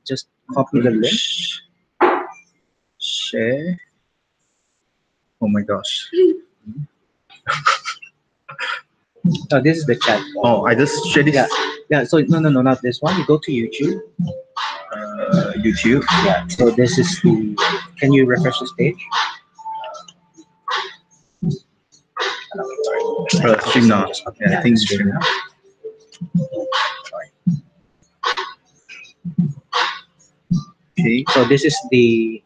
just copy the link. Share. Oh my gosh. Oh, this is the chat. Oh, I just share this. Yeah, yeah. So no, no, no, not this one. You go to YouTube. YouTube. Yeah. So this is the. Can you refresh this page? Stream now. Yeah, I think stream stream. now. Okay. So this is the.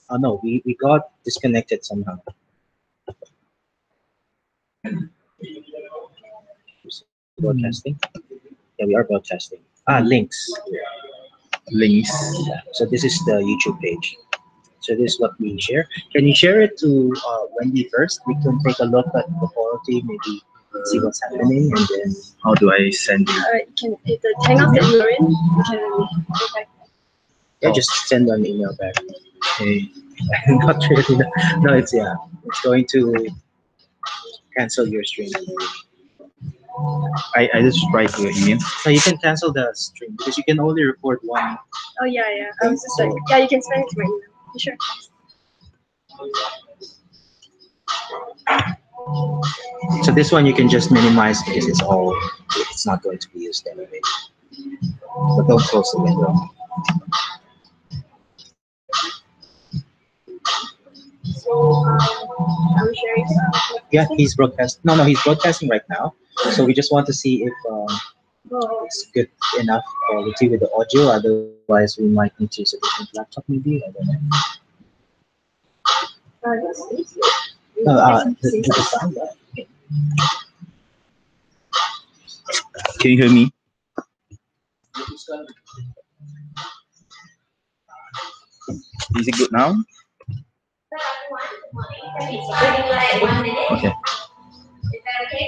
Oh no, we got disconnected somehow. Broadcasting. Yeah, we are broadcasting. Ah, links. Links. Yeah. So this is the YouTube page. So this is what we share. Can you share it to Wendy first? We can take a look at the quality, maybe see what's happening, and then How do I send it? You can hit the hangout that you're in. You can go back. yeah, just send an email back. Okay. Not really. No, it's it's going to cancel your stream. I just write to your email. So you can cancel the stream because you can only record one. Oh yeah, yeah. I was just like, yeah, you can send it to my email. You sure? So this one you can just minimize because it's not going to be used anyway. But don't close the window. Are we sharing stuff? Yeah, he's broadcast. No, no, he's broadcasting right now. So we just want to see if Oh, it's good enough quality with the audio. Otherwise, we might need to use a different laptop, maybe. I don't know. that's No, the sound. Can you hear me? Is it good now? Okay. Is that okay?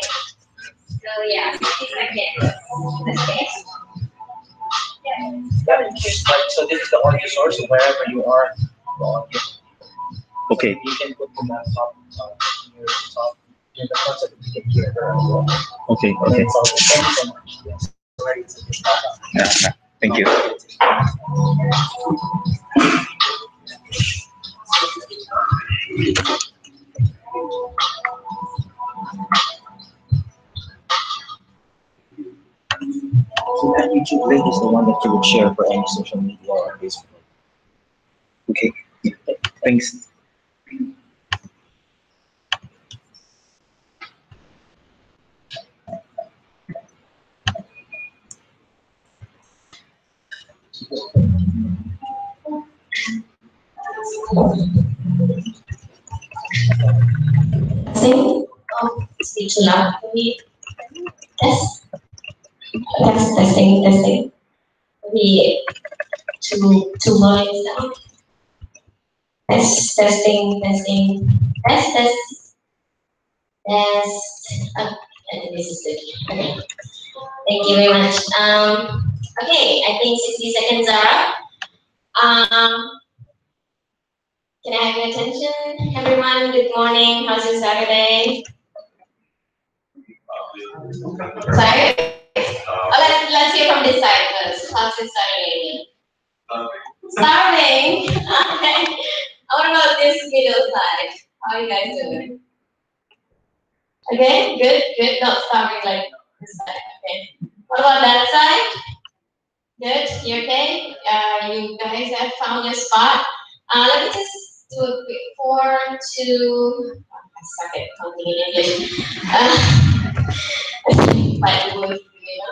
So yeah, 60 seconds. Okay. So this is the audio source, so wherever you are, the audio. Okay. You can put the laptop near the top, near the front so that you can hear her as well. Okay. And Okay. it's all good. Thank you so much. Yes. Alright, it's a good start. Yeah, yeah. Thank you. So that YouTube link is the one that you would share for any social media or Facebook. Okay. Thanks. Sing. Oh, speak too loud for me. Yes. Testing, testing. Maybe two lines now. Testing, testing. Test. I think this is good. Okay. Thank you very much. Okay, I think 60 seconds are up. Can I have your attention, everyone? Good morning. How's your Saturday? Sorry? Oh, let's hear from this side first. How's your Saturday? Starving. Okay. What about this middle side? How are you guys doing? Okay, good. Not starving like this side. Okay. What about that side? Good. You okay? You guys have found your spot. Let me just do a quick 4, 2. I suck at counting in English. But it would,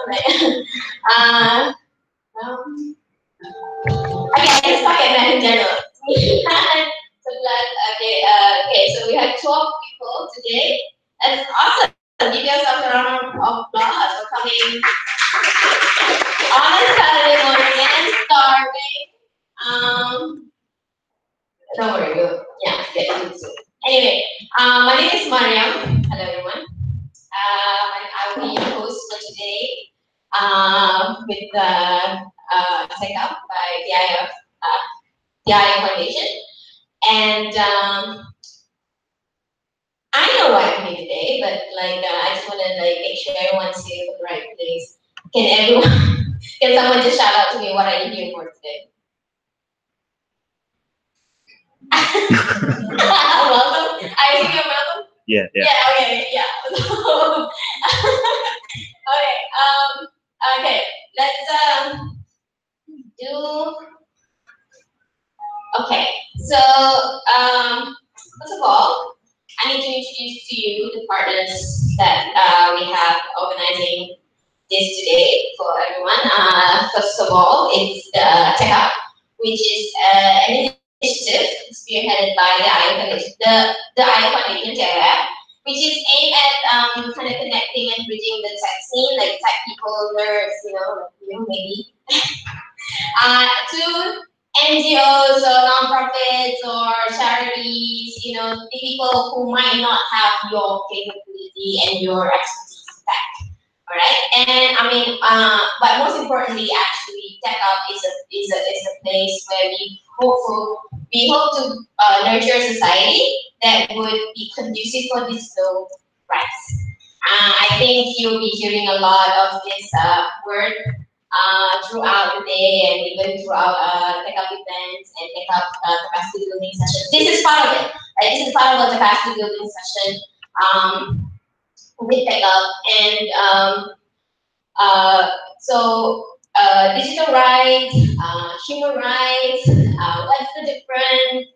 right? Um, okay, I just suck at math in general. So glad. Okay, so we have 12 people today. That's awesome. Give yourself a round of applause for coming on a Saturday morning and starving. Don't worry, get used to it. Anyway, my name is Mariam. Hello, everyone. And I will be your host for today with set up by DIF Foundation. And I know why I'm here today, but I just want to make sure everyone's here for the right place. Can everyone? Can someone just shout out to me what are you here for today? Welcome. I assume you're welcome. Yeah, yeah. Yeah. Okay. Yeah. Okay. Okay. Let's do. Okay. So first of all, I need to introduce to you the partners that we have organizing this today for everyone. First of all, it's the Tech Up, which is an initiative spearheaded by the IO Foundation TechLab, which is aimed at kind of connecting and bridging the tech scene, like tech people, nerds, maybe, to NGOs or nonprofits or charities, the people who might not have your capability and your expertise back. All right, and I mean, but most importantly, actually, Tech Up is a place where we hope to nurture a society that would be conducive for digital rights. I think you'll be hearing a lot of this word throughout the day and even throughout Tech Up events and Tech Up capacity building sessions. This is part of it. Right? This is part of a capacity building session with Tech Up, and digital rights, human rights. What's the difference?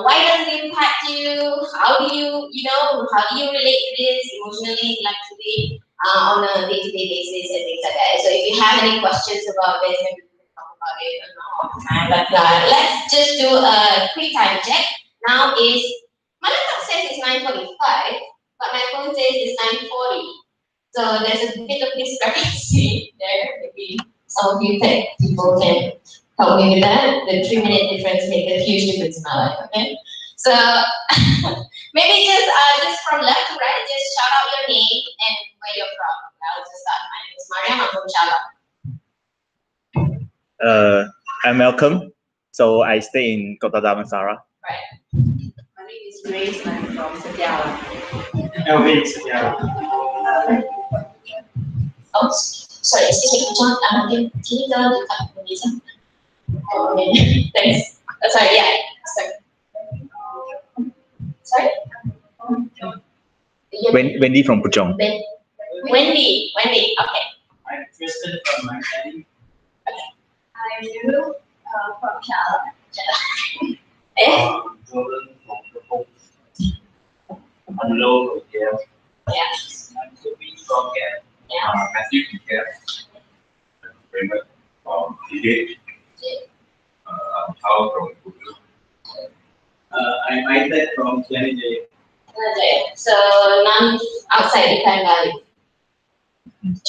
Why does it impact you? How do you relate to this emotionally, intellectually, on a day-to-day basis and things like that? So if you have any questions about this, maybe we can talk about it all the time. But let's just do a quick time check. Now is my laptop says it's 9:45, but my phone says it's 9:40. So there's a bit of discrepancy there. Maybe some of you tech people can help me with that. The 3-minute difference makes a huge difference in my life, okay? So maybe just from left to right, just shout out your name and where you're from. I'll just start. My name is Mariam, I'm from Chala. I'm Malcolm. So I stay in Kota Damansara. Right. My name is Grace. I'm from Setiawa. Elvin, Setiawa. Oh, sorry, excuse me, John. Can you tell the company? Okay, thanks. Sorry, yeah. Sorry. Wendy from Puchong. Wendy. Okay. I'm Tristan from Miami. I'm Lulu from Chala. Jordan from the Hope. I'm Lo from Gap. Yeah. I'm Sophie from Gap. Yeah. Matthew from Gap. Raymond from Gate. I'm Hao from Kudu. I'm Isaac from J. Okay. So none outside the Klang Valley.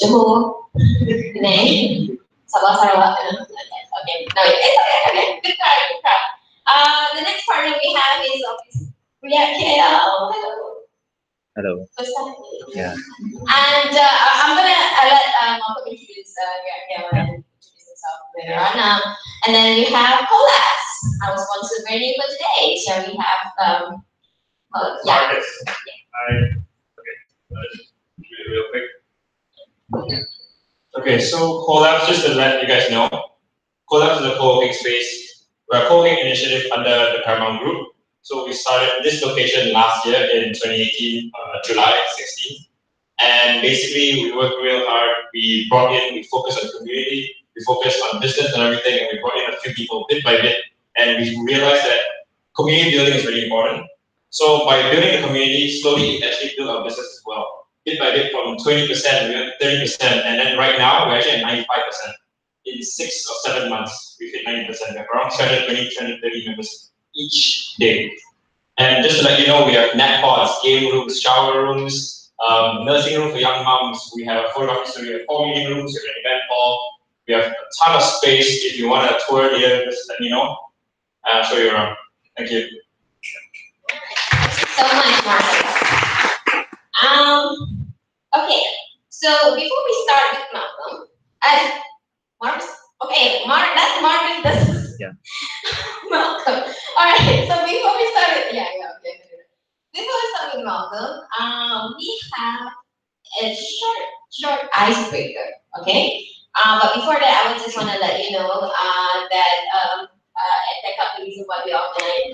Johor, Penang, Sabah, Sarawak. Okay. No, it's okay. Good crowd. The next partner we have is Ria KL. Hello. First time. Yeah. And I'm gonna let Malcolm introduce Ria KL and introduce himself later on. And then we have Colas, our sponsor venue for today. So we have Marcus. Real quick. Okay, so Collabs, just to let you guys know, Collabs is a co-working space. We're a co-working initiative under the Paramount Group. So we started this location last year in 2018, July 16th. And basically, we worked real hard. We focused on community, we focused on business and everything, and we brought in a few people bit by bit. And we realized that community building is really important. So by building the community, slowly it actually built our business as well. Bit by bit, from 20%, we went to 30%, and then right now we're actually at 95%. In 6 or 7 months, we've hit 90%. We have around 320, 330 members each day. And just to let you know, we have nap pods, game rooms, shower rooms, nursing room for young moms. We have a photography studio, we have 4 meeting rooms, we have an event hall. We have a ton of space. If you want a tour here, just let me know. I'll show you around. Thank you. So much, Marcus. Okay, so before we start with Malcolm, that's Marcus, that's Malcolm. All right, so before we start with, before we start with Malcolm, we have a short icebreaker, okay? But before that, I would just want to let you know that at the reason why we organize,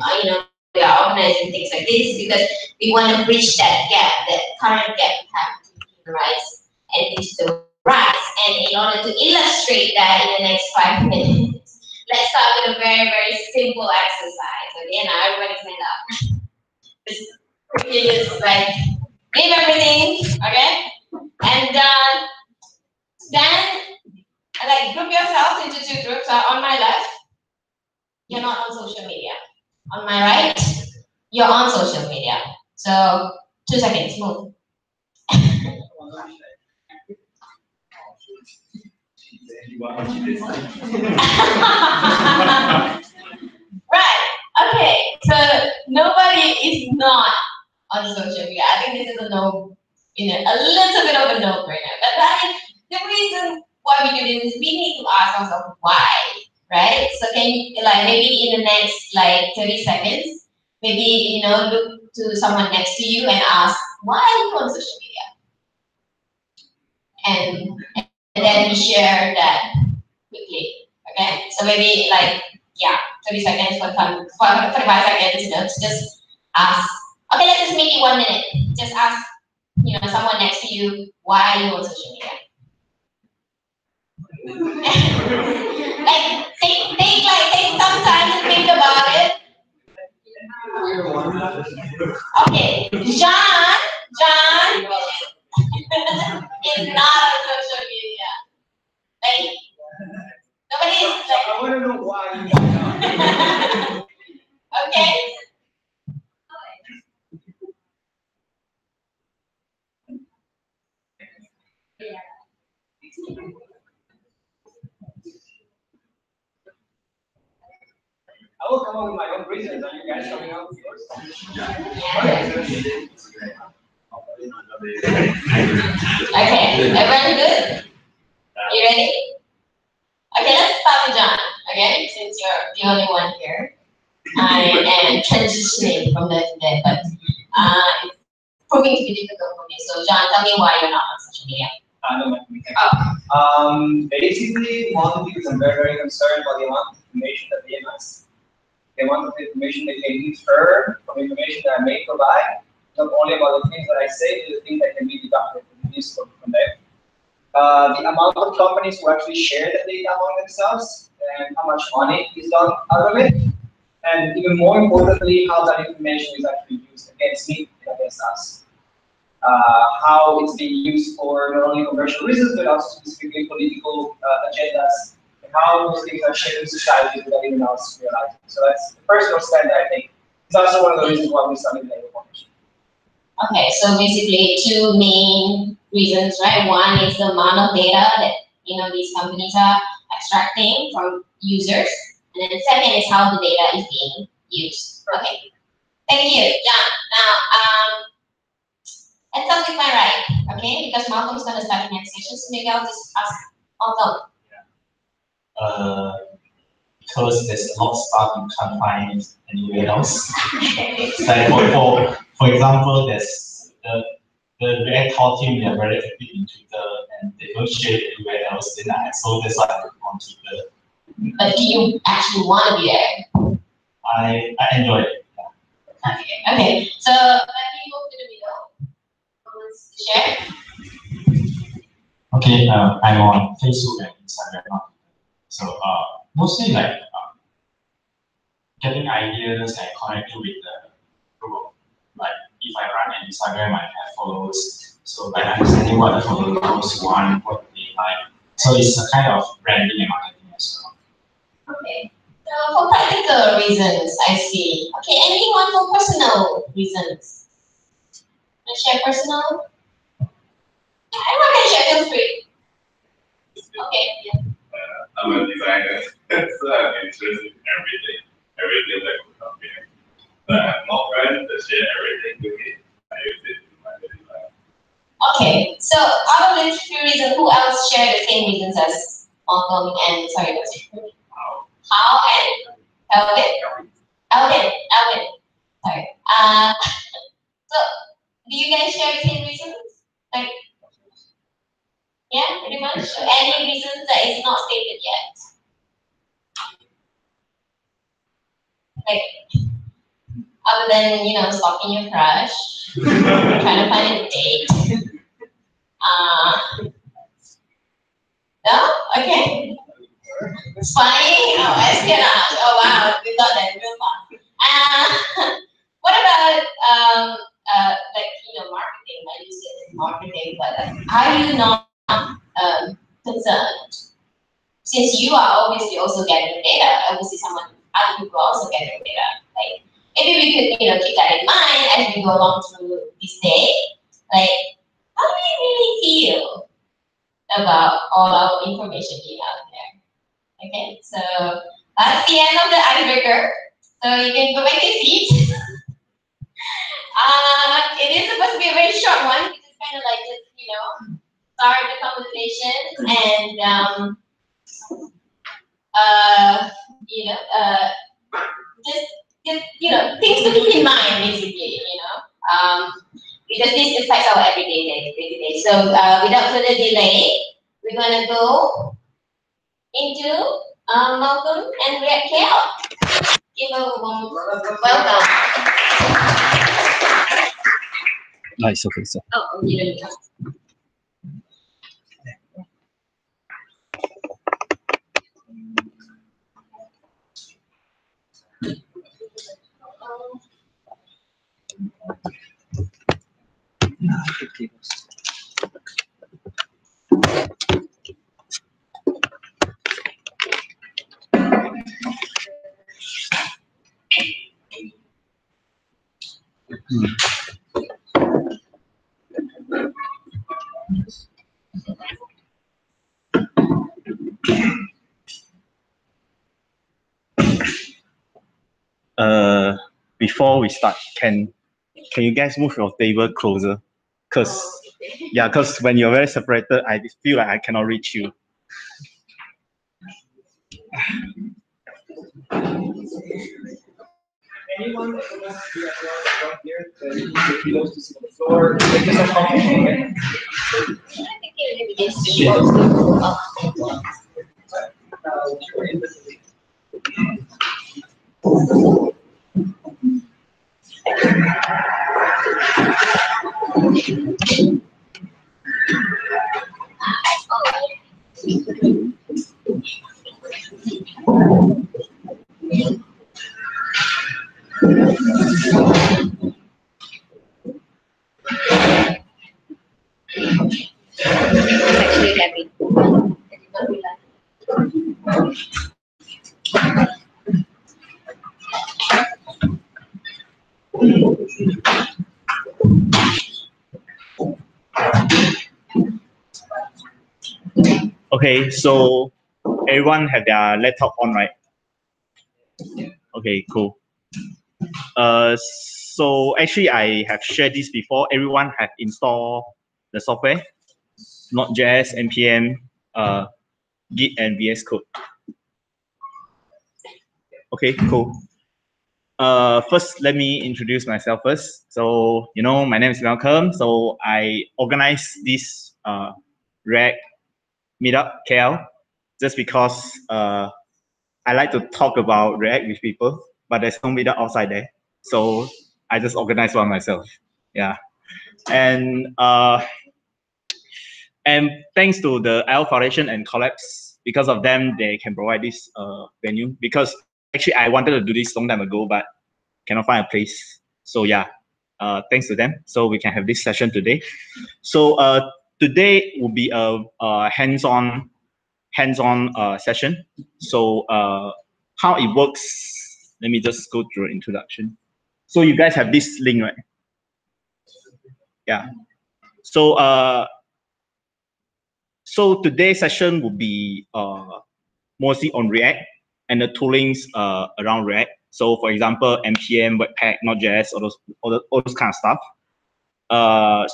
we are organizing things like this because we want to bridge that gap, that current gap we have between human rights and digital rights. And in order to illustrate that in the next 5 minutes, let's start with a very, very simple exercise. Okay, now everybody stand up. Just like name everything, okay? And then like group yourself into 2 groups. On my left, you're not on social media. On my right, you're on social media. So 2 seconds, move. Right. Okay. So nobody is not on social media. I think this is a no, a little bit of a no-brainer. But that is the reason why we do this is we need to ask ourselves why, right? So can you like maybe in the next like 30 seconds, maybe look to someone next to you and ask why are you on social media, and then we share that quickly. Okay. So maybe like 30 seconds, 45 seconds, to just ask. Okay, let's just make it 1 minute. Just ask, someone next to you, why are you on social media? Like, take some time to think about it. Okay, John is not on social media. Like, nobody is like. I want to know why. Okay. I will come up with my own reasons. Are you guys coming up with yours? Okay, everyone good? You ready? Okay, let's start with John. Okay, since you're the only one here. I am transitioning from there to there, but it's proving to be difficult for me. So John, tell me why you're not on social media. Basically, one thing is I'm very, very concerned about the amount of information that they has. The amount of information they can infer from information that I may provide, not only about the things that I say, but the things that can be deducted and useful from there. The amount of companies who actually share the data among themselves and how much money is done out of it. And even more importantly, how that information is actually used against me and against us. How it's being used for not only commercial reasons, but also specifically political agendas, and how those things are shaping society without even us realizing. So that's the personal stand, I think. It's also one of the reasons why we started the information. Okay, so basically 2 main reasons, right? One is the amount of data that these companies are extracting from users, and then the second is how the data is being used. Okay, thank you, John. Now, let's start with my right, okay? Because Malcolm's gonna start the next session, so maybe I'll just ask Malcolm. Because there's a lot of stuff you can't find anywhere else. Like for example, there's the React core team, they're very active in Twitter and they don't share it anywhere else. So that's why I put on Twitter. But do you actually want to be there? I enjoy it. Yeah. Okay. So let me move to the middle. Who wants to share? Okay, I'm on Facebook and Instagram. So mostly like getting ideas and connecting with the group. Like if I run an Instagram, I have followers. So like understanding what the followers want, what they like. So it's a kind of branding and marketing as well. Okay. So for practical reasons, I see. Okay, anyone for personal reasons? Can share personal? Everyone can share, feel free. Okay. Yeah. I'm a designer, so I'm interested in everything that could come here. But I have more friends that share everything with me. I use it in my daily life. Okay, so out of these 3 reasons, who else share the same reasons as Malcolm and sorry, what's your name? How and Elvin. Sorry. So do you guys share the same reasons? Like, Yeah, pretty much. So any reasons that is not stated yet? Like, other than, you know, stalking your crush, trying to find a date. No? Okay. Spying? Oh, espionage. Oh, wow. We thought that real fun. What about, like, you know, marketing? I use it in marketing, but are you not concerned? Since you are obviously also getting data, obviously other people are also getting data. Like, maybe we could, you know, keep that in mind as we go along through this day. Like, how do you really feel about all our information being out there? Okay, so that's the end of the icebreaker. So you can go back to your seat. It is supposed to be a very short one, which is kind of like just, you know, start the conversation and you know, just you know, things to keep in mind, basically, you know, because this affects our everyday day. So without further delay, we're gonna go into Malcolm and Raquel. Give a warm welcome. Nice. Okay, so. Oh, you don't know. Before we start, can you guys move your table closer? Cause when you're very separated, I feel like I cannot reach you. Anyone that wants to be up here, the kilos to sit on the floor, make yourself comfortable, okay? Actually happy. Okay, so everyone have their laptop on, right? Okay, cool. So actually I have shared this before. Everyone have installed the software, Node.js, NPM, Git, and VS Code. Okay, cool. First, let me introduce myself first. So, you know, my name is Malcolm. So I organized this React meetup KL just because I like to talk about React with people, but there's no meetup outside there. So I just organized one myself. Yeah. And thanks to the IO Foundation and Collapse, because of them, they can provide this venue. Because actually, I wanted to do this long time ago, but cannot find a place. So yeah, thanks to them. So we can have this session today. So today will be a hands-on session. So how it works, let me just go through an introduction. So you guys have this link, right? Yeah. So so today's session will be mostly on React and the toolings around React. So for example, NPM, Webpack, Node.js, all those kind of stuff.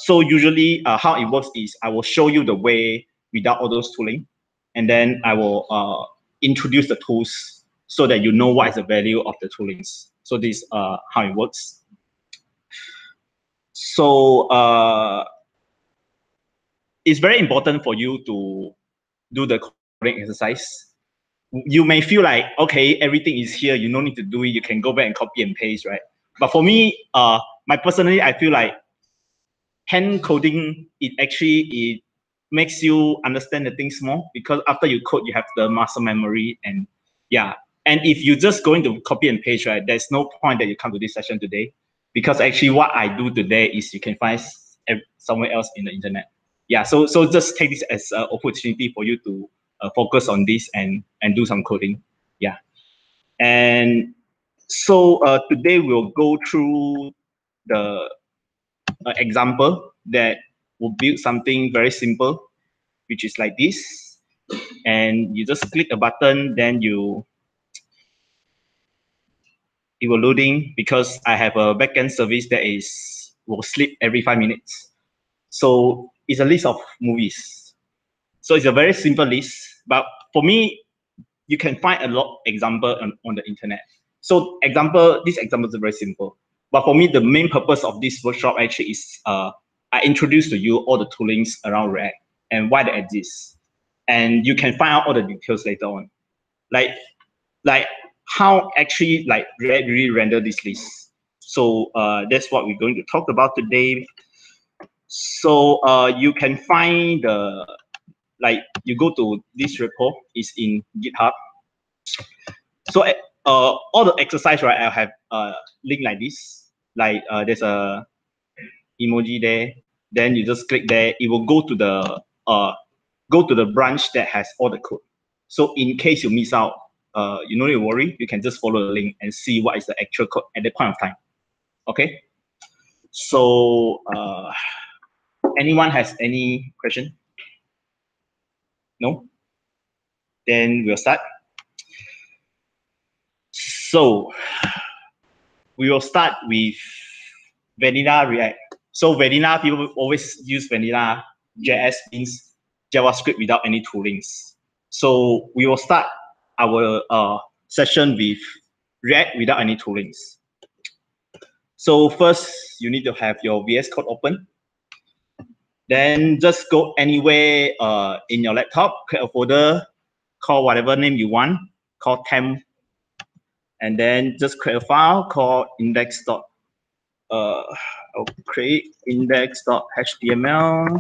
So usually how it works is I will show you the way without all those tooling, and then I will introduce the tools so that you know what is the value of the toolings. So this is how it works. So it's very important for you to do the coding exercise. You may feel like, okay, everything is here, you don't need to do it, you can go back and copy and paste, right? But for me, personally, I feel like hand coding, it makes you understand the things more, because after you code, you have the muscle memory. And yeah, and if you just going to copy and paste, right, there's no point that you come to this session today, because actually what I do today is you can find somewhere else in the internet. Yeah, so just take this as an opportunity for you to focus on this and do some coding. Yeah, and so today we'll go through the example that will build something very simple, which is like this. And you just click a button, then it will loading, because I have a backend service that will sleep every 5 minutes. So it's a list of movies. So it's a very simple list, but for me, you can find a lot of example on the internet. So this example is very simple. But for me, the main purpose of this workshop actually is I introduce to you all the toolings around React and why they exist. And you can find out all the details later on. Like how actually React really render this list. So that's what we're going to talk about today. So you can find you go to this repo, is in GitHub. So all the exercise, right, I have link like this. There's a emoji there. Then you just click there. It will go to the branch that has all the code. So in case you miss out, you don't need to worry. You can just follow the link and see what is the actual code at that point of time. Okay. So anyone has any question? No? Then we'll start. So we will start with vanilla React. So vanilla, people always use vanilla. JS means JavaScript without any toolings. So we will start our session with React without any toolings. So first, you need to have your VS Code open. Then just go anywhere in your laptop, create a folder, call whatever name you want, call temp, and then just create a file called index. I'll create index.html.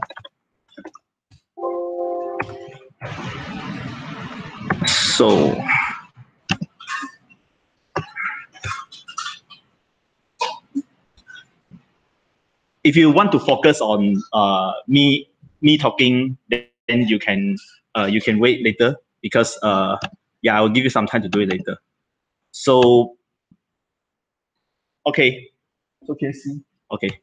So if you want to focus on me talking, then you can wait later, because yeah, I will give you some time to do it later. So okay, so can you see? Okay,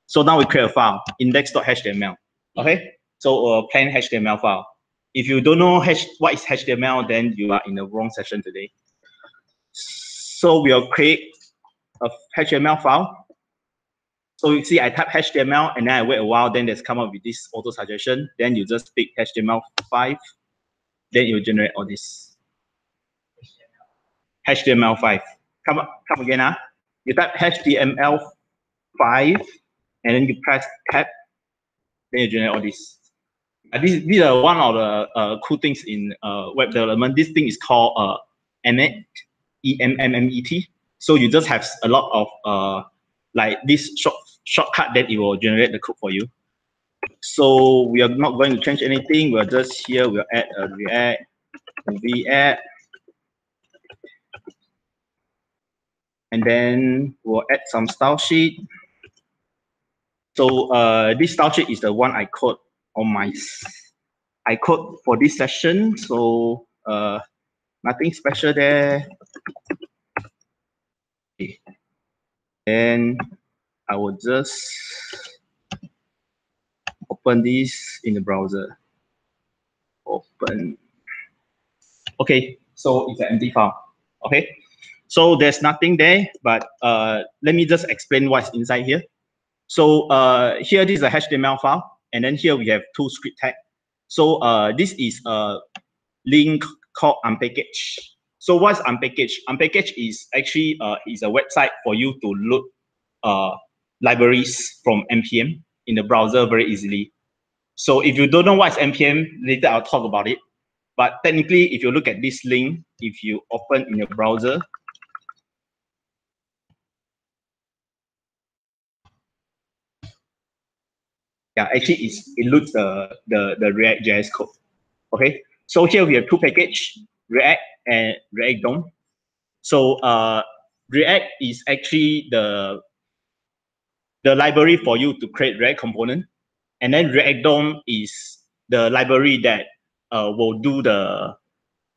so now we create a file, index.html. Okay, so plain HTML file. If you don't know what is HTML, then you are in the wrong session today. So we'll create a HTML file. So you see, I type HTML and then I wait a while, then there's come up with this auto suggestion. Then you just pick HTML5, then it will generate all this. HTML5. Come again, you type HTML5 and then you press tab, then you generate all this. These are one of the cool things in web development. This thing is called Emmet, E-M-M-M-E-T. So you just have a lot of this shortcut that it will generate the code for you. So we are not going to change anything. We're just here. We'll add a React movie add, and then we'll add some style sheet. So this style sheet is the one I code on I code for this session. So nothing special there. Okay. And I will just open this in the browser. Open. Okay, so it's an empty file. Okay, so there's nothing there, but let me just explain what's inside here. So here, this is a HTML file, and then here we have two script tags. So this is a link called unpackage. So what's unpackage? Unpackage is actually is a website for you to load libraries from npm in the browser very easily. So if you don't know what is npm, later I'll talk about it. But technically, if you look at this link, if you open in your browser, yeah, actually it looks the React.js code. Okay, so here we have two packages, React and React DOM. So React is actually the library for you to create React component, and then React DOM is the library that will do the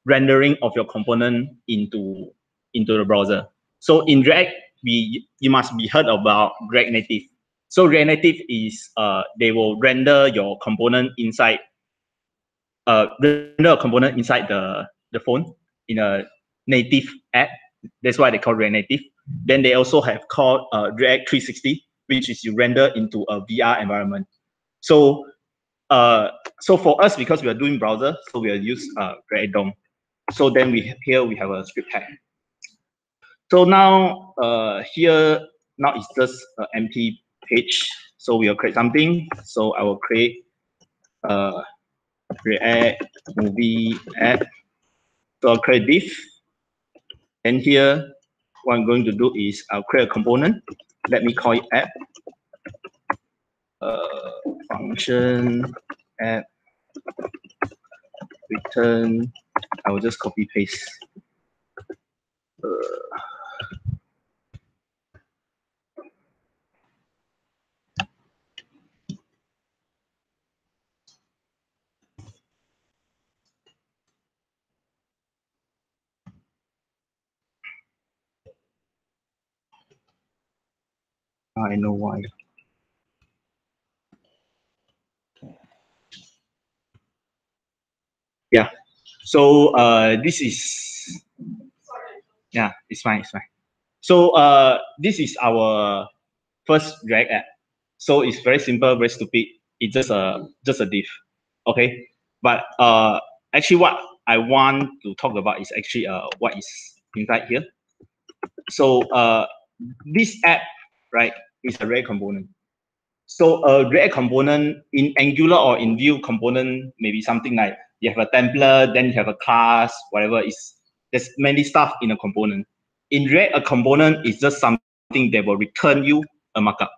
rendering of your component into the browser. So in React, you must be heard about React Native. So React Native is they will render your component inside the phone in a native app. That's why they call React Native. Then they also have called React 360, which is you render into a VR environment. So so for us, because we are doing browser, so we will use React DOM. So then we have a script tag. So now here now it's just an empty page. So we will create something. So I will create React movie app. So I'll create div. And here, what I'm going to do is I'll create a component. Let me call it app. Function app return. I will just copy paste. I know why. Yeah. So this is, yeah, it's fine, it's fine. So this is our first React app. So it's very simple, very stupid. It's just a div, okay? But actually, what I want to talk about is actually what is inside here. So this app, right, is a React component. So a React component in Angular or in Vue component, maybe something like you have a template, then you have a class, whatever. There's many stuff in a component. In React, a component is just something that will return you a markup.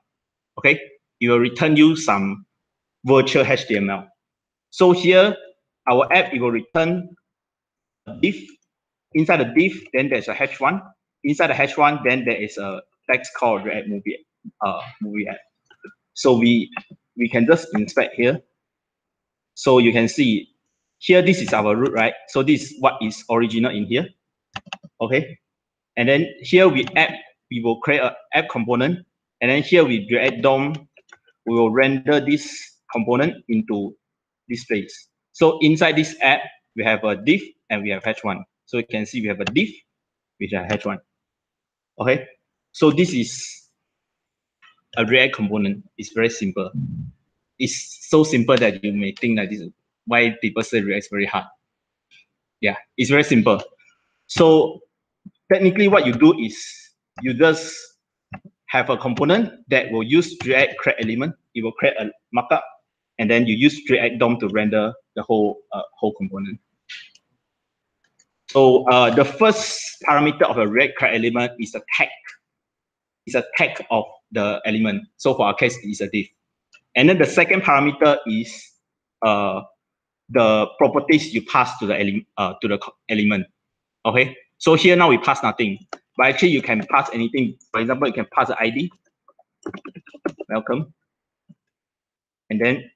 Okay, it will return you some virtual HTML. So here, our app, it will return a div. Inside the div, then there's a h1. Inside the h1, then there is a text called React movie app. So we can just inspect here. So you can see here, this is our root, right? So this is what is original in here. Okay. And then here we will create an app component. And then here we React DOM, we will render this component into this place. So inside this app, we have a div and we have h1. So you can see we have a div with a h1. Okay. So this is a React component. It's very simple. It's so simple that you may think that this is why people say React is very hard. Yeah, it's very simple. So technically what you do is you just have a component that will use React create element. It will create a markup, and then you use React DOM to render the whole component. So the first parameter of a React create element is a tag. It's a tag of the element. So for our case, it's a div. And then the second parameter is the properties you pass to the element. Okay. So here now we pass nothing, but actually you can pass anything. For example, you can pass the ID, welcome, and then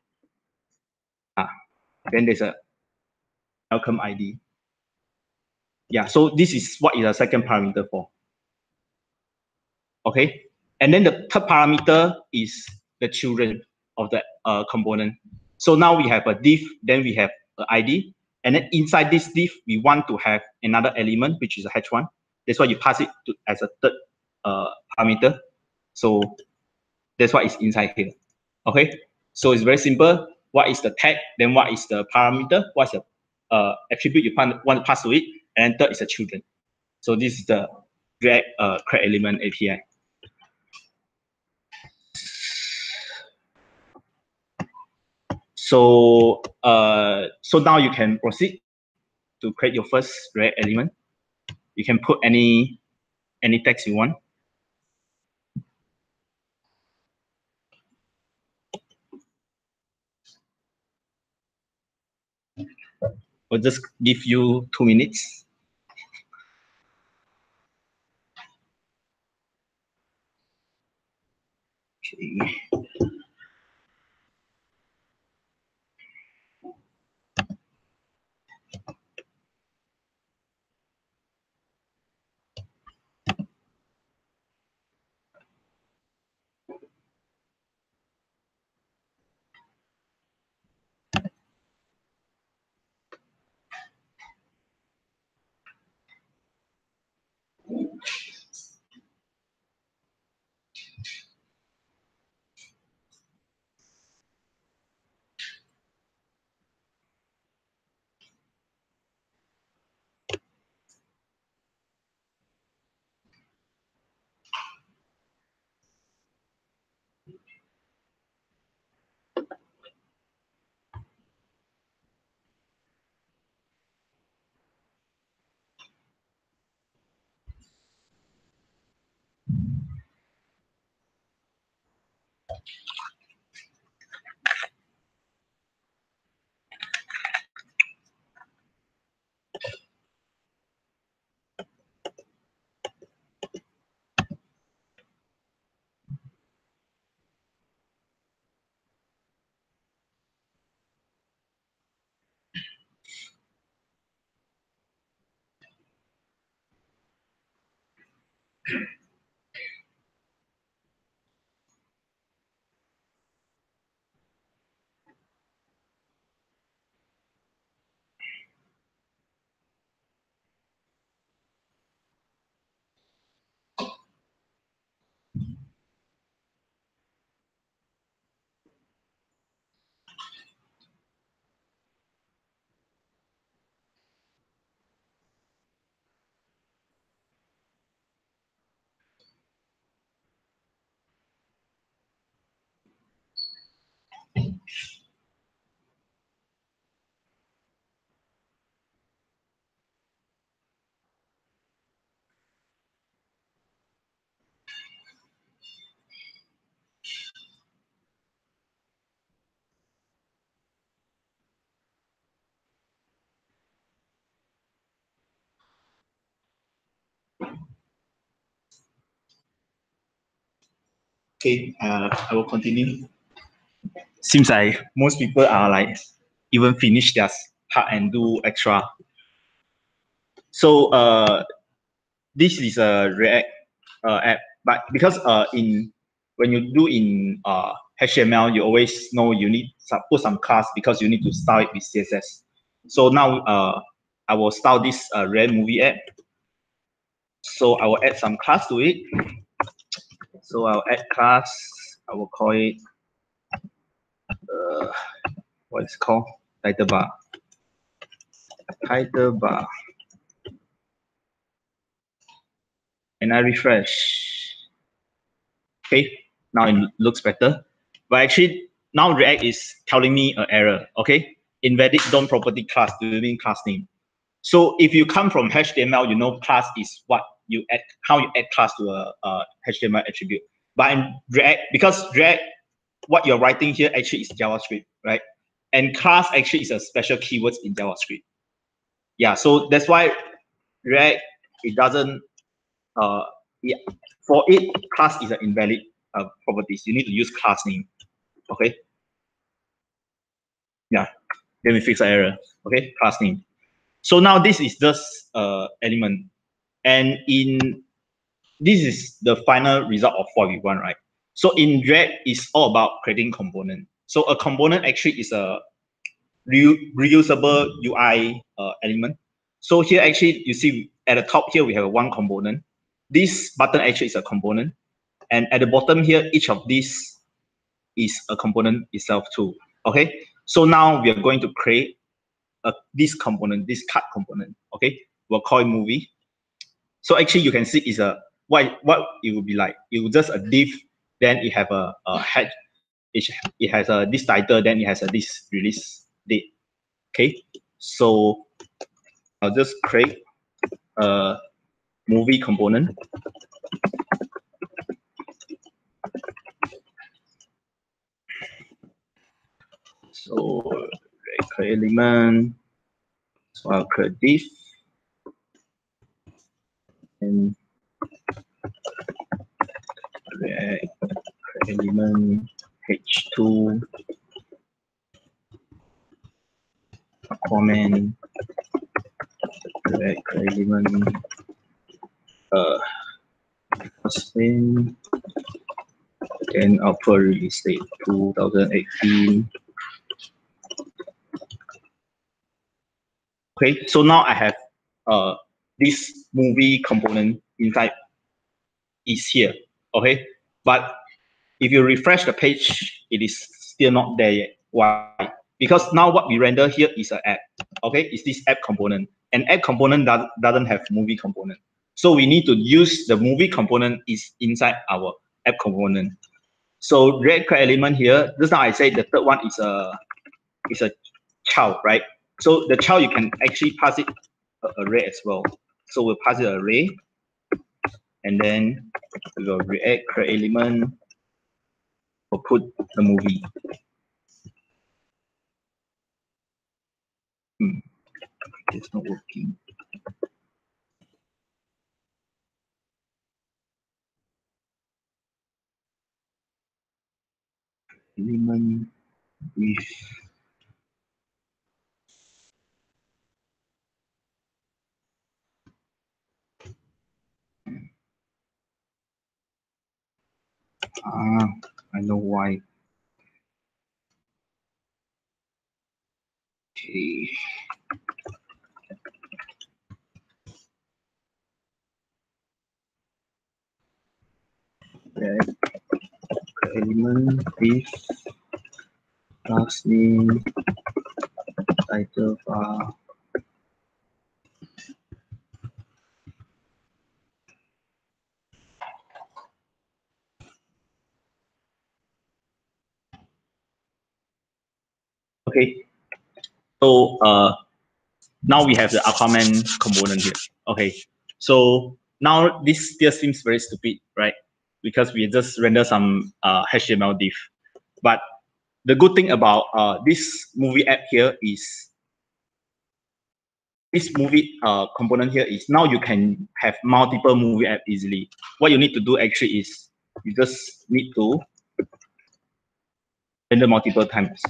there's a welcome ID. Yeah. So this is what is the second parameter for. Okay. And then the third parameter is the children of the component. So now we have a div, then we have an ID, and then inside this div, we want to have another element, which is a h1. That's why you pass it as a third parameter. So that's what is inside here. Okay. So it's very simple. What is the tag? Then what is the parameter? What's the attribute you want to pass to it? And third is the children. So this is the React create element API. So so now you can proceed to create your first React element. You can put any text you want. I'll just give you 2 minutes. Okay. Okay, I will continue. Seems like most people are like even finish their part and do extra. So this is a React app, but because when you do in HTML, you always know you need put some class because you need to style it with CSS. So now I will style this React movie app. So I will add some class to it. So I'll add class. I will call it what is it called? Title bar. Title bar. And I refresh. Okay, now it looks better. But actually, now React is telling me an error. Okay, invalid DOM property class during class name. So if you come from HTML, you know class is what you add, how you add class to a HTML attribute. But in React, because React, what you're writing here actually is JavaScript, right? And class actually is a special keywords in JavaScript. Yeah, so that's why React, it doesn't, yeah, for it, class is an invalid properties. You need to use class name, okay? Yeah, let me fix the error, okay? Class name. So now this is just element, and this is the final result of what we want, right? So in React, it's all about creating component. So a component actually is a reusable UI element. So here actually you see at the top here we have one component. This button actually is a component, and at the bottom here each of these is a component itself too. Okay, so now we are going to create this component, this cut component. Okay, we'll call it movie. So actually you can see is a what it will be like. It will just a div, then it have a head, it has a this title, then it has a this release date. Okay, so I'll just create a movie component. So create element. So I'll create div and create element h2 comment create element Spain, then upper release date 2018. Okay, so now I have this movie component inside is here. Okay, but if you refresh the page, it is still not there yet. Why? Because now what we render here is an app. Okay, it's this app component. An app component doesn't have movie component. So we need to use the movie component is inside our app component. So React element here, just now I said the third one is a child, right? So the child you can actually pass it an array as well. So we'll pass it an array, and then we will React create element. We'll put the movie. It's not working. Element with I know why. Okay. Okay. Element with class name title file. Okay, so now we have the Aquaman component here. Okay, so now this still seems very stupid, right? Because we just render some HTML div. But the good thing about this movie app here is this movie component here is now you can have multiple movie app easily. What you need to do actually is you just need to render multiple times.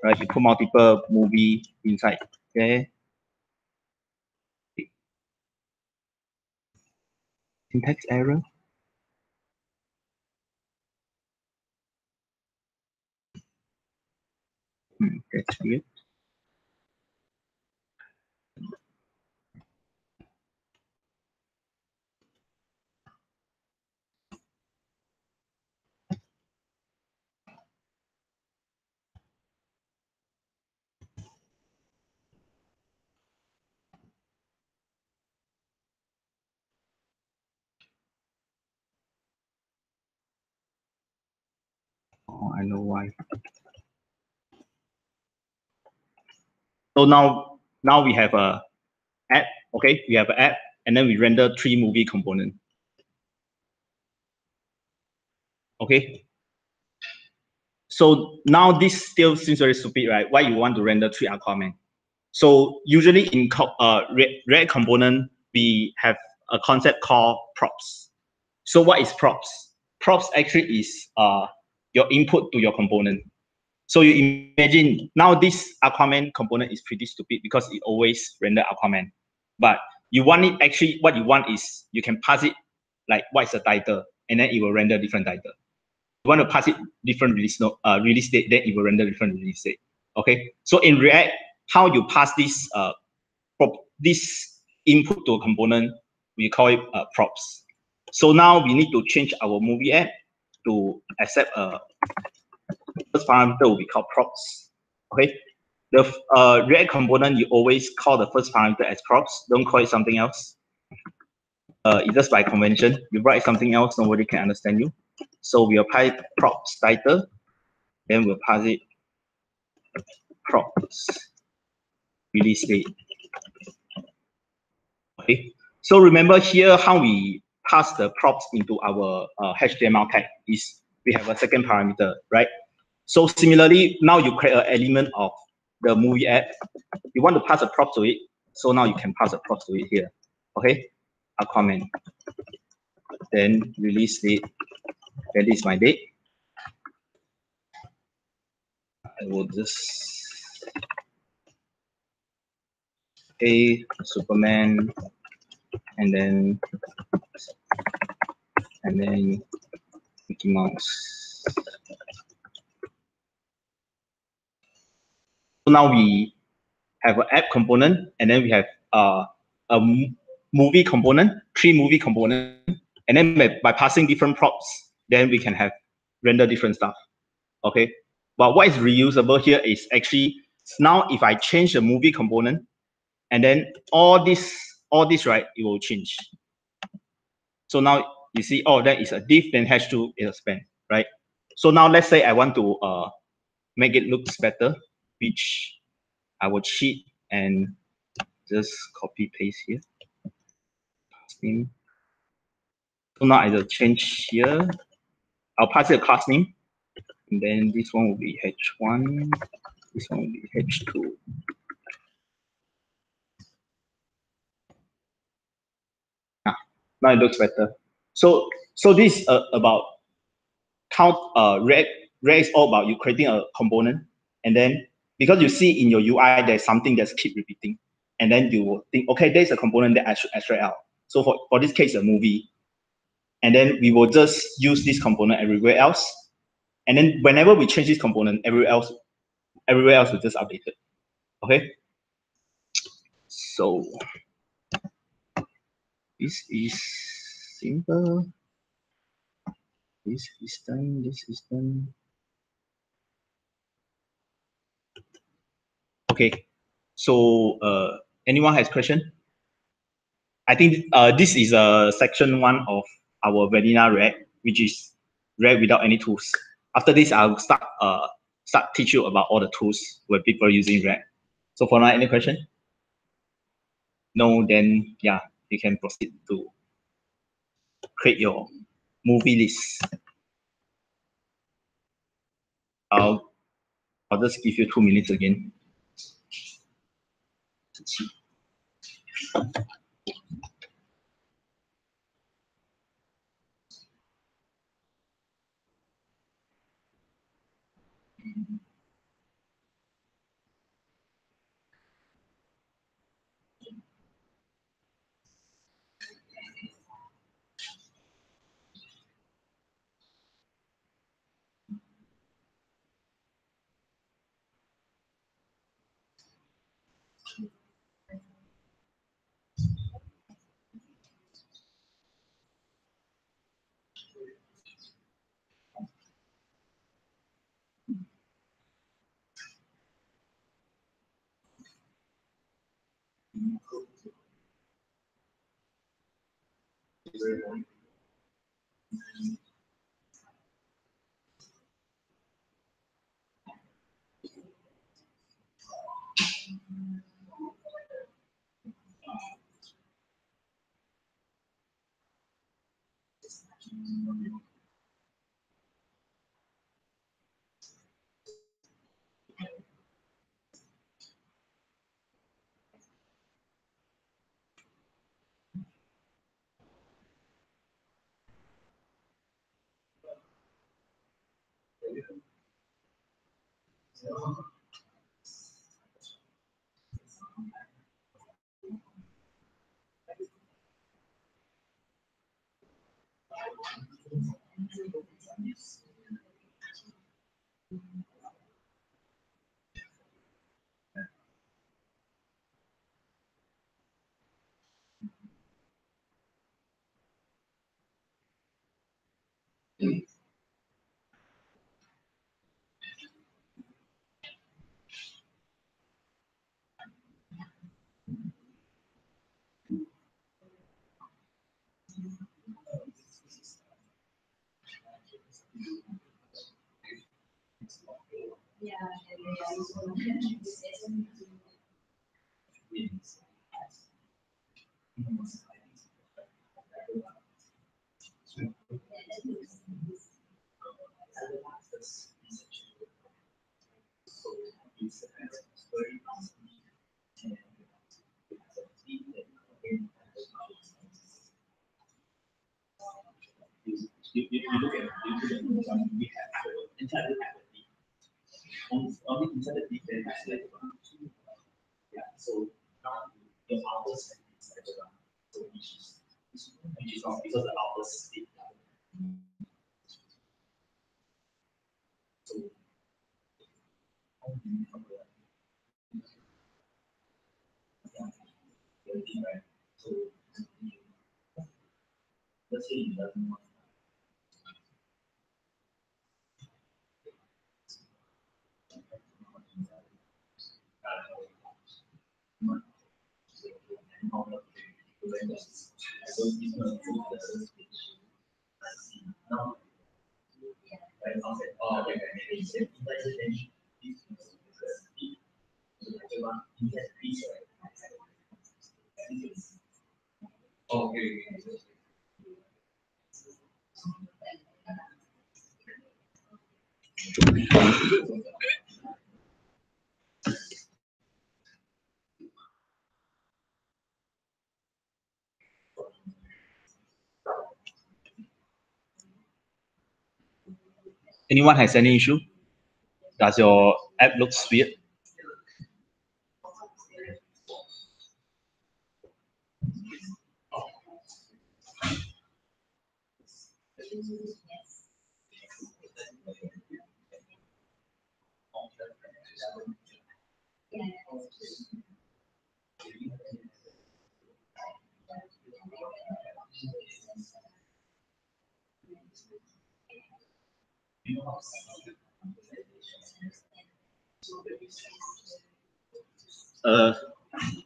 Right, you put multiple movie inside. Okay. Syntax error. That's weird. Oh, I know why. So now we have a app. Okay, we have an app, and then we render 3 movie component. Okay. So now this still seems very stupid, right? Why you want to render 3 Aquaman? So usually in React component, we have a concept called props. So what is props? Props actually is your input to your component. So you imagine now this Aquaman component is pretty stupid because it always render Aquaman. But you want it actually, what you want is you can pass it like what is the title, and then it will render different title. You want to pass it different release date, then it will render different release date. Okay. So in React, how you pass this this input to a component, we call it props. So now we need to change our movie app to accept a first parameter will be called props. Okay. The React component, you always call the first parameter as props. Don't call it something else. It's just by convention. You write something else, nobody can understand you. So we apply props title, then we'll pass it props release date. Okay. So remember here how we pass the props into our HTML tag is we have a second parameter, right? So similarly, now you create an element of the movie app. You want to pass a prop to it, so now you can pass a prop to it here. Okay, a comment. Then release date. That is my date. I will just Superman, and then Mickey Mouse. So now we have an app component, and then we have a movie component, 3 movie component, and then by passing different props, then we can have render different stuff. Okay, but what is reusable here is actually now if I change the movie component, and then all this right, it will change. So now you see, oh, that is a div, then #2 is a span, right? So now let's say I want to make it looks better, which I will cheat and just copy paste here. Name. So now I will change here. I'll pass it a class name, and then this one will be h1. This one will be h2. Now it looks better. So this is about count. React is all about you creating a component, and then because you see in your UI there's something that's keep repeating, and then you will think, okay, there's a component that I should extract out. So for this case, a movie, and then we will just use this component everywhere else, and then whenever we change this component, everywhere else will just update it. Okay. So this is simple. This is done. This is done. Okay. So anyone has question? I think this is section 1 of our vanilla React, which is React without any tools. After this, I'll start teach you about all the tools where people are using React. So for now, any question? No, then yeah, you can proceed to create your movie list. I'll just give you 2 minutes again. You look at we have entirely only inside the deep end is like yeah, so now the outer side is like so which is wrong because the outer state. So right. So let's say you doesn't want okay. Anyone has any issue? Does your app looks weird?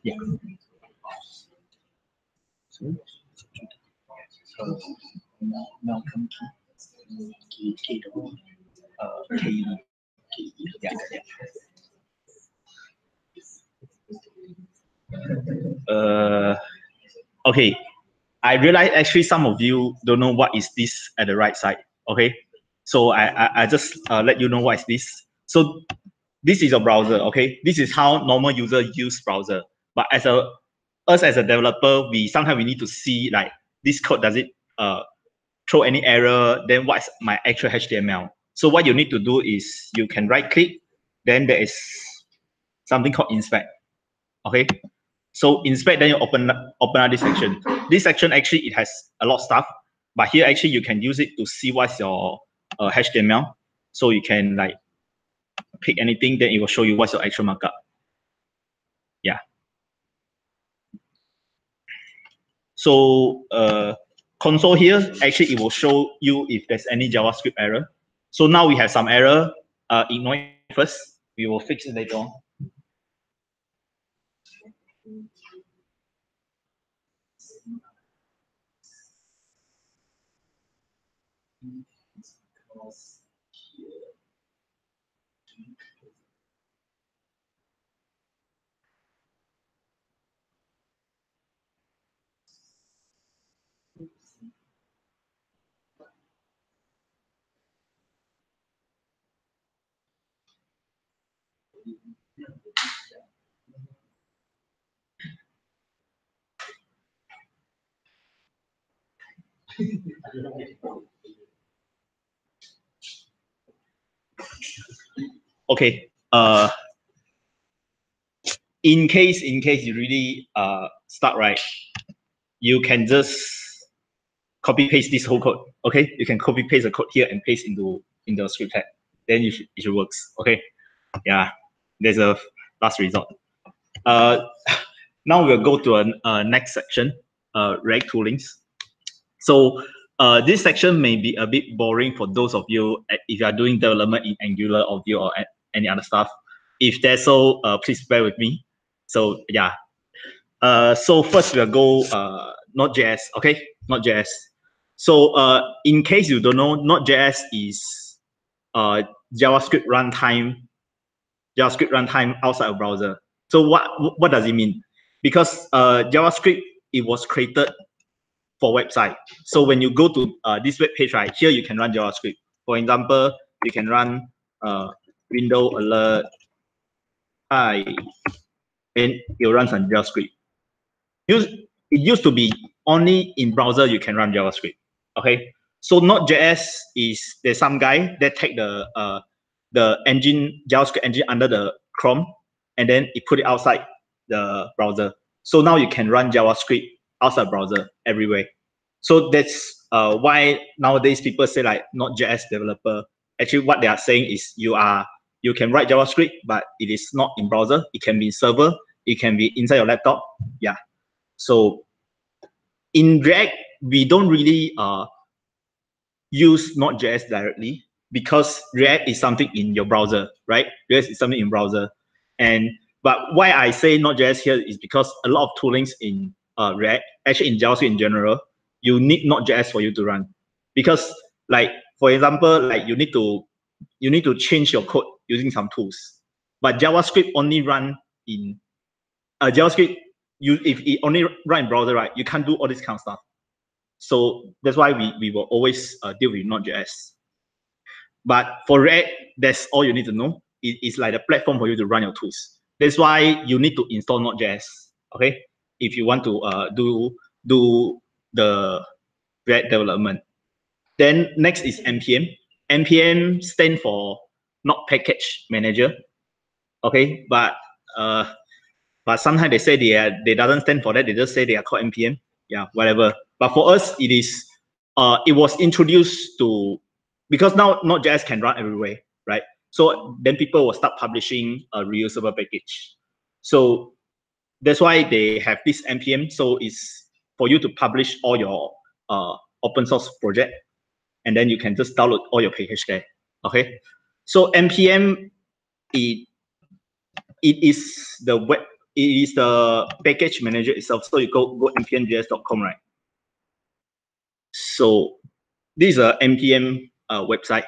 Yeah. Welcome to yeah. Okay. I realize actually some of you don't know what is this at the right side. Okay. So I just let you know what is this. So this is a browser. Okay. This is how normal user use browser. But as a developer, sometimes we need to see like this code, does it throw any error, then what's my actual HTML. So what you need to do is you can right click, then there is something called inspect. Okay. So inspect, then you open up this section. This section actually it has a lot of stuff, but here actually you can use it to see what's your HTML. So you can like pick anything, then it will show you what's your actual markup. Yeah. So console here, actually it will show you if there's any JavaScript error. So now we have some error. Ignore it first. We will fix it later on. Okay. In case you really start right, you can just copy paste this whole code. Okay, you can copy paste the code here and paste in the script tag. Then it should works. Okay. Yeah. There's a last result. Now we'll go to a next section. React toolings. So this section may be a bit boring for those of you if you are doing development in Angular or Vue or any other stuff. If that's so, please bear with me. So yeah. So first we'll go Node.js. Okay, Node.js. So in case you don't know, Node.js is JavaScript runtime JavaScript runtime outside of browser. So what does it mean? Because JavaScript, it was created for website. So when you go to this web page, right, here you can run JavaScript. For example, you can run window alert, hi, and it runs on JavaScript. It used to be only in browser you can run JavaScript. Okay, so Node.js is there's some guy that take the engine JavaScript engine under the Chrome, and then it put it outside the browser. So now you can run JavaScript outside browser everywhere. So that's why nowadays people say like Node.js developer. Actually, what they are saying is you can write JavaScript, but it is not in browser. It can be in server. It can be inside your laptop. Yeah. So in React, we don't really use Node.js directly because React is something in your browser, right? React is something in browser. But why I say Node.js here is because a lot of toolings in React, actually in JavaScript in general, you need Node.js for you to run. Because like, for example, like you need to change your code using some tools. But JavaScript only run in JavaScript, if it only run in browser, right, you can't do all this kind of stuff. So that's why we will always deal with Node.js. But for React, that's all you need to know. It's like a platform for you to run your tools. That's why you need to install Node.js, okay? If you want to do the React development. Then next is NPM. NPM stands for Node Package Manager, okay? But sometimes they say they doesn't stand for that. They just say they are called NPM. Yeah, whatever. But for us, it was introduced to, because now Node.js can run everywhere, right? So then people will start publishing a reusable package. So that's why they have this NPM. So it's for you to publish all your open source project, and then you can just download all your package there. Okay. So NPM, it is the package manager itself. So you go npmjs.com, right? So this is a NPM website,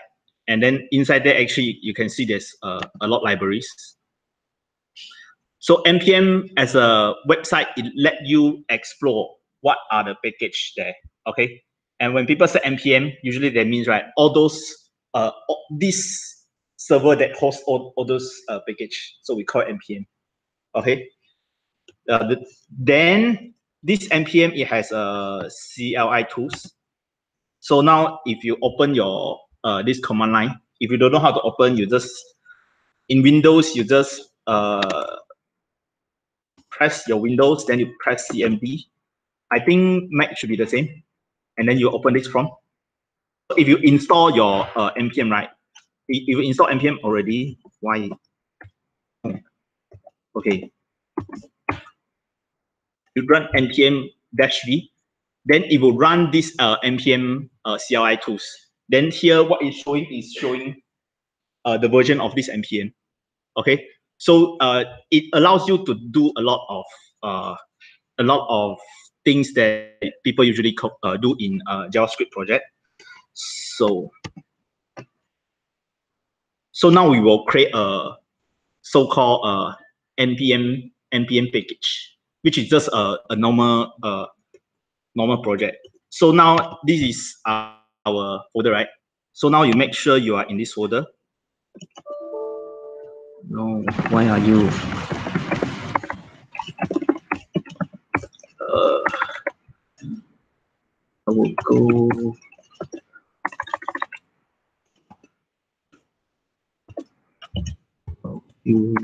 and then inside there, actually, you can see there's a lot of libraries. So NPM as a website, it let you explore what are the package there, okay? And when people say NPM, usually that means, right, all those, this server that hosts all those package. So we call it NPM, okay? Then this NPM, it has CLI tools. So now if you open your this command line, if you don't know how to open, you just, in Windows, you just press your Windows, then you press CMD. I think Mac should be the same. And then you open this from. So if you install your NPM, right? If you install NPM already, why? Okay. You run npm-v, then it will run this npm CLI tools. Then here, what it's showing is the version of this npm. Okay, so it allows you to do a lot of things that people usually do in JavaScript project. So now we will create a so-called npm package, which is just a normal project. So now this is our folder, right? So now you make sure you are in this folder. No, why are you? I will go. You.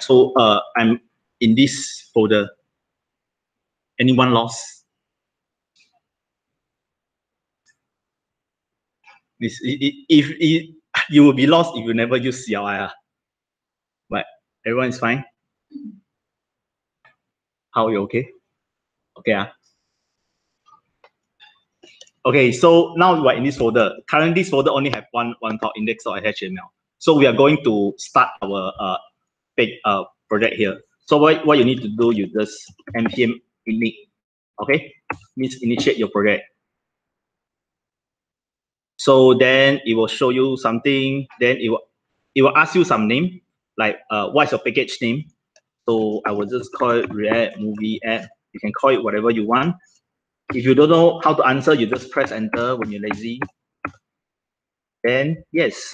So I'm in this folder. Anyone lost? If you will be lost if you never use CLI. But everyone is fine. How are you okay? Okay. Okay, so now we are in this folder. Currently, this folder only have one file, index.html. So we are going to start our big project here. So what you need to do, you just npm init. Okay, means initiate your project. So then it will show you something. Then it will ask you some name, like what's your package name. So I will just call it React Movie App. You can call it whatever you want. If you don't know how to answer, you just press enter when you're lazy. Then yes.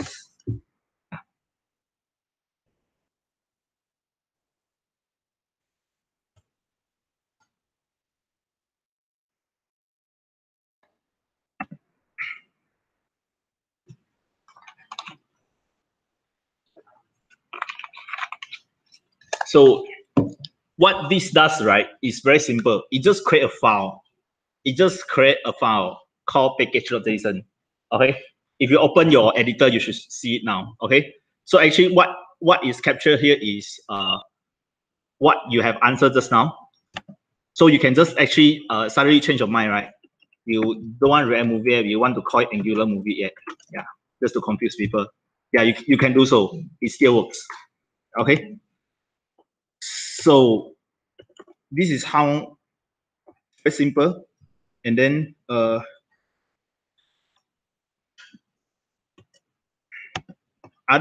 So what this does, right, is very simple. It just create a file. It just create a file called package.json. Okay. If you open your editor, you should see it now. Okay. So actually, what is captured here is what you have answered just now. So you can just actually suddenly change your mind, right? You don't want React Movie App, you want to call it Angular Movie App. Yeah, just to confuse people. Yeah, you can do so. It still works. Okay. So this is how very simple. And then other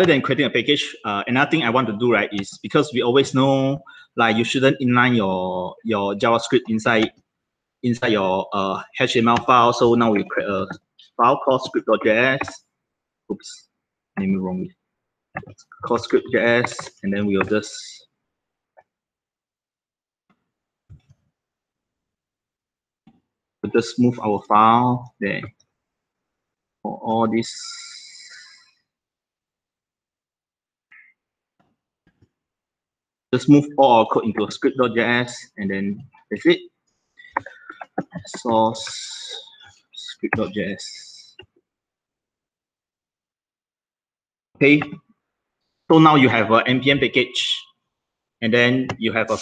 than creating a package, another thing I want to do, right, is because we always know like you shouldn't inline your JavaScript inside your HTML file. So now we create a file called script.js. Oops, name it wrongly. Called script.js, and then we'll just move our file there for all this. Just move all our code into a script.js, and then that's it. Source script.js. Okay, so now you have an npm package, and then you have a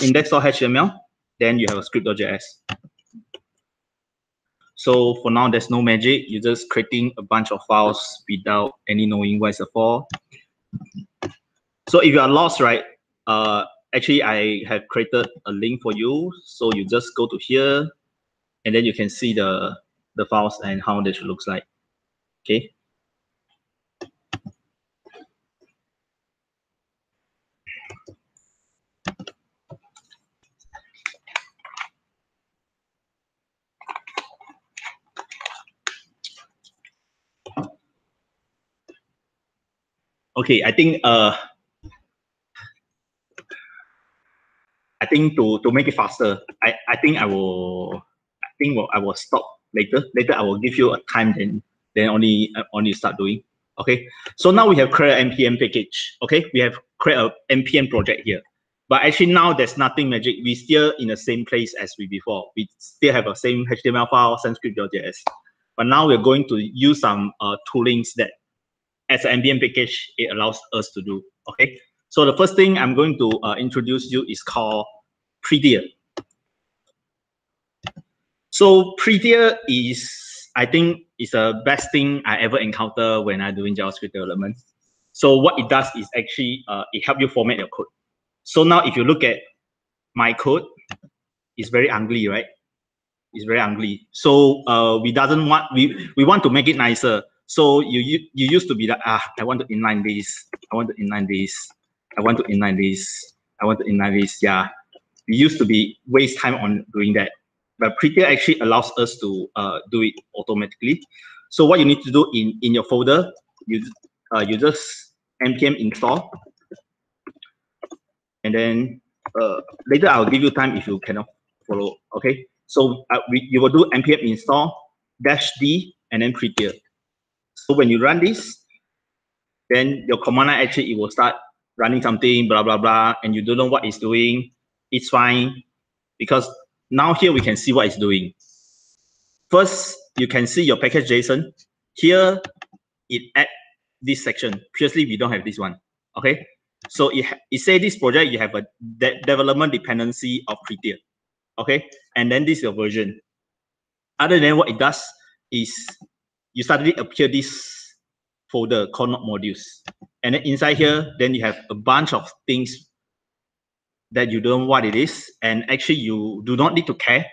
index.html, then you have a script.js. So for now, there's no magic. You're just creating a bunch of files without any knowing what it's for. So if you are lost, right? Actually, I have created a link for you. So you just go to here, and then you can see the files and how they should look like. Okay. Okay, I think to make it faster, I think I will stop later. Later I will give you a time, then only start doing. Okay. So now we have created npm package. Okay, we have created an npm project here. But actually now there's nothing magic. We still in the same place as we before. We still have the same HTML file, same script.js. But now we're going to use some toolings that as an npm package, it allows us to do. Okay. So the first thing I'm going to introduce you is called Prettier. So Prettier is, I think, is the best thing I ever encounter when I'm doing JavaScript development. So what it does is actually it helps you format your code. So now if you look at my code, it's very ugly, right? It's very ugly. So we want to make it nicer. So you used to be like, I want to inline this, I want to inline this, I want to inline this, I want to inline this. Yeah, we used to be waste time on doing that. But Prettier actually allows us to do it automatically. So what you need to do in your folder, you just npm install, and then later I'll give you time if you cannot follow. Okay, so you will do npm install -d and then Prettier. So when you run this, then your command line actually it will start running something, blah blah blah, and you don't know what it's doing. It's fine, because now here we can see what it's doing. First, you can see your package.json. Here, it add this section. Previously, we don't have this one. Okay, so it say this project you have a development dependency of Prettier. Okay, and then this is your version. Other than what it does is you suddenly appear this folder called not modules, and then inside here, then you have a bunch of things that you don't know what it is, and actually you do not need to care.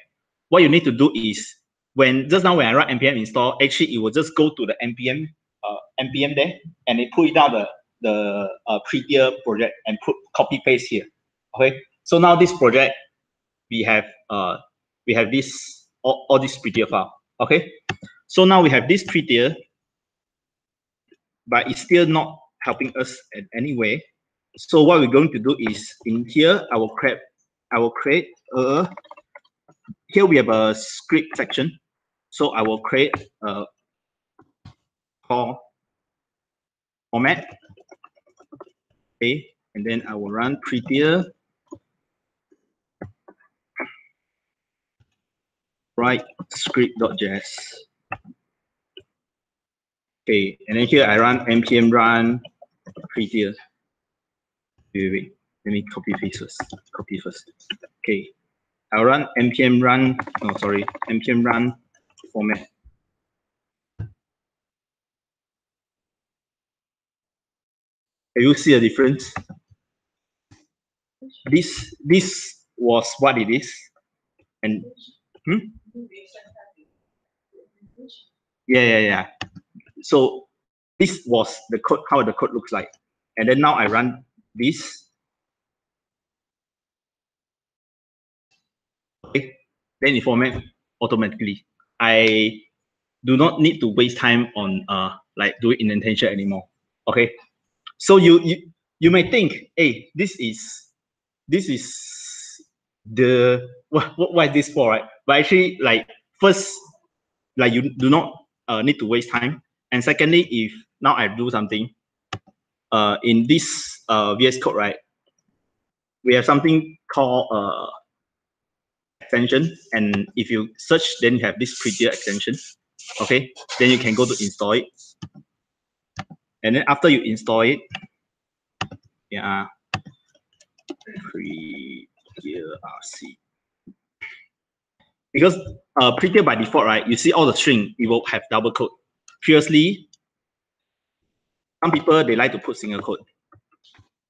What you need to do is just now when I run npm install, actually it will just go to the npm there, and it pull it down the Prettier project and copy paste here. Okay, so now this project we have this all this Prettier file. Okay, so now we have this Prettier, but it's still not helping us in any way. So what we're going to do is in here I will create a here we have a script section. So I will create a call format. Okay, and then I will run Prettier write script.js. Okay, and then here I run npm run Prettier. Wait. Let me copy first. Okay, I'll run npm run. No, sorry, npm run format. Can you see a difference? This was what it is, and yeah. So this was the code, how the code looks like, and then now I run this. Okay, then it format automatically. I do not need to waste time on like doing indentation anymore. Okay, so you may think, hey, this is the what is this for, right? But actually, like, first, like, you do not need to waste time, and secondly, if now I do something in this VS Code, right, we have something called extension, and if you search, then you have this Prettier extension. Okay, then you can go to install it, and then after you install it, yeah, Prettier RC. Because Prettier by default, right, you see all the string, it will have double quote. Previously, some people, they like to put single quote.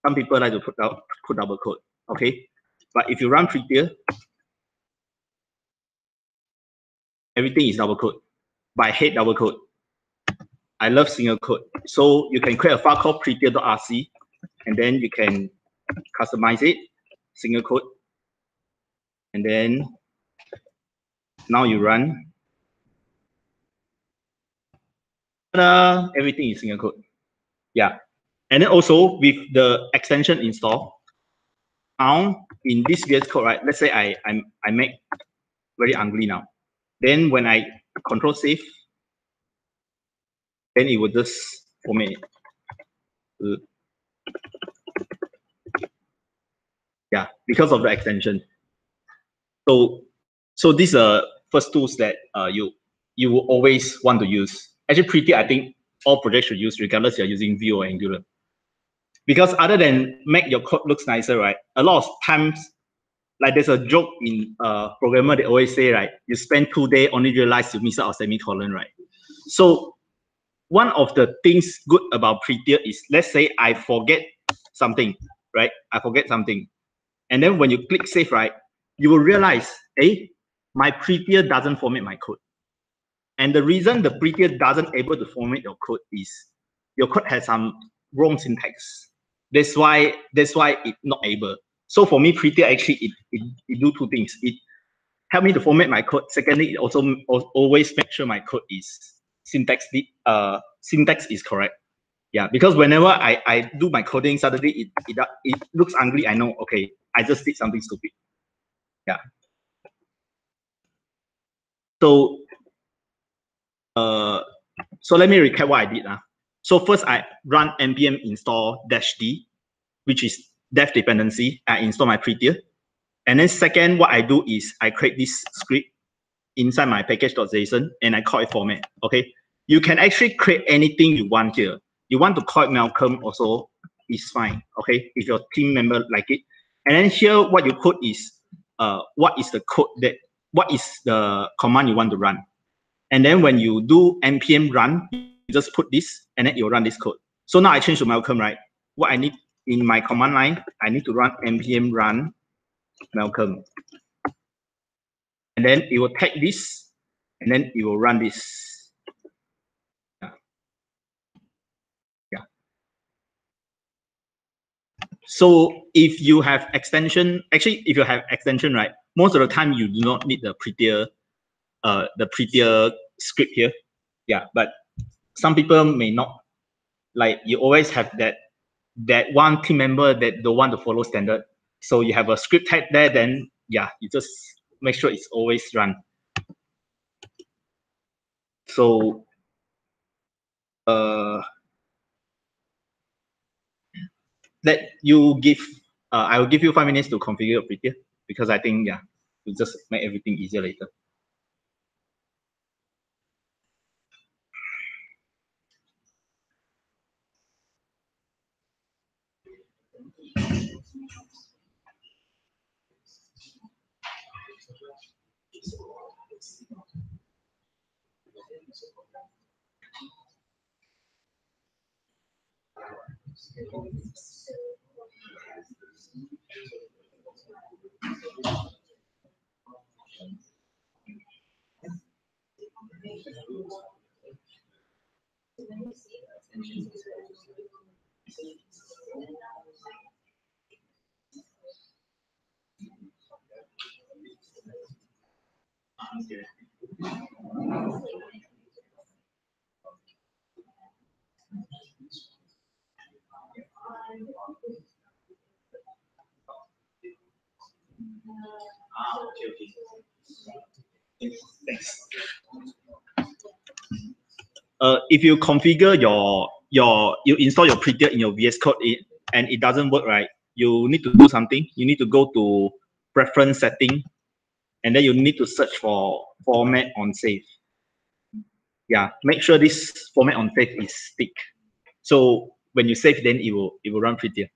Some people like to put double quote. Okay, but if you run Prettier, everything is double quote. But I hate double quote. I love single quote. So you can create a file called prettier.rc, and then you can customize it, single quote, and then now you run. Everything is single quote. Yeah, and then also with the extension install, now in this VS Code, right? Let's say I make very ugly now. Then when I control save, then it will just format it. Yeah, because of the extension. So these are first tools that you will always want to use. Actually, Prettier, I think all projects should use, regardless you're using Vue or Angular. Because other than make your code looks nicer, right? A lot of times, like there's a joke in programmer, they always say, right? You spend 2 days, only realize you miss out a semicolon, right? So one of the things good about Prettier is, let's say I forget something, right? I forget something. And then when you click save, right, you will realize, hey, my Prettier doesn't format my code. And the reason the Prettier doesn't able to format your code is your code has some wrong syntax. That's why it's not able. So for me, Prettier actually it do two things. It help me to format my code. Secondly, it also always make sure my code is syntax is correct. Yeah, because whenever I do my coding, suddenly it looks ugly. I know, okay, I just did something stupid. Yeah. So so let me recap what I did. So first I run npm install -d, which is dev dependency. I install my Prettier. And then second, what I do is I create this script inside my package.json and I call it format. Okay. You can actually create anything you want here. You want to call it Malcolm also, is fine. Okay. If your team member like it. And then here what you put is what is the code what is the command you want to run. And then when you do npm run, you just put this and then it will run this code. So now I change to Malcolm, right? What I need in my command line, I need to run npm run Malcolm. And then it will take this, and then it will run this. Yeah. So if you have extension, actually, if you have extension, right, most of the time you do not need the prettier script here. Yeah, but some people may not. Like you always have that one team member that don't want to follow standard. So you have a script type there, then yeah, you just make sure it's always run. So that you give, I will give you 5 minutes to configure Prettier, because I think, yeah, it just make everything easier later. Okay. Thanks. If you configure you install your Prettier in your VS Code and it doesn't work, right, you need to do something. You need to go to preference setting, and then you need to search for format on save. Yeah, make sure this format on save is stick. So when you save, then it will run Prettier.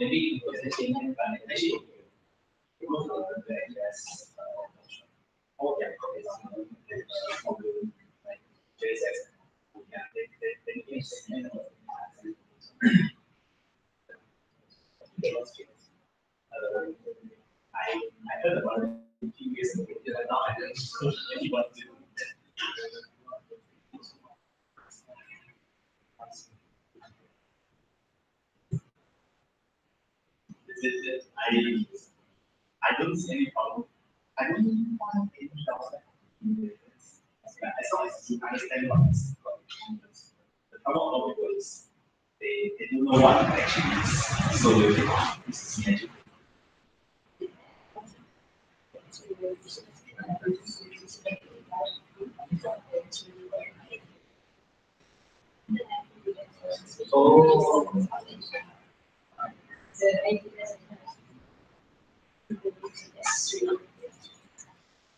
maybe positioning and actually yes. Oh yeah, like JSX. Yeah, they use I heard about it a few years ago. Now I don't know if you want to. I don't see any problem. I don't want any downside. As long as you understand what is the problem of people is they don't know what it actually is. So they think this is magic.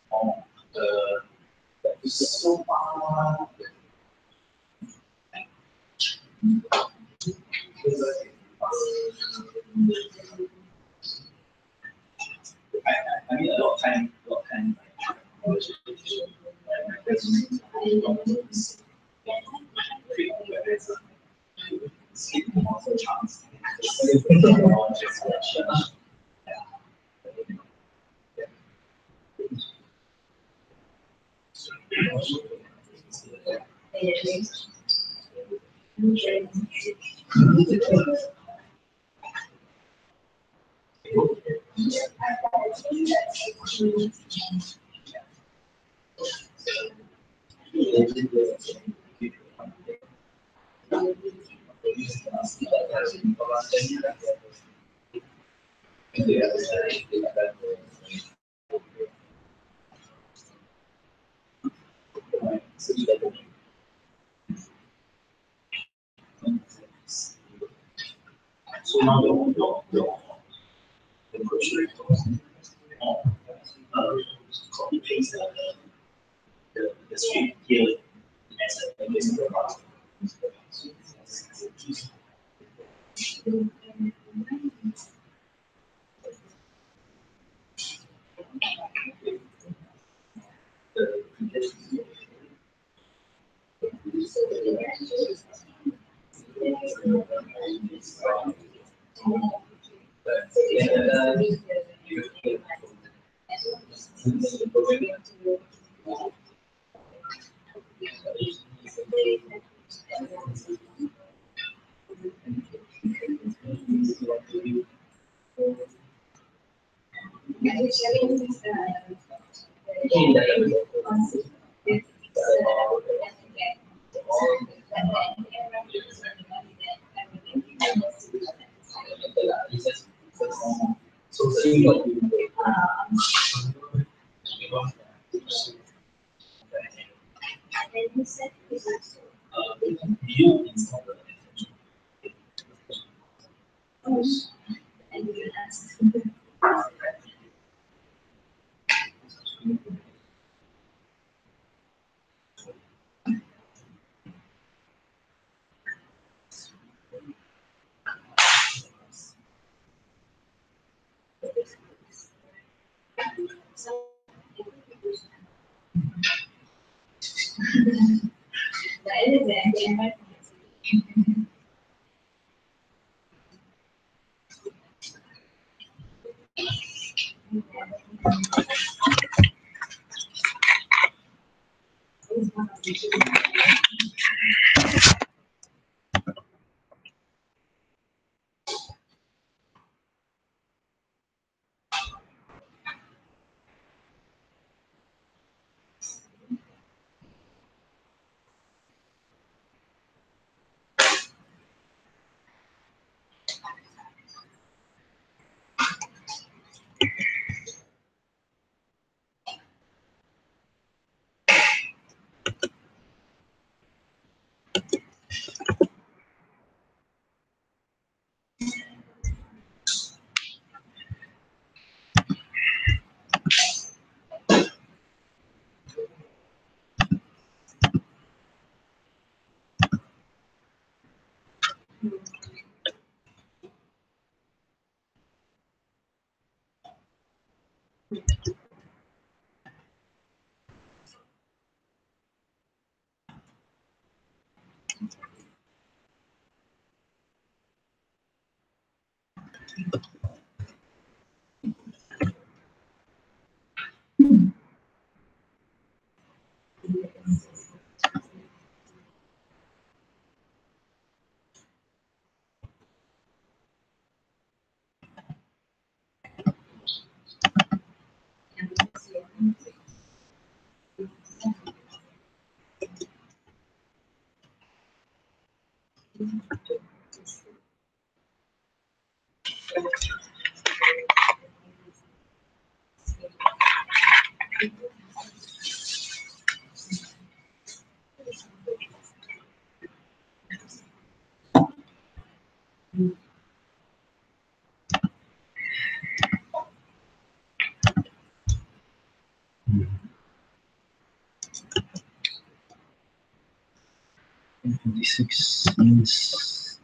Oh. Oh, so far. I mean, a lot of time. Chance. So now the grocery copy paste the street here as a list of products. So 26 means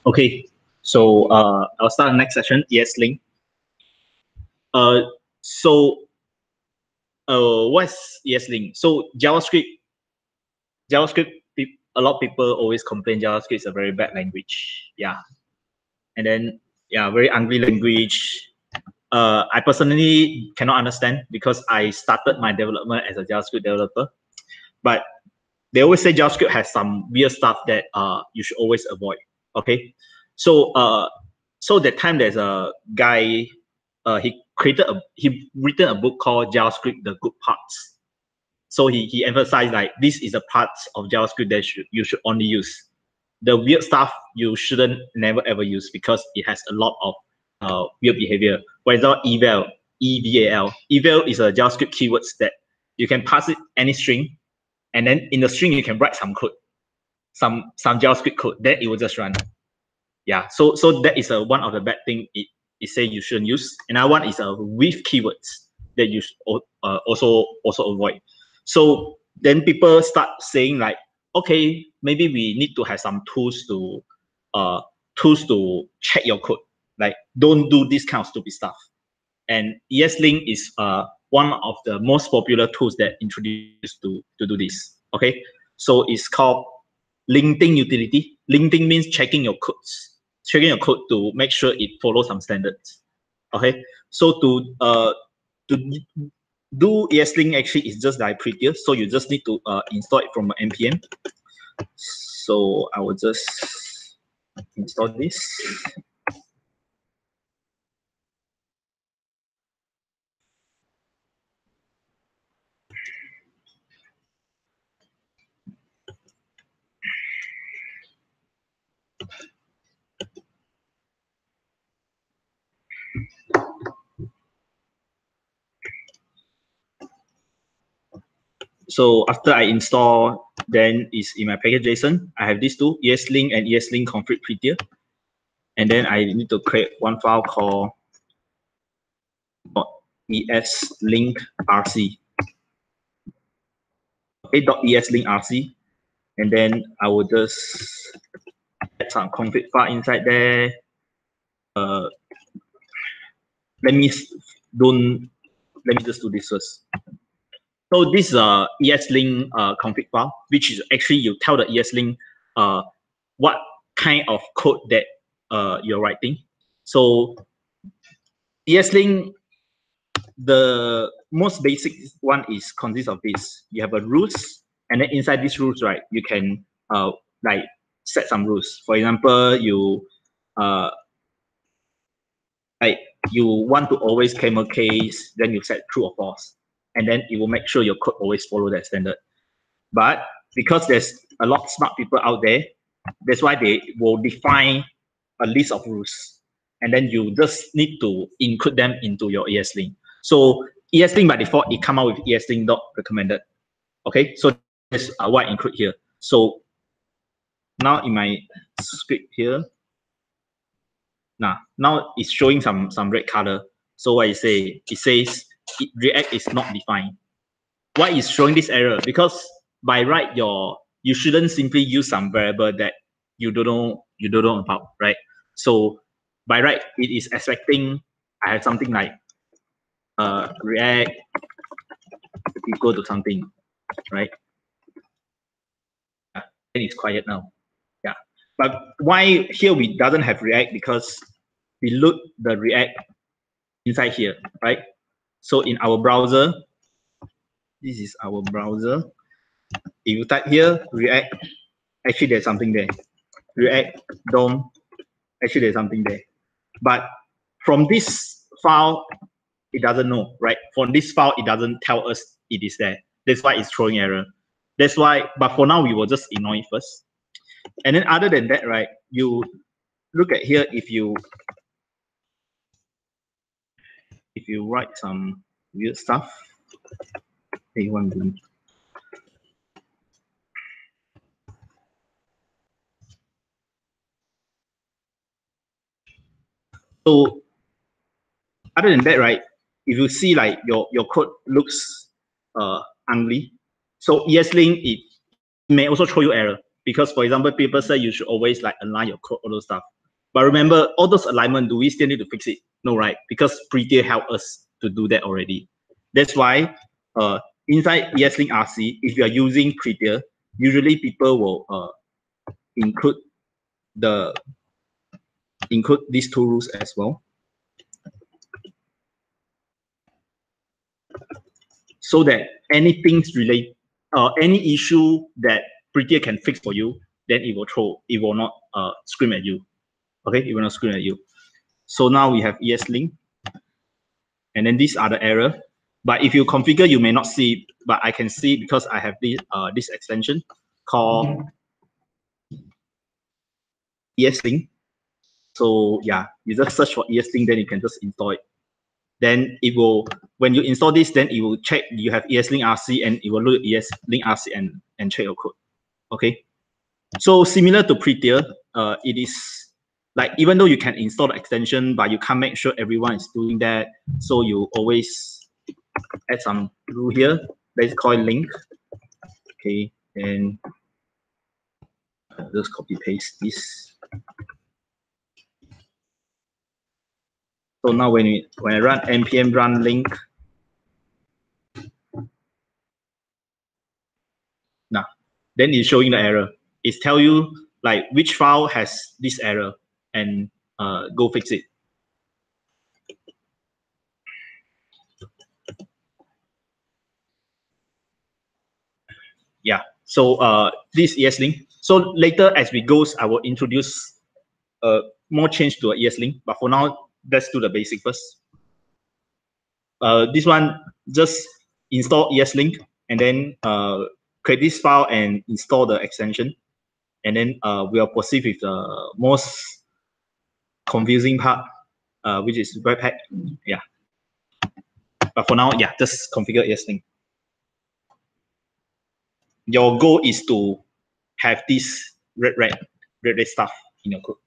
Okay, so I'll start the next session, ESLink. What's ESLink? So JavaScript, a lot of people always complain JavaScript is a very bad language. Yeah. And then, yeah, very ugly language. I personally cannot understand because I started my development as a JavaScript developer. But they always say JavaScript has some weird stuff that you should always avoid. Okay. So so that time there's a guy, he written a book called JavaScript, The Good Parts. So he emphasized like this is the parts of JavaScript that you should only use. The weird stuff you shouldn't never ever use because it has a lot of weird behavior. For example, eval, eval. Eval is a JavaScript keywords that you can pass it any string, and then in the string you can write some code, some JavaScript code, then it will just run. Yeah, so that is one of the bad thing it say you shouldn't use. Another one is with keywords that you should also avoid. So then people start saying like, okay, maybe we need to have some tools to check your code. Like, don't do this kind of stupid stuff. And ESLink is one of the most popular tools that introduced to do this. Okay, so it's called linting utility. Linting means checking your codes, checking your code to make sure it follows some standards. Okay, so to do ESLink actually is just like prettier. So you just need to install it from npm. So I will just install this. So after I install, then it's in my package.json. I have these two, ESLink and ESLink config prettier. And then I need to create one file called .eslinkrc. Okay, .eslinkrc. And then I will just add some config file inside there. Let me just do this first. So this is a ESLink config file, which is actually you tell the ESLink what kind of code that you're writing. So ESLink, the most basic one is consists of this. You have a rules, and then inside these rules, right, you can like set some rules. For example, you like you want to always camel case, then you set true or false, and then it will make sure your code always follow that standard. But because there's a lot of smart people out there, that's why they will define a list of rules, and then you just need to include them into your ESLink. So ESLink by default, it come out with ESLink dot recommended. Okay, so that's what I include here. So now in my script here, now it's showing some red color. So what it say? It says React is not defined. Why is showing this error? Because by right, you shouldn't simply use some variable that you don't know about, right? So by right, it is expecting I have something like React equal to something, right? Yeah, and it's quiet now. Yeah, but why here we doesn't have React? Because we load the React inside here, right? So in our browser, this is our browser. If you type here React, actually there's something there. React DOM, actually there's something there. But from this file, it doesn't know, right? From this file, it doesn't tell us it is there. That's why it's throwing error. That's why, but for now, we will just ignore it first. And then other than that, right, you look at here, if you write some weird stuff, A1B. So other than that, right, if you see like your code looks ugly, so ESLink it may also throw you error because, for example, people say you should always like align your code, all those stuff. But remember, all those alignment, do we still need to fix it? No, right? Because Prettier helped us to do that already. That's why inside ESLink RC, if you are using Prettier, usually people will include these two rules as well, so that anything relate any issue that Prettier can fix for you, then it will not scream at you. Okay, it will not scream at you. So now we have ESLink, and then these are the error. But if you configure, you may not see, but I can see because I have this extension called ESLink. So yeah, you just search for ESLink, then you can just install it. Then it will, when you install this, then it will check you have ESLink RC, and it will load ESLink RC and check your code. Okay, so similar to Prettier, it is like even though you can install the extension, but you can't make sure everyone is doing that. So you always add some rule here. Let's call it link. Okay, and just copy paste this. So now when I run npm run link, now then it's showing the error. It's tell you like which file has this error and go fix it. Yeah. So this ESLink. So later as we goes, I will introduce more change to ESLink. But for now, let's do the basic first. This one, just install ESLink and then create this file and install the extension. And then we'll proceed with the most confusing part, which is Webpack. Yeah. But for now, yeah, just configure ESLink. Your goal is to have this red stuff in your code.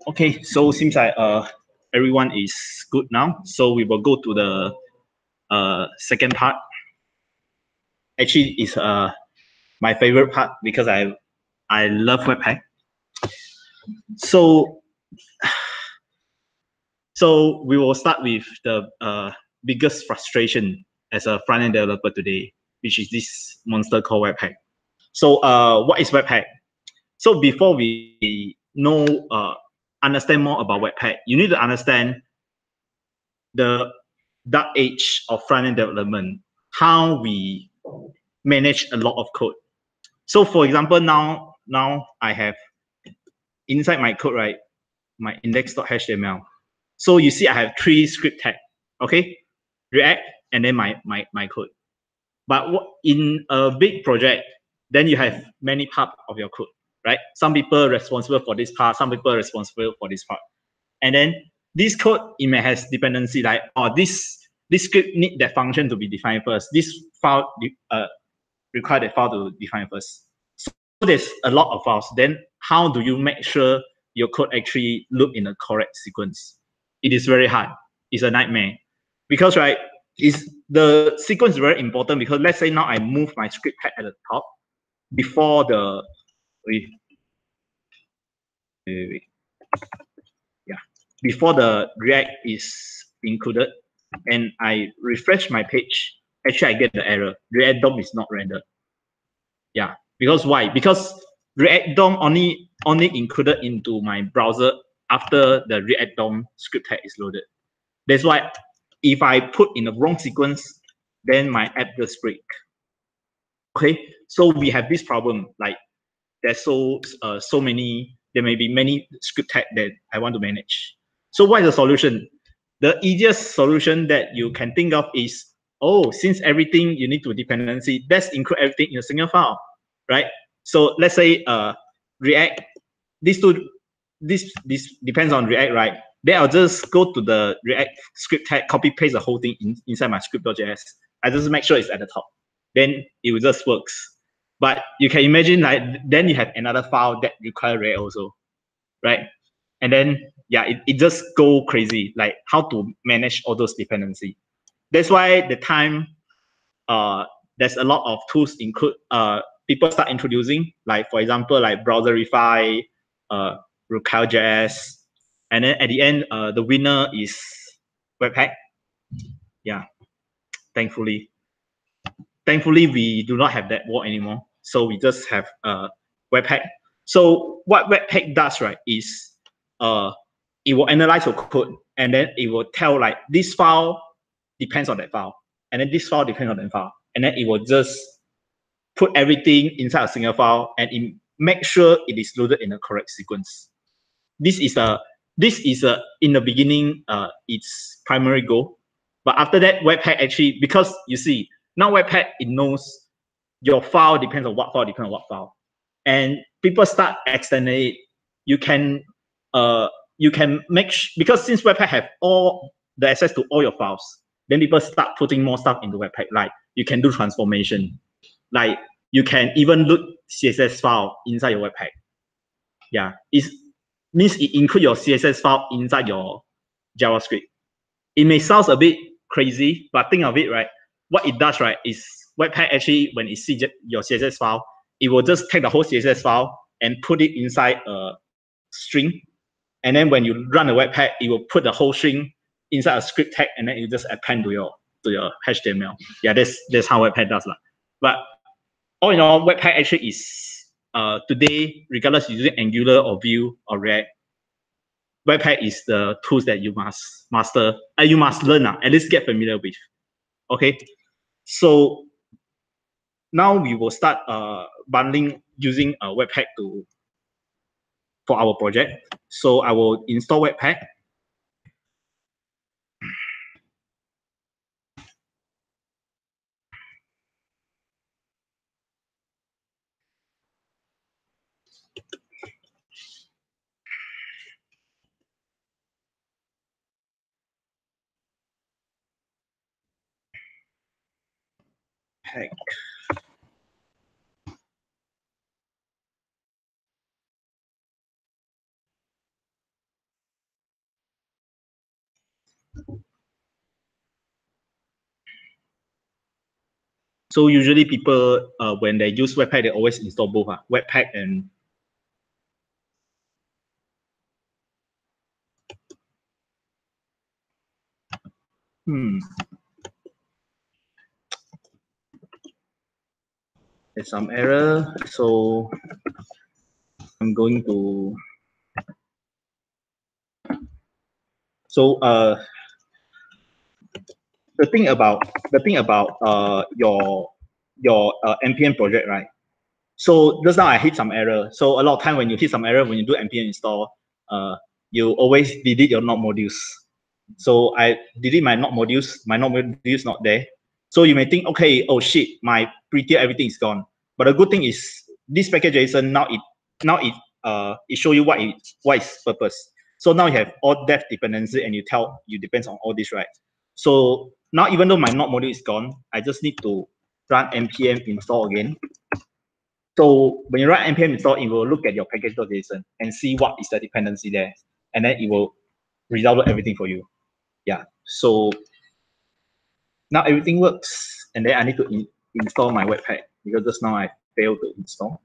Okay, so seems like everyone is good now. So we will go to the second part. Actually, it's my favorite part because I love Webpack. So we will start with the biggest frustration as a front-end developer today, which is this monster called Webpack. So what is Webpack? So before we know understand more about Webpack, you need to understand the dark age of front-end development, how we manage a lot of code. So for example, now I have inside my code, right, my index.html. So you see I have 3 script tags, okay? React, and then my code. But what, in a big project, then you have many parts of your code, right? Some people responsible for this part, some people responsible for this part. And then this code, it may has dependency like, oh, this script need that function to be defined first. This file require that file to define first. So there's a lot of files. Then how do you make sure your code actually look in the correct sequence? It is very hard. It's a nightmare. Because, right, the sequence is very important because let's say now I move my script tag at the top before the, before the React is included and I refresh my page, actually I get the error. React DOM is not rendered. Yeah, because why? Because React DOM only included into my browser after the React DOM script tag is loaded. That's why if I put in the wrong sequence, then my app just break. Okay, so we have this problem, like there's so many, there may be many script tag that I want to manage. So what is the solution? The easiest solution that you can think of is, oh, since everything you need to dependency, let's include everything in a single file, right? So let's say React, this depends on React, right? Then I'll just go to the React script tag, copy paste the whole thing inside my script.js. I just make sure it's at the top. Then it will just works. But you can imagine, like, then you have another file that require React also, right? And then yeah, it just go crazy, like how to manage all those dependency. That's why the time there's a lot of tools include people start introducing, like for example, like Browserify, Raquel.js, and then at the end, the winner is Webpack. Yeah, thankfully we do not have that war anymore. So we just have Webpack. So what Webpack does, right, is it will analyze your code, and then it will tell like this file depends on that file, and then this file depends on that file, and then it will just put everything inside a single file, and it make sure it is loaded in the correct sequence. This is in the beginning its primary goal, but after that, Webpack actually, because you see now Webpack, it knows your file depends on what file depends on what file, and people start extending it. You can make because since Webpack have all the access to all your files, then people start putting more stuff into Webpack. Like you can do transformation, like you can even load CSS file inside your Webpack. Yeah, it means it include your CSS file inside your JavaScript. It may sound a bit crazy, but think of it, right? What it does, right, is Webpack actually, when it sees your CSS file, it will just take the whole CSS file and put it inside a string. And then when you run a Webpack, it will put the whole string inside a script tag, and then you just append to your HTML. Yeah, that's how Webpack does. But all in all, Webpack actually is today, regardless of using Angular or Vue or React, Webpack is the tools that you must master, you must learn, at least get familiar with. Okay, so now we will start bundling using Webpack for our project. So I will install Webpack. Pack. So usually people, when they use Webpack, they always install both Webpack and there's some error. So I'm going to. So the thing about your npm project, right? So just now I hit some error. So a lot of time when you hit some error when you do npm install, you always delete your node modules. So I delete my node modules. My node modules not there. So you may think, okay, oh shit, my prettier everything is gone. But the good thing is this package.json now it show you what its purpose. So now you have all depth dependency, and you depends on all this, right? So now even though my node module is gone, I just need to run npm install again. So when you run npm install, it will look at your package.json and see what is the dependency there, and then it will resolve everything for you. Yeah. So now everything works, and then I need to install my Webpack because just now I failed to install.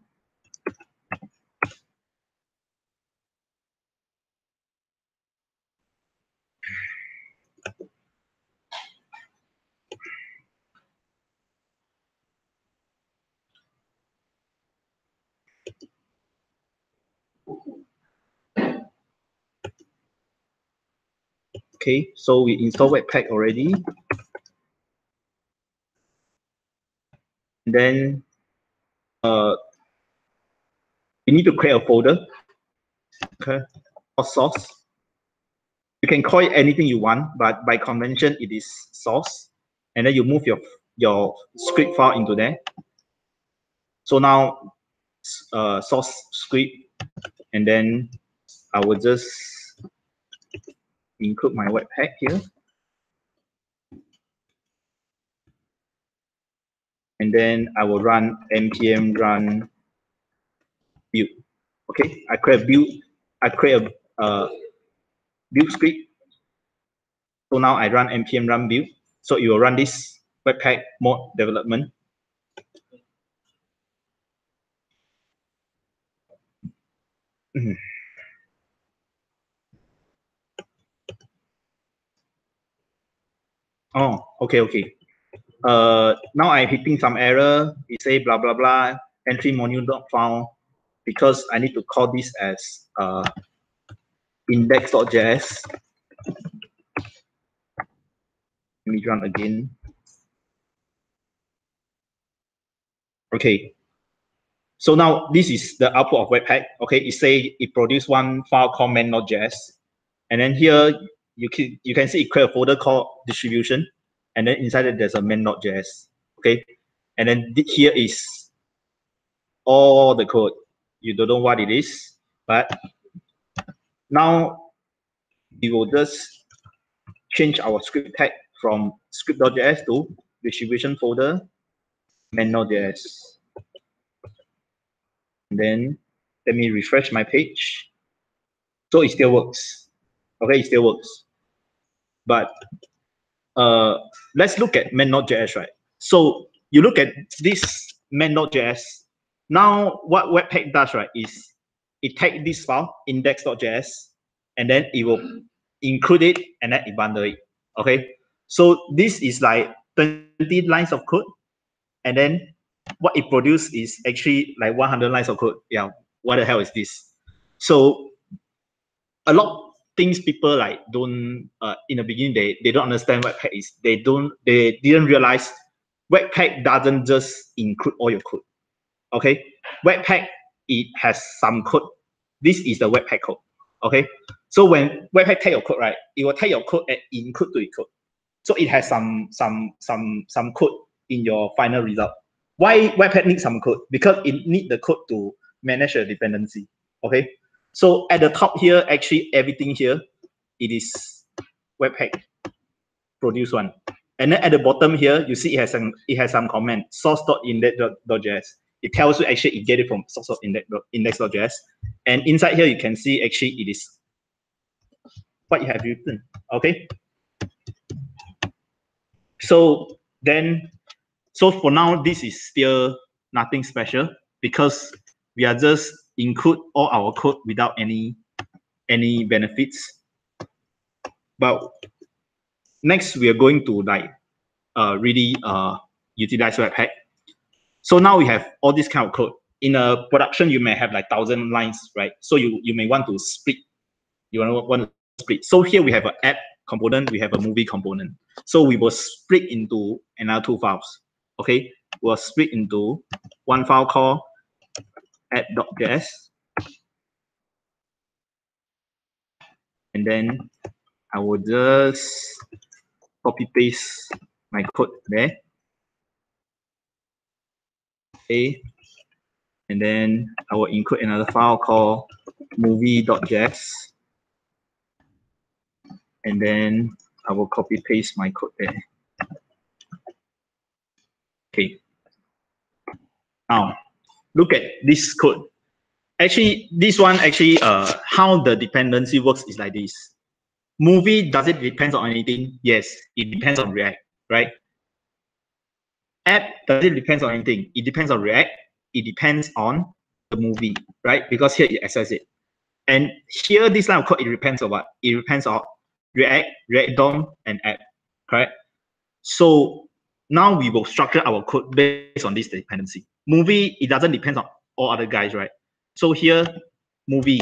Okay, so we install Webpack already. And then you need to create a folder, okay, or source. You can call it anything you want, but by convention, it is source. And then you move your script file into there. So now, source script, and then I will just include my Webpack here. And then I will run npm run build. Okay, I create a build. I create a build script. So now I run npm run build. So it will run this Webpack mode development. Oh, okay. Now I'm hitting some error. It say blah blah blah. Entry module not found because I need to call this as index.js. Let me run again. Okay. So now this is the output of Webpack. Okay, it say it produced one file called main.js, and then here you can see it create a folder called distribution, and then inside it there's a main.js. Okay, and then here is all the code. You don't know what it is, but now we will just change our script tag from script.js to distribution folder main.js. And then let me refresh my page. So it still works. Okay, it still works. But let's look at main.js, right? So you look at this main.js. Now what Webpack does, right, is it takes this file, index.js, and then it will include it and then it bundle it. Okay. So this is like 20 lines of code, and then what it produces is actually like 100 lines of code. Yeah, what the hell is this? So a lot of things people like don't in the beginning they don't understand Webpack is. They didn't realize Webpack doesn't just include all your code. Okay, Webpack, it has some code. This is the Webpack code. Okay, so when Webpack take your code, right, it will take your code and include to your code. So it has some code in your final result. Why Webpack needs some code? Because it needs the code to manage the dependency. Okay, so at the top here, actually everything here, it is Webpack produce one. And then at the bottom here, you see it has some comment, source.index.js. It tells you actually it get it from source.index.js. And inside here, you can see actually it is what you have written. Okay. So for now, this is still nothing special because we are just include all our code without any benefits. But next, we are going to like really utilize Webpack. So now we have all this kind of code. In a production, you may have like 1,000 lines, right? So you may want to split. You want to split. So here we have an app component, we have a movie component. So we will split into another 2 files. Okay, we'll split into one file called app.js, and then I will just copy paste my code there. Okay, and then I will include another file called movie.js, and then I will copy paste my code there. Okay. Now look at this code. Actually, this one how the dependency works is like this. Movie, does it depend on anything? Yes, it depends on React, right? App, does it depend on anything? It depends on React. It depends on the movie, right? Because here it access it. And here, this line of code, it depends on what? It depends on React, React DOM, and app, correct? So now we will structure our code based on this dependency. Movie, it doesn't depend on all other guys, right? So here, movie.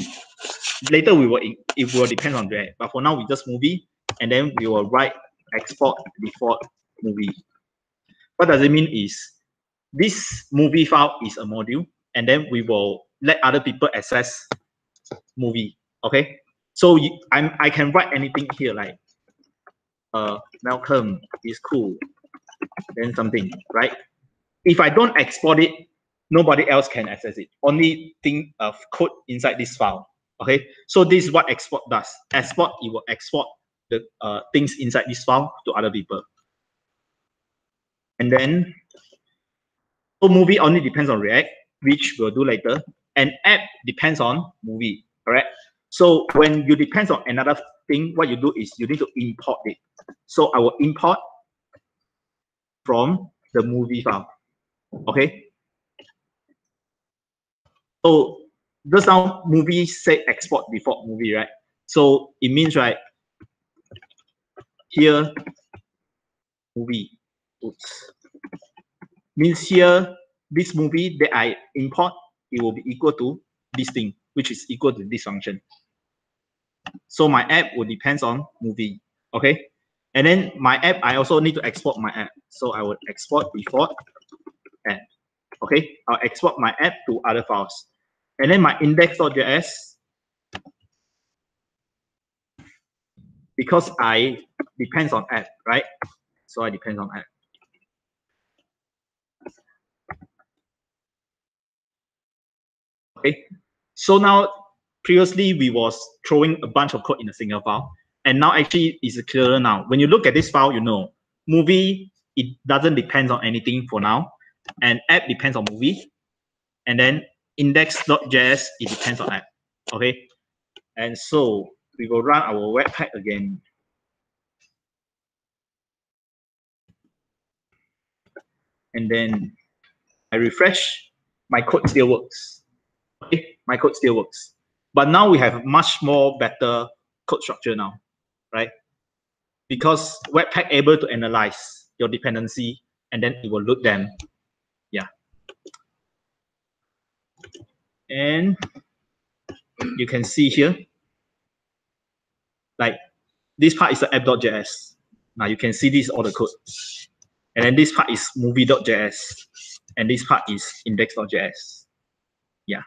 Later it will depend on React, but for now we just movie, and then we will write export default movie. What does it mean is this movie file is a module, and then we will let other people access movie. Okay, so I can write anything here like Malcolm is cool, then something, right? If I don't export it, nobody else can access it. Only thing of code inside this file. Okay, so this is what export does. Export, it will export the things inside this file to other people. And then, so movie only depends on React, which we'll do later. And app depends on movie, correct? So when you depends on another thing, what you do is you need to import it. So I will import from the movie file. Okay. So just now movie say export default movie, right? So it means right here movie. Oops. Means here this movie that I import, it will be equal to this thing, which is equal to this function. So my app will depends on movie. Okay. And then my app, I also need to export my app. So I will export default app. Okay. I'll export my app to other files. And then my index.js, because I depends on app, right? So I depend on app. Okay. So now previously we was throwing a bunch of code in a single file, and now actually it's clearer now. When you look at this file, you know movie, it doesn't depend on anything for now, and app depends on movie, and then index.js, it depends on app. Okay. And so we will run our webpack again. And then I refresh, my code still works. Okay, my code still works. But now we have much more better code structure now, right? Because Webpack able to analyze your dependency and then it will load them. Yeah. And you can see here, like this part is the app.js. Now you can see this all the code. And then this part is movie.js. And this part is index.js. Yeah.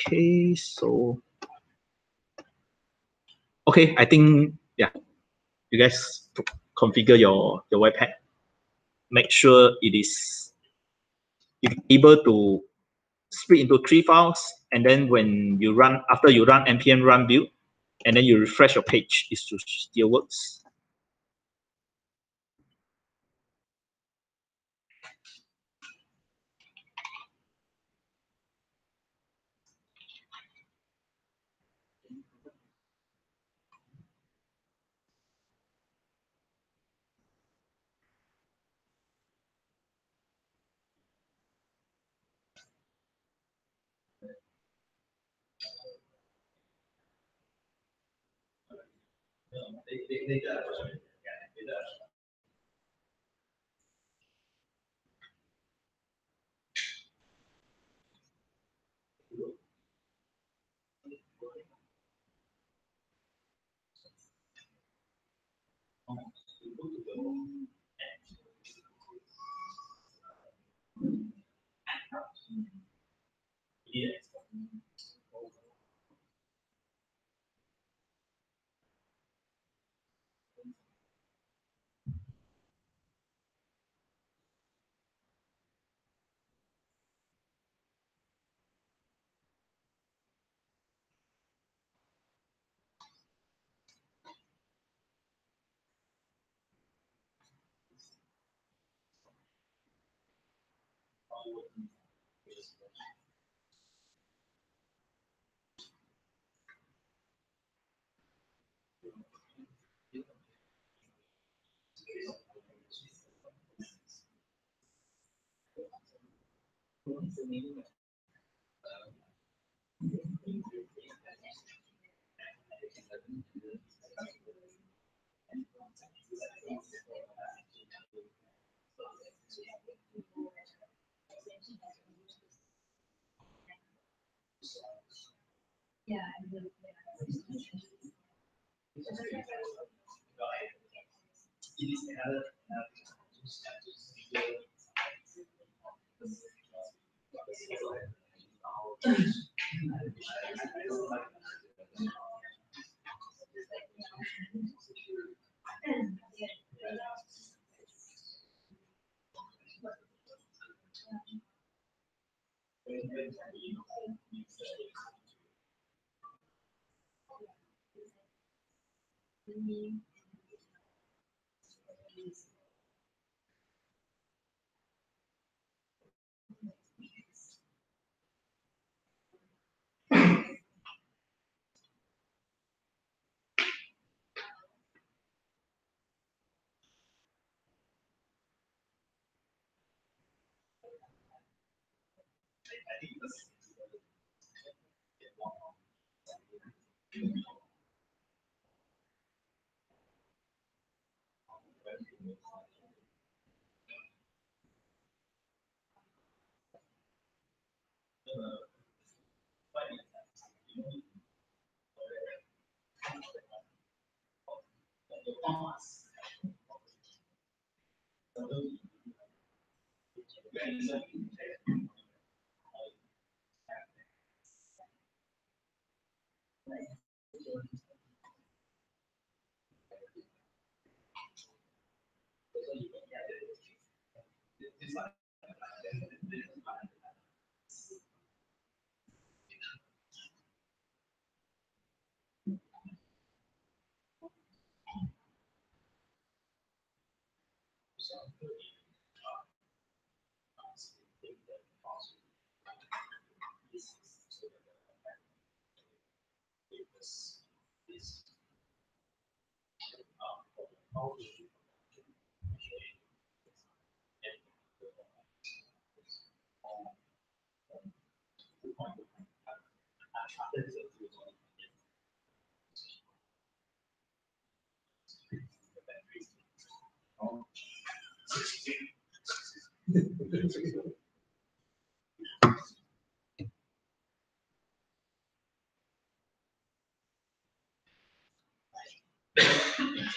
Okay, so okay, I think yeah, you guys configure your Webpack. Make sure it is able to split into 3 files, and then when you run, after you run npm run build, and then you refresh your page, it still works.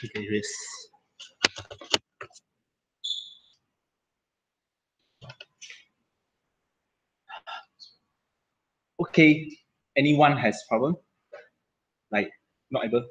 Okay, yes. Okay, anyone has problem? Like not able?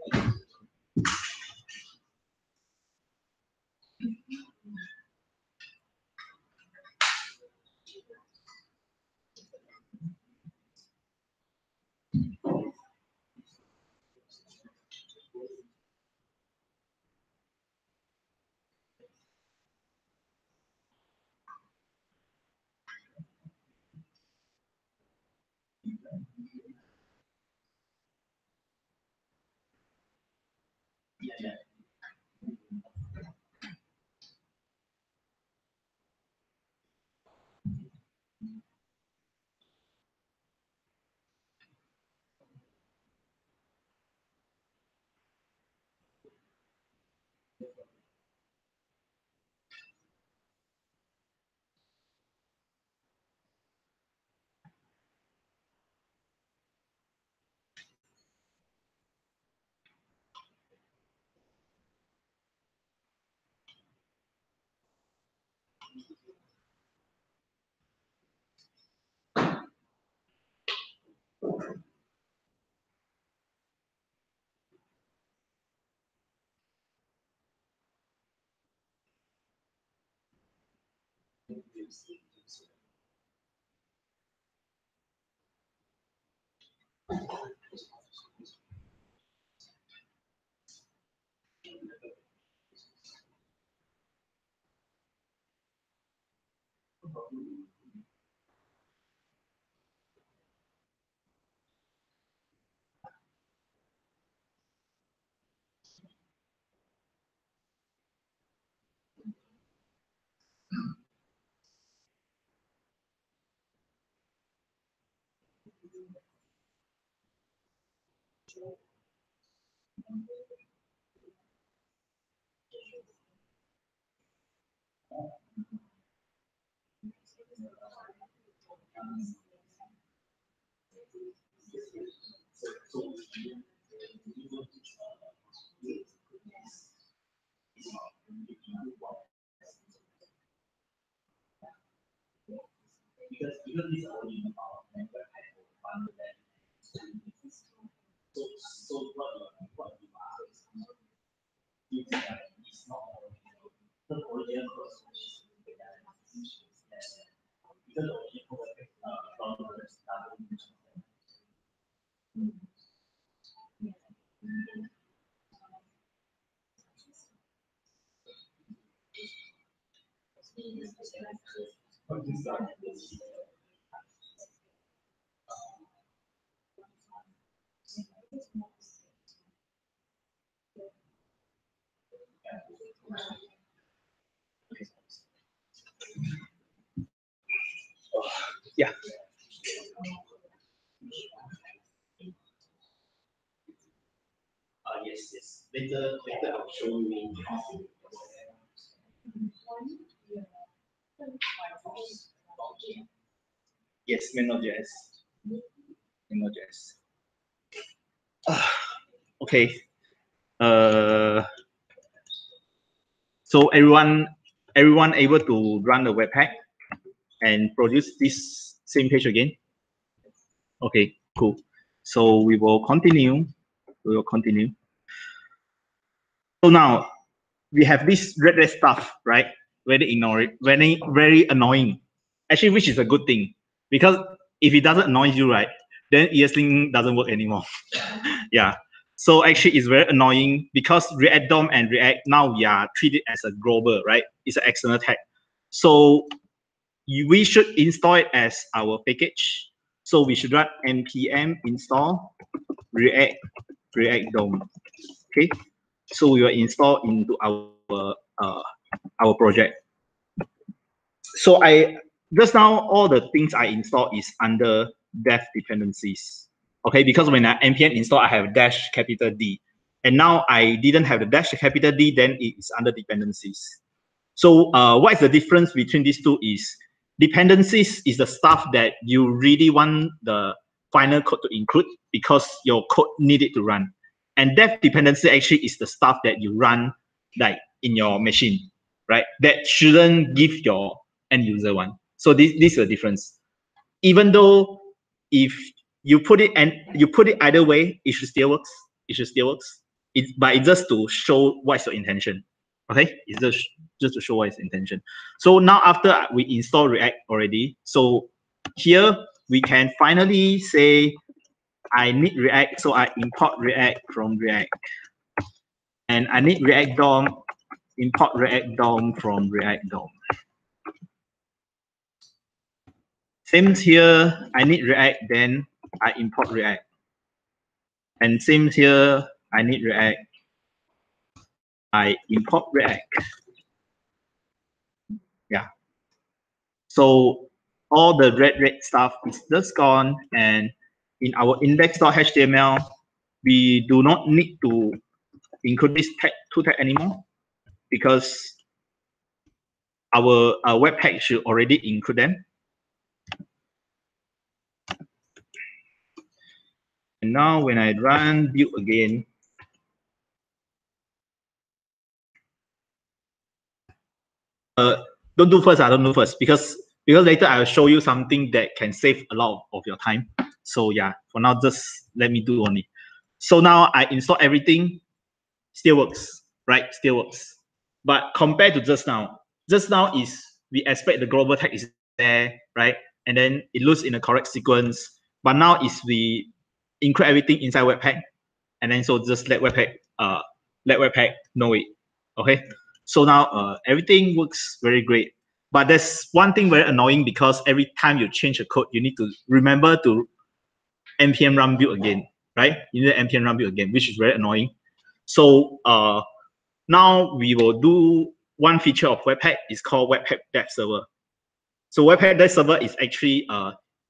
Okay. Yeah. Yes. Later I'll show you. Yes, Main.js. Main.js. Okay. So everyone able to run the Webpack and produce this same page again? Okay, cool. So we will continue. So now we have this red stuff, right? Very annoying. Actually, which is a good thing, because if it doesn't annoy you, right, then ESLint doesn't work anymore. Yeah. So actually, it's very annoying because React DOM and React now we are treated as a global, right? It's an external tag. So we should install it as our package. So we should run npm install React DOM. Okay. So we will install into our project. So just now all the things I installed is under dev dependencies. Okay, because when I npm install, I have dash capital D. And now I didn't have the dash capital D, then it is under dependencies. So what is the difference between these two is dependencies is the stuff that you really want the final code to include because your code needed to run. And dev dependency actually is the stuff that you run like in your machine, right? That shouldn't give your end user one. So this is the difference. Even though if you put it either way, it should still works. But it's just to show what's your intention. Okay, it's just to show what is intention. So now after we install React already, so here we can finally say I need React, so I import React from React, and I need React DOM, import React DOM from React DOM. Same here, I need React, then I import React. And same here, I need React, I import React. Yeah. So all the red stuff is just gone, and in our index.html, we do not need to include this two tag anymore because our Webpack should already include them. And now when I run build again, don't do first because later I'll show you something that can save a lot of your time. So yeah, for now just let me do only. So now I install everything, still works, right? Still works. But compared to just now is we expect the global tag is there, right? And then it looks in the correct sequence. But now is we include everything inside Webpack, and then so just let Webpack know it. Okay. So now everything works very great. But there's one thing very annoying because every time you change a code, you need to remember to npm run build again, right? You need to npm run build again, which is very annoying. So now we will do one feature of Webpack is called Webpack Dev Server. So Webpack Dev Server is actually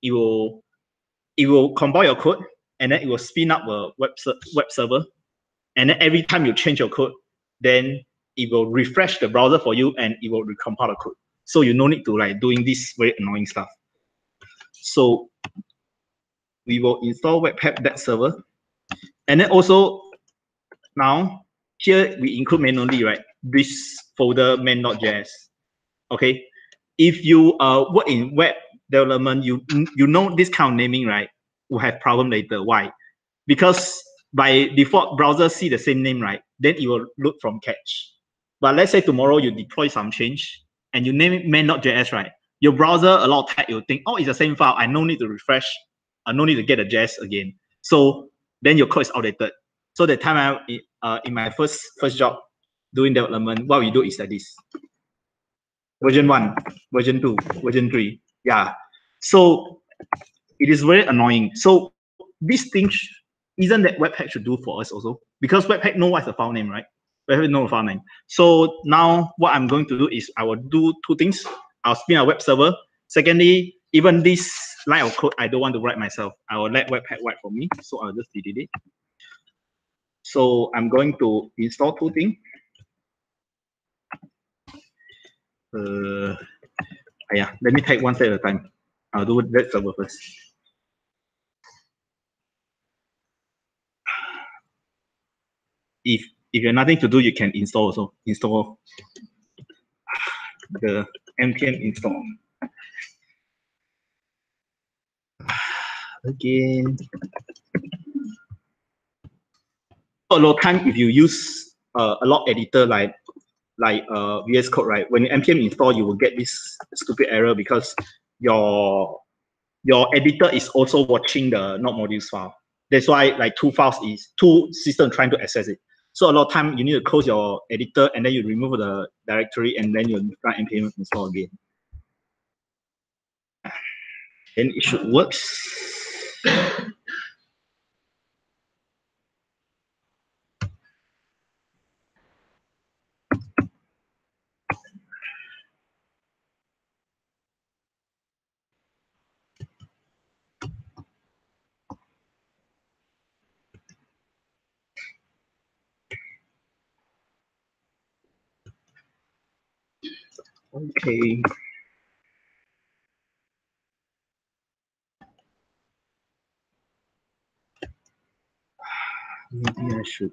it will compile your code and then it will spin up a web server, and then every time you change your code, then it will refresh the browser for you and it will recompile the code. So you no need to like doing this very annoying stuff. So we will install Webpack Dev Server, and then also now here we include manually, right? This folder main.js. Okay, if you work in web development, you know this kind of naming, right? Will have problem later. Why? Because by default browser see the same name, right? Then it will look from cache. But let's say tomorrow you deploy some change and you name it main.js, right? your browser, a lot of time you'll think, oh, it's the same file. I no need to refresh. I no need to get a JS again. So then your code is outdated. So the time I in my first job doing development, what we do is like this. Version 1, version 2, version 3. Yeah. So it is very annoying. So this thing isn't that Webpack should do for us also, because Webpack know what's the file name, right? Webpack know the file name. So now what I'm going to do is I will do two things. I'll spin a web server. Secondly, even this line of code, I don't want to write myself. I will let Webpack write for me. So I'll just delete it. So I'm going to install two things. Yeah, let me take one step at a time. I'll do that server first. If you have nothing to do, you can install also. Install the npm install. Again. A lot of time, if you use a log editor like VS Code, right? When you npm install, you will get this stupid error because your editor is also watching the node modules file. That's why like two systems trying to access it. So a lot of time you need to close your editor and then you remove the directory and then you run npm install again. Then it should work. Okay. Maybe I should.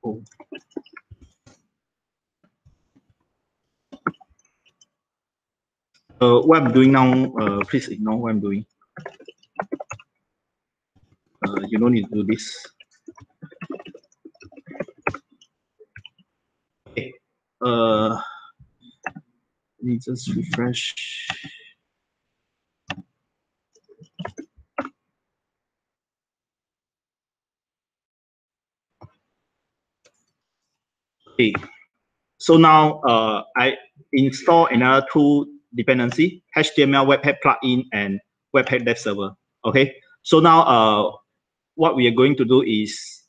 Oh. What I'm doing now, please ignore what I'm doing. You don't need to do this. Okay. Let me just refresh. Okay. So now I install another two dependency, HTML Webpack plugin and Webpack dev server. Okay. So now what we are going to do is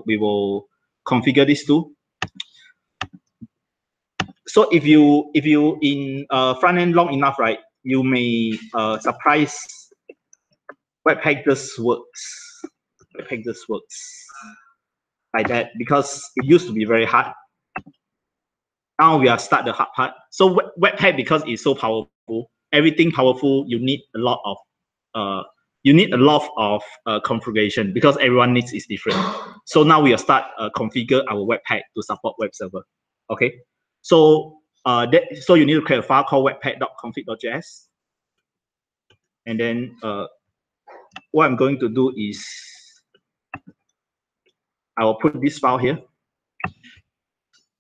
we will configure these two. So if you in front end long enough, right, you may surprise Webpack just works. Webpack just works like that because it used to be very hard. Now we are start the hard part. So Webpack, because it's so powerful, everything powerful, you need a lot of configuration because everyone needs is different. So now we will start configure our Webpack to support web server. Okay. So so you need to create a file called webpack.config.js, and then what I'm going to do is I will put this file here.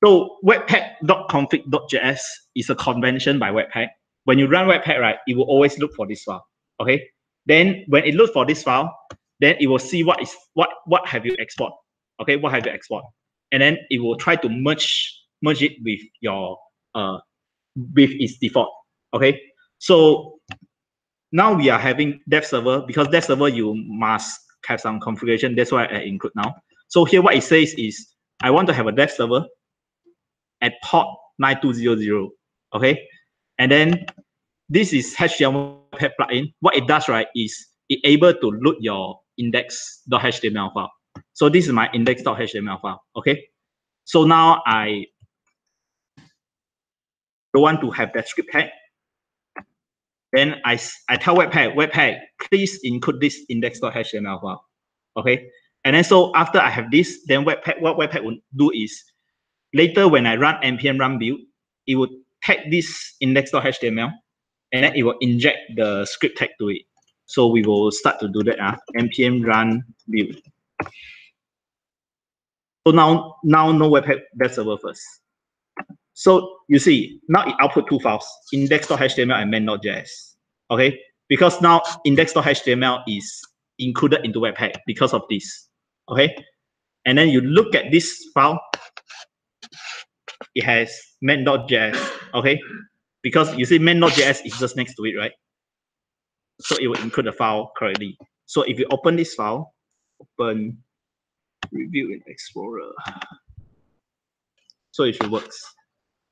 So webpack.config.js is a convention by Webpack. When you run Webpack, right, it will always look for this file. Okay. Then when it looks for this file, then it will see what have you export. Okay, what have you export, and then it will try to merge it with your with its default. Okay. So now we are having dev server, because dev server you must have some configuration. That's why I include now. So here what it says is I want to have a dev server at port 9200. Okay, and then this is HTML Webpack plugin. What it does, right, is it able to load your index.html file. So this is my index.html file. Okay, so now I don't want to have that script tag. Then I tell Webpack, please include this index.html file. Okay, and then so after I have this, then what Webpack will do is later when I run npm run build, it would tag this index.html, and then it will inject the script tag to it. So we will start to do that. Npm run build. So now no webpack dev server first. So you see, now it output two files, index.html and main.js. Okay, because now index.html is included into webpack because of this. Okay, and then you look at this file, it has main.js. Okay, because you see main.js is just next to it, right? So it will include the file correctly. So if you open this file, open review in Explorer. So it should work.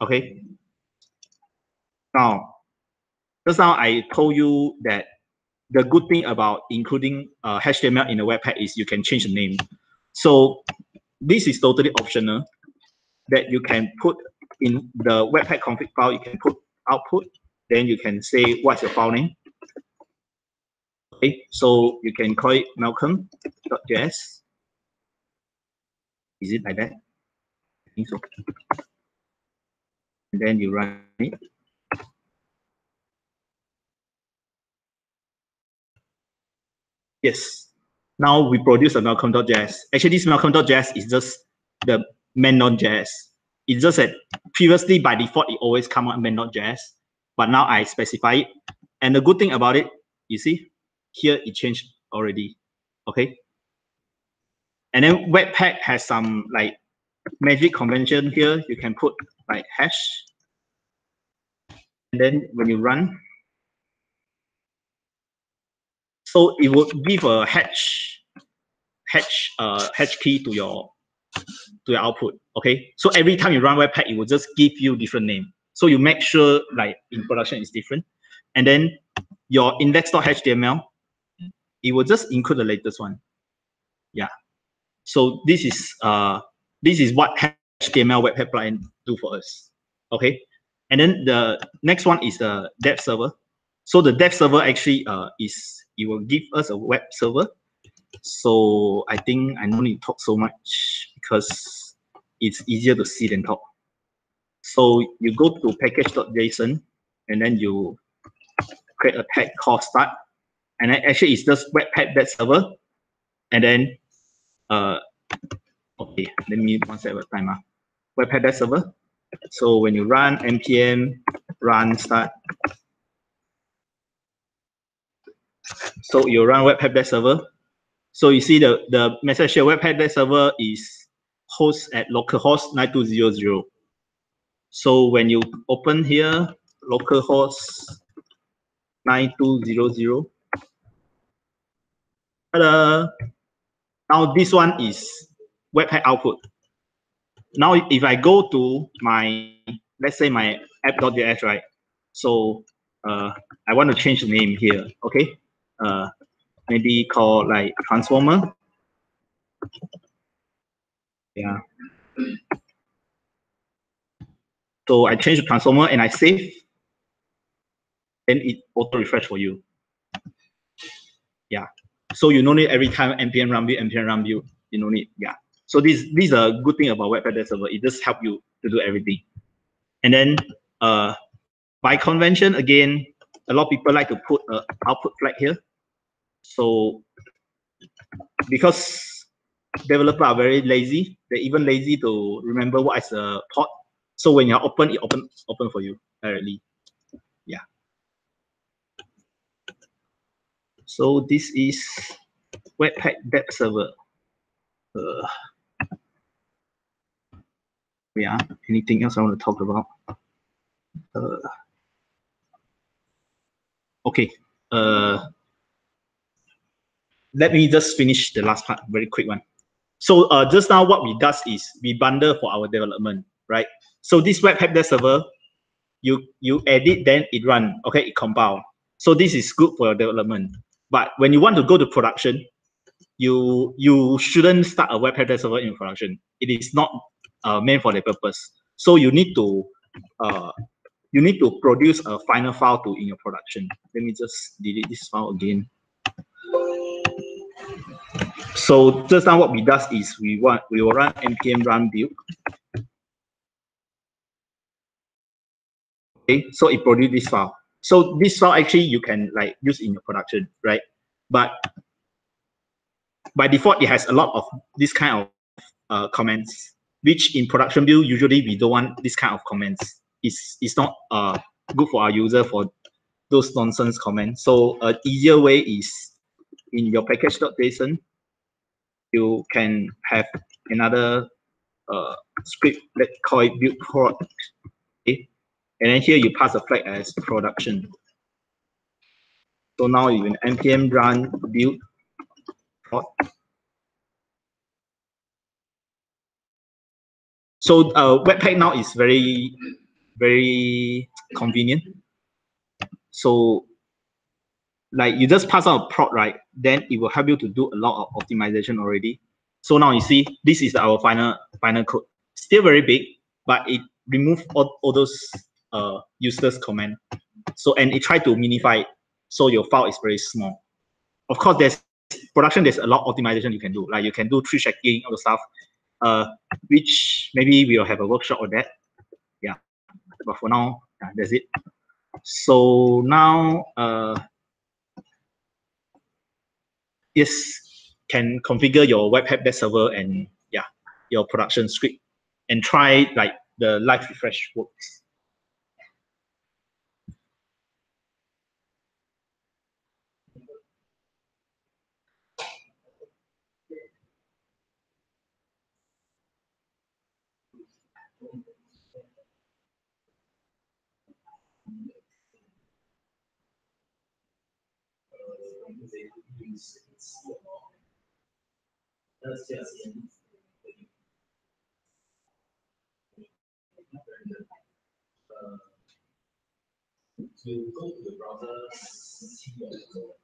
Okay. Now, just now I told you that the good thing about including HTML in a webpack is you can change the name. So this is totally optional, that you can put in the webpack config file, you can put output, then you can say what's your file name. Okay, so you can call it malcolm.js. Is it like that? I think so. And then you run it. Yes. Now we produce a malcolm.js. Actually, this malcolm.js is just the main.js. It's just that previously by default it always come out main.js, but now I specify it. And the good thing about it, you see, here it changed already. Okay. And then Webpack has some like magic convention here. You can put like hash. And then when you run, so it will give a hash key to your output. Okay. So every time you run Webpack, it will just give you different name. So you make sure like in production is different. And then your index.html, it will just include the latest one. Yeah. So this is what HTML Webpack plugin do for us. Okay. And then the next one is the dev server. So the dev server actually it will give us a web server. So I think I don't need to talk so much because it's easier to see than talk. So you go to package.json and then you create a tag called start. And then actually it's just Webpack dev server. And then okay, let me one second at a time. Webpack dev server. So when you run npm run start, so you run Webpack dev server. So you see the message here, Webpack dev server is host at localhost 9200. So when you open here, localhost 9200. Ta-da! Now this one is Webpack output. Now if I go to my, let's say my app.js, right? So I want to change the name here, okay? Maybe call like transformer. Yeah. So I change the transformer and I save. Then it auto refresh for you. Yeah. So you don't need every time npm run build, you don't need, yeah. So this is a good thing about Webpack dev server. It just helps you to do everything. And then by convention, again, a lot of people like to put an output flag here. So because developers are very lazy, they're even lazy to remember what is a port. So when you're open, it open for you directly. Yeah. So this is Webpack dev server. Yeah. Anything else I want to talk about? Okay. Let me just finish the last part, very quick one. So just now what we does is we bundle for our development, right? So this Webpack dev server, you edit, then it run, okay, it compile. So this is good for your development. But when you want to go to production, you shouldn't start a Webpack dev server in production. It is not meant for the purpose. So you need to produce a final file to in your production. Let me just delete this file again. So just now what we does is we will run npm run build. Okay, so it produces this file. So this file actually you can like use in your production, right? But by default, it has a lot of this kind of comments, which in production build usually we don't want this kind of comments. It's not good for our user for those nonsense comments. So an easier way is in your package.json, you can have another script, let's call it build prod. Okay? And then here you pass a flag as production. So now you can npm run build prod. So Webpack now is very, very convenient. So like you just pass out a prod, right? Then it will help you to do a lot of optimization already. So now you see, this is our final code. Still very big, but it removes all those useless comment. So, and it try to minify it, so your file is very small. Of course, there's a lot of optimization you can do. Like you can do tree checking, all the stuff, which maybe we'll have a workshop on that. Yeah, but for now, that's it. So now, yes, can configure your Webpack dev server and yeah, your production script, and try like the live refresh works. To go to the browser, see your code.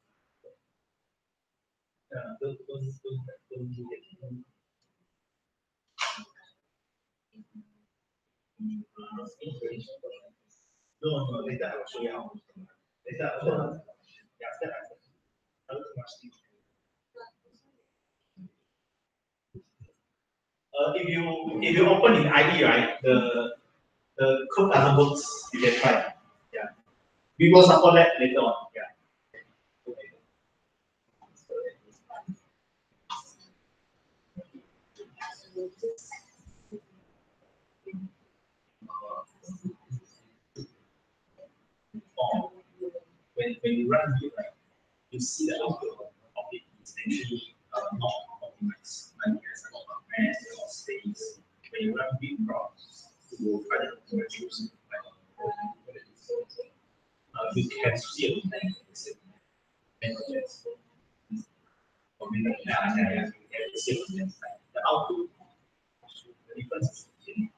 Don't no, later I will show you how. Later I will. Yeah, step by step. If you open in IE, right, the code doesn't work. You can try. Yeah. We will support that later on. Yeah. When you run it, right, you see the output of it is actually not optimized. Like there's a lot of mass or states. When you run big props, you will find it to reduce it. You can see a thing. The output, the difference in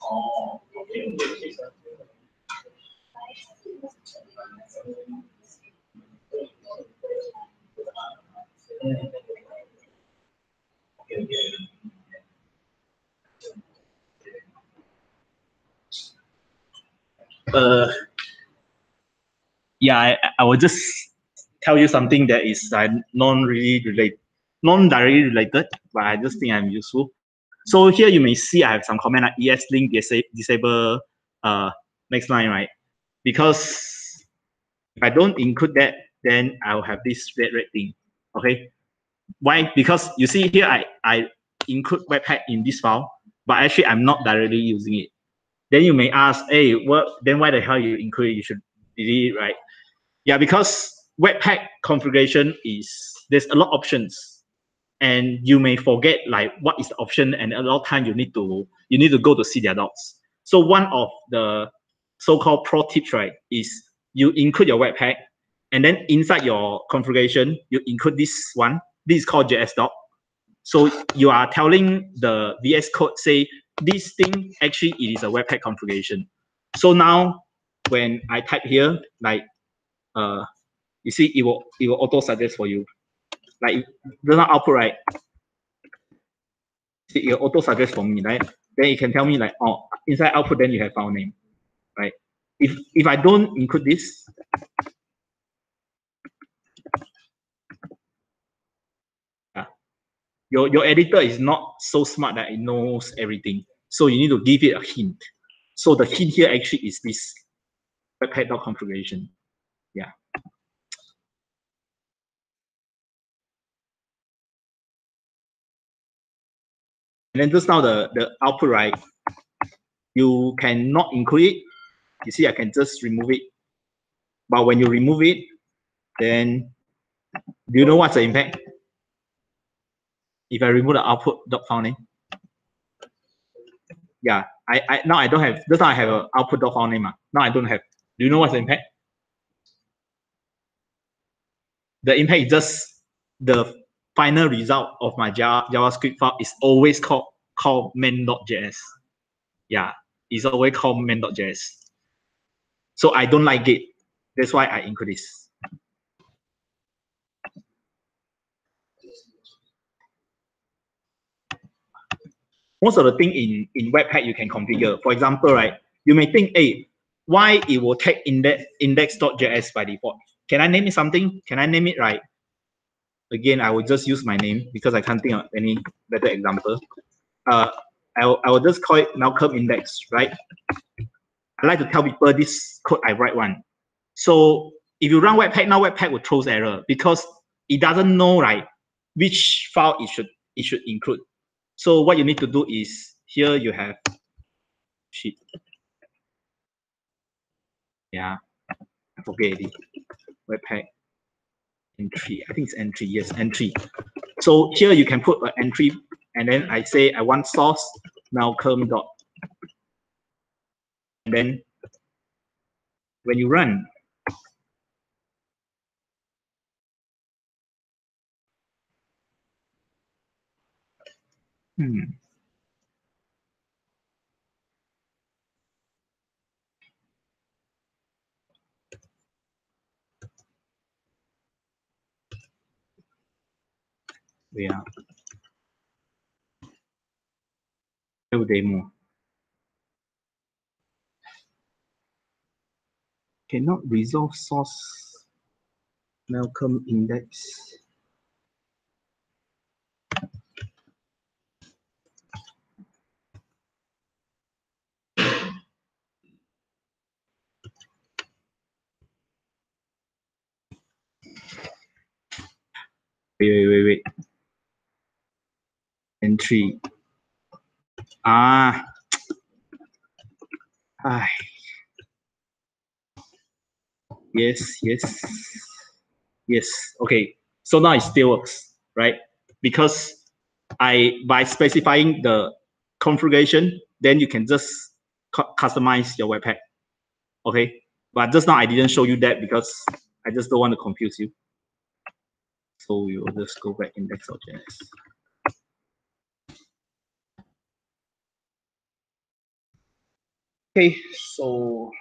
oh, okay. Yeah, I will just tell you something that is non-directly related, but I just think I'm useful. So here you may see I have some comment like ESLint disable next line, right? Because if I don't include that, then I'll have this red thing. Okay. Why? Because you see here I include Webpack in this file, but actually I'm not directly using it. Then you may ask, hey, what? Then why the hell you include it? You should delete it, right? Yeah, because Webpack configuration there's a lot of options, and you may forget like what is the option, and a lot of time you need to go to see their docs. So one of the so-called pro tips, right, is you include your Webpack, and then inside your configuration you include this one. This is called JS doc. So you are telling the VS Code, say this thing actually it is a Webpack configuration. So now when I type here, like you see it will auto suggest for you. Like the output, right? See, it will auto suggest for me, right? Then it can tell me like, oh, inside output then you have file name, right? If I don't include this, your editor is not so smart that it knows everything. So you need to give it a hint. So the hint here actually is this Webpack configuration. Yeah. And then just now the output, right? You cannot include it. You see, I can just remove it. But when you remove it, then do you know what's the impact? If I remove the output dot file name, yeah, I now I don't have. Just now I have an output dot file name. Now I don't have. Do you know what's the impact? The impact is just the final result of my JavaScript file is always called main.js. Yeah, it's always called main.js. So I don't like it. That's why I include this. Most of the thing in Webpack you can configure. For example, right, you may think, hey, why it will take index.js by default? Can I name it something? Can I name it right? Again, I will just use my name because I can't think of any better example. I will just call it Malcolm index, right? I like to tell people this code I write one. So if you run Webpack, now Webpack will throw error because it doesn't know, right, which file it should include. So what you need to do is here you have sheet. Yeah, I forget it. Webpack entry. I think it's entry. Yes, entry. So here you can put an entry, and then I say I want source Malcolm dot. And then when you run, yeah, no demo. Cannot resolve source Malcolm index. Wait. Entry. Ah. Hi. Yes. Okay. So now it still works, right? Because by specifying the configuration, then you can just customize your Webpack. Okay. But just now I didn't show you that because I just don't want to confuse you. So we will just go back index.js. Okay, so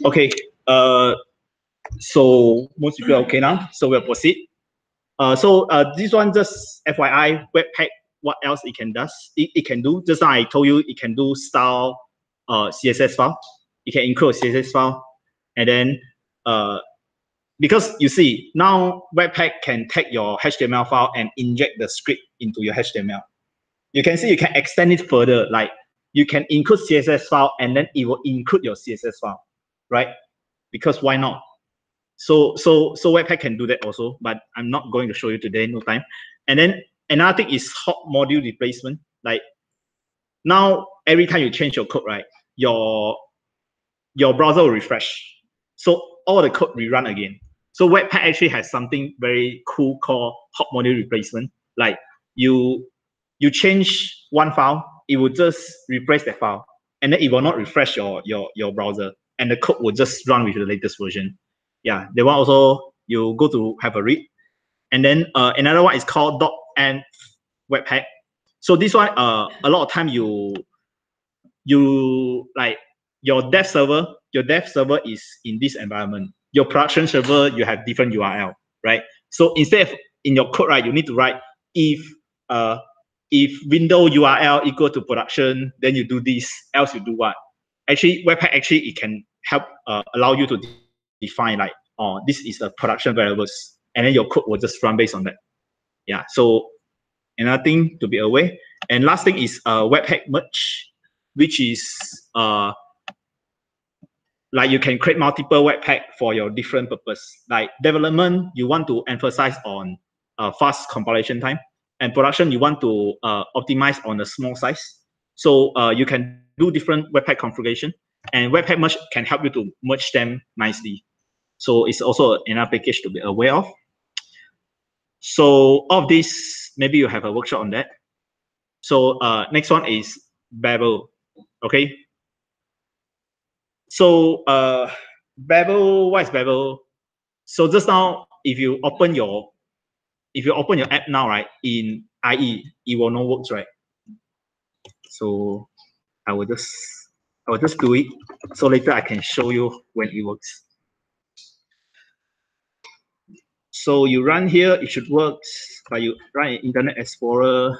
Okay. So most people are okay now. So we'll proceed. This one just FYI, Webpack, what else it can does? It can do. Just now I told you it can do style CSS file. It can include CSS file. And then because you see now Webpack can take your HTML file and inject the script into your HTML. You can see you can extend it further, like you can include CSS file and then it will include your CSS file, right? Because why not? So Webpack can do that also, but I'm not going to show you today, no time. And then another thing is hot module replacement. Like now, every time you change your code, right, your browser will refresh. So all the code rerun again. So Webpack actually has something very cool called hot module replacement. Like you change one file, it will just replace that file, and then it will not refresh your browser, and the code will just run with the latest version. Yeah, the one also you go to have a read. And then another one is called .env Webpack. So this one, a lot of time you like your dev server is in this environment. Your production server, you have different URL, right? So instead of in your code, right, you need to write if if window URL equal to production, then you do this, else you do what? Actually, Webpack actually it can help allow you to define like, oh, this is the production variables, and then your code will just run based on that. Yeah. So another thing to be aware. And last thing is Webpack merge, which is like you can create multiple Webpack for your different purpose. Like development, you want to emphasize on fast compilation time, and production, you want to optimize on the small size. So you can do different Webpack configuration, and Webpack merge can help you to merge them nicely. So it's also another package to be aware of. So all of this, maybe you have a workshop on that. So next one is Babel. Okay. So Babel, what is Babel? So just now, if you open your app now, right, in IE, it will not work, right? So I will just do it. So later I can show you when it works. So you run here, it should work, but you run in Internet Explorer.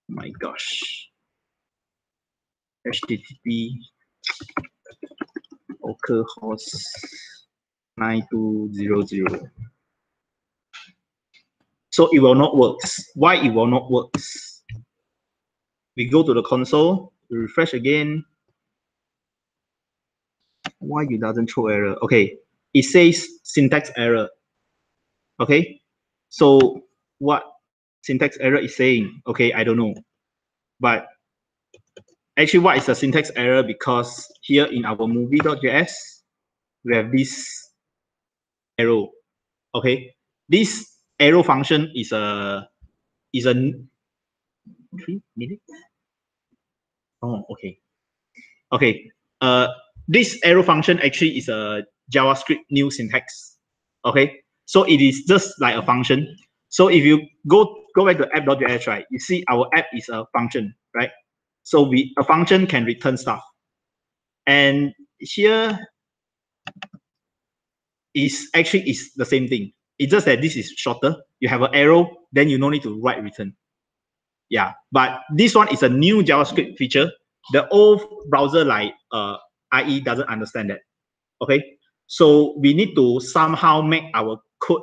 My gosh. HTTP localhost 9200. So it will not work. Why it will not work? We go to the console, we refresh again. Why it doesn't throw error? Okay, it says syntax error. Okay, so what syntax error is saying? Okay, I don't know. But actually, what is a syntax error? Because here in our movie.js, we have this arrow. Okay, this arrow function is a 3 minutes. Oh, okay. Okay. This arrow function actually is a JavaScript new syntax. Okay, so it is just like a function. So if you go back to app.js, right, you see our app is a function, right? So a function can return stuff. And here is actually is the same thing. It's just that this is shorter. You have an arrow, then you no need to write return. Yeah, but this one is a new JavaScript feature. The old browser like IE doesn't understand that. Okay, so we need to somehow make our code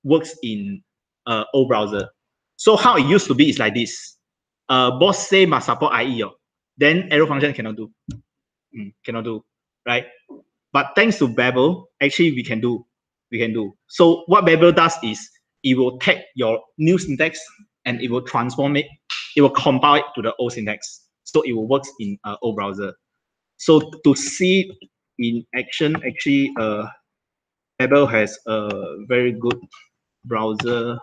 works in old browser. So how it used to be is like this. Boss say must support IE, then arrow function cannot do. Cannot do, right? But thanks to Babel, actually we can do. So what Babel does is it will take your new syntax and it will transform it. It will compile it to the old syntax. So it will work in old browser. So to see in action, actually, Babel has a very good browser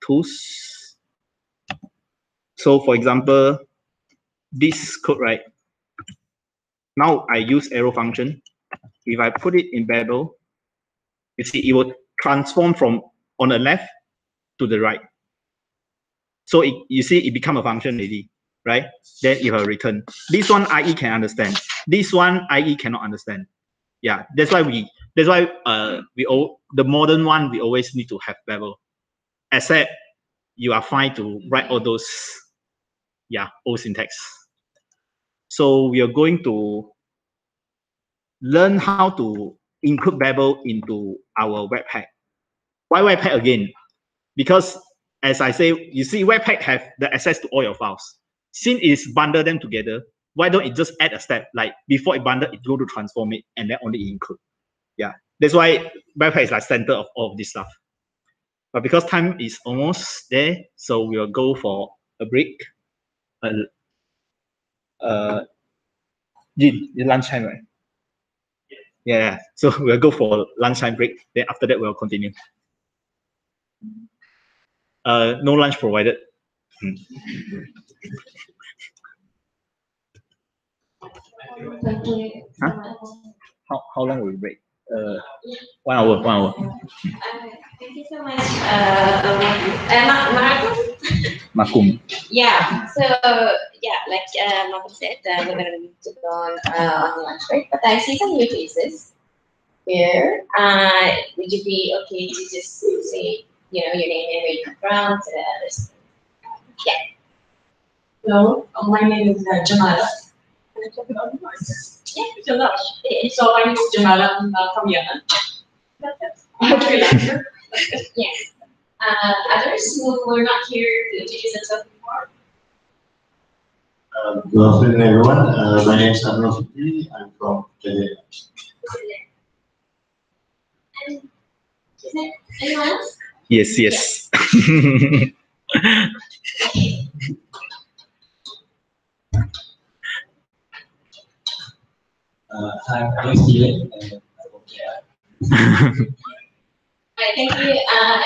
tools. So for example, this code, right? Now I use arrow function. If I put it in Babel, you see it will transform from on the left to the right. So you see it become a function already, right? Then it will return. This one IE can understand. This one IE cannot understand. Yeah, that's why the modern one we always need to have Babel. Except you are fine to write all those old syntax. So we are going to learn how to include Babel into our Webpack. Why Webpack again? Because as I say, you see Webpack have the access to all your files. Since it's bundle them together, why don't it just add a step like before it bundle, it go to transform it and then only include. Yeah, that's why Webpack is like center of all of this stuff. But because time is almost there, so we'll go for a break. It's lunchtime, right? Yeah. So we'll go for lunchtime break. Then after that, we'll continue. No lunch provided. Huh? How long will we break? 1 hour. 1 hour. Thank you so much, Makum. Yeah. So like Malcolm said, we're gonna need to go on the lunch break. But I see some new faces here. Would you be okay to just say, your name and where you come from to the others? Hello, my name is Jamala. Yeah. Jamala. So my name is Jamala. I'm from Yemen. Freelancer. Yes. Others who were not here to introduce themselves before. Good afternoon, everyone. My name is Amro Fitri. I'm from Kenya. And is there anyone else? Yes. I'm Steven. Right, thank you,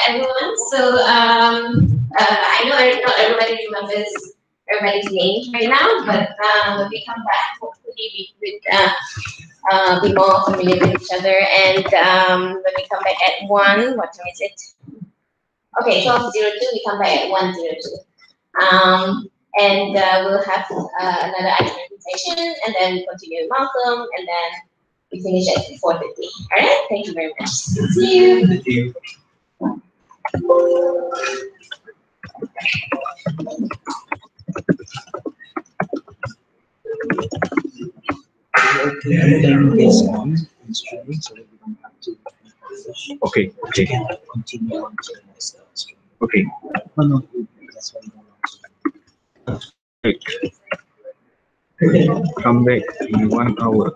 everyone. So I know not everybody remembers everybody's names right now, but when we come back, hopefully we could be more familiar with each other. And when we come back at 1, what time is it? Okay, 12:02. We come back at 1:02. And we'll have another item presentation, and then we continue with Malcolm, and then we finish at 4:50. All right, thank you very much. See you. Thank you. Then this on streaming so that we don't have to Okay. continue on to the next stream. Okay. No, that's why we don't want to. Come back in 1 hour.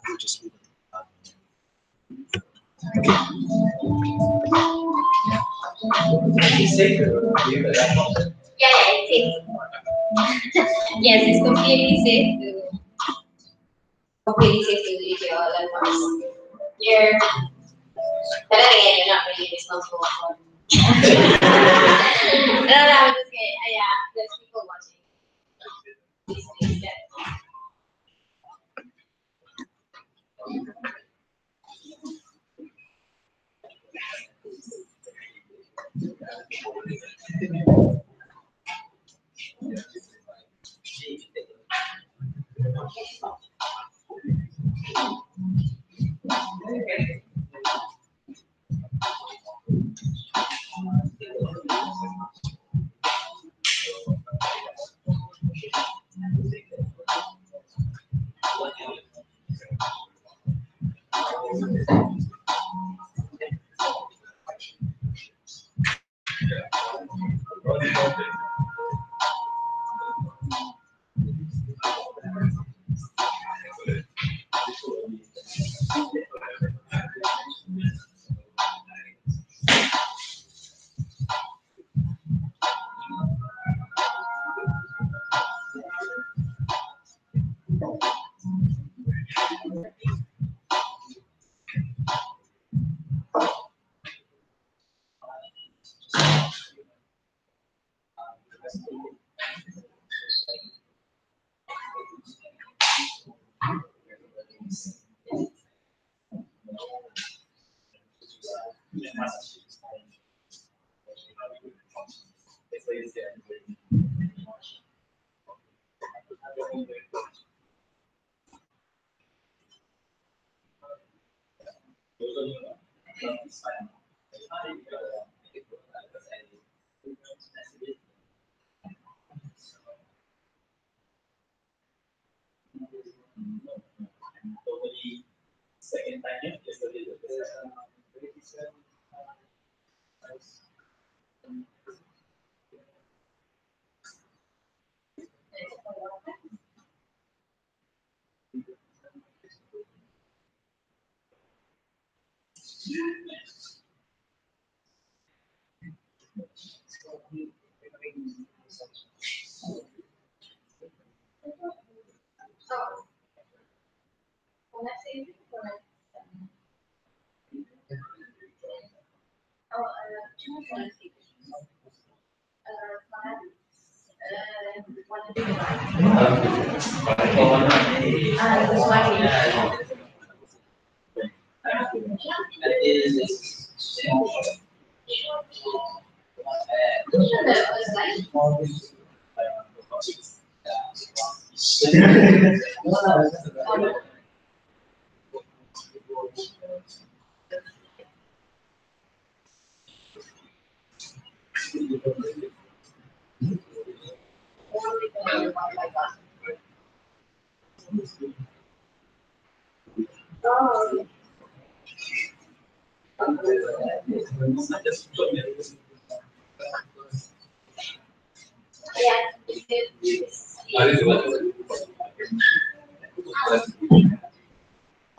We'll just leave Is it safe to leave the laptop? Yeah, it's safe. Yes, it's completely safe to use your laptops. But then again, you're not really responsible for. No, I'm just kidding. Yeah, there's people watching. Please, yeah.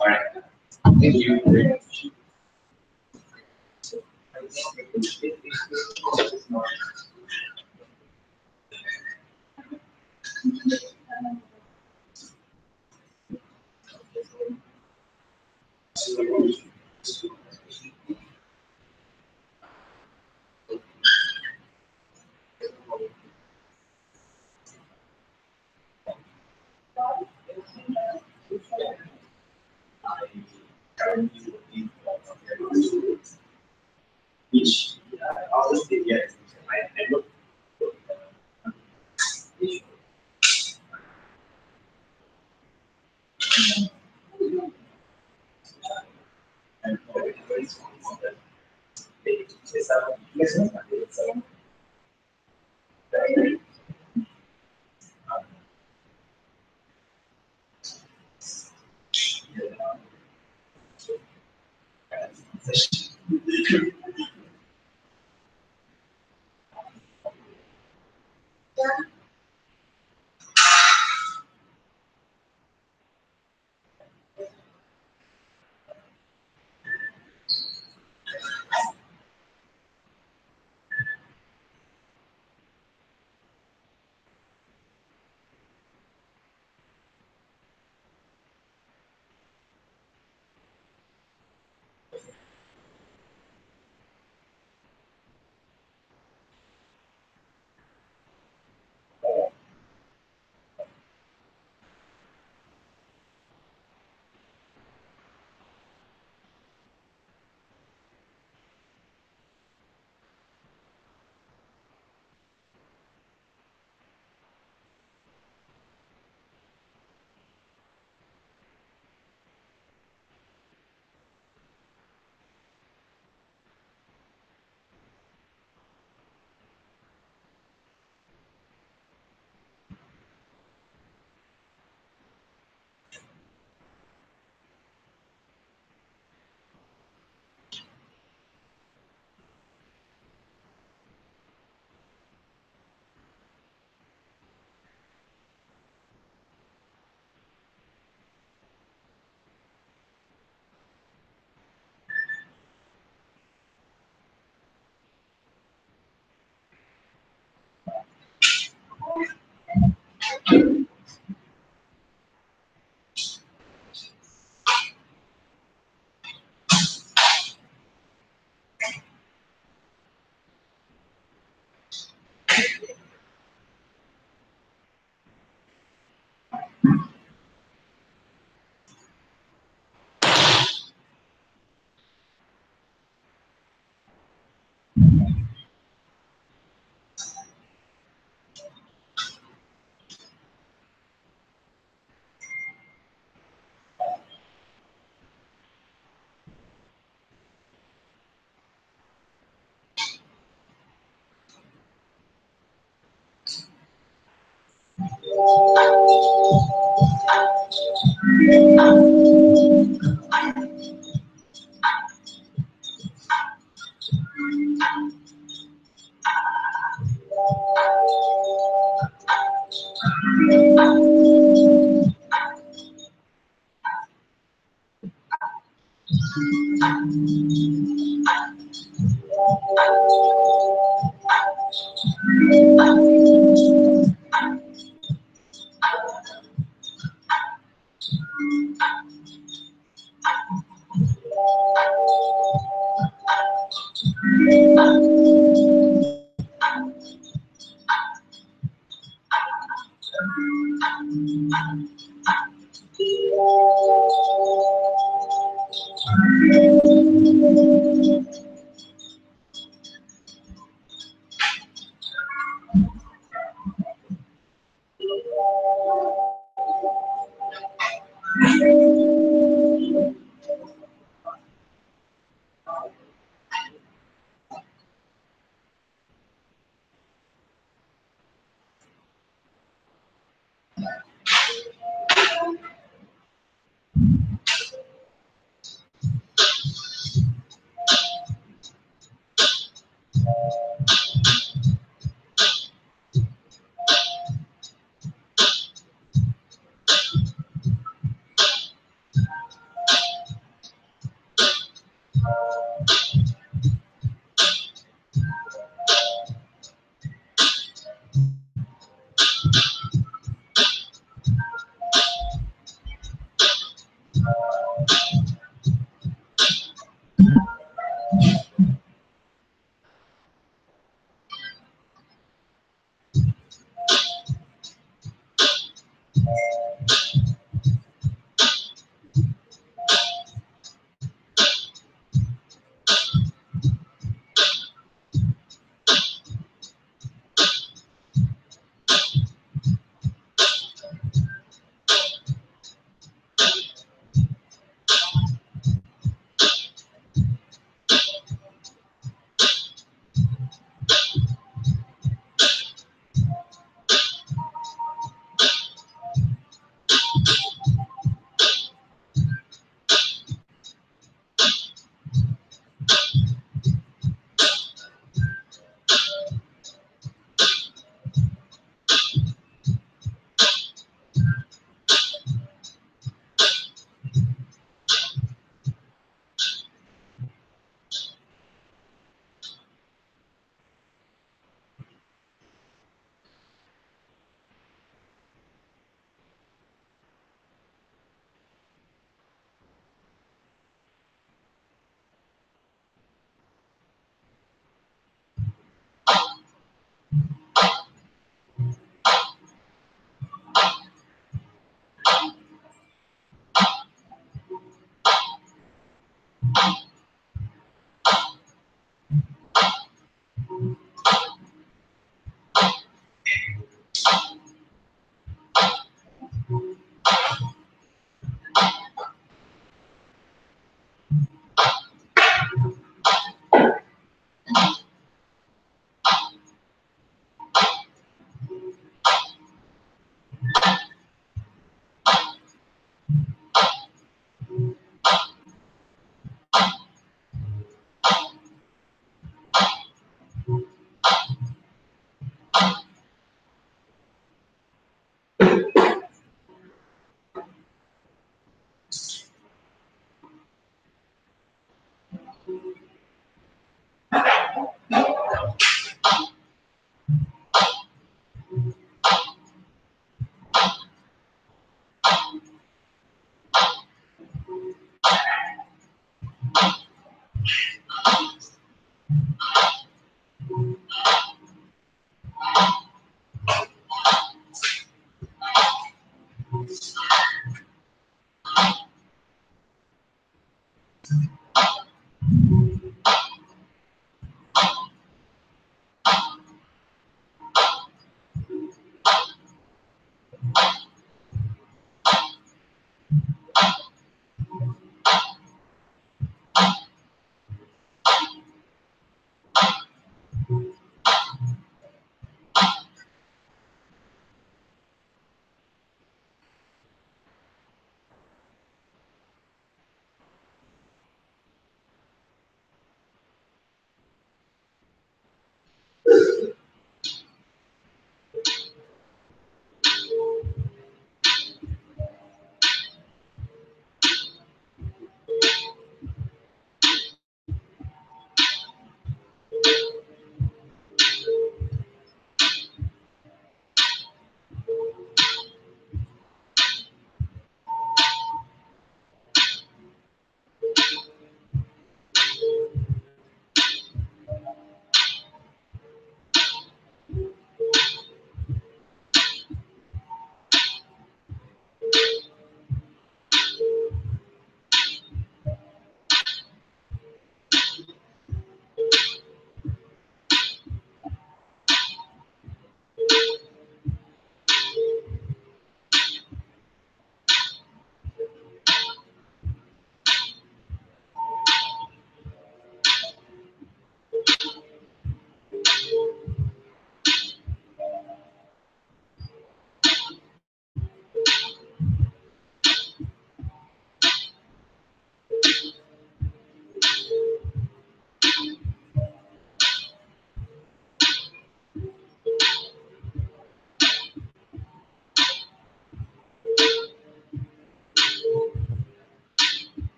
All right. Thank you. Which honestly, yes, I look.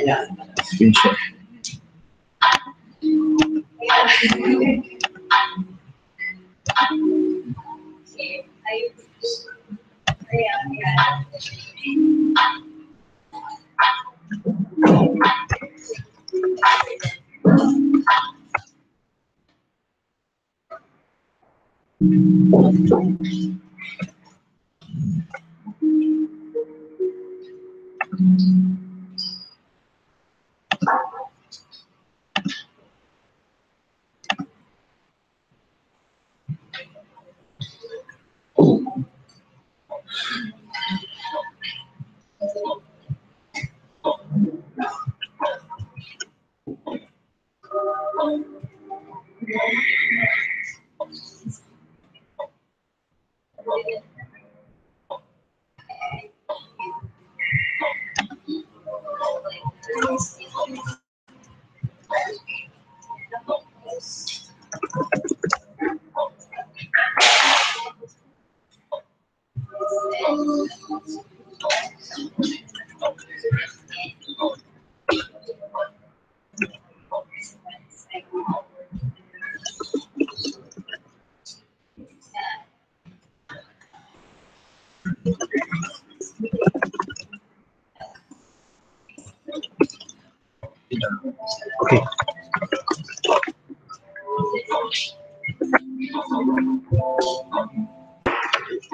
Yeah, screen share.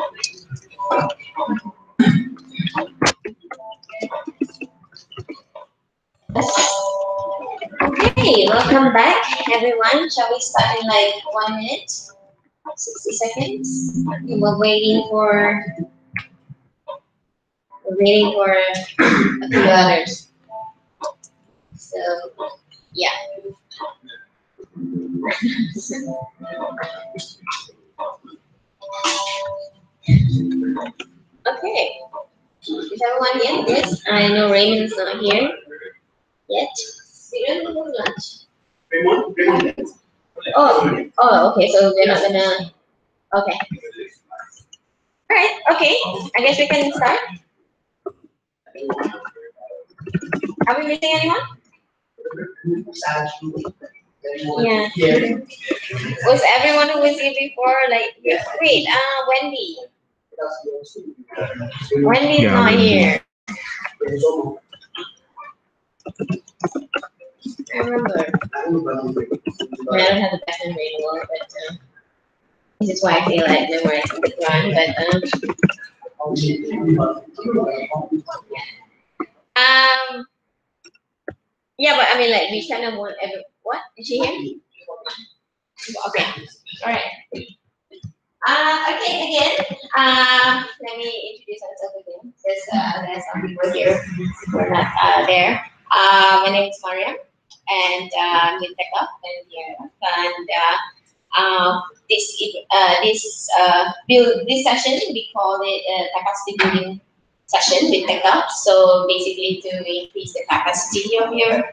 Okay. Okay, welcome back, everyone. Shall we start in like 1 minute, 60 seconds? We're waiting for a few others. So, yeah. Okay. Is everyone here? Yes. I know Raymond's not here yet. We don't have lunch. Oh, okay. So we're not gonna. Okay. All right. Okay. I guess we can start. Are we missing anyone? Yeah. Was everyone who was here before like? Wait. Wendy. Wendy's not here. I remember. I don't have the best memory in the world, but this is why I feel like memorizing the Quran. But yeah, but I mean, like we kind of want every. What did she hear? Okay, all right. Okay, again. Let me introduce ourselves again because there's some people here who are not there. My name is Mariam, and I'm with TechUp and this session we call it capacity building session with TechUp. So basically, to increase the capacity of your,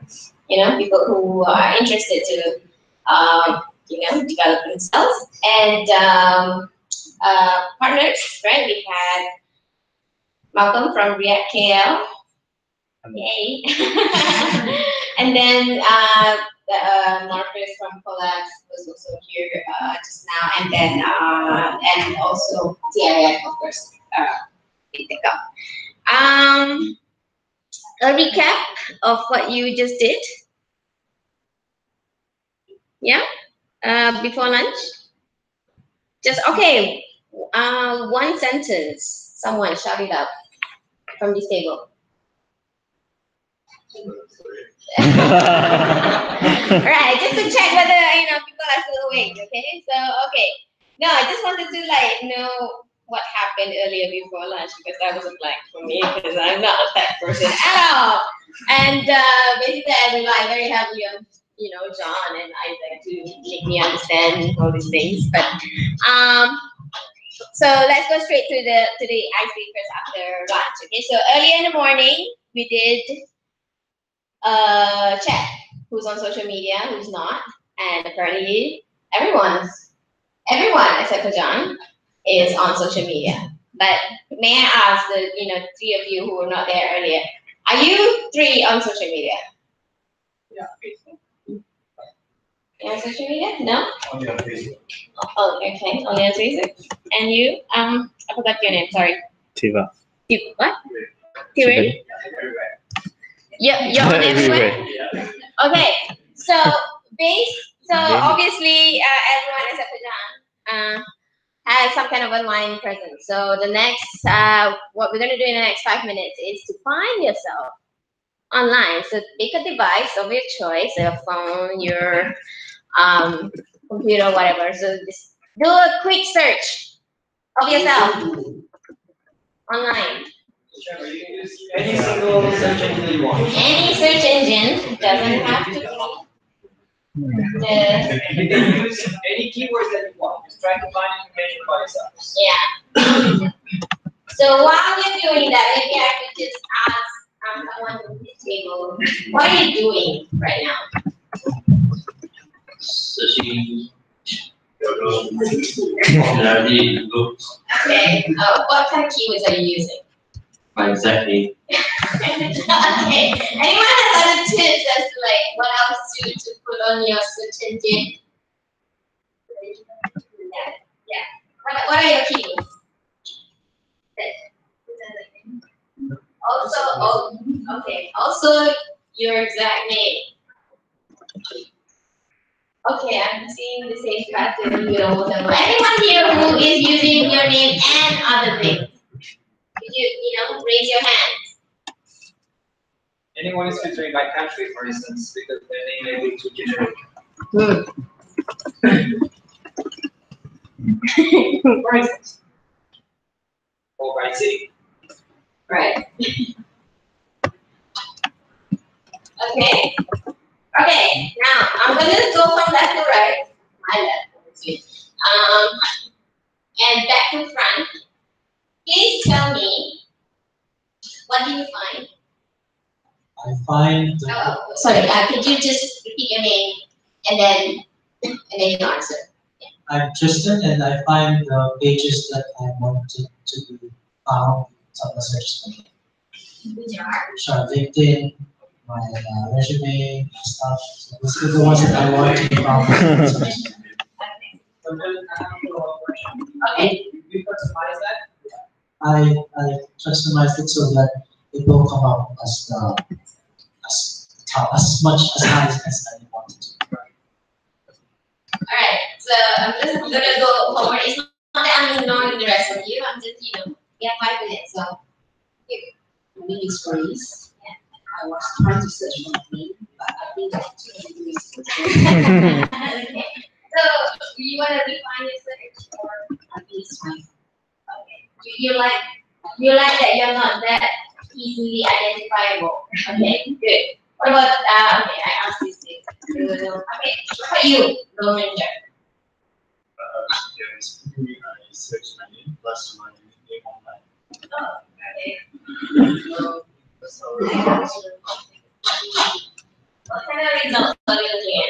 people who are interested to, develop themselves and partners. Right? We had Malcolm from React KL. Yay. And then Marcus from Collabs was also here just now, and then and also TIF, of course, we pick up. A recap of what you just did. Yeah, before lunch. Just okay. One sentence. Someone shout it out from this table. Right, just to check whether people are still awake. Okay, so okay. No, I just wanted to know what happened earlier before lunch because that was a blank for me because I'm not a tech person at all. And basically, I rely very heavily on John and Isaac to make me understand all these things. But so let's go straight to the icebreakers after lunch. Okay, so earlier in the morning we did check who's on social media, who's not, and apparently everyone except for John is on social media. But may I ask the three of you who were not there earlier, are you three on social media? Yeah, Facebook. You on social media? No? Only on Facebook. Oh, okay. Only on Facebook. And you? I forgot your name. Sorry. Tiva. What? Tiva. Yeah, you're on everywhere. Okay. So obviously everyone except for John has some kind of online presence. So the next what we're gonna do in the next 5 minutes is to find yourself online. So pick a device of your choice, a phone, your computer, whatever. So just do a quick search of yourself online. Any single search engine you want. Any search engine, doesn't have to be. You can use any keywords that you want. Just try to find information by yourself. Yeah. So while you're doing that, maybe I could just ask someone on this table, what are you doing right now? Searching popularity in books. Okay. What kind of keywords are you using? Exactly. Okay. Anyone has other tips as to what else to put on your search engine? Yeah. What are your keywords? Also your exact name. Okay, I'm seeing the same pattern with almost everyone. Anyone here who is using your name and other things? Could you raise your hand? Anyone is filtering by country, for instance, because their name may be too generic. For instance. Or by city. Right. Okay. Okay. Now I'm gonna go from left to right. My left, obviously. And back to front. Please tell me, what do you find? I find Oh, sorry. Could you just repeat your name and then you answer? I'm Tristan, and I find the pages that I wanted to be found on the search engine. Which are? Sure, LinkedIn, my resume, stuff. So these are the ones that I want to be found. Okay. You customize that? I customized it so that it will come out as as much as high as I wanted to. Alright, so I'm just gonna go forward. It's not that I'm ignoring the rest of you, I'm just, we have 5 minutes, so My name is Grace. I was trying to search for my name, but I think I too many reasons. okay. So do you wanna define your search or I think it's fine. okay. You like that you're not that easily identifiable. Okay, good. What about okay, I asked this thing. Okay, what about you, Lone Ranger? Yes, I search my name plus my name online. Oh, okay. What kind of results are you looking at?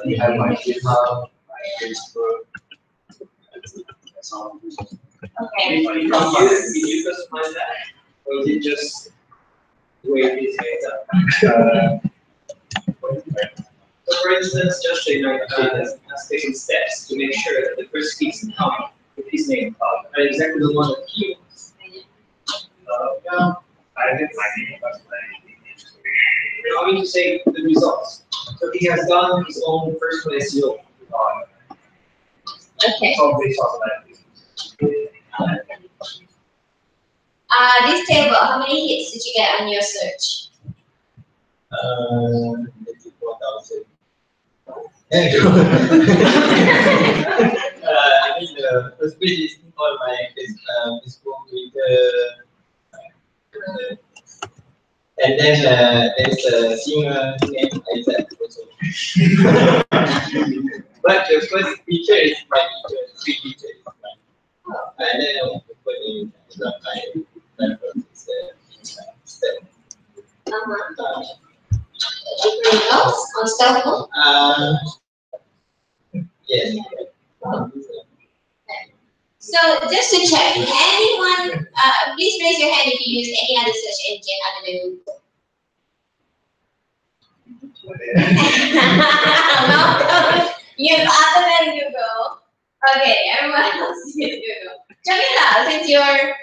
You have my GitHub, my Facebook. That's all. Okay. Did you customize that? Or is it just the way it is made up? So for instance, just say has taken steps to make sure that the first piece count with his name are exactly the one that he wants. I did my name plus my I mean to say the results. So he has done his own personal SEO. Okay. So based on that. This table, how many hits did you get on your search? 4,000. I mean, the first page is all my Facebook, Twitter, and then there's a singer named Isaac also. But the first feature is my teacher, three teachers. And then I put in the step. Anything else on Stelco? Yes. So just to check, anyone, please raise your hand if you use any other search engine other than Google. No, use other than Google. Okay, everyone else use Google. Jamila, since you're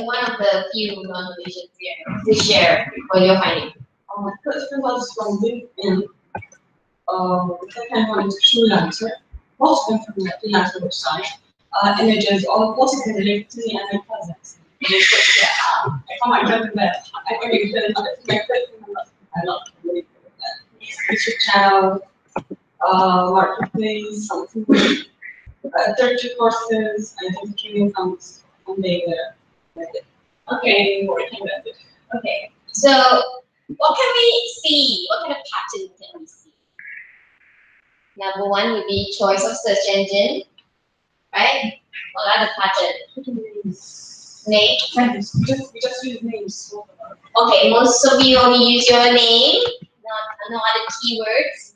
one of the few non-Malaysians here, to share what you're finding. My first one was from LinkedIn. The second one is Freelancer. Most of them from the Freelancer website. Images all posted related to me and my cousins. I found my cousin that I already said I love to YouTube channel, marketplace, something. 30 courses, I think training comes one day there. Okay, working with it. Okay, so what can we see? What kind of pattern can we see? Number one would be choice of search engine, right? What other pattern? Name? We just use names. Okay, most of you only use your name, no other keywords.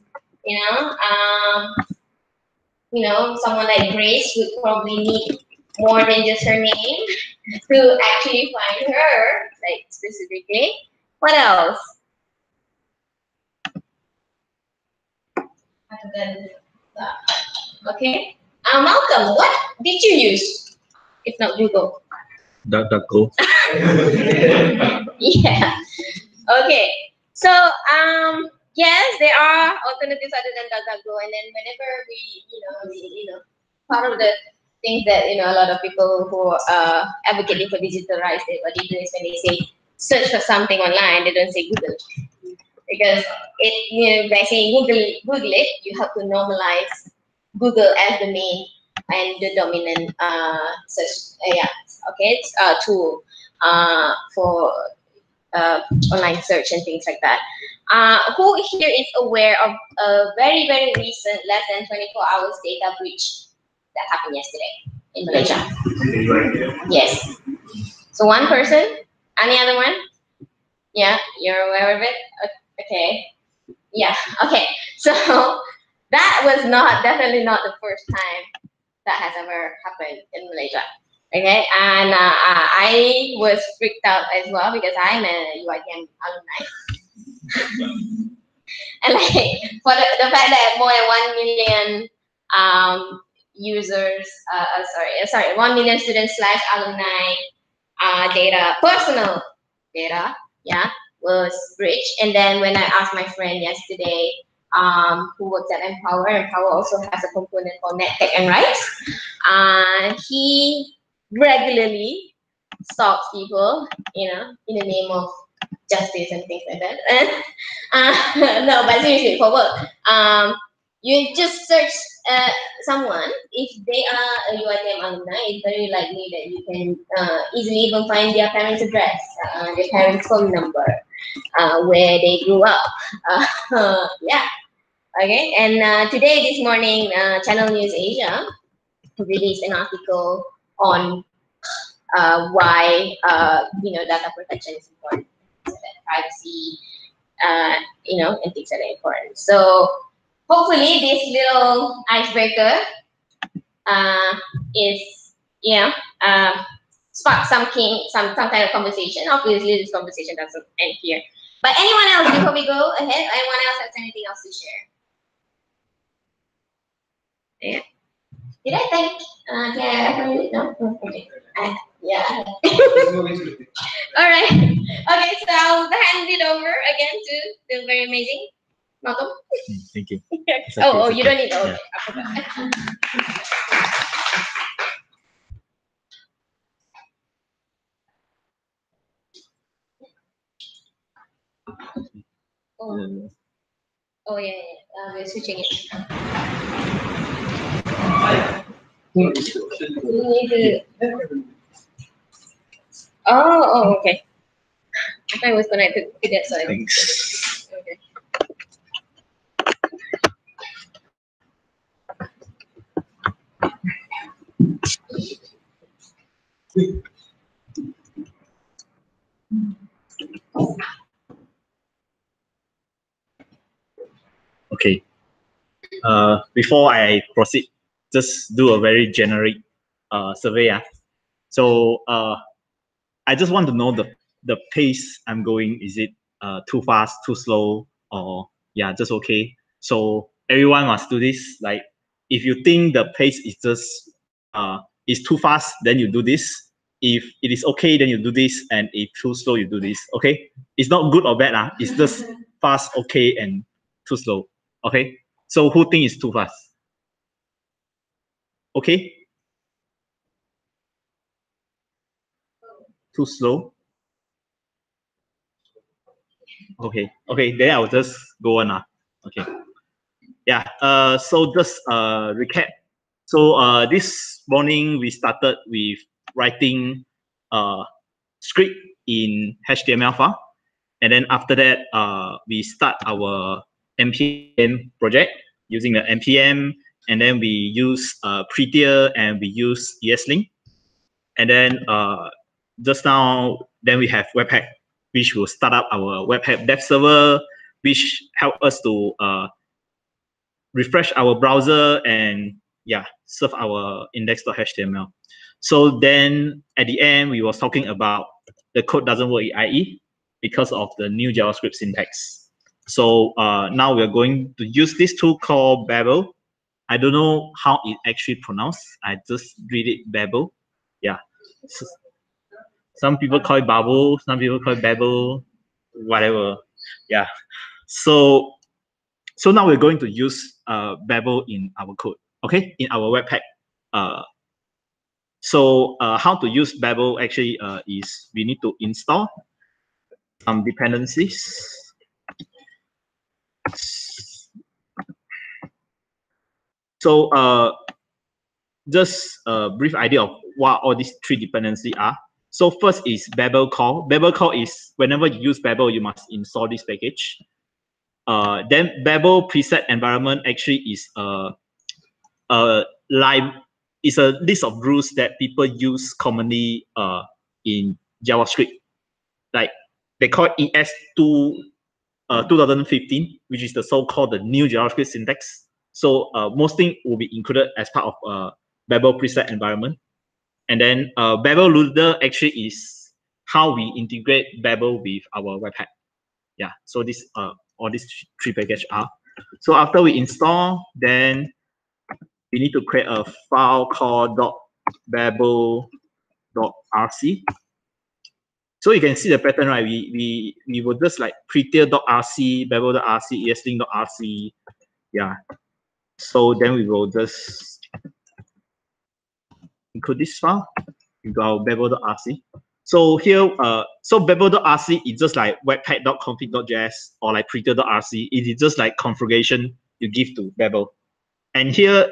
Someone like Grace would probably need more than just her name to actually find her, like specifically. What else? Other than that. Okay. Malcolm, what did you use? If not Google. DuckDuckGo. Yeah. Okay. So yes, there are alternatives other than DuckDuckGo, and then whenever we part of the things that a lot of people who are advocating for digital rights, what they do is when they say search for something online, they don't say Google. Because by saying Google it, you have to normalize Google as the main and the dominant search tool for online search and things like that. Who here is aware of a very, very recent, less than 24 hours data breach that happened yesterday in Malaysia? Yes. So one person, any other one? Yeah, you're aware of it? Okay. Yeah, okay. So that was definitely not the first time that has ever happened in Malaysia. Okay, and I was freaked out as well because I'm a UiTM alumni. And for the fact that more than 1 million users, 1 million students / alumni data, personal data, was breached. And then when I asked my friend yesterday, who works at Empower also has a component called NetTech and Rights. He regularly stalks people, in the name of justice and things like that. No, but seriously, for work, you just search someone. If they are a UiTM alumni, it's very likely that you can easily even find their parents' address, their parents' phone number, where they grew up. Okay. And this morning, Channel News Asia released an article on why data protection is important, so that privacy, and things that are important. So hopefully this little icebreaker is spark some kind of conversation. Obviously, this conversation doesn't end here. But anyone else before we go ahead? Anyone else has anything else to share? Yeah. Did I thank? No. Okay. Yeah. All right. Okay, so I'll hand it over again to the very amazing Malcolm. Thank you. You don't need. Okay. We're switching it. You need to. Okay. I thought I was gonna do that side. Thanks. Okay. Okay. Before I proceed, just do a very generic survey. So I just want to know the pace I'm going. Is it too fast, too slow, or just okay? So everyone must do this. Like if you think the pace is just is too fast, then you do this. If it is okay, then you do this, and if too slow, you do this. Okay, it's not good or bad. It's just fast, okay, and too slow. Okay, so who think it's too fast? Okay, too slow. Okay, then I'll just go on. Okay, so just recap. So this morning we started with writing script in HTML file, and then after that we start our npm project using the npm, and then we use Prettier and we use ESLint, and then just now then we have Webpack, which will start up our Webpack dev server, which help us to refresh our browser and serve our index.html. So then at the end, we was talking about the code doesn't work in IE because of the new JavaScript syntax. So now we're going to use this tool called Babel. I don't know how it actually pronounced. I just read it Babel. So, some people call it Babel, some people call it Babel, whatever. So now we're going to use Babel in our code, okay, in our Webpack. So how to use Babel actually is we need to install some dependencies. So just a brief idea of what all these three dependencies are. So first is Babel call. Babel call is whenever you use Babel, you must install this package. Then Babel preset environment actually is a list of rules that people use commonly in JavaScript. Like they call it ES2 2015, which is the so-called the new JavaScript syntax. So most things will be included as part of Babel preset environment. And then Babel loader actually is how we integrate Babel with our Webpack. Yeah, so this all these three packages are. So after we install, then we need to create a file called .babel.rc. So you can see the pattern, right? We will just like prettier.rc, babel.rc, esling.rc. Yeah. So then we will just include this file into our babel.rc. So here, so babel.rc is just like webpack.config.js or like prettier.rc. It is just like configuration you give to Babel. And here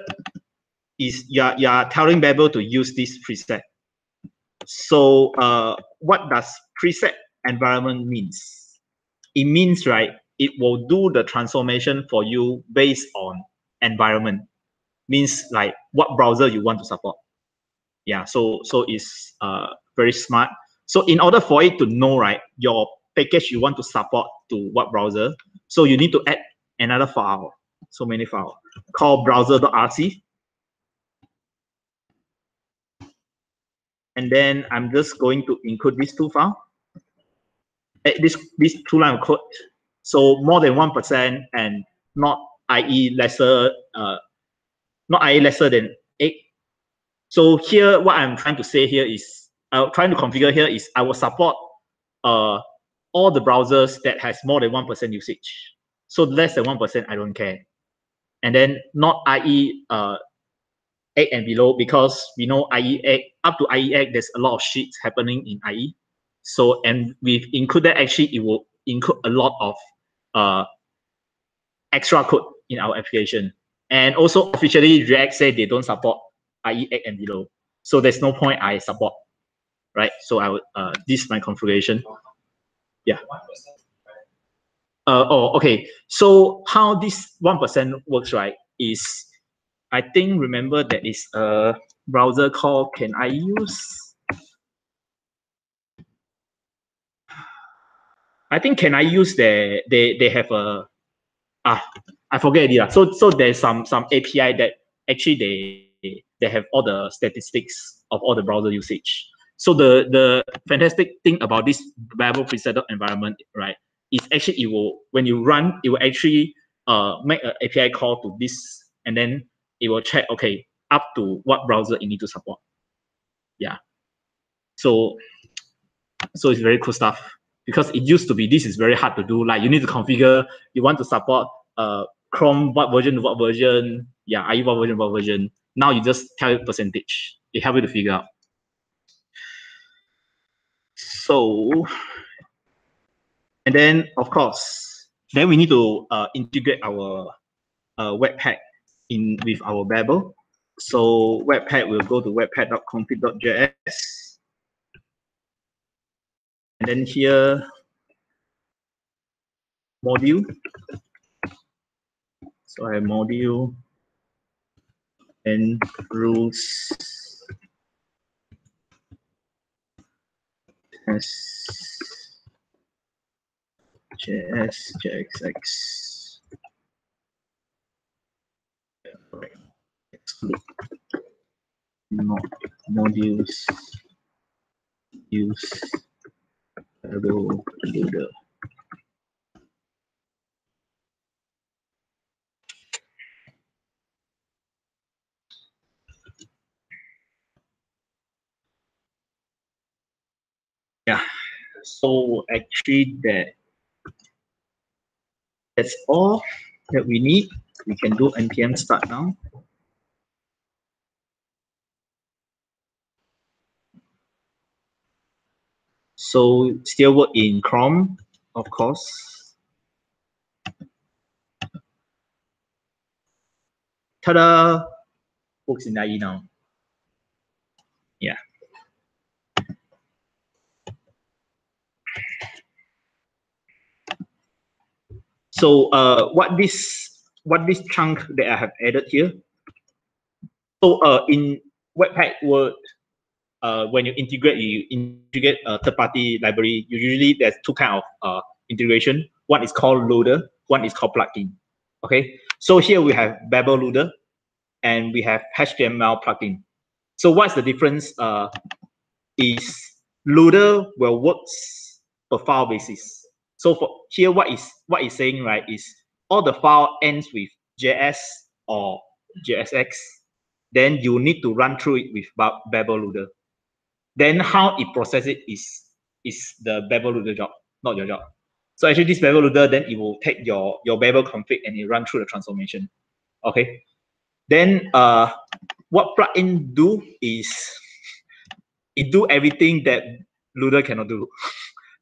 is you are telling Babel to use this preset. So what does preset environment means? It means, right, it will do the transformation for you based on environment. Means like what browser you want to support. Yeah, so it's very smart. So in order for it to know, right, your package you want to support to what browser, so you need to add another file, so many files, called browser.rc. And then I'm just going to include these two files. This two line of code. So more than 1% and not IE lesser, not IE lesser than 8. So here, what I'm trying to say here is, trying to configure here is I will support all the browsers that has more than 1% usage. So less than 1%, I don't care. And then not IE 8 and below, because we know IE 8, up to IE 8, there's a lot of shit happening in IE. So, and we've included, actually, it will include a lot of extra code in our application. And also officially React said they don't support IE 8 and below. So there's no point I support, right? So I would, this is my configuration. Yeah. Oh, okay. So how this 1% works, right, is I think, remember there is a browser called Can I Use? I think Can I Use they have a I forget it. So there's some API that actually they have all the statistics of all the browser usage. So the fantastic thing about this Babel preset environment, right, is actually it will, when you run, it will actually make an API call to this, and then it will check, okay, up to what browser it need to support. Yeah. So it's very cool stuff, because it used to be, this is very hard to do. Like you need to configure, you want to support Chrome what version, yeah, IE what version. Now you just tell it percentage. It helps you to figure out. So, and then of course, then we need to integrate our Webpack in with our Babel. So Webpack will go to webpack.config.js. And then here, module. So I have module and rules as JS JXX. Exclude not modules use Babel loader. Yeah, so actually that's all that we need. We can do npm start now. So still work in Chrome, of course. Ta-da! Works in IE now. Yeah. So what this chunk that I have added here. So in Webpack World, when you integrate a third-party library, usually there's two kind of integration. One is called loader, one is called plugin. Okay, so here we have Babel loader, and we have HTML plugin. So what's the difference? Is loader will works per file basis. So for here, what is saying, right, is all the file ends with JS or JSX, then you need to run through it with Babel loader. Then how it process it is the Babel loader job, not your job. So actually this Babel loader, then it will take your Babel config and it run through the transformation. Okay. Then what plugin do is it do everything that loader cannot do.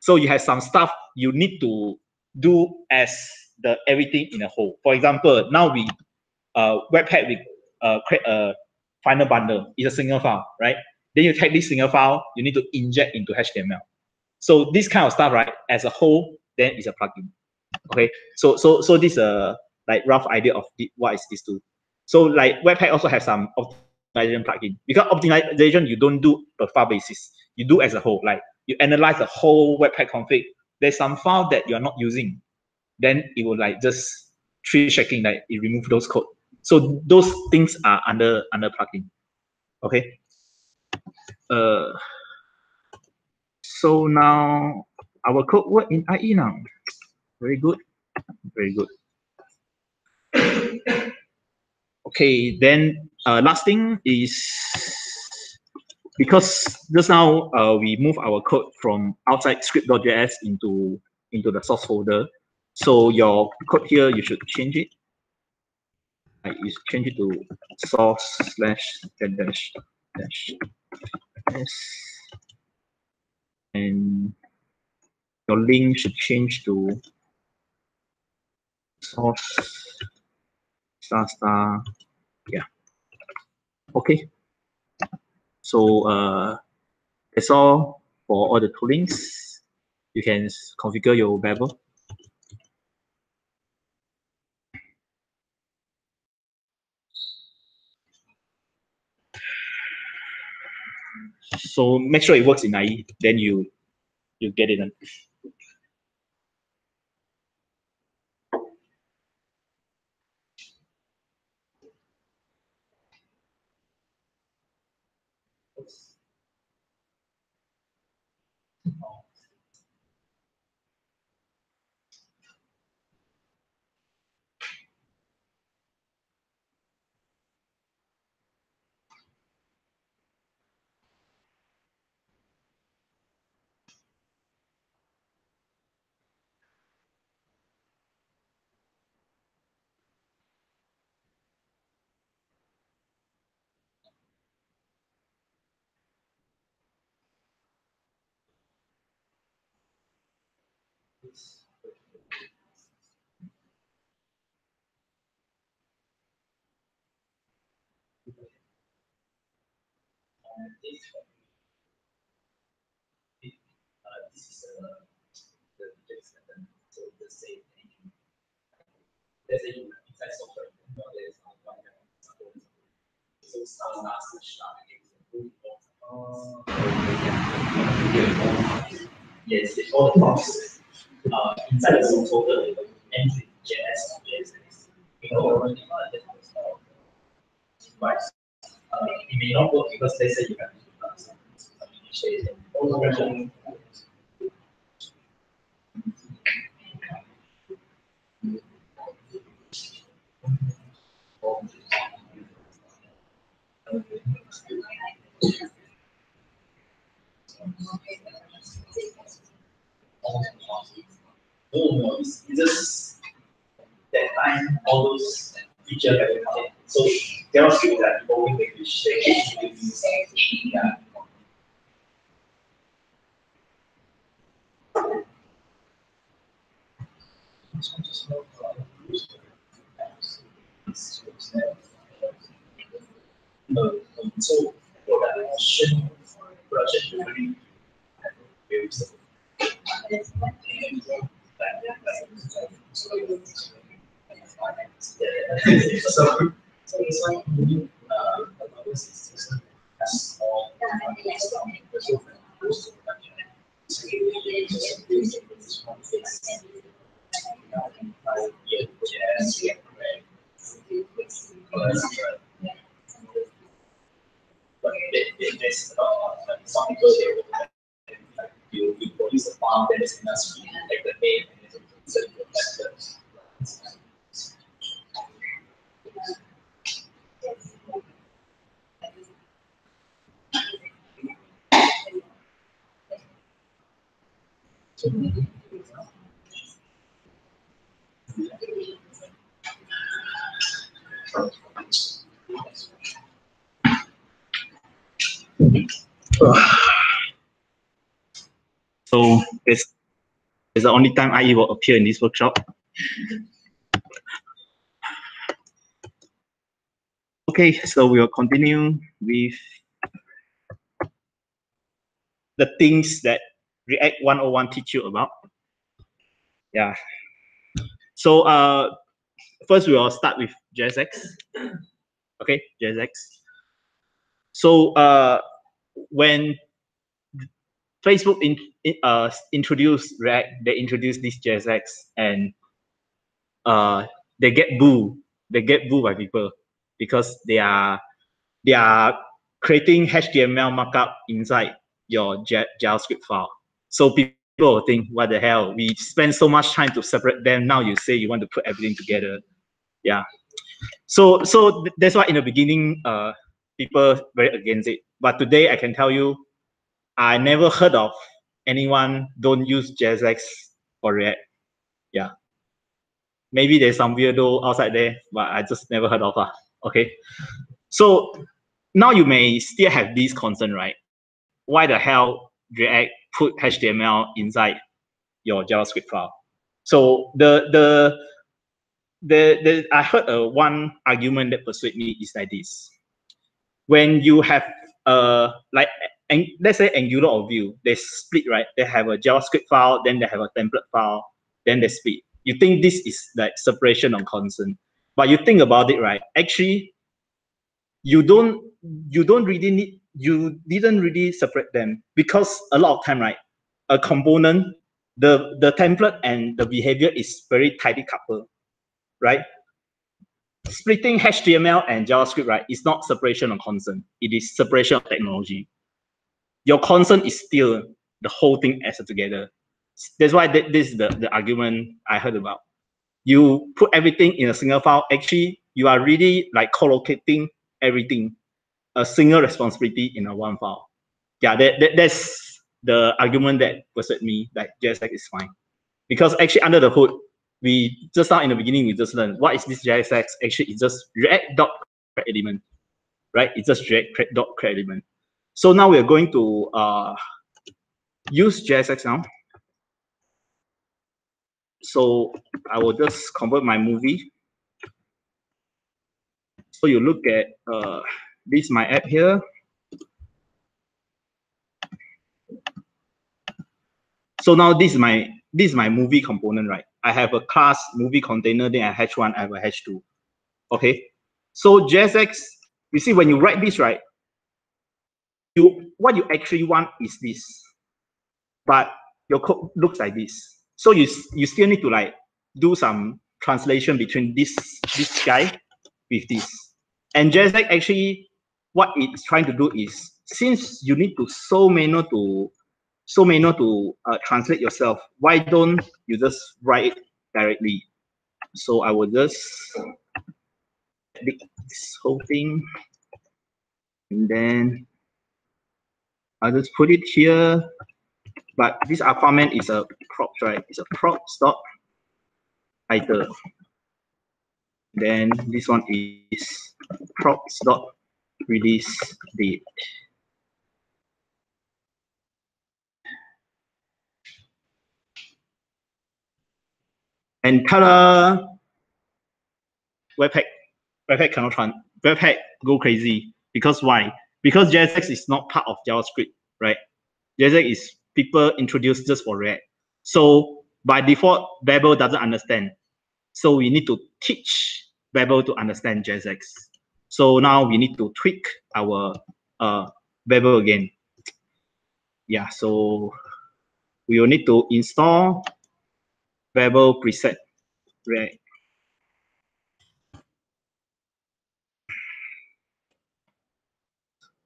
So you have some stuff you need to do as the everything in a whole. For example, now we Webpack we create a final bundle. It's a single file, right? Then you take this single file, you need to inject into HTML. So this kind of stuff, right, as a whole, then is a plugin. Okay, so this is a like rough idea of what is this tool. So like Webpack also has some optimization plugin. Because optimization you don't do per file basis, you do as a whole. Like you analyze the whole Webpack config. There's some file that you're not using, then it will like just tree checking, like it remove those code. So those things are under plugin. Okay. So now our code work in IE now. Very good. Very good. Okay, then last thing is because just now we move our code from outside script.js into the source folder. So your code here, you should change it. You change it to source/dash s, and your link should change to source ***. Yeah. Okay. So that's all for all the toolings. You can configure your Babel. So make sure it works in IE, then you get it done. This is the so the same thing. Let's say you inside software, there is one so start last yes, it's all the boxes inside the source folder, entry JS or JSX. You know, device. It may not work because let's say you have some initiation. No, it's just that time all those features that we have. So there are people that people will make this shake. Yeah. So production project delivery so this one has all but there's some people they will like you produce a farm that is industry like the name and it's a So it's the only time I will appear in this workshop. Okay, so we'll continue with the things that React 101 teach you about. Yeah. So first we will start with JSX. Okay, JSX. So when Facebook introduced React, they introduced this JSX, and they get booed. They get booed by people because they are creating HTML markup inside your JavaScript file. So people think, what the hell? We spend so much time to separate them. Now you say you want to put everything together. Yeah. So that's why in the beginning, people very against it. But today I can tell you, I never heard of anyone don't use JSX for React. Yeah. Maybe there's some weirdo outside there, but I just never heard of her. Okay. So now you may still have this concern, right? Why the hell React put HTML inside your JavaScript file? So I heard one argument that persuaded me is like this. When you have like let's say Angular or Vue, they split, right? They have a JavaScript file, then they have a template file, then they split. You think this is like separation of concern, but you think about it, right? Actually, you didn't really separate them, because a lot of time, right? A component, the template and the behavior is very tightly coupled, right? Splitting HTML and JavaScript, right, is not separation of concern. It is separation of technology. Your concern is still the whole thing as together. That's why this is the argument I heard about. You put everything in a single file. Actually, you are really like co-locating everything, a single responsibility in a one file. Yeah, that's the argument that persuaded me that JSX is fine. Because actually under the hood, we just now in the beginning, we just learned what is this JSX. Actually, it's just React.createElement, right? It's just React.createElement. So now we are going to use JSX now. So I will just convert my movie. So you look at this is my app here. So now this is my movie component, right? I have a class movie container, then I have H1, I have a H2. Okay. So JSX, you see when you write this, right? What you actually want is this, but your code looks like this. So you still need to like do some translation between this guy with this. And JSX actually, what it's trying to do is, since you need to so manual to translate yourself, why don't you just write it directly? So I will just delete this whole thing, and then I'll just put it here. But this Aquaman is a props, right? It's a props dot title. Then this one is props dot release date. And ta-da! Webpack cannot run. Webpack go crazy. Because why? Because JSX is not part of JavaScript, right? JSX is people introduced just for React. So by default, Babel doesn't understand. So we need to teach Babel to understand JSX. So now we need to tweak our Babel again. Yeah, so we will need to install Babel preset React.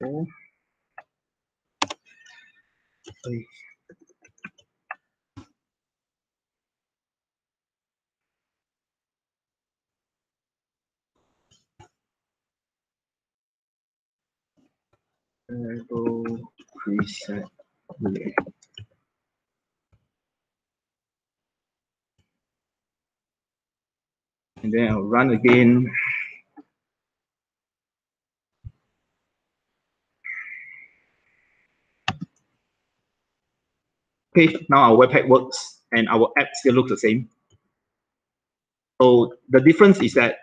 Oh. Babel preset React. And then I'll run again. Okay, now our webpack works and our app still looks the same. So the difference is that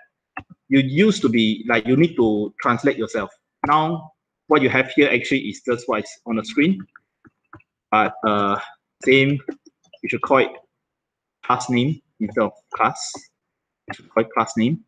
you used to be like you need to translate yourself. Now what you have here actually is just what is on the screen. But same, you should call it class name instead of class. You should call it class name.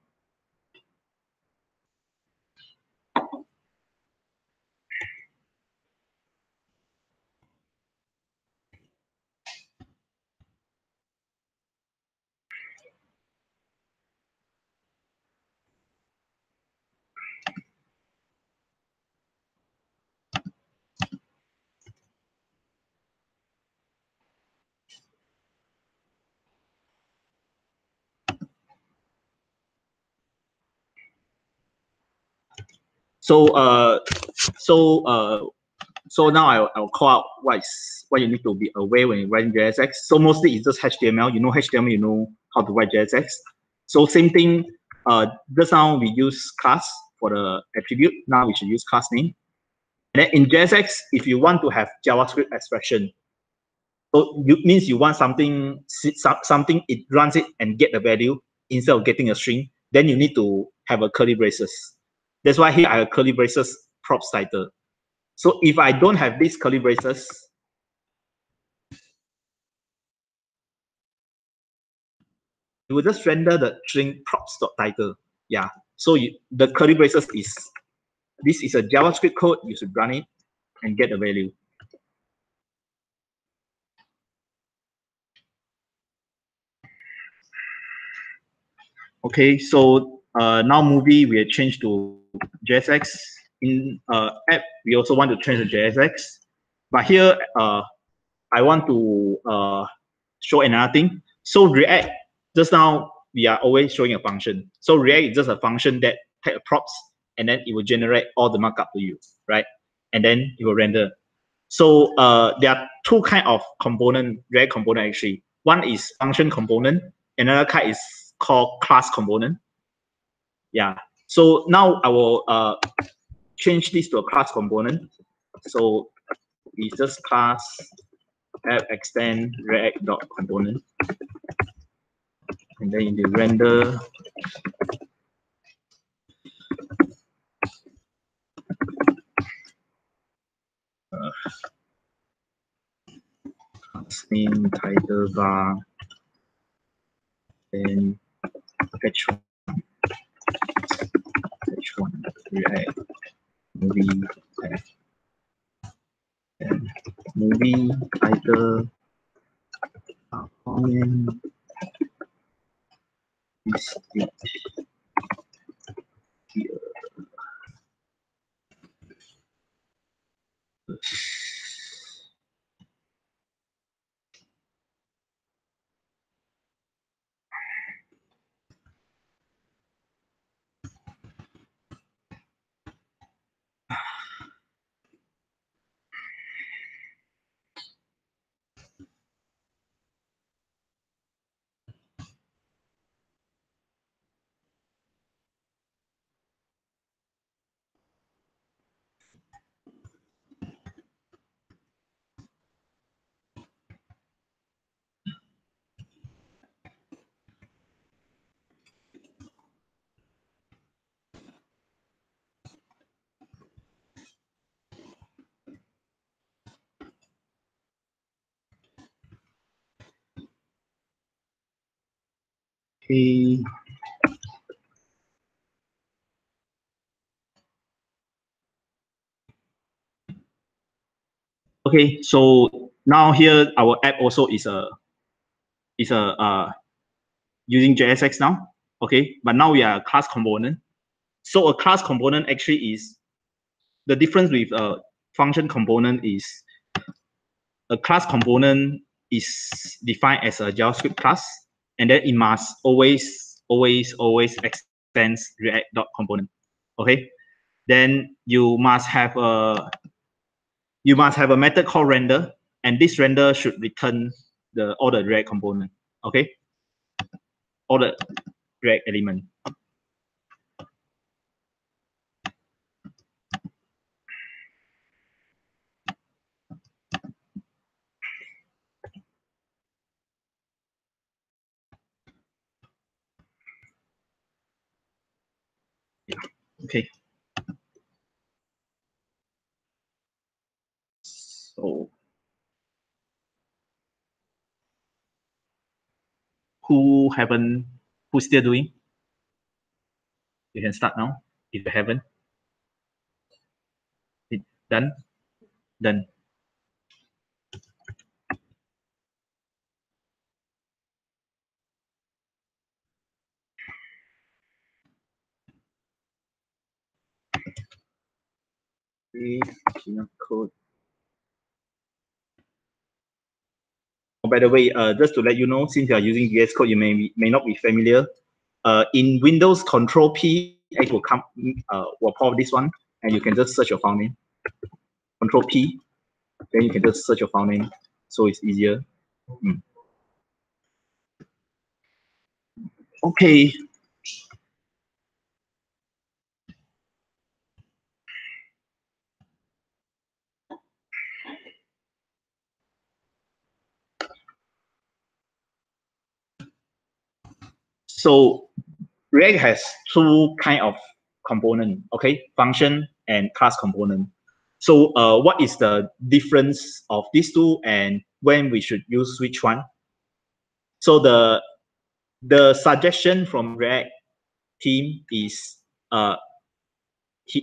So now I'll call out what you need to be aware when you write JSX. So mostly it's just HTML. You know HTML, you know how to write JSX. So same thing. Just now we use class for the attribute. Now we should use class name. And then in JSX, if you want to have JavaScript expression, so it means you want something it runs it and get the value instead of getting a string. Then you need to have a curly braces. That's why here I have curly braces props title. So if I don't have these curly braces, it will just render the string props.title. Yeah. So the curly braces this is a JavaScript code. You should run it and get the value. Okay. So now movie we have changed to JSX. In app we also want to change to JSX, but here I want to show another thing. So React, just now we are always showing a function. So React is just a function that take a props and then it will generate all the markup to you, right? And then it will render. So there are two kind of component, React component actually. One is function component, another kind is called class component. Yeah. So now I will change this to a class component. So it's just class app extend react dot component, and then in the render class name title var and h1 react movie tag and movie title comment is it here. Okay. Okay, so now here our app also is using JSX now. Okay, but now we are a class component. So a class component actually is the difference with a function component is a class component is defined as a JavaScript class, and then it must always extend React.component. Okay, then you must have a method called render, and this render should return all the React component. Okay, all the React element. Yeah. Okay. So who's still doing? You can start now if you haven't. Done? Done. Code. Oh, by the way, just to let you know, since you are using VS Code, you may not be familiar. In Windows, Control P it will come will pop this one, and you can just search your file name. Control P, then you can just search your file name, so it's easier. Okay. So React has two kind of component, okay, function and class component. So what is the difference of these two and when we should use which one? So the suggestion from React team is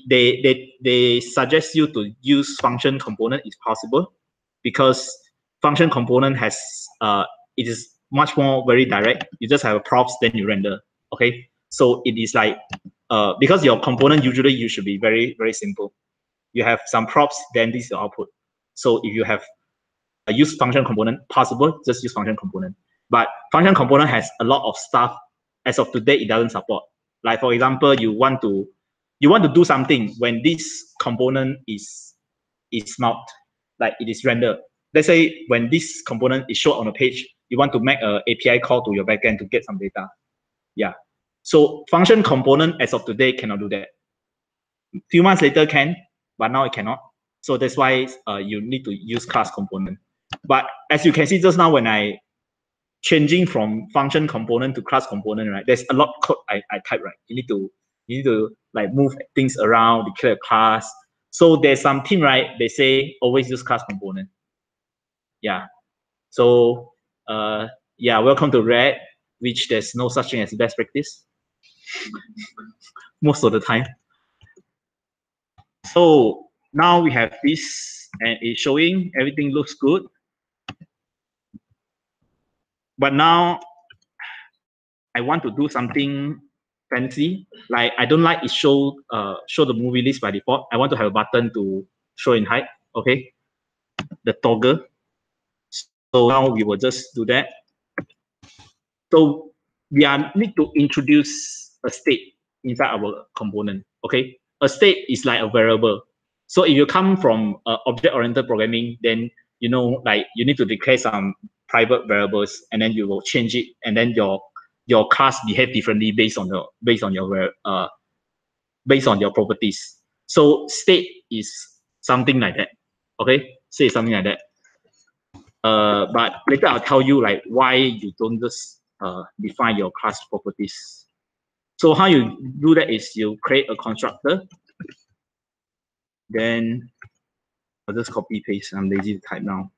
they suggest you to use function component if possible, because function component has it is much more very direct. You just have a props, then you render. Okay, so it is like because your component usually you should be very simple. You have some props, then this is your output. So if you have a use function component possible, just use function component. But function component has a lot of stuff. As of today, it doesn't support. Like for example, you want to do something when this component is not like it is rendered. Let's say when this component is shown on a page, you want to make an API call to your backend to get some data. Yeah. So function component as of today cannot do that. A few months later can, but now it cannot. So that's why you need to use class component. But as you can see just now, when I changing from function component to class component, right? There's a lot of code I type, right? You need to like move things around, declare a class. So there's some team, right? They say always use class component. Yeah. So yeah, welcome to React, which there's no such thing as best practice most of the time. So now we have this, and it's showing everything looks good. But now I want to do something fancy. Like I don't like it show the movie list by default. I want to have a button to show and hide. Okay, the toggle. So now we will just do that. So we need to introduce a state inside our component. Okay, a state is like a variable. So if you come from object-oriented programming, then you know like you need to declare some private variables, and then you will change it, and then your class behave differently based on your properties. So state is something like that. Okay, state is something like that. But later I'll tell you like why you don't just define your class properties. So how you do that is you create a constructor. Then I'll just copy paste. I'm lazy to type now.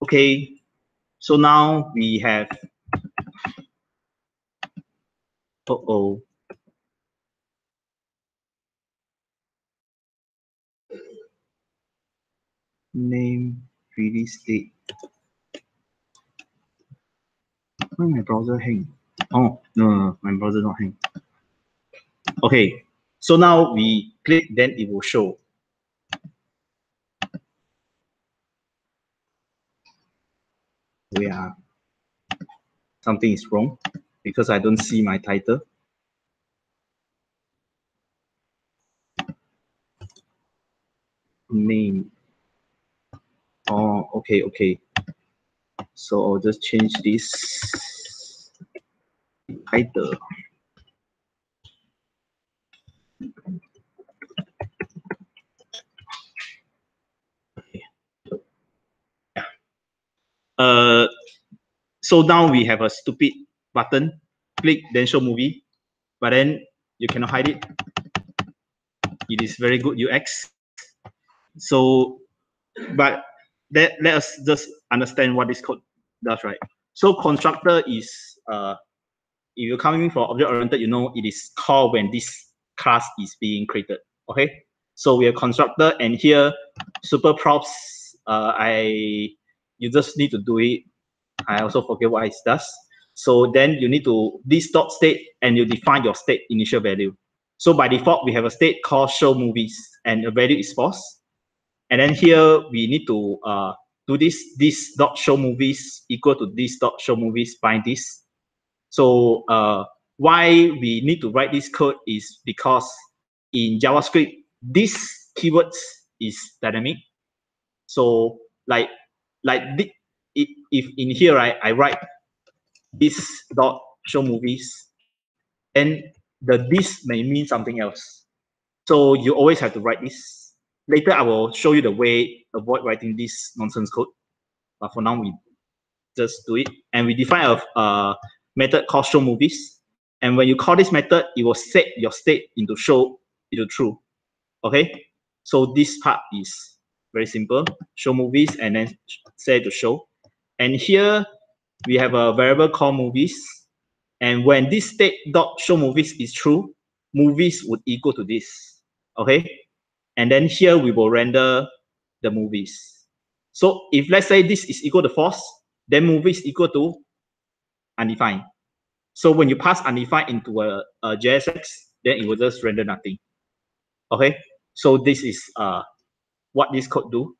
Okay, so now we have, name, release date. Why my browser hang? Oh, no, my browser not hang. Okay, so now we click, then it will show. Something is wrong because I don't see my title. Name. Oh, okay. So I'll just change this title. So now we have a stupid button. Click, then show movie, but then you cannot hide it. It is very good UX. So, but let us just understand what this code does, right? So constructor is, if you're coming from object-oriented, you know it is called when this class is being created, okay? So we have constructor, and here, super props, you just need to do it. I also forget what it does. So then you need to, this dot state, and you define your state initial value. So by default, we have a state called show movies, and the value is false. And then here we need to do this dot show movies equal to this dot show movies by this. So why we need to write this code is because in JavaScript, this keywords is dynamic. So like if in here, right, I write this dot show movies, and this may mean something else. So you always have to write this. Later, I will show you the way avoid writing this nonsense code. But for now, we just do it. And we define a method called show movies. And when you call this method, it will set your state into true. Okay? So this part is very simple. Show movies and then set to show. And here we have a variable called movies. And when this state dot show movies is true, movies would equal to this. Okay? And then here we will render the movies. So if let's say this is equal to false, then movies equal to undefined. So when you pass undefined into a JSX, then it will just render nothing. Okay? So this is what this code do.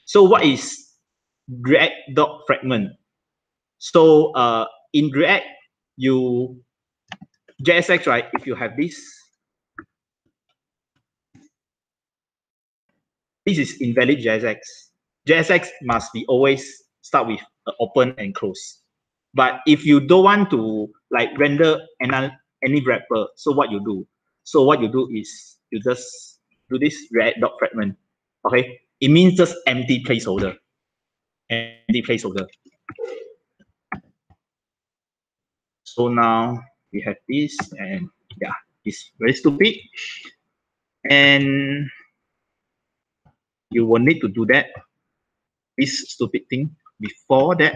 So what is React.fragment? So in React, JSX, right? If you have this is invalid JSX. JSX must be always start with open and close. But if you don't want to like render any wrapper, so what you do? So what you do is you just do this React.fragment. Okay, it means just empty placeholder. Empty placeholder. So now we have this, and yeah, it's very stupid. And you will need to do that, this stupid thing. Before that,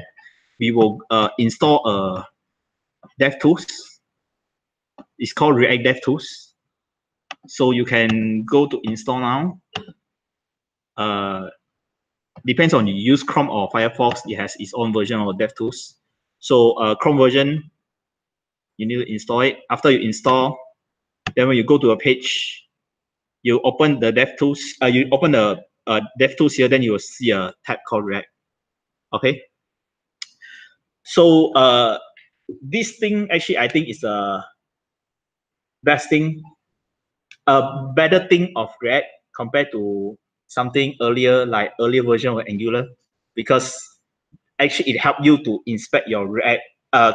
we will install a DevTools. It's called React DevTools. So you can go to install now. Depends on you use Chrome or Firefox. It has its own version of DevTools. So Chrome version, you need to install it. After you install, then when you go to a page, you open the DevTools. You open the DevTools here, then you will see a tab called React. Okay. So this thing actually, I think is a best thing, a better thing of React compared to something earlier, like earlier version of Angular, because actually it helps you to inspect your React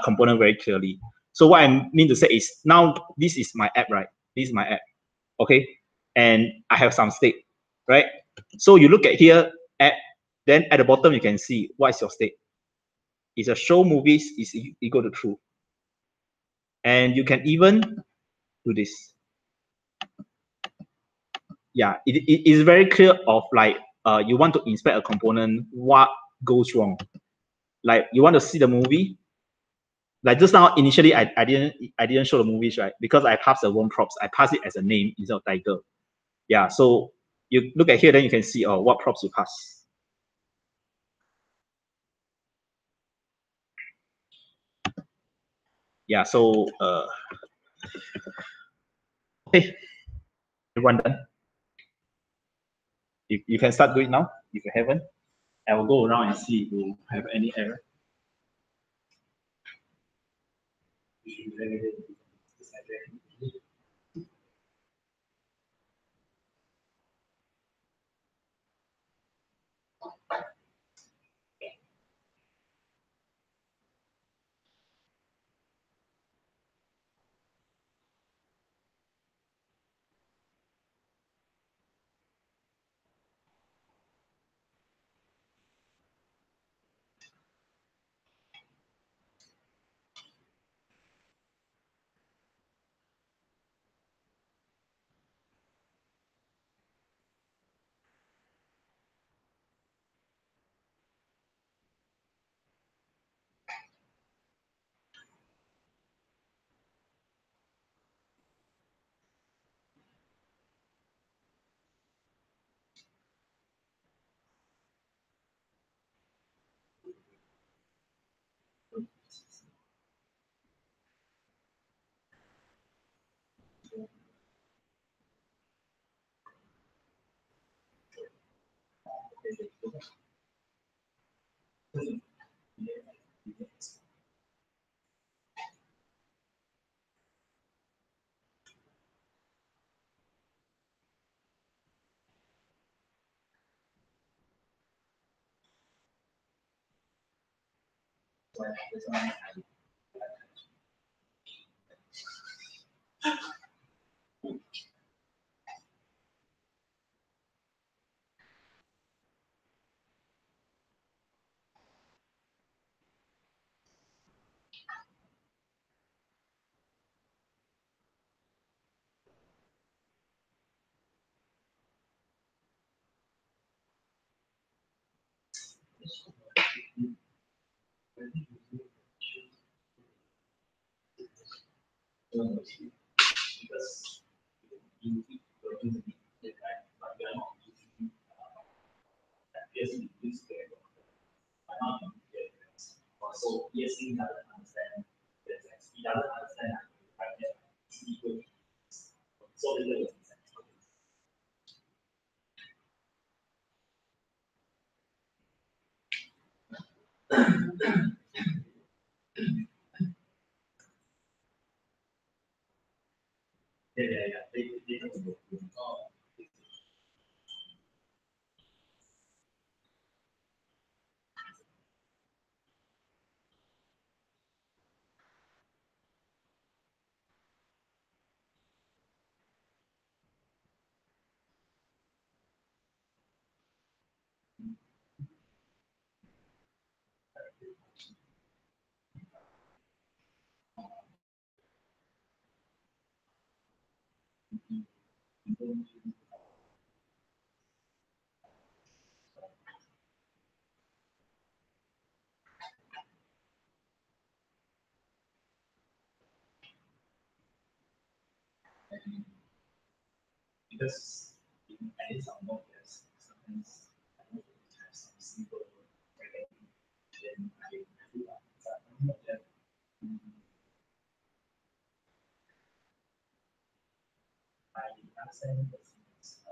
component very clearly. So what I mean to say is, now this is my app, right? This is my app, okay? And I have some state, right? So you look at here, app, then at the bottom you can see what is your state. It's a show movies is equal to true. And you can even do this. yeah, it is very clear of like you want to inspect a component, what goes wrong. Like you want to see the movie. Like just now, initially I didn't show the movies, right? Because I passed the wrong props. I passed it as a name instead of title. Yeah, so you look at here, then you can see what props you pass. Yeah, so okay, everyone done. You can start doing now if you haven't. I will go around and see if you have any error. So yes, he doesn't understand the text. He doesn't understand so the because I did some work as sometimes I don't have some simple then I do that. I understand the things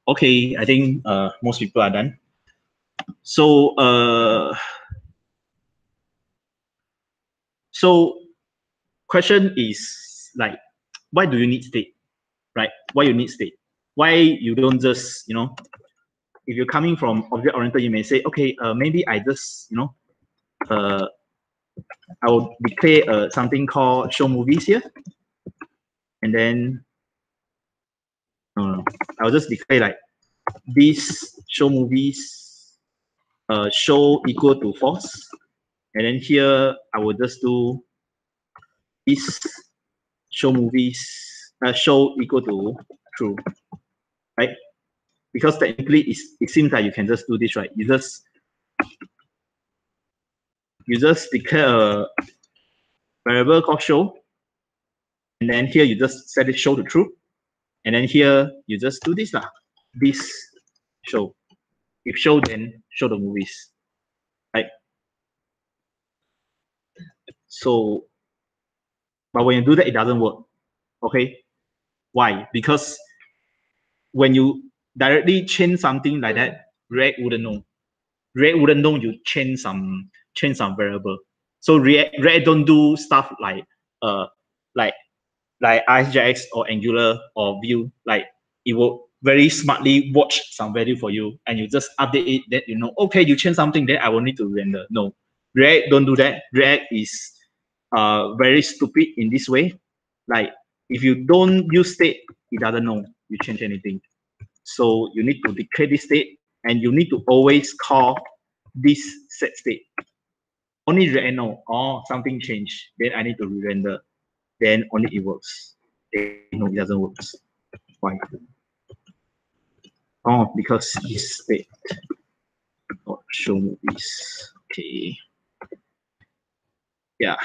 Okay, I think most people are done. So question is like, why do you need state, right? Why you need state? Why you don't just, you know, if you're coming from object oriented, you may say, okay, maybe I just, you know, I will declare something called show movies here, and then I'll just declare like this show movies show equal to false, and then here I will just do this show movies show equal to true, right? Because technically it seems like you can just do this, right? You just declare a variable called show, and then here you just set it show to true, and then here you just do this lah. This show. If show, then show the movies, right? So, but when you do that, it doesn't work. Okay, why? Because when you directly change something like that, React wouldn't know. React wouldn't know you change some variable. So React don't do stuff like ArcGIS or Angular or Vue. Like it will very smartly watch some value for you, and you just update it. That you know, okay, you change something, then I will need to render. No, React don't do that. React is very stupid in this way. Like if you don't use state, it doesn't know you change anything. So you need to declare this state, and you need to always call this set state. Only React know, oh, something changed, then I need to re-render. Then only it works. No, it doesn't work. Why? Oh, because this state or show movies. Okay. Yeah,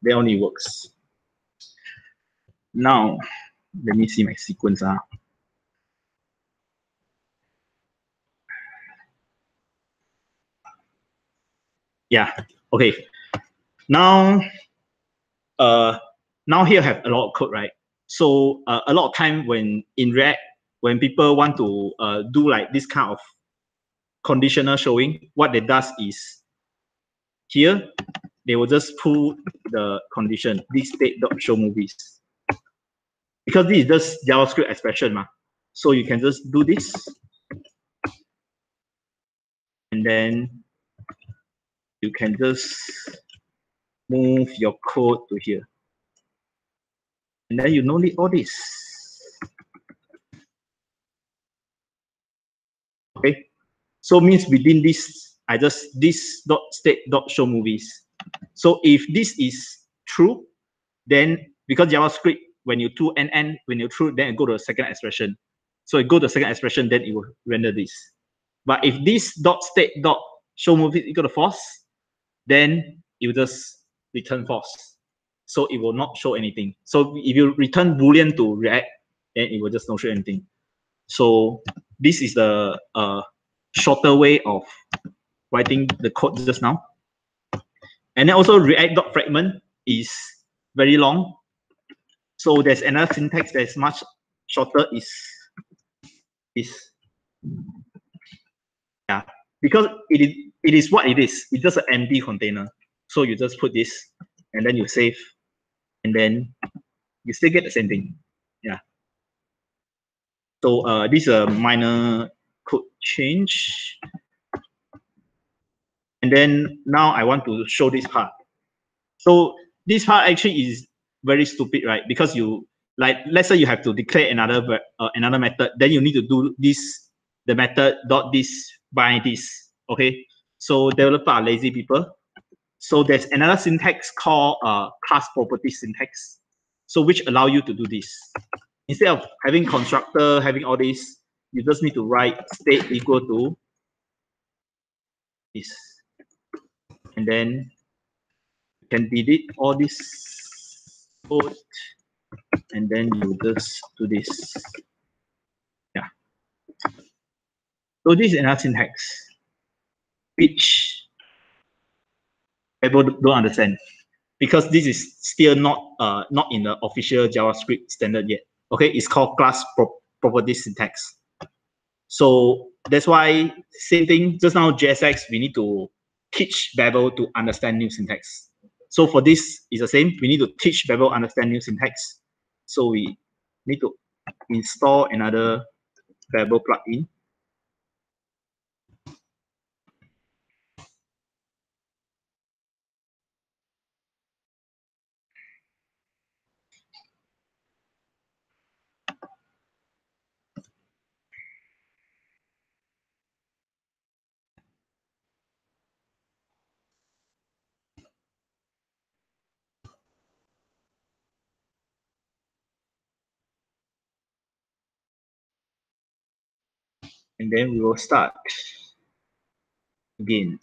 that only works. Now, let me see my sequence. Yeah, okay. Now, now here I have a lot of code, right? So a lot of time when in React, when people want to do like this kind of conditional showing, what they does is here, they will just pull the condition, this state.show movies. Because this is just JavaScript expression, so you can just do this. And then you can just move your code to here. And then you don't need all this. Okay. So means within this, I just this dot state dot show movies. So if this is true, then because JavaScript, when you do NN, when you true, then it go to the second expression. So it go to the second expression, then it will render this. But if this dot state dot show movies equal to false, then it will just return false. So it will not show anything. So if you return Boolean to React, then it will just not show anything. So this is the shorter way of writing the code just now. And then also React.fragment is very long. So there's another syntax that is much shorter is yeah, because it is what it is. It's just an empty container. So you just put this and then you save, and then you still get the same thing. Yeah. So this is a minor code change. And then now I want to show this part. So this part actually is very stupid, right? Because you, like, let's say you have to declare another another method, then you need to do this, the method dot this by this. Okay. So developers are lazy people. So there's another syntax called class property syntax. So which allow you to do this. Instead of having constructor, having all this, you just need to write state equal to this. And then you can delete all this code, and then you just do this. Yeah. So this is another syntax, which people don't understand, because this is still not in the official JavaScript standard yet. Okay, it's called class property syntax. So that's why same thing just now JSX, we need to teach Babel to understand new syntax. So for this is the same. We need to teach Babel understand new syntax. So we need to install another Babel plugin. And then we will start again.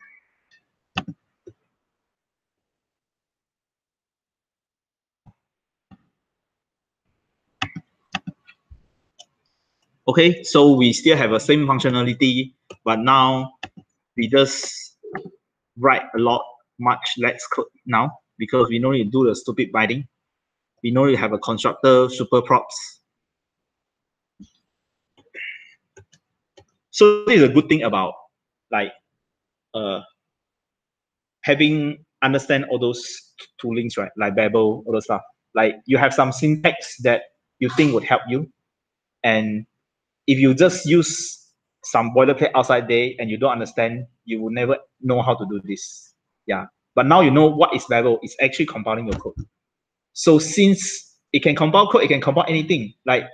Okay, so we still have the same functionality, but now we just write much less code now because we don't need to do the stupid binding. We know you have a constructor, super props. So this is a good thing about like having understand all those toolings, right? Like Babel, all those stuff. Like you have some syntax that you think would help you, and if you just use some boilerplate outside there and you don't understand, you will never know how to do this. Yeah. But now you know what is Babel. It's actually compiling your code. So since it can compile code, it can compile anything like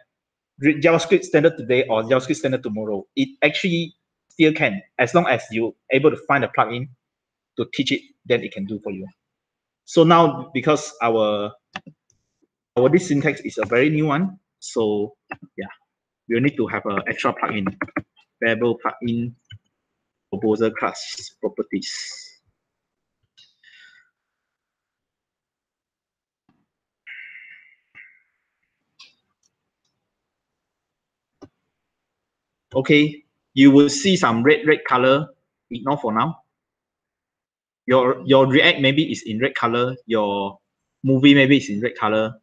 JavaScript standard today or JavaScript standard tomorrow. It actually still can, as long as you're able to find a plugin to teach it, then it can do for you. So now because our this syntax is a very new one, so yeah, we'll need to have an extra plugin. Babel plugin proposer class properties. Okay, you will see some red color. Ignore for now. Your React maybe is in red color. Your movie maybe is in red color.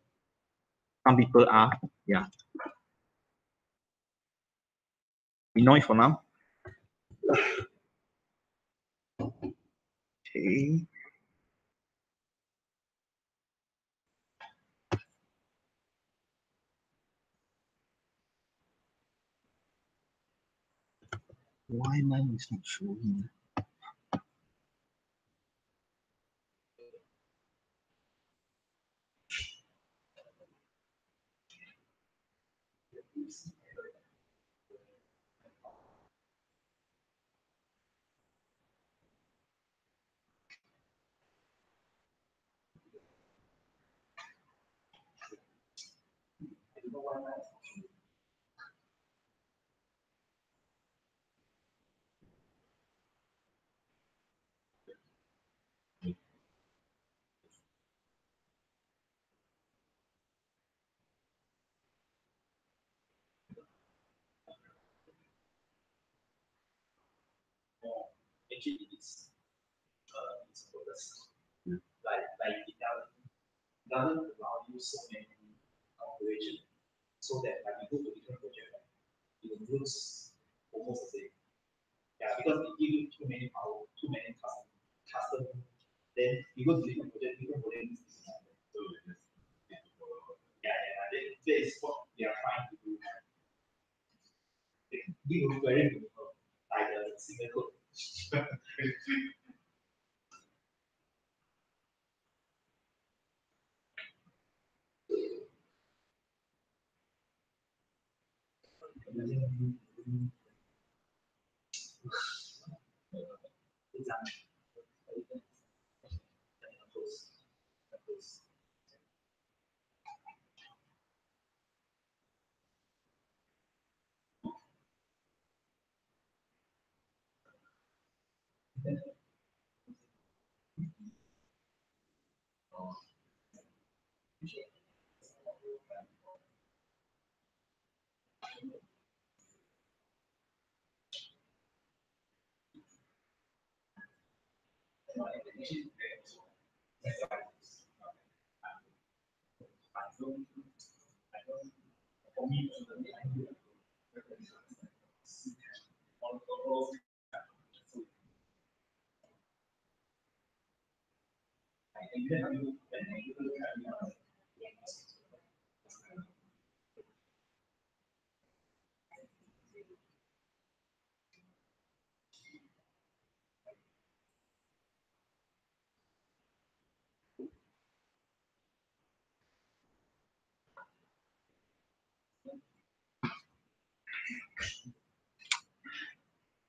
Some people are, yeah. Ignore it for now. Okay. Why mine is not showing? Actually, it's like it doesn't allow you so many operations, so that when you go to different project, it looks almost the same. Yeah, because it gives you too many power, too many custom. Then you go to different project needs to that is what we are trying to do. It will be very difficult, like a single code.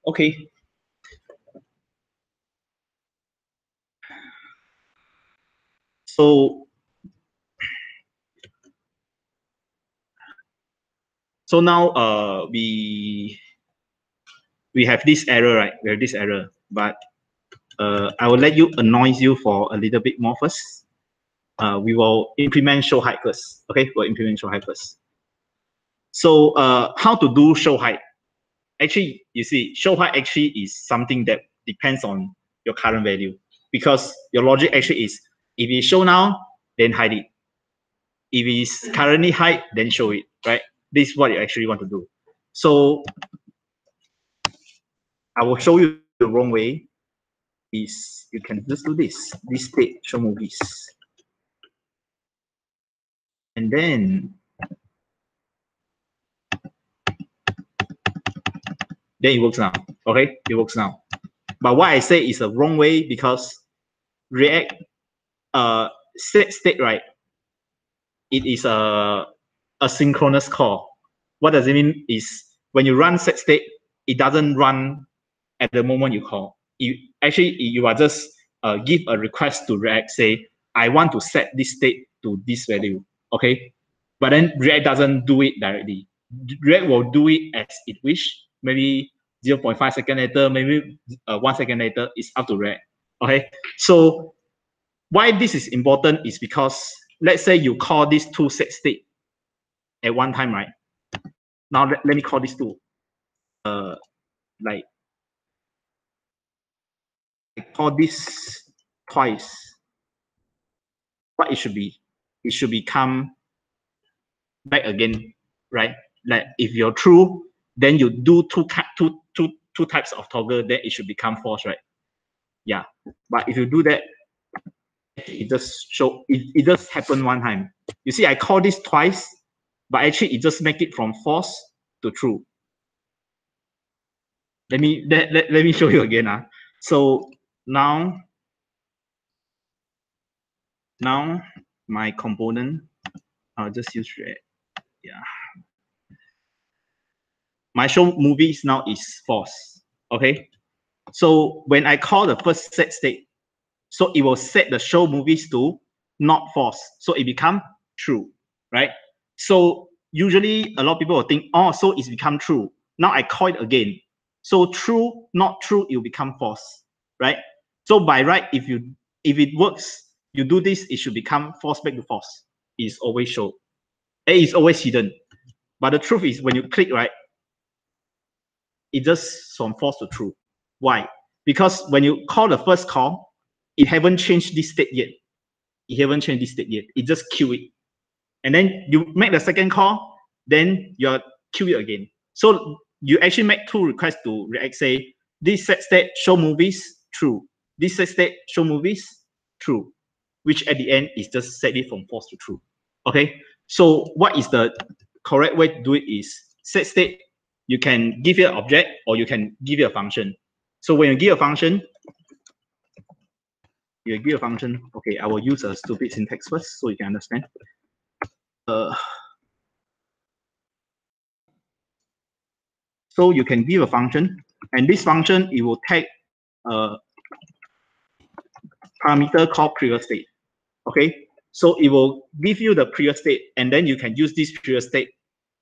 Okay. So now we have this error, right? We have this error, but I will let you annoy you for a little bit more first. We will implement show height first. Okay, we'll implement show height first. So how to do show height? Actually, you see, show height actually is something that depends on your current value, because your logic actually is, if it show now, then hide it. If it's currently hide, then show it, right? This is what you actually want to do. So I will show you the wrong way. Is you can just do this state show movies, and then it works now. Okay, it works now. But why I say it's a wrong way, because React set state, right? It is a asynchronous call. What does it mean? Is when you run set state, it doesn't run at the moment you call. You are just give a request to React, say, I want to set this state to this value, okay? But then React doesn't do it directly. React will do it as it wish, maybe 0.5 seconds later, maybe 1 second later. It's up to React, okay? So why this is important is because, let's say you call these two set state at one time, right? Now let me call these two. Like, I call this twice. What it should be? It should become back again, right? Like if you're true, then you do two types of toggle, then it should become false, right? Yeah. But if you do that, it just show it just happen one time. You see, I call this twice, but actually it just make it from false to true. Let me show you again. So now my component, I'll just use React. Yeah. My show movies now is false. Okay. So when I call the first set state, so it will set the show movies to not false. So it become true, right? So usually a lot of people will think, oh, so it's become true. Now I call it again. So true, not true, it will become false, right? So by right, if it works, you do this, it should become false back to false. It's always show. It's always hidden. But the truth is, when you click, right, it just from false to true. Why? Because when you call the first call, it haven't changed this state yet. It haven't changed this state yet. It just queue it. And then you make the second call, then you queue it again. So you actually make two requests to React, say, this set state show movies, true. This set state show movies, true. Which at the end is just set it from false to true. Okay? So what is the correct way to do it is set state, you can give it an object or you can give it a function. So when you give a function, okay, I will use a stupid syntax first so you can understand. So you can give a function, and this function, it will take a parameter called previous state. Okay, so it will give you the previous state, and then you can use this previous state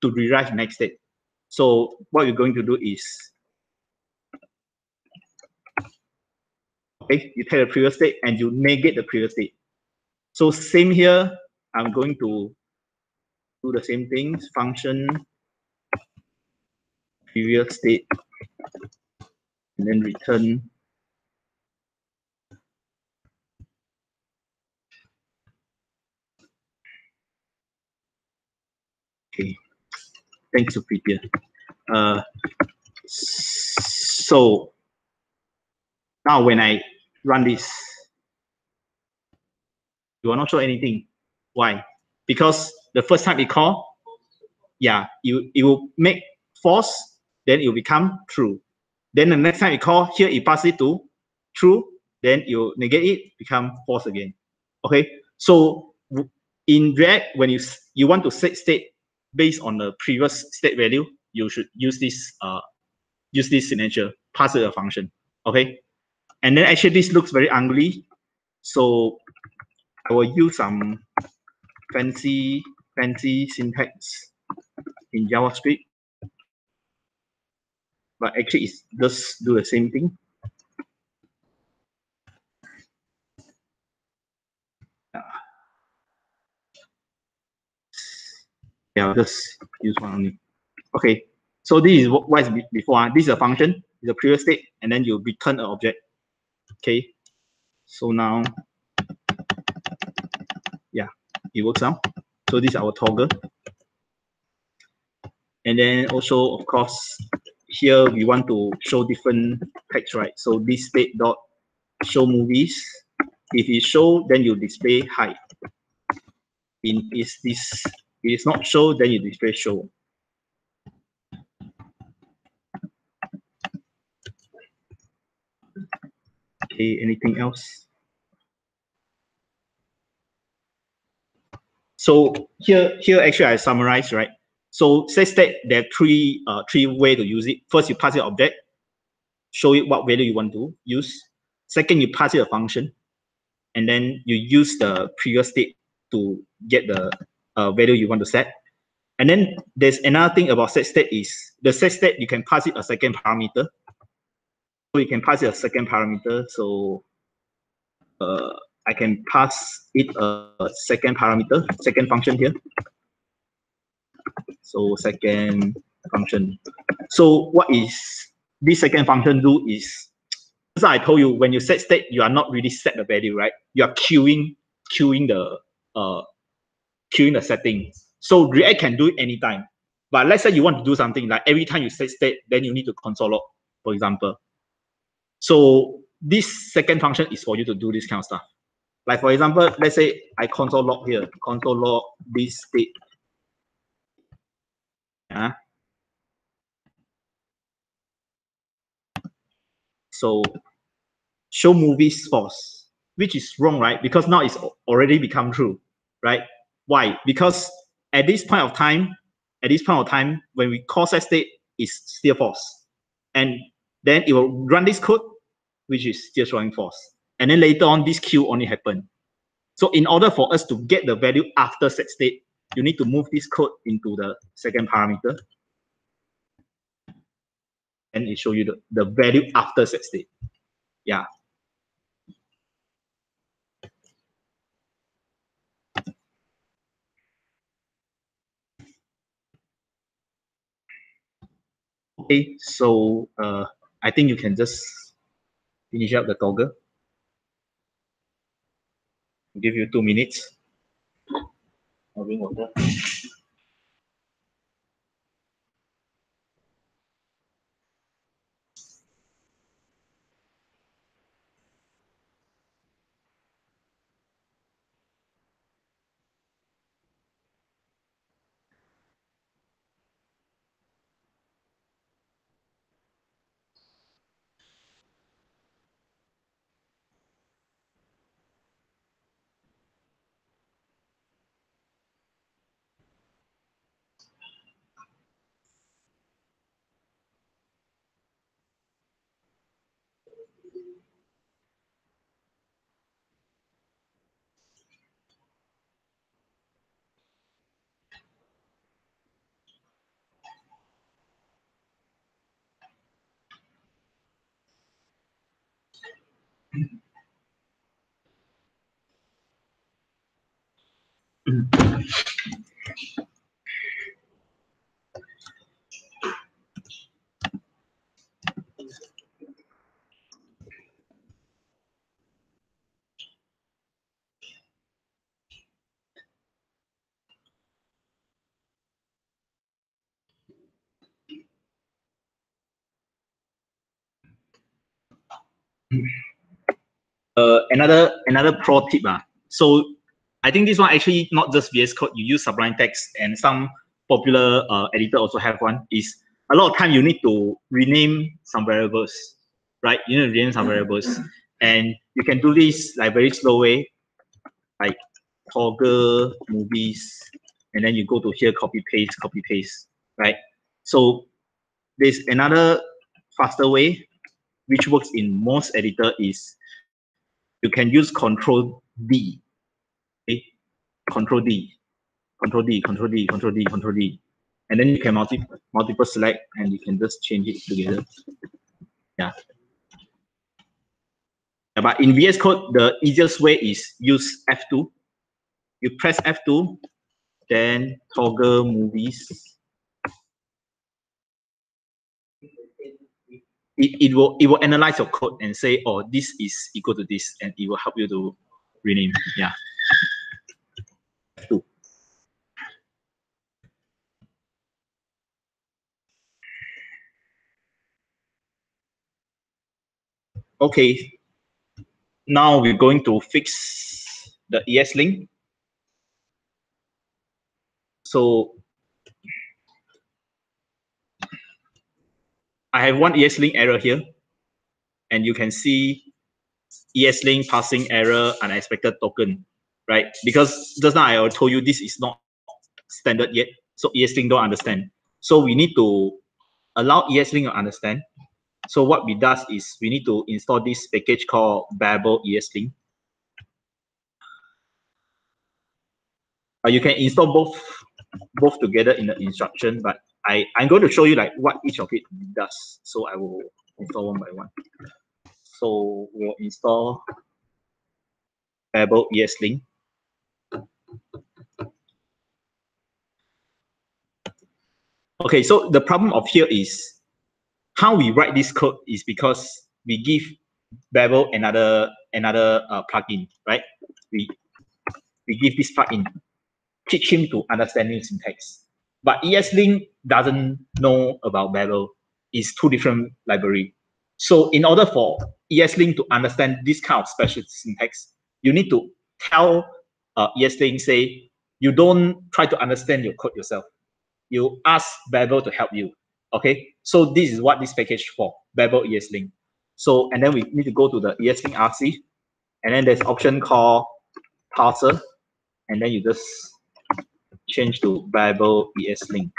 to rewrite the next state. So what you're going to do is, okay, you take the previous state and you negate the previous state. So same here, I'm going to do the same things, function previous state, and then return okay. Thanks to prepare. So now when I run this, You will not show anything. Why? Because the first time it call, yeah, it will make false, then it will become true. Then the next time it call, here it pass it to true, then you negate it, become false again. Okay, so in React, when you want to set state based on the previous state value, you should use this signature, pass it a function. Okay, and then actually this looks very ugly, so I will use some fancy syntax in JavaScript, but actually it does do the same thing. Yeah, I'll just use one only. Okay, so this is what is before. This is a function, is a previous state, and then you return an object. Okay, so now, yeah, it works now. So this is our toggle. And then also, of course, here we want to show different text, right? So this state dot show movies. If it show, then you display hide. It is not show, then you display show. Okay, anything else? So here actually I summarize, right? So set state, there are three ways to use it. First, you pass it object, show it what value you want to use. Second, you pass it a function, and then you use the previous state to get the value you want to set. And then there's another thing about set state is the set state, you can pass it a second parameter. So you can pass it a second parameter. So I can pass it a second parameter, second function here. So second function. So what is this second function do is, as I told you, when you set state, you are not really set the value, right? You are queuing the setting. So React can do it anytime. But let's say you want to do something like every time you set state, then you need to console log, for example. So this second function is for you to do this kind of stuff. Like for example, let's say I console log here, console log this state. Yeah. So show movies false, which is wrong, right? Because now it's already become true, right? Why? Because at this point of time, when we call set state, it's still false. And then it will run this code, which is still showing false. And then later on, this queue only happened. So in order for us to get the value after set state, you need to move this code into the second parameter. And it show you the value after set state. Yeah. Okay, so I think you can just finish up the toggle. I'll give you 2 minutes. I'll bring water. Another pro tip. So I think this one actually not just VS Code. You use Sublime Text, and some popular editor also have one. Is a lot of time you need to rename some variables, right? You need to rename some variables, and you can do this like very slow way, like toggle movies, and then you go to here, copy paste, right? So there's another faster way, which works in most editor, is you can use Control D. Okay? Control D, Control D, Control D, Control D, Control D. And then you can multiple select, and you can just change it together. Yeah. But in VS Code, the easiest way is use F2. You press F2, then toggle movies. It will analyze your code and say, oh, this is equal to this, and it will help you to rename. Yeah. F2. Okay. Now we're going to fix the ESLint. So I have one ESLint error here, and you can see ESLint passing error unexpected token, right? Because just now I told you this is not standard yet, so ESLint don't understand. So we need to allow ESLint to understand. So what we does is we need to install this package called Babel ESLint. You can install both together in the instruction, but I'm going to show you like what each of it does. So I will install one by one. So we'll install Babel ESLint. Okay, so the problem of here is how we write this code is because we give Babel another plugin, right? We give this plugin, teach him to understand new syntax. But ESLint doesn't know about Babel. It's two different libraries. So in order for ESLint to understand this kind of special syntax, you need to tell ESLint, say, you don't try to understand your code yourself. You ask Babel to help you. Okay, so this is what this package is for, Babel ESLint. So, and then we need to go to the ESLint RC, and then there's option called parser, and then you just change to Babel ESLint.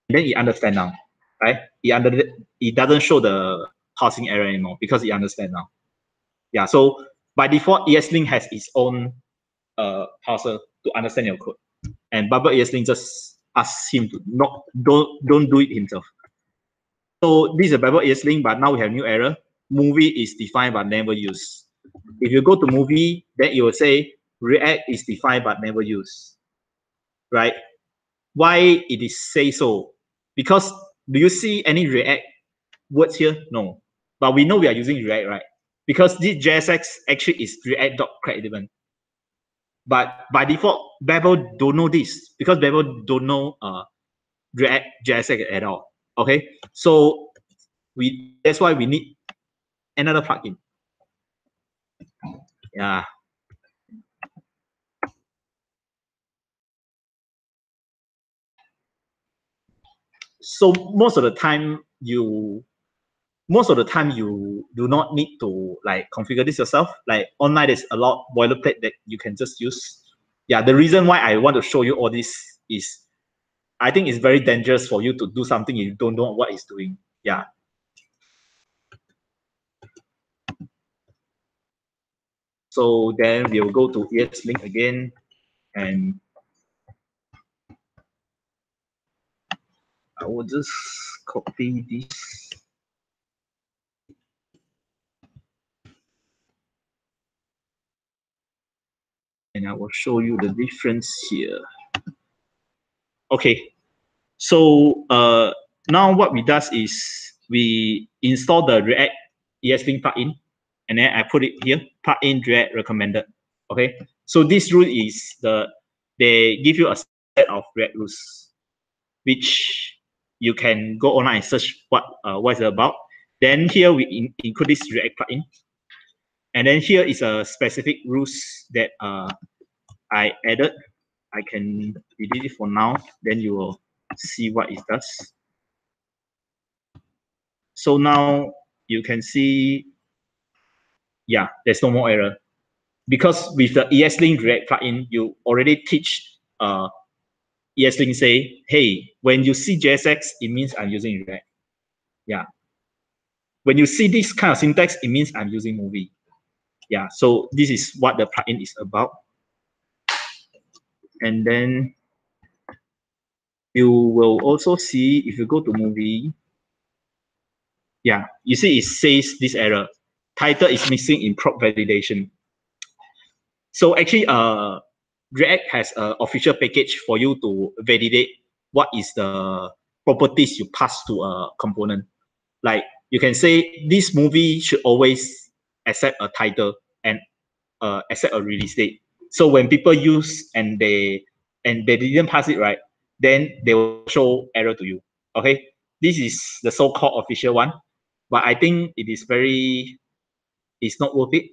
Then you understand now, right? It doesn't show the parsing error anymore because it understands now. Yeah, so by default, ESLint has its own parser to understand your code, and Babel ESLint just asks him to don't do it himself. So this is a Babel ESLint, but now we have new error. Movie is defined but never used. If you go to movie, then it will say React is defined but never used, right? Why it is say so? Because do you see any React words here? No, but we know we are using React, right? Because this JSX actually is React.CredElement. But by default, Babel don't know this because Babel don't know React JSX at all. Okay, so that's why we need another plugin. Yeah. So most of the time you do not need to like configure this yourself. Like online, there's a lot boilerplate that you can just use. Yeah, the reason why I want to show you all this is I think it's very dangerous for you to do something you don't know what it's doing. Yeah. So then we'll go to ESLint again, and I will just copy this. And I will show you the difference here. Okay, so now what we does is we install the React ESLint plugin, and then I put it here, plugin React recommended. Okay, so this rule is they give you a set of React rules, which you can go online and search what it's about. Then here we include this React plugin. And then here is a specific rules that I added. I can delete it for now, then you will see what it does. So now you can see, yeah, there's no more error. Because with the ESLint React plugin, you already teach ESLint say, hey, when you see JSX, it means I'm using React. Yeah. When you see this kind of syntax, it means I'm using Movie. Yeah, so this is what the plugin is about. And then you will also see, if you go to Movie, yeah, you see it says this error. Title is missing in prop validation. So actually, React has an official package for you to validate what is the properties you pass to a component. Like you can say this movie should always accept a title and accept a release date. So when people use and they didn't pass it right, then they will show error to you. Okay, this is the so-called official one, but I think it is it's not worth it.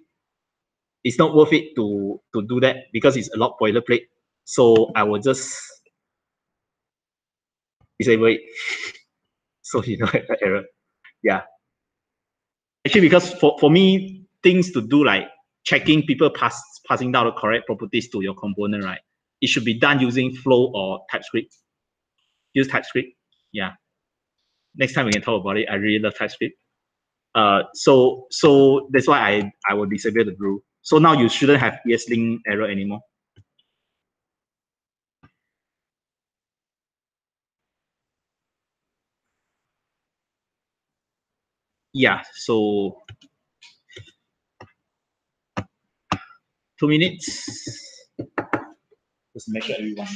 It's not worth it to do that because it's a lot boilerplate. So I will just disable it. So you don't have that error. Yeah. Actually, because for me, things to do like checking people passing down the correct properties to your component, right? It should be done using Flow or TypeScript. Use TypeScript. Yeah. Next time we can talk about it. I really love TypeScript. So that's why I will disable the rule. So now you shouldn't have ESLint error anymore. Yeah, so 2 minutes. Just make sure everyone.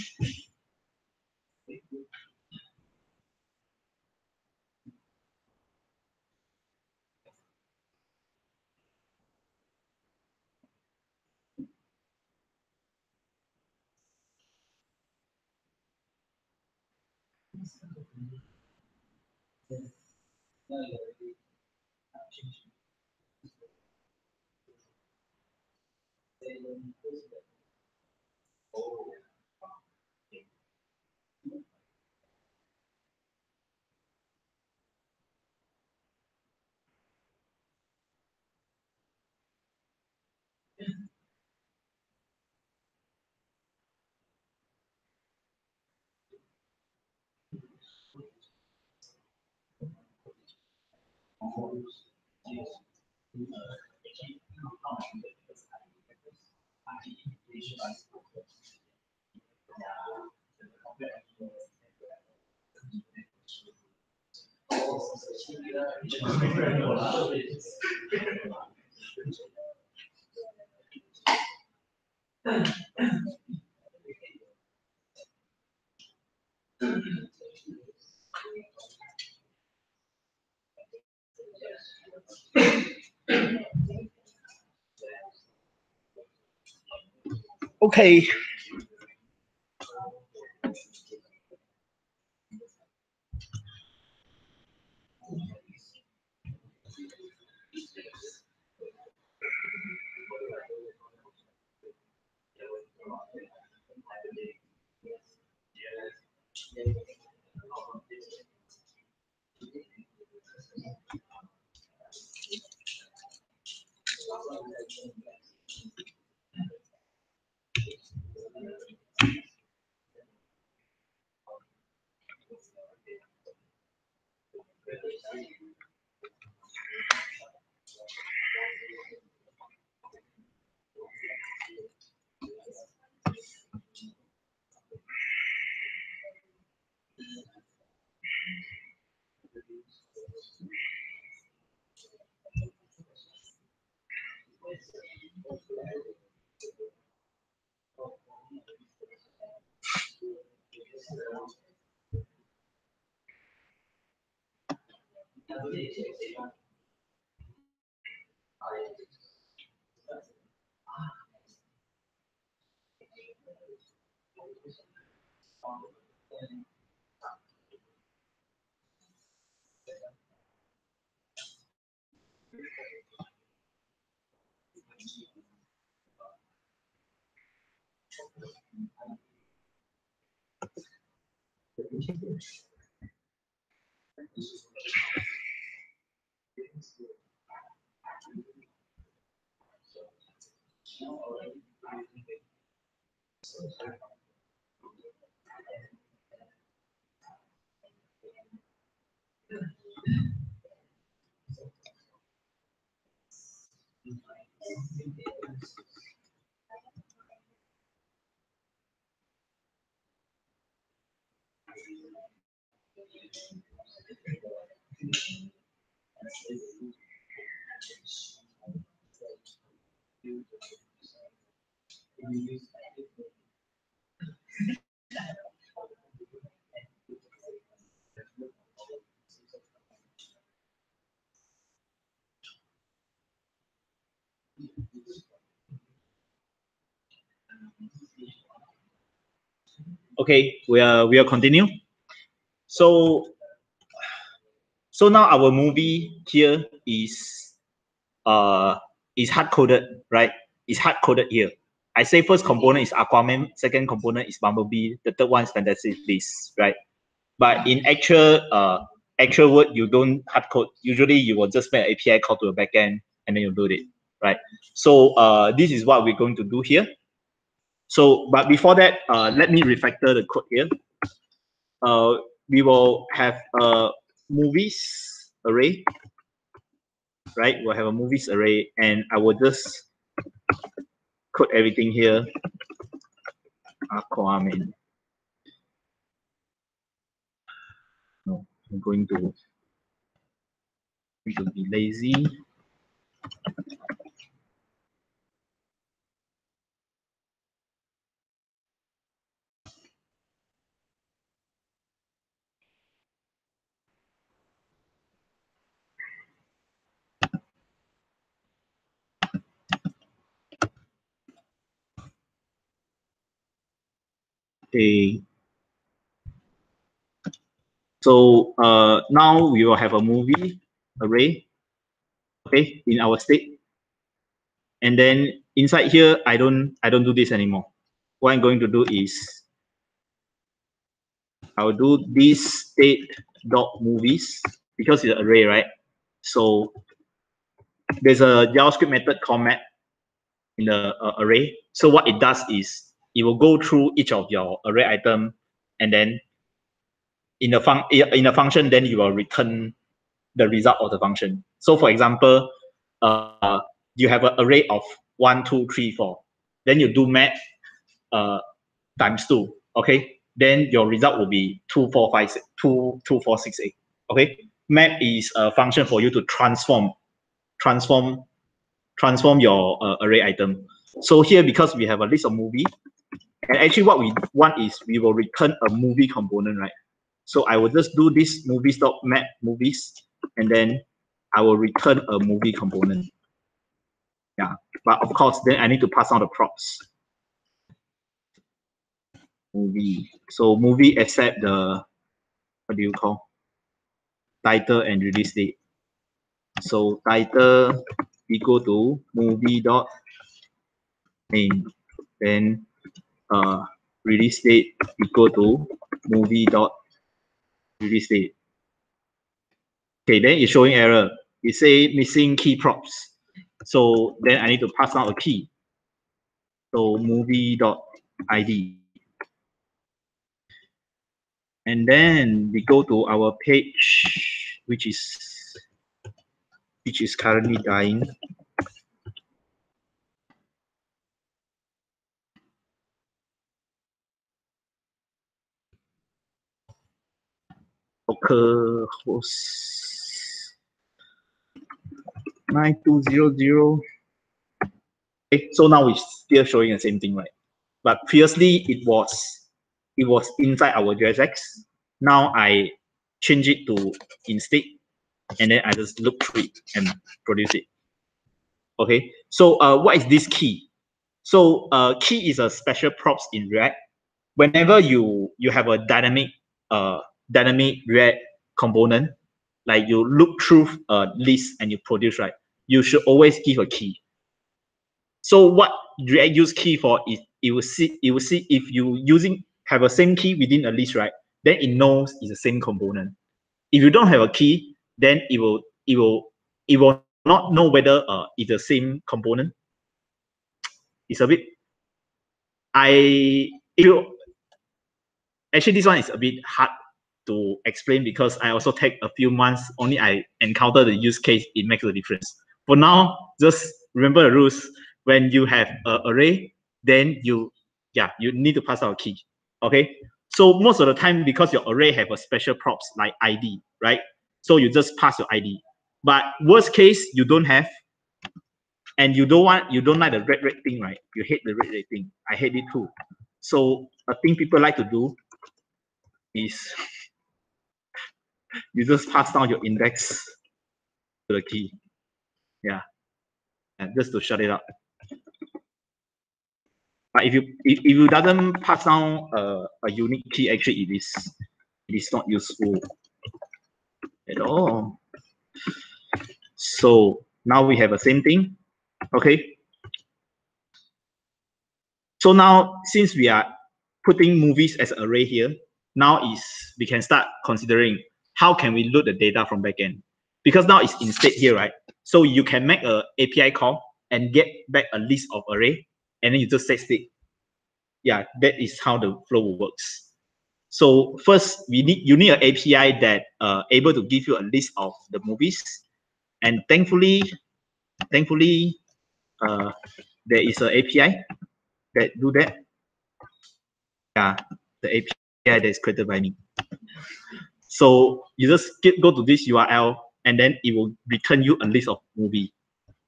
Okay. Okay, we are continue. So now our movie here is hard coded, right? It's hard coded here. I say first component is Aquaman, second component is Bumblebee, the third one is Fantastic Beasts, right? But in actual word, you don't hard code. Usually you will just make an API call to a backend and then you load it, right? So this is what we're going to do here. So, but before that, let me refactor the code here. We will have a movies array, right? We'll have a movies array, and I will just code everything here. Aquaman. No, I'm going to be lazy. Okay. So now we will have a movie array, okay, in our state. And then inside here, I don't do this anymore. What I'm going to do is I'll do this state dot movies because it's an array, right? So there's a JavaScript method called map in the array. So what it does is it will go through each of your array item, and then in the function, then you will return the result of the function. So for example, you have an array of 1, 2, 3, 4. Then you do map times 2. Okay. Then your result will be 2, 4, 5, 6, 2, 2, 4, 6, 8. Okay. Map is a function for you to transform your array item. So here, because we have a list of movie, and actually what we want is we will return a movie component, right? So I will just do this movies.map movies, and then I will return a movie component. Yeah, but of course, then I need to pass on the props. Movie. So movie accept the, what do you call? Title and release date. So title equal to movie.name. Then release date equal to movie.release date. Okay, then it's showing error. It say missing key props. So then I need to pass out a key. So movie.id. And then we go to our page, which is currently dying. Docker host 9200. Okay, so now it's still showing the same thing, right? But previously it was inside our JSX. Now I change it to instead, and then I just look through it and produce it. Okay, so what is this key? So key is a special props in React. Whenever you have a dynamic React component, like you look through a list and you produce, right? You should always give a key. So what React use key for it will see if you have a same key within a list, right? Then it knows it's the same component. If you don't have a key, then it will not know whether it's the same component. It's a bit actually this one is a bit hard to explain because I also take a few months only I encounter the use case, it makes a difference. For now, just remember the rules. When you have an array, then you need to pass out a key. Okay. So most of the time, because your array have a special props like ID, right? So you just pass your ID. But worst case, you don't have, and you don't like the red thing, right? You hate the red thing. I hate it too. So a thing people like to do is you just pass down your index to the key. Yeah. And just to shut it up. But if you doesn't pass down a unique key, actually it is not useful at all. So now we have the same thing. Okay. So now since we are putting movies as an array here, now we can start considering how can we load the data from backend, because now it's in state here, right? So you can make a API call and get back a list of array, and then you just set state. Yeah, that is how the flow works. So first, you need an API that able to give you a list of the movies, and thankfully, there is an API that do that. Yeah, the API that is created by me. So you just go to this URL, and then it will return you a list of movie.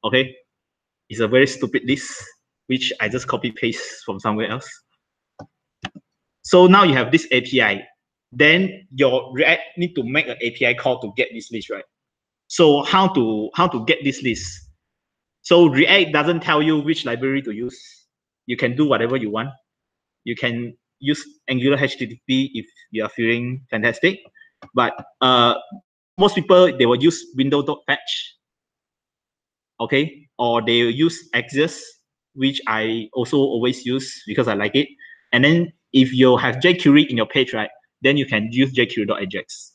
Okay, it's a very stupid list, which I just copy paste from somewhere else. So now you have this API. Then your React need to make an API call to get this list, right? So how to get this list? So React doesn't tell you which library to use. You can do whatever you want. You can use Angular HTTP if you are feeling fantastic. But most people, they will use window.fetch, okay? Or they will use Axios, which I also always use because I like it. And then if you have jQuery in your page, right, then you can use jQuery.ajax.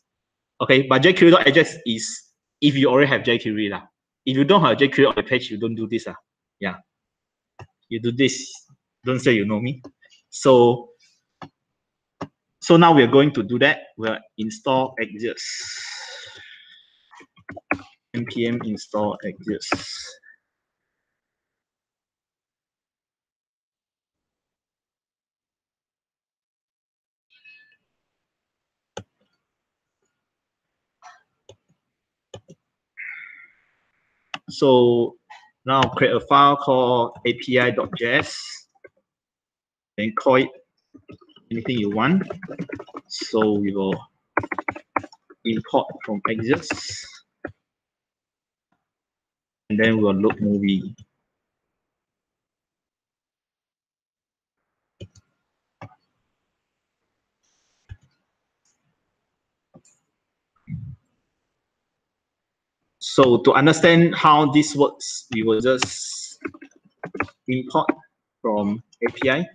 Okay, but jQuery.ajax is if you already have jQuery. If you don't have jQuery on the page, you don't do this. Yeah, you do this. Don't say you know me. So now we are going to do that. We'll install Axios. npm install Axios. So now create a file called api.js and call it anything you want. So we will import from Axios, and then we'll load movie. So to understand how this works, we will just import from API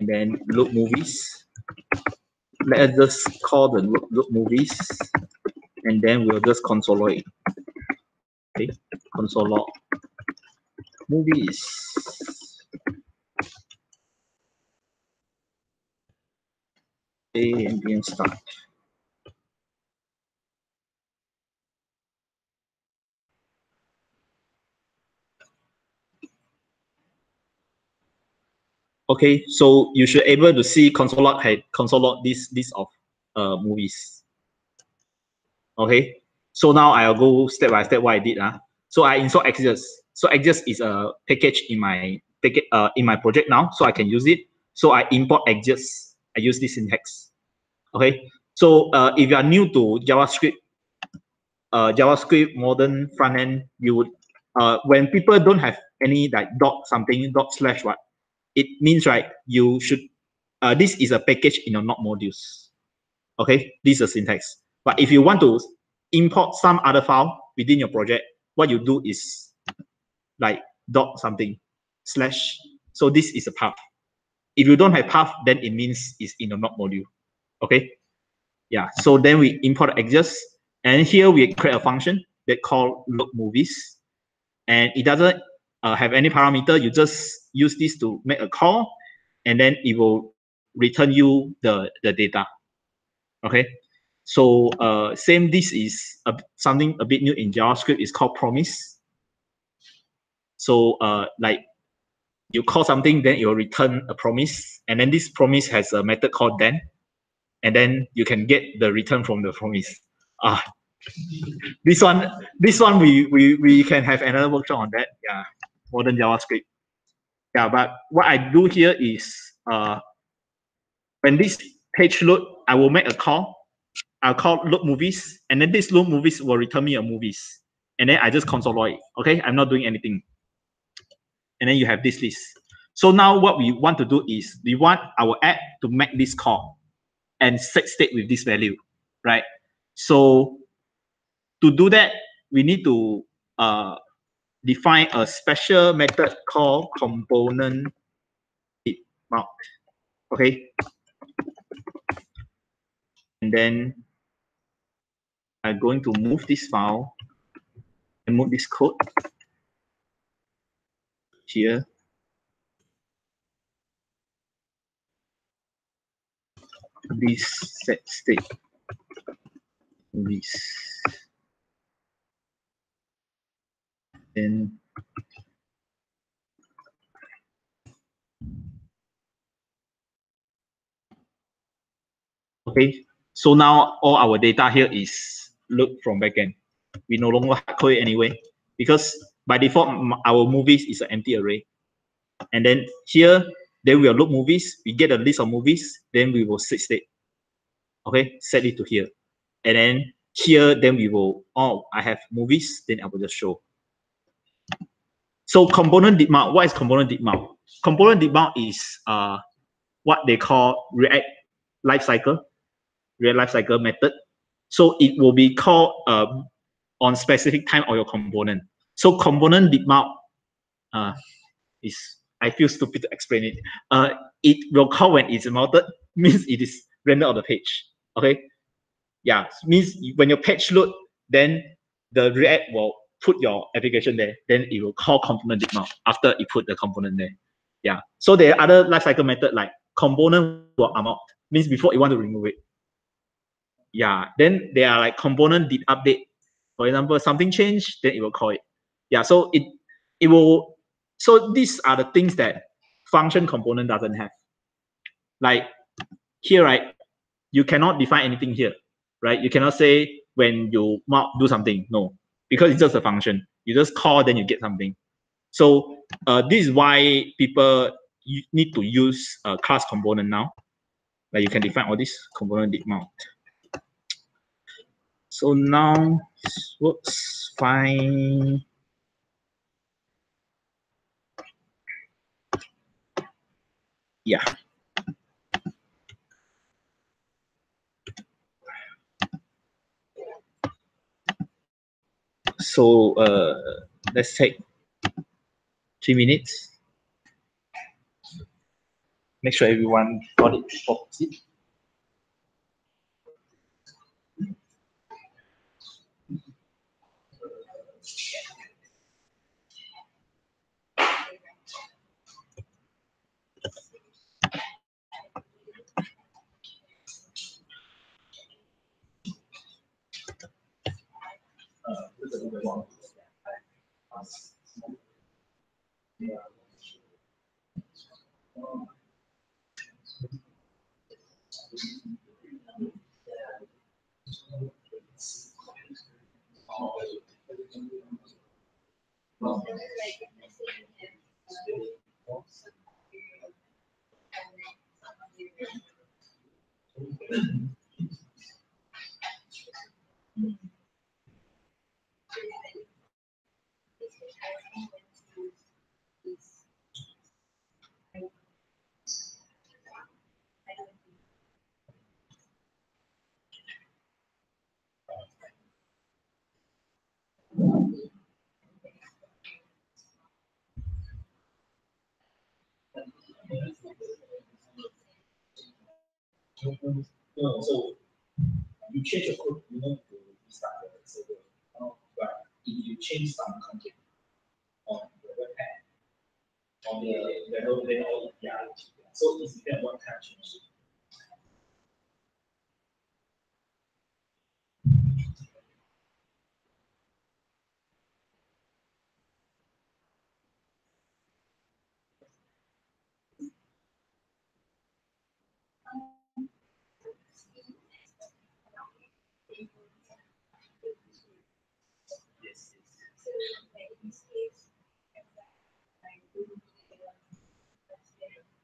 and then load movies. Let us just call the load movies, and then we'll just console log it. Okay, console log movies. npm start. Okay, so you should able to see console log this list of movies. Okay, so now I'll go step by step what I did. So I install Axios. So Axios is a package in my project now, so I can use it. So I import Axios. I use this syntax. Okay, so if you are new to JavaScript, modern front end, you would when people don't have any like dot something / what, it means right you should this is a package in your node modules. Okay, this is a syntax. But if you want to import some other file within your project, what you do is like dot something / So this is a path. If you don't have path, then it means it's in the NOC module. Okay. Yeah. So then we import edges, and here we create a function that called load movies, and it doesn't have any parameter. You just use this to make a call, and then it will return you the data. Okay. So same. This is something a bit new in JavaScript. It's called promise. So like you call something, then it will return a promise, and then this promise has a method called then, and then you can get the return from the promise. This one we can have another workshop on that. Yeah, modern JavaScript. Yeah, but what I do here is when this page load, I will make a call. I'll call load movies, and then this load movies will return me a movies, and then I just console log it. Okay, I'm not doing anything. And then you have this list. So now what we want to do is we want our app to make this call and set state with this value, right? So to do that, we need to define a special method called component mount. Okay. And then I'm going to move this file and move this code here. This set state. This. Then okay, so now all our data here is load from backend. We no longer hardcode it anyway, because by default our movies is an empty array. And then here, then we will load movies. We get a list of movies. Then we will set state. Okay, set it to here. And then here, then we will, oh, I have movies. Then I will just show. So component deep mount. What is component deep mount? Component deep mount is what they call React lifecycle method. So it will be called on specific time of your component. So component deep mount is, I feel stupid to explain it. It will call when it's mounted, means it is rendered on the page. Okay. Yeah, means when your page load, then the React will put your application there. Then it will call component deep mount after it put the component there. Yeah. So there are other lifecycle method like component will amount, means before you want to remove it. Yeah. Then there are like component did update. For example, something changed, then it will call it. Yeah. So it will. So these are the things that function component doesn't have. Like here, right? You cannot define anything here, right? You cannot say when you do something, no, because it's just a function. You just call, then you get something. So this is why people need to use class component now. Like you can define all this component did mount. So now this works fine. Yeah. So let's take 3 minutes. Make sure everyone got it before proceed. No, so you change your code, you need to restart the server. But if you change some content on the webpack, on the level, then all so it's then one time change.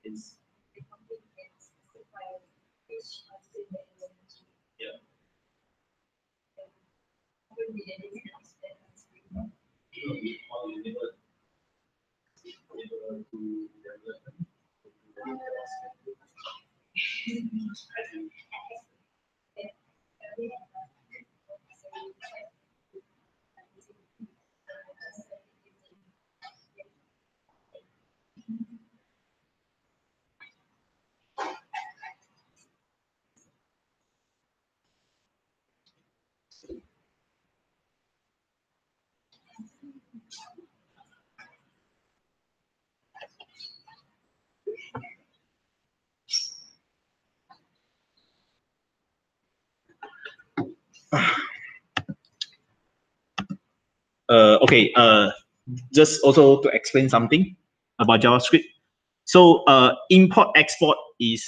It's Okay, just also to explain something about JavaScript. So import export is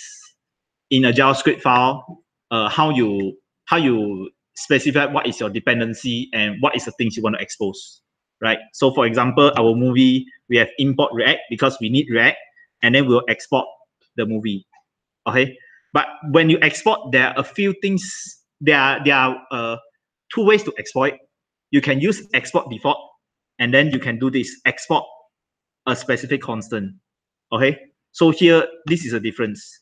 in a JavaScript file. How you specify what is your dependency and what is the things you want to expose, right? So for example, our movie, we have import React because we need React, and then we'll export the movie. Okay, but when you export, there are a few things. There are two ways to export. You can use export default, and then you can do this export a specific constant. Okay, so here this is a difference.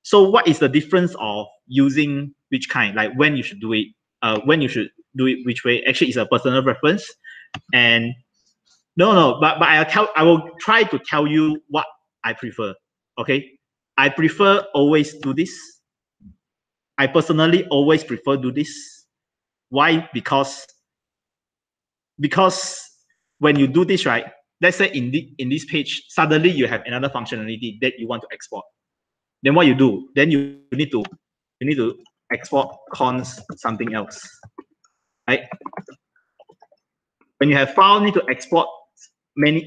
So what is the difference of using which kind? Like when you should do it, when you should do it which way? Actually, it's a personal preference. And but I will try to tell you what I prefer. Okay, I prefer always do this. I personally always prefer do this. Why? Because when you do this, right? Let's say in this page, suddenly you have another functionality that you want to export. Then what you do? Then you need to export cons something else, right? When you have file need to export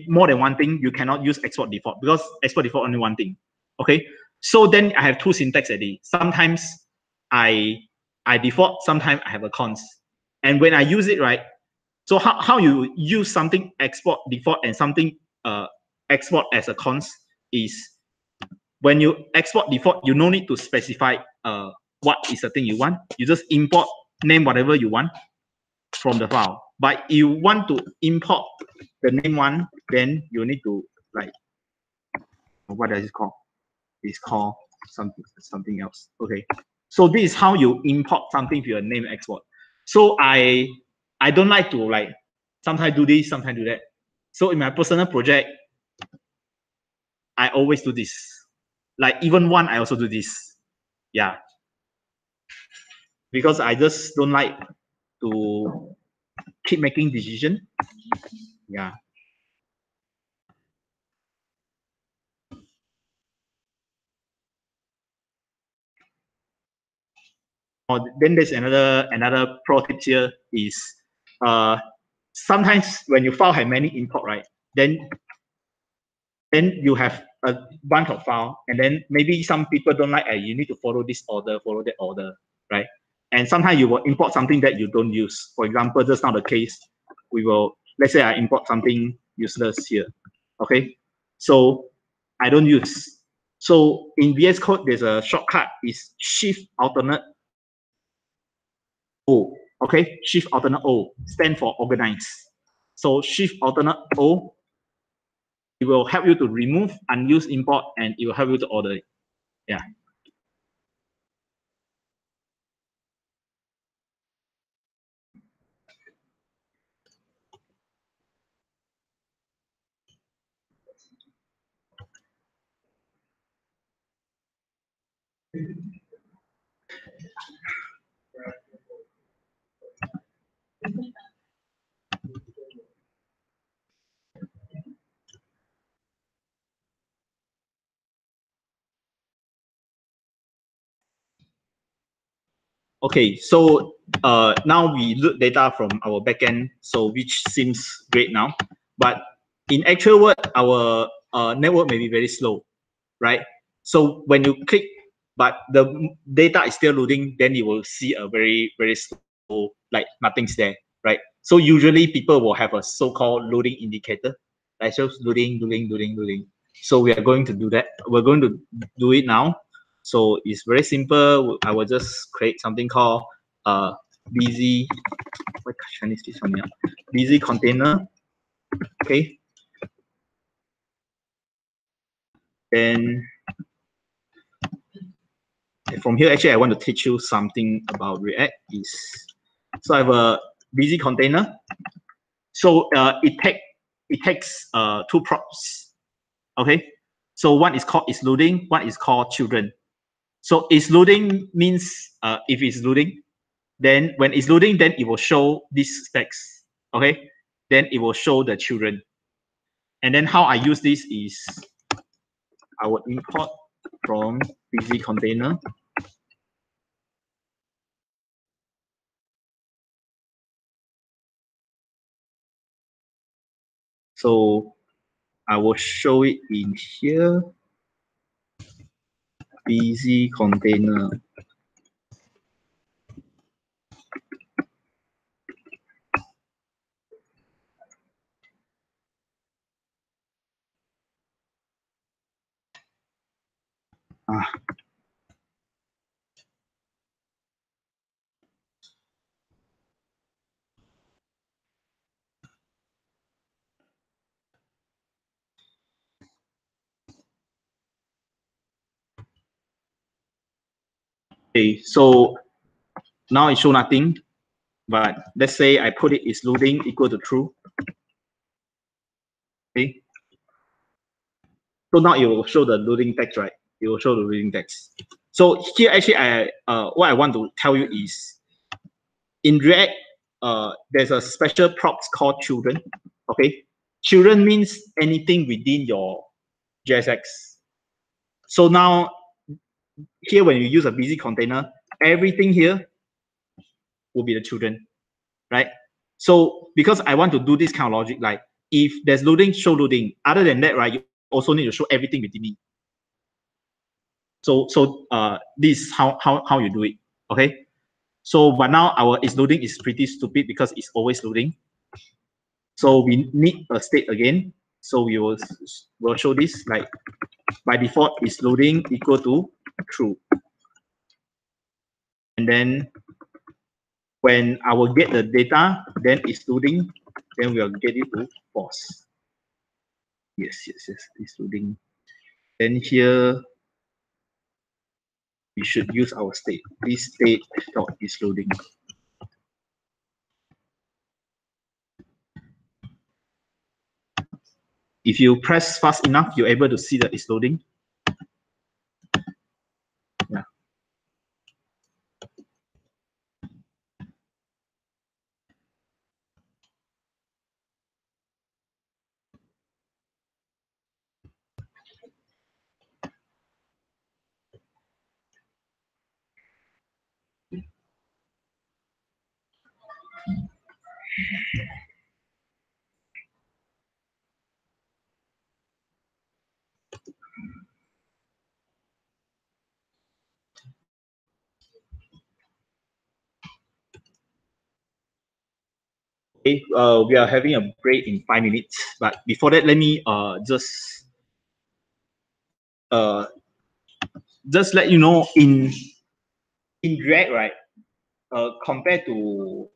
more than one thing, you cannot use export default because export default only one thing. Okay, so then I have two syntax already. Sometimes I default, sometimes I have a cons, and when I use it, right? So how you use something export default and something export as a cons is when you export default, you no need to specify what is the thing you want. You just import, name whatever you want from the file. But you want to import the name one, then you need to like, what does it call? It's called something else. Okay. So this is how you import something to your name export. So I don't like to like sometimes do this, sometimes do that. So in my personal project, I always do this. Like even one, I also do this. Yeah. Because I just don't like to keep making decision. Yeah. Then there's another pro tip here is sometimes when your file have many import, right? Then you have a bunch of file, and then maybe some people don't like, you need to follow this order, follow that order, right? And sometimes you will import something that you don't use. For example, just now the case, let's say I import something useless here, okay? So I don't use. So in VS Code, there's a shortcut is Shift Alternate O, okay? Shift Alternate O stand for organize. So Shift Alternate O, it will help you to remove unused import and it will help you to order it. Yeah. Okay, so now we load data from our backend, so which seems great now. But in actual world, our network may be very slow, right? So when you click, but the data is still loading, then you will see a very slow, like nothing's there, right? So usually people will have a so-called loading indicator, like shows loading. So we are going to do that. We're going to do it now. So it's very simple. I will just create something called busy. What Chinese is something else? Busy container. Okay. Then from here, actually, I want to teach you something about React. So I have a busy container. So it takes two props. Okay. So one is called isLoading. One is called children. So isLoading means if it's loading, then when it's loading, then it will show these specs. Okay. Then it will show the children. And then how I use this is I would import from busy container. So I will show it in here. Busy container. Okay, so now it show nothing, but let's say I put it is loading equal to true. Okay. So now it will show the loading text, right? It will show the loading text. So here actually what I want to tell you is in React, there's a special props called children. Okay. Children means anything within your JSX. So now here when you use a busy container, everything here will be the children, right? So because I want to do this kind of logic, like if there's loading, show loading. Other than that, right, you also need to show everything within it. So this is how you do it. Okay. So but now our isLoading is pretty stupid because it's always loading. So we need a state again. So we will show this like by default isLoading equal to true. And then when I will get the data, then it's loading, then we'll get it to false. Yes, it's loading. Then here we should use our state. This state dot is loading. If you press fast enough, you're able to see that it's loading. Yeah. Okay, we are having a break in 5 minutes, but before that, let me just let you know in React, right? Compared to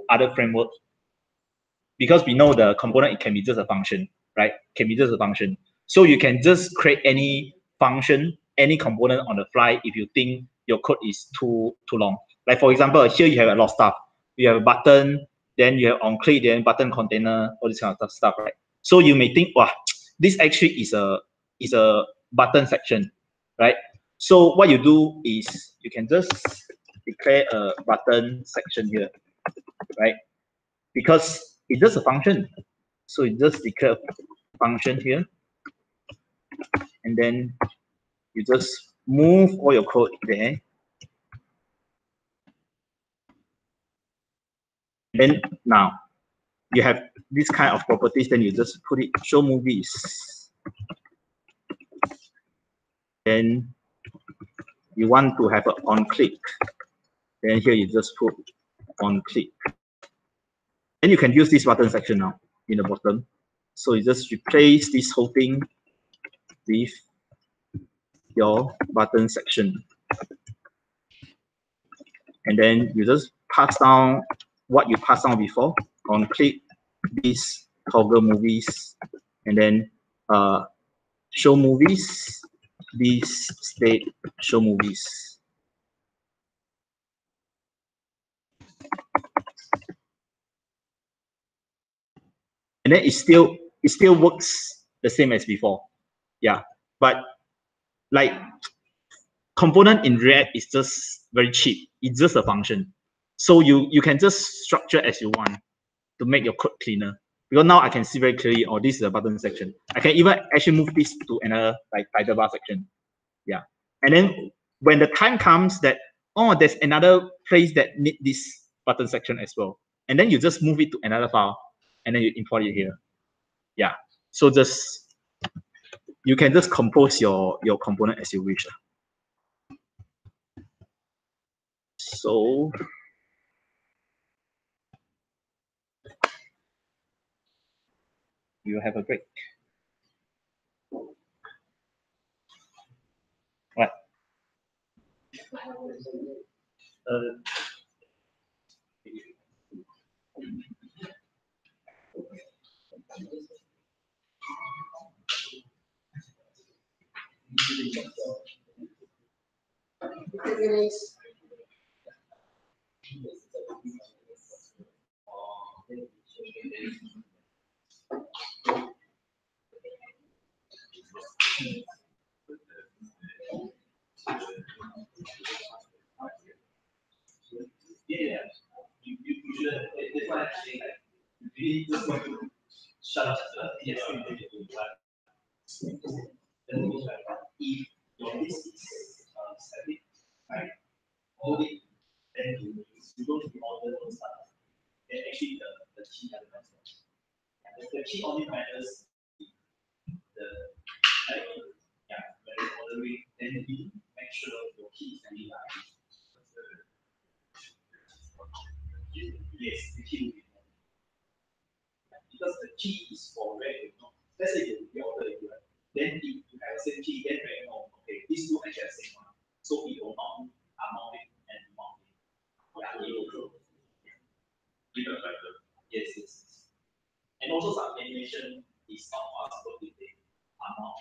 other frameworks, because we know the component, it can be just a function, right? Can be just a function. So you can just create any function, any component on the fly if you think your code is too long. Like for example, here you have a lot of stuff. You have a button, then you have onClick, then button container, all this kind of stuff, right? So you may think, wow, this actually is a button section, right? So what you do is you can just declare a button section here, right? Because it's just a function. So you just declare a function here, and then you just move all your code there. Then now you have this kind of properties, then you just put it show movies. Then you want to have an on click. Then here you just put on click. Then you can use this button section now in the bottom. So you just replace this whole thing with your button section. And then you just pass down what you passed down before. On click this toggle movies, and then show movies, this state show movies. And then it still works the same as before. Yeah. But like component in React is just very cheap. It's just a function. So you can just structure as you want to make your code cleaner. Because now I can see very clearly, oh, this is a button section. I can even actually move this to another like title bar section. Yeah. And then when the time comes that, oh, there's another place that need this button section as well. And then you just move it to another file and then you import it here. Yeah. So just, you can just compose your component as you wish. So you have a break. What? Yeah, you should. That's why I'm saying like you need to shut up the TSP video, but then if your list is static, right? Hold it, then you go to the order and start. Then actually the key doesn't matter. The key only matters the like yeah, when it's ordering, then you make sure your key is really live. Yes, the key will be more. Because the key is for where you know. Let's say you order it, right? Then if you have the same key, then you know, okay, these two actually have the same one. So it will not amount it and mount it. Yeah, it will grow. Yes, yes. And also some animation is not possible if they are not.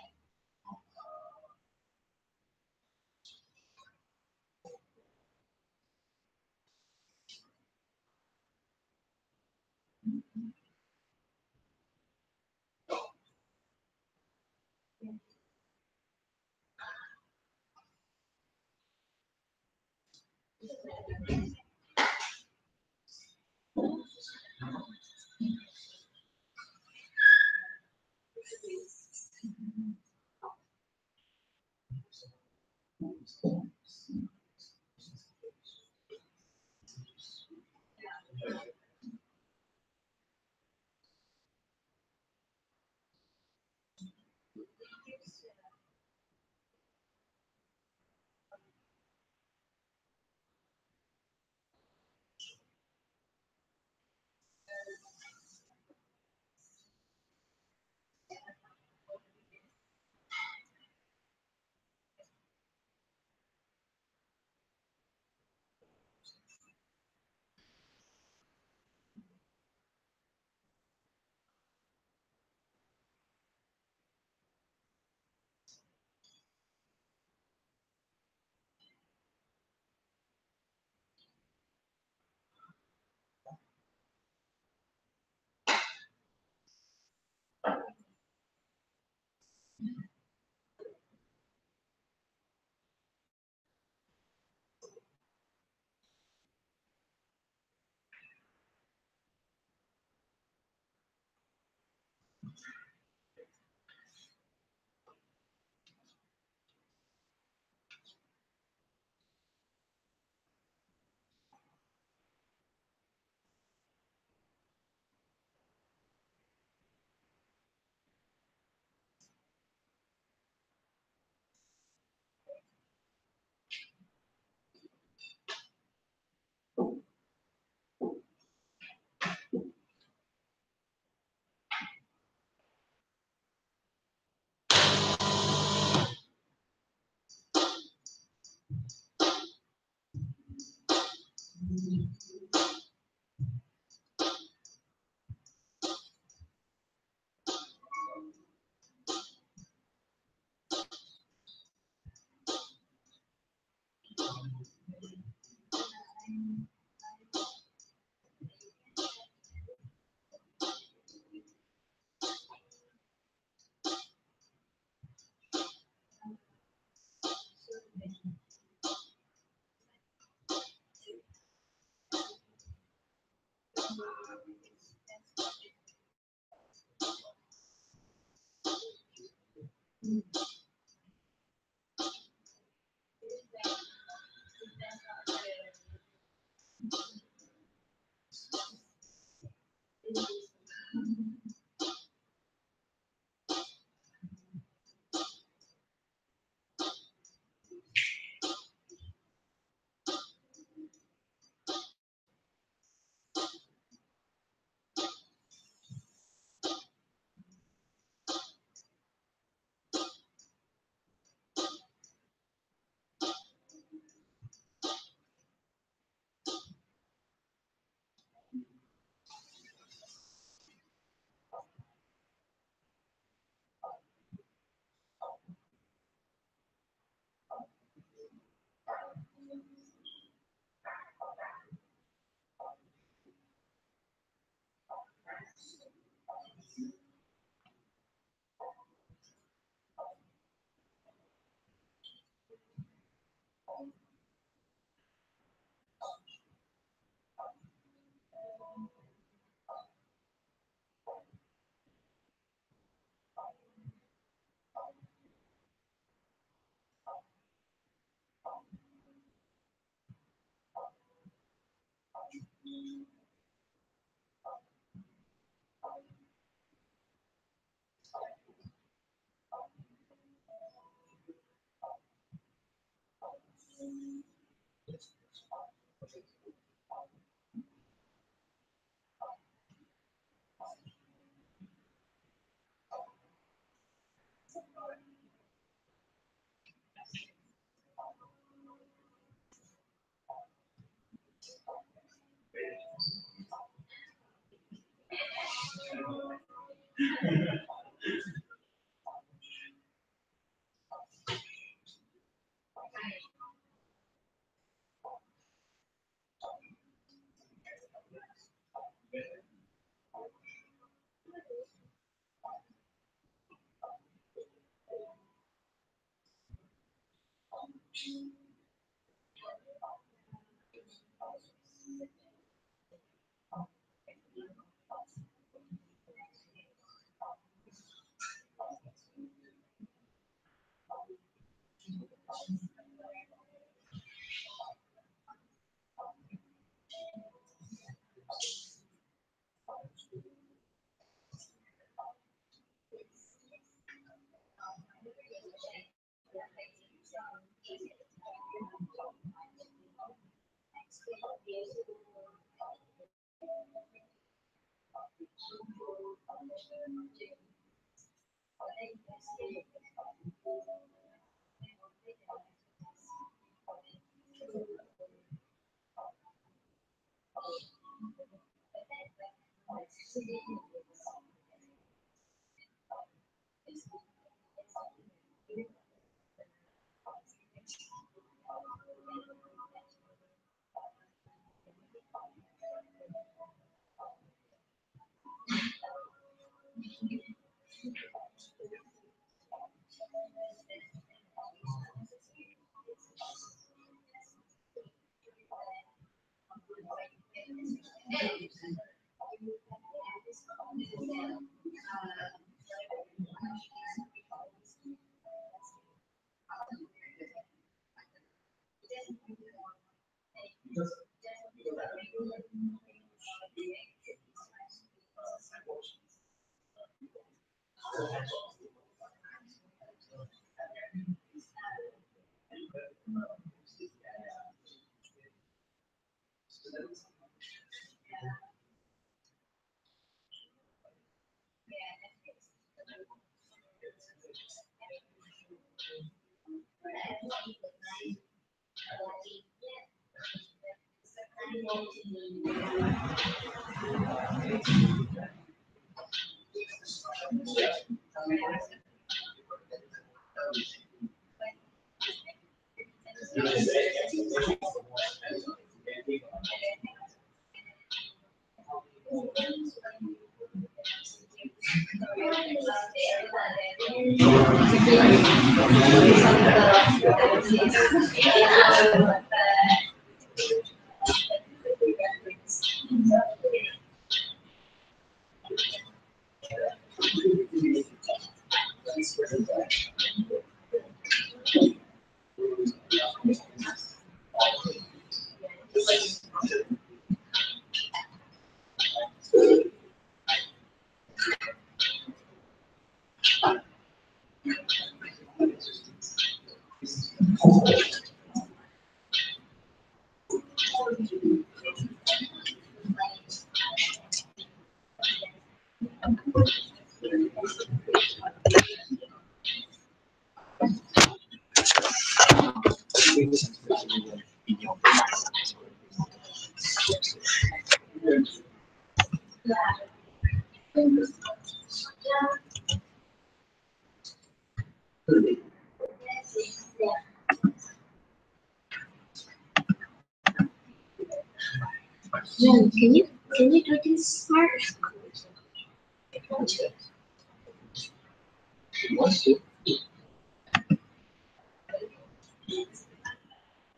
Jen, can you do this part?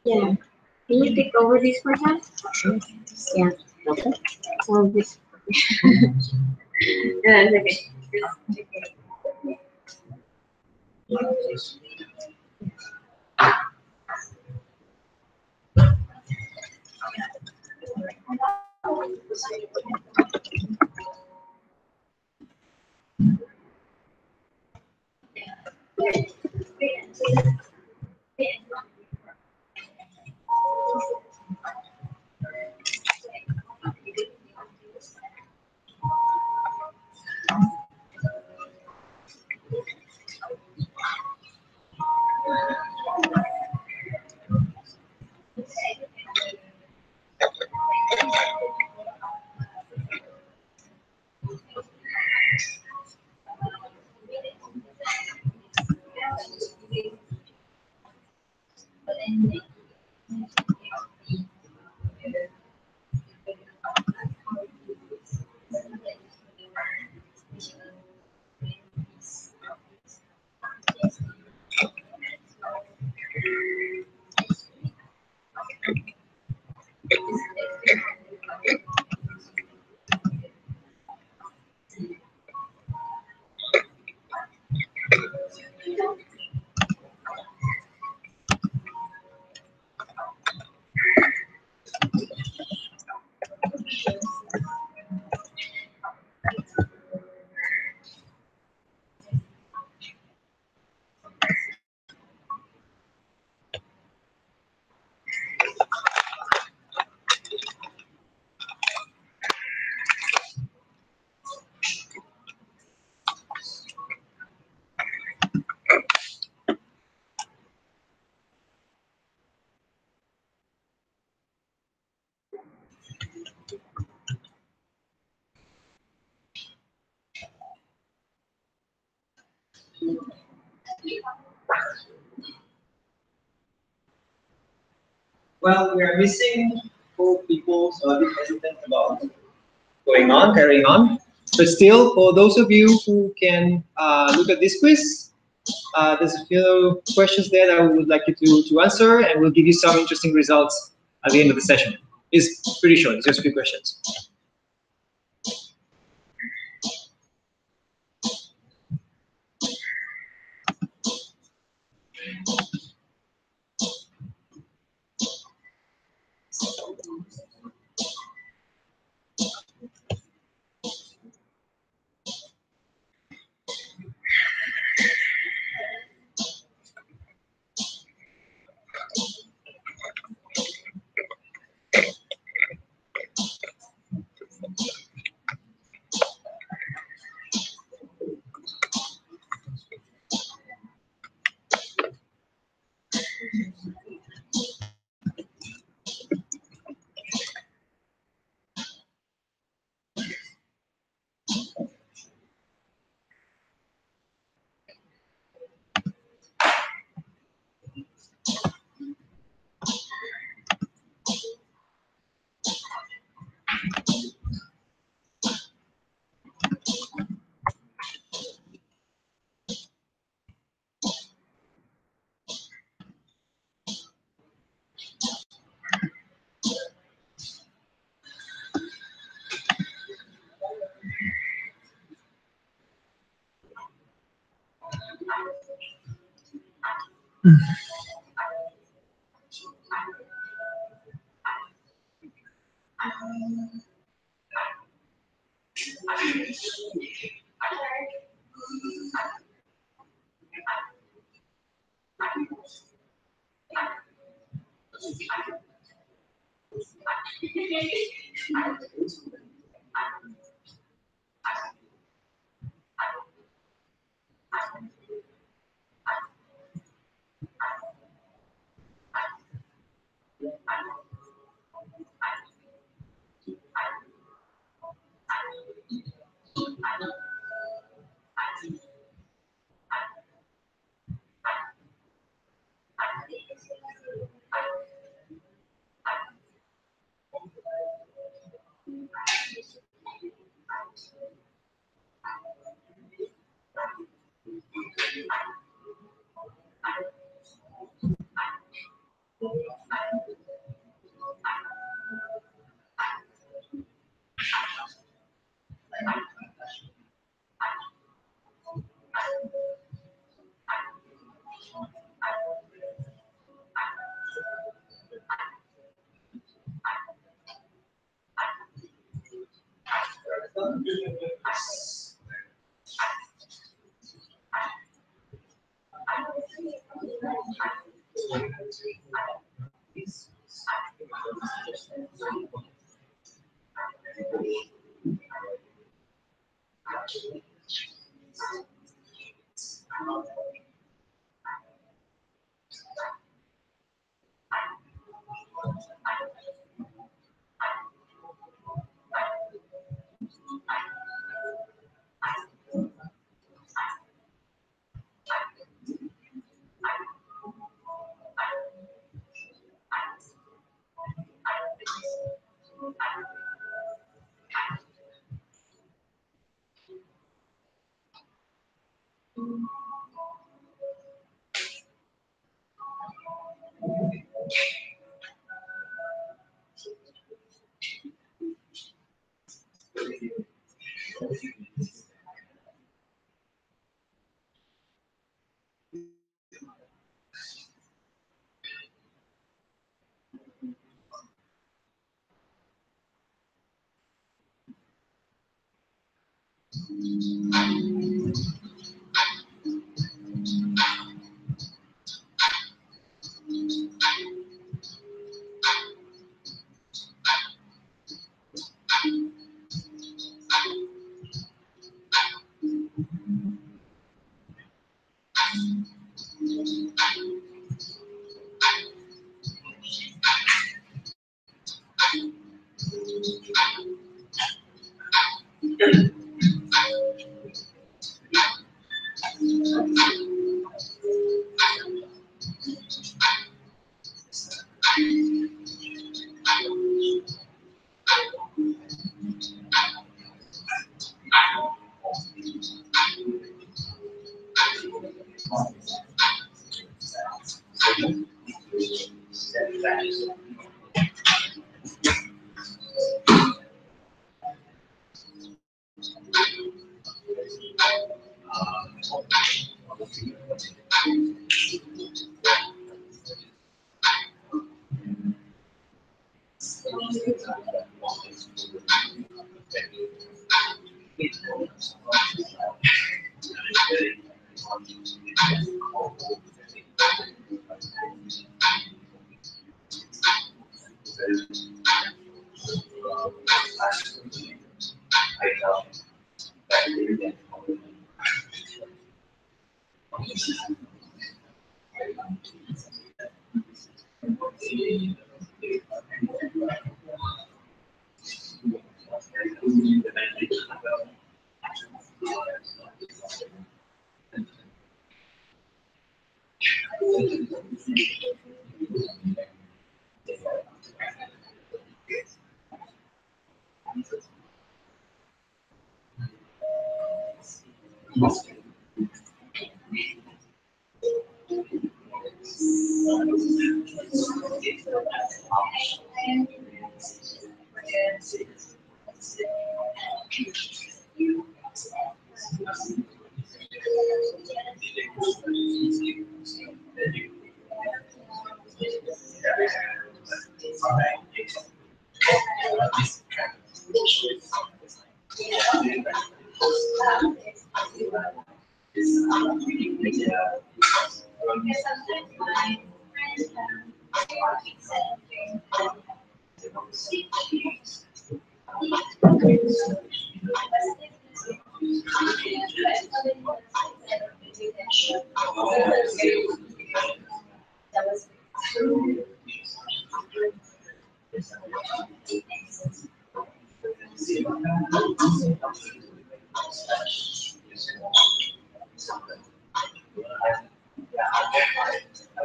Yeah. Can you take over this for us? Sure. Yeah. Okay. So this. Okay. Well, we are missing 4 people, so a bit hesitant about carrying on. But still, for those of you who can look at this quiz, there's a few questions there that we would like you to answer, and we'll give you some interesting results at the end of the session. It's pretty short, it's just a few questions.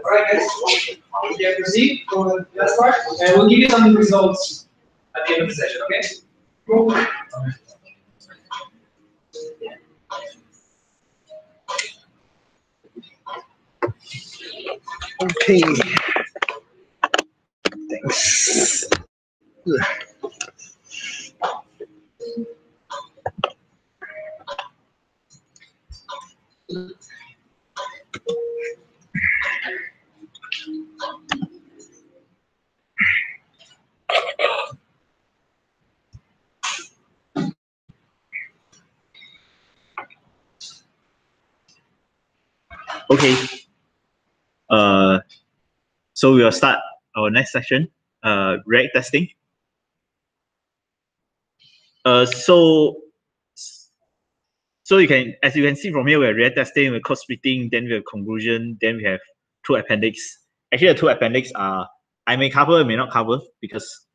Alright guys, we can proceed for the last part, and we'll give you some results at the end of the session, okay? Cool. Okay. Thanks. Okay. So we'll start our next section, React testing. So you can, as you can see from here, we have React testing, we have code splitting, then we have conclusion, then we have two appendix. Actually, the two appendix are, I may cover, may not cover, because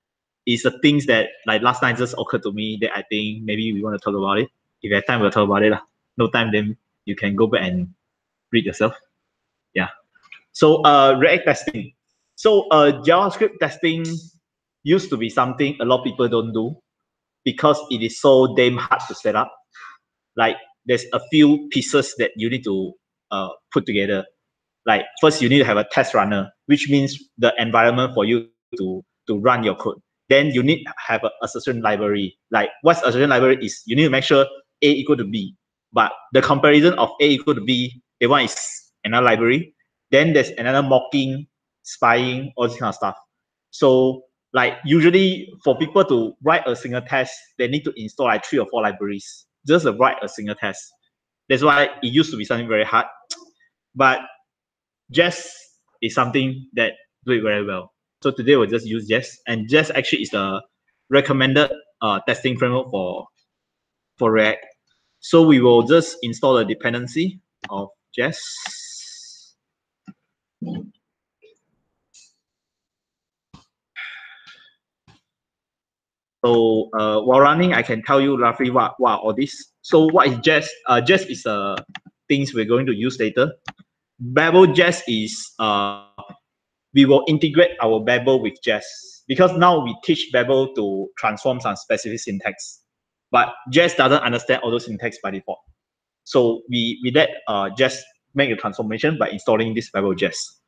it's the things that like last night just occurred to me that I think maybe we want to talk about it. If you have time, we'll talk about it. No time, then you can go back and read yourself. Yeah. So React testing. So JavaScript testing used to be something a lot of people don't do because it is so damn hard to set up. Like there's a few pieces that you need to put together. Like first you need to have a test runner, which means the environment for you to run your code. Then you need to have a assertion library. Like what's assertion library is you need to make sure A equal to B. But the comparison of A equal to B, that one is another library. Then there's another mocking, spying, all this kind of stuff. So like usually for people to write a single test, they need to install like 3 or 4 libraries just to write a single test. That's why it used to be something very hard. But Jest is something that do it very well. So today we'll just use Jest, and Jest actually is the recommended testing framework for React. So we will just install a dependency of Jest. So while running, I can tell you roughly what all this. So what is Jest? Jest is things we're going to use later. Babel Jest is we will integrate our Babel with Jest, because now we teach Babel to transform some specific syntax, but Jest doesn't understand all those syntax by default. So we let Jest make a transformation by installing this Babel Jest.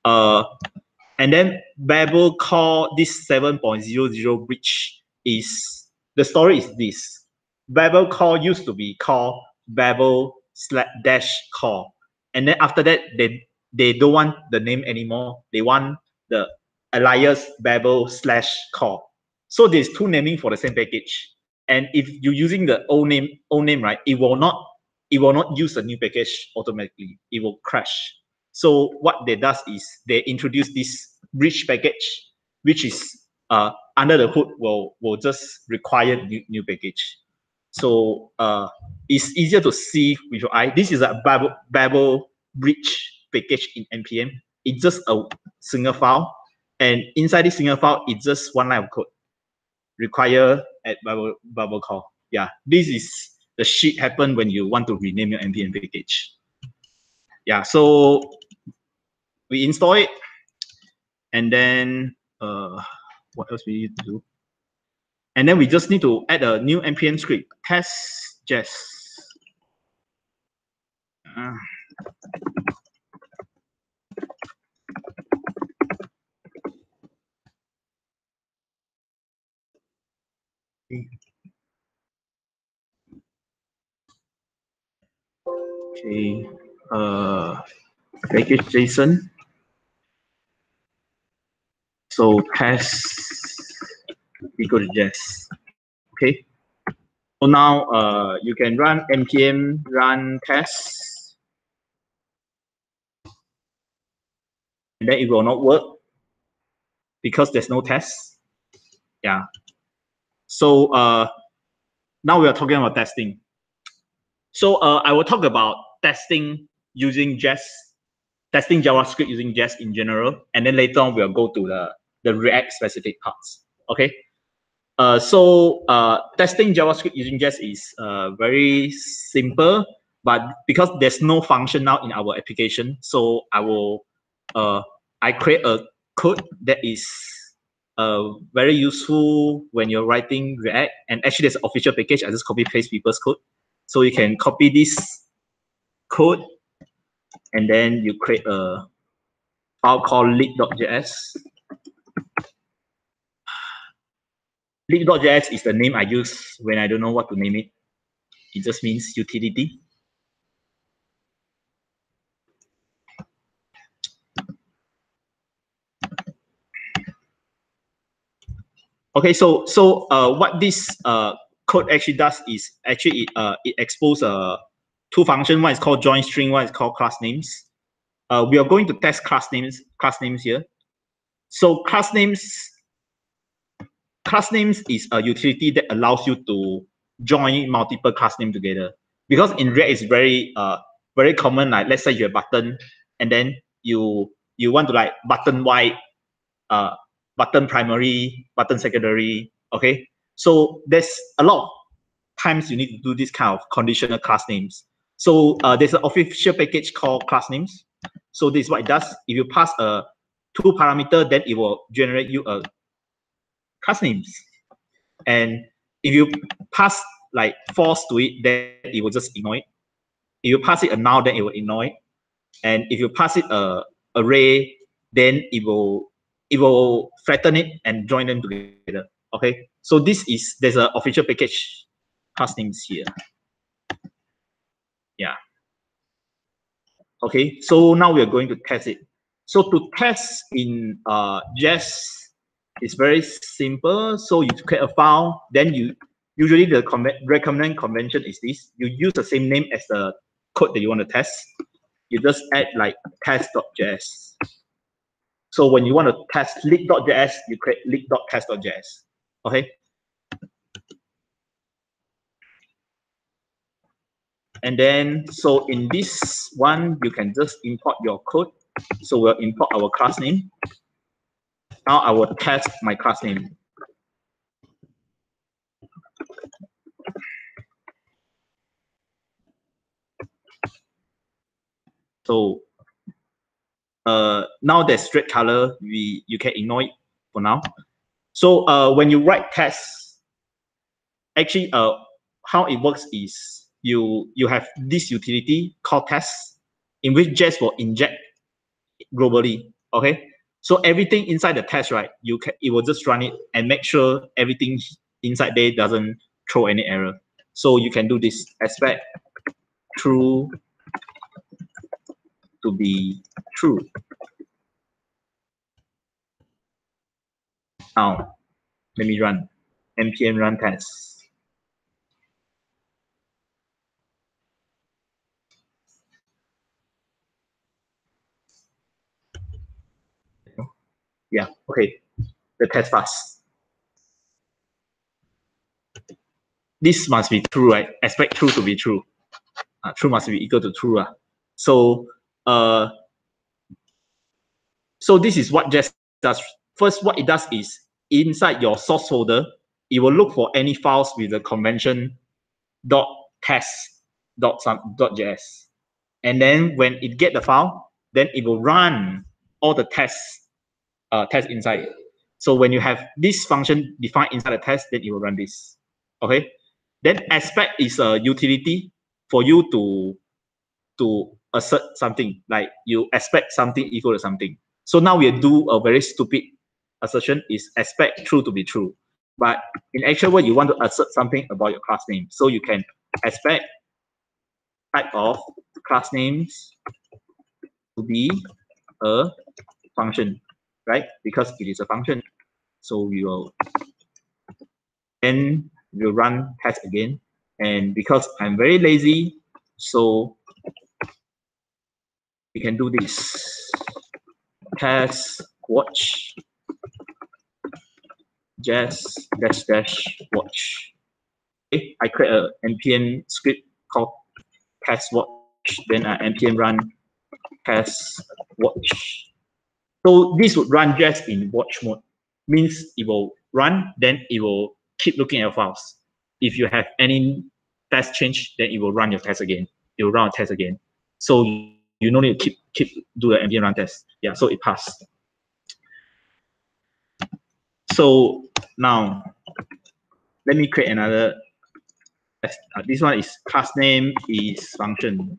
And then Babel call this 7.00 bridge is, the story is this. Babel call used to be called Babel / call. And then after that, they don't want the name anymore. They want the alias Babel / call. So there's 2 naming for the same package. And if you're using the old name, right, it will not use the new package automatically. It will crash. So what they does is they introduce this bridge package, which is under the hood will just require new package. So it's easier to see with your eye. This is a Babel bridge package in NPM. It's just a single file, and inside this single file, it's just 1 line of code. Require at Babel call. Yeah, this is the shit happen when you want to rename your NPM package. Yeah, so we install it, and then what else we need to do? And then we just need to add a new NPM script, test Jest. Okay, package JSON. So test equal to Jest. Okay. So now you can run npm run test, and then it will not work because there's no test. Yeah. So now we are talking about testing. So I will talk about testing using Jest, testing JavaScript using Jest in general, and then later on we'll go to the React specific parts. Okay. So testing JavaScript using Jest is very simple, but because there's no function now in our application, so I create a code that is very useful when you're writing React. And actually, there's an official package. I just copy paste people's code, so you can copy this code, and then you create a file called lead.js. Lead.js is the name I use when I don't know what to name it. It just means utility. Okay, so what this code actually does is actually it exposes two functions. One is called join string, one is called class names. We are going to test class names here. So class names is a utility that allows you to join multiple class names together. Because in React it's very common. Like let's say you have button, and then you want to like button white, button primary, button secondary. Okay, so there's a lot of times you need to do this kind of conditional class names. So there's an official package called class names. So this is what it does. If you pass a 2 parameter, then it will generate you a class names. And if you pass like false to it, then it will just ignore it. If you pass it a null, then it will ignore it. And if you pass it a array, then it will flatten it and join them together. Okay, so there's an official package class names here. Yeah. Okay, so now we are going to test it. So to test in Jest, it's very simple. So you create a file, then usually the recommended convention is this. You use the same name as the code that you want to test. You just add like test.js. So when you want to test lead.js, you create lead.test.js. Okay. And then, so in this one, you can just import your code. So we'll import our class name. Now I will test my class name. So now there's red color, you can ignore it for now. So when you write tests, actually how it works is you have this utility called test, in which Jest will inject globally. Okay, so everything inside the test, right? It will just run it and make sure everything inside there doesn't throw any error. So you can do this: expect true to be true. Now let me run npm run test. Yeah, okay, the test passed. This must be true, right? Expect true to be true. True must be equal to true. So this is what Jest does. First, what it does is inside your source folder, it will look for any files with the convention .test.js. And then when it get the file, then it will run all the tests inside it. So when you have this function defined inside the test, then it will run this. Okay. Then expect is a utility for you to assert something, like you expect something equal to something. So now we do a very stupid assertion, is expect true to be true. But in actual word, you want to assert something about your class name. So you can expect type of class names to be a function, right? Because it is a function. So we will then we'll run test again. And because I'm very lazy, so we can do this. Test watch just -- watch. Okay, I create a npm script called test watch, then I npm run test watch. So this would run just in watch mode, means it will run, then it will keep looking at your files. If you have any test change, then it will run your test again. It will run a test again. So you don't need to keep do the npm run test. Yeah, so it passed. So now let me create another. This one is class name is function.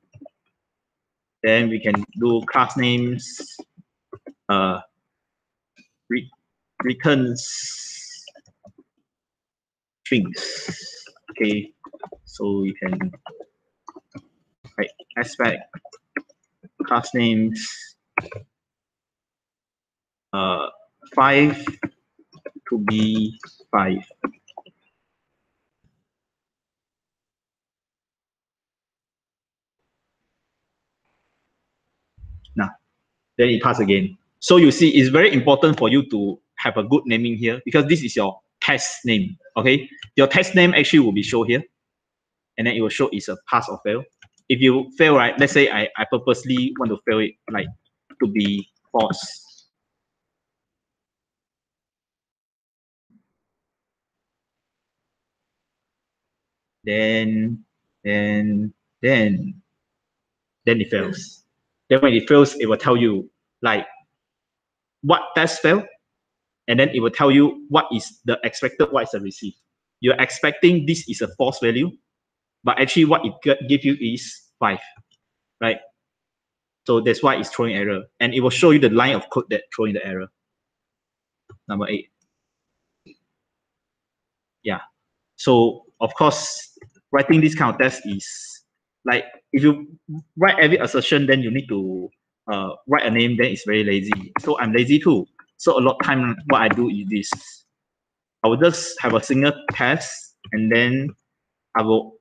Then we can do class names. Returns strings. Okay, so we can write aspect class names 5 to be 5. Now, then it pass again. So you see, it's very important for you to have a good naming here because this is your test name. Okay, your test name actually will be shown here, and then it will show it's a pass or fail. If you fail, right? Let's say I purposely want to fail it, like to be false. Then it fails. Then when it fails, it will tell you like what test failed, and then it will tell you what is the expected, what is the received. You're expecting this is a false value, but actually what it give you is 5, right? So that's why it's throwing error, and it will show you the line of code that throwing the error. Number 8. Yeah. So of course, writing this kind of test is like if you write every assertion, then you need to write a name. Then it's very lazy. So I'm lazy too. So a lot of time, what I do is this: I will just have a single test, and then I will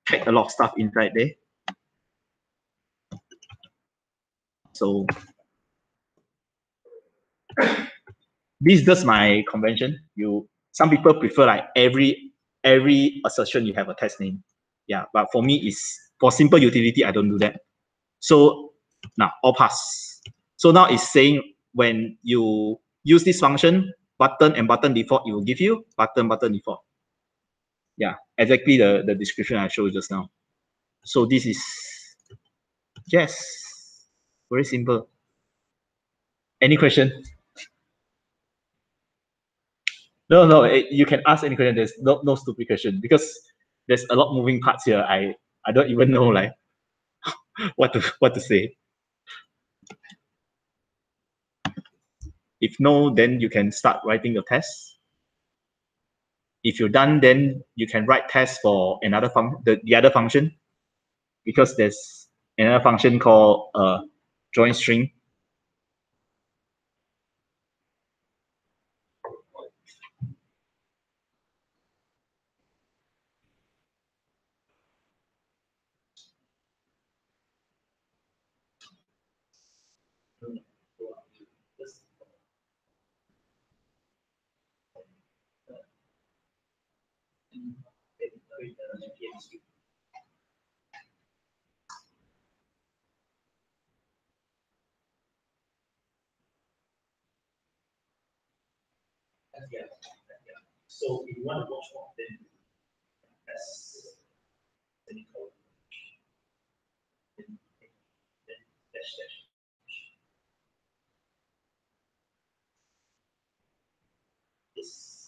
check a lot of stuff inside there. So this is just my convention. Some people prefer like every assertion you have a test name. Yeah, but for me it's for simple utility, I don't do that. So now all pass. So now it's saying when you use this function, button and button default, it will give you button default. Yeah, exactly the description I showed just now. So this is yes, very simple. Any question? No, you can ask any question. There's no stupid question because there's a lot moving parts here. I don't even know like what to say. If no, then you can start writing your test. If you're done, then you can write tests for another the other function, because there's another function called join string. Yeah. So if you want to watch more, then that's semicolon. Then dash dash. This.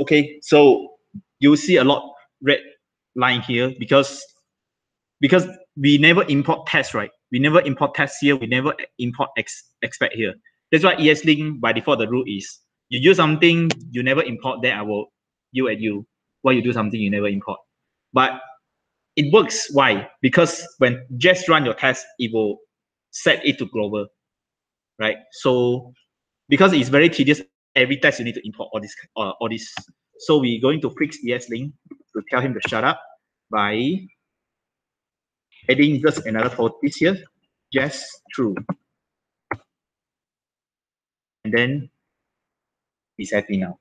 Okay, so you see a lot red line here because we never import test, right? We never import test here. We never import expect here. That's why ESLint by default the rule is you use something you never import, then I will you. Why you do something you never import? But it works. Why? Because when just run your test, it will set it to global, right? So because it's very tedious, every test you need to import all this. So we're going to fix ESLint to tell him to shut up by adding just another properties here, just true. And then he's happy now.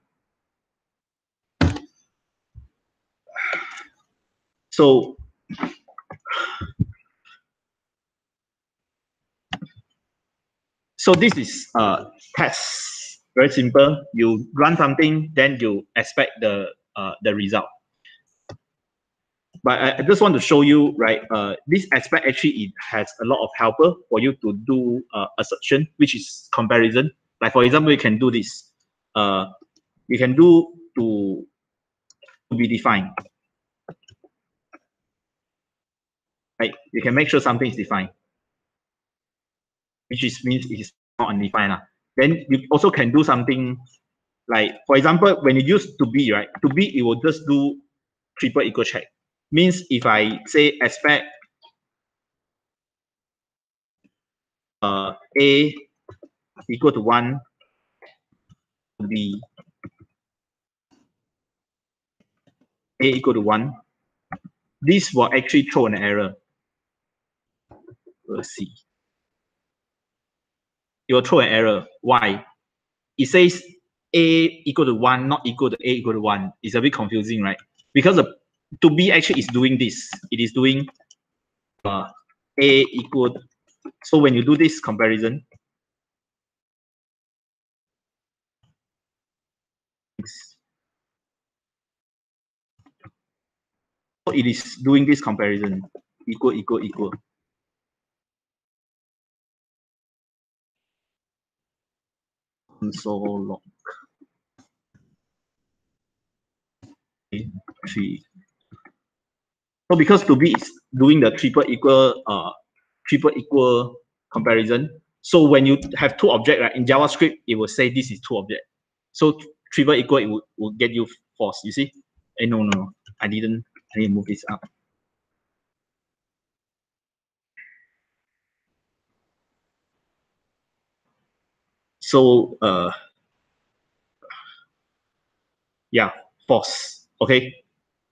So this is test. Very simple. You run something, then you expect the result. But I just want to show you, right? This aspect actually it has a lot of helper for you to do assertion, which is comparison. Like for example, you can do this. You can do to be defined. Right? You can make sure something is defined, which means it is not undefined. Then you also can do something like, for example, when you use to be, right? To be, it will just do triple equal check. Means if I say expect A equal to 1, B A equal to 1, this will actually throw an error. Let's see. It will throw an error. Why? It says A equal to 1, not equal to A equal to 1. It's a bit confusing, right? Because the to be actually is doing this. It is doing A equal. So when you do this comparison, so it is doing this comparison, equal, equal, equal. Console log 3. So because to be is doing the triple equal comparison. So when you have two objects, right, in JavaScript, it will say this is two objects. So triple equal, it will get you false. You see? No, I need to move this up. So yeah, false. Okay.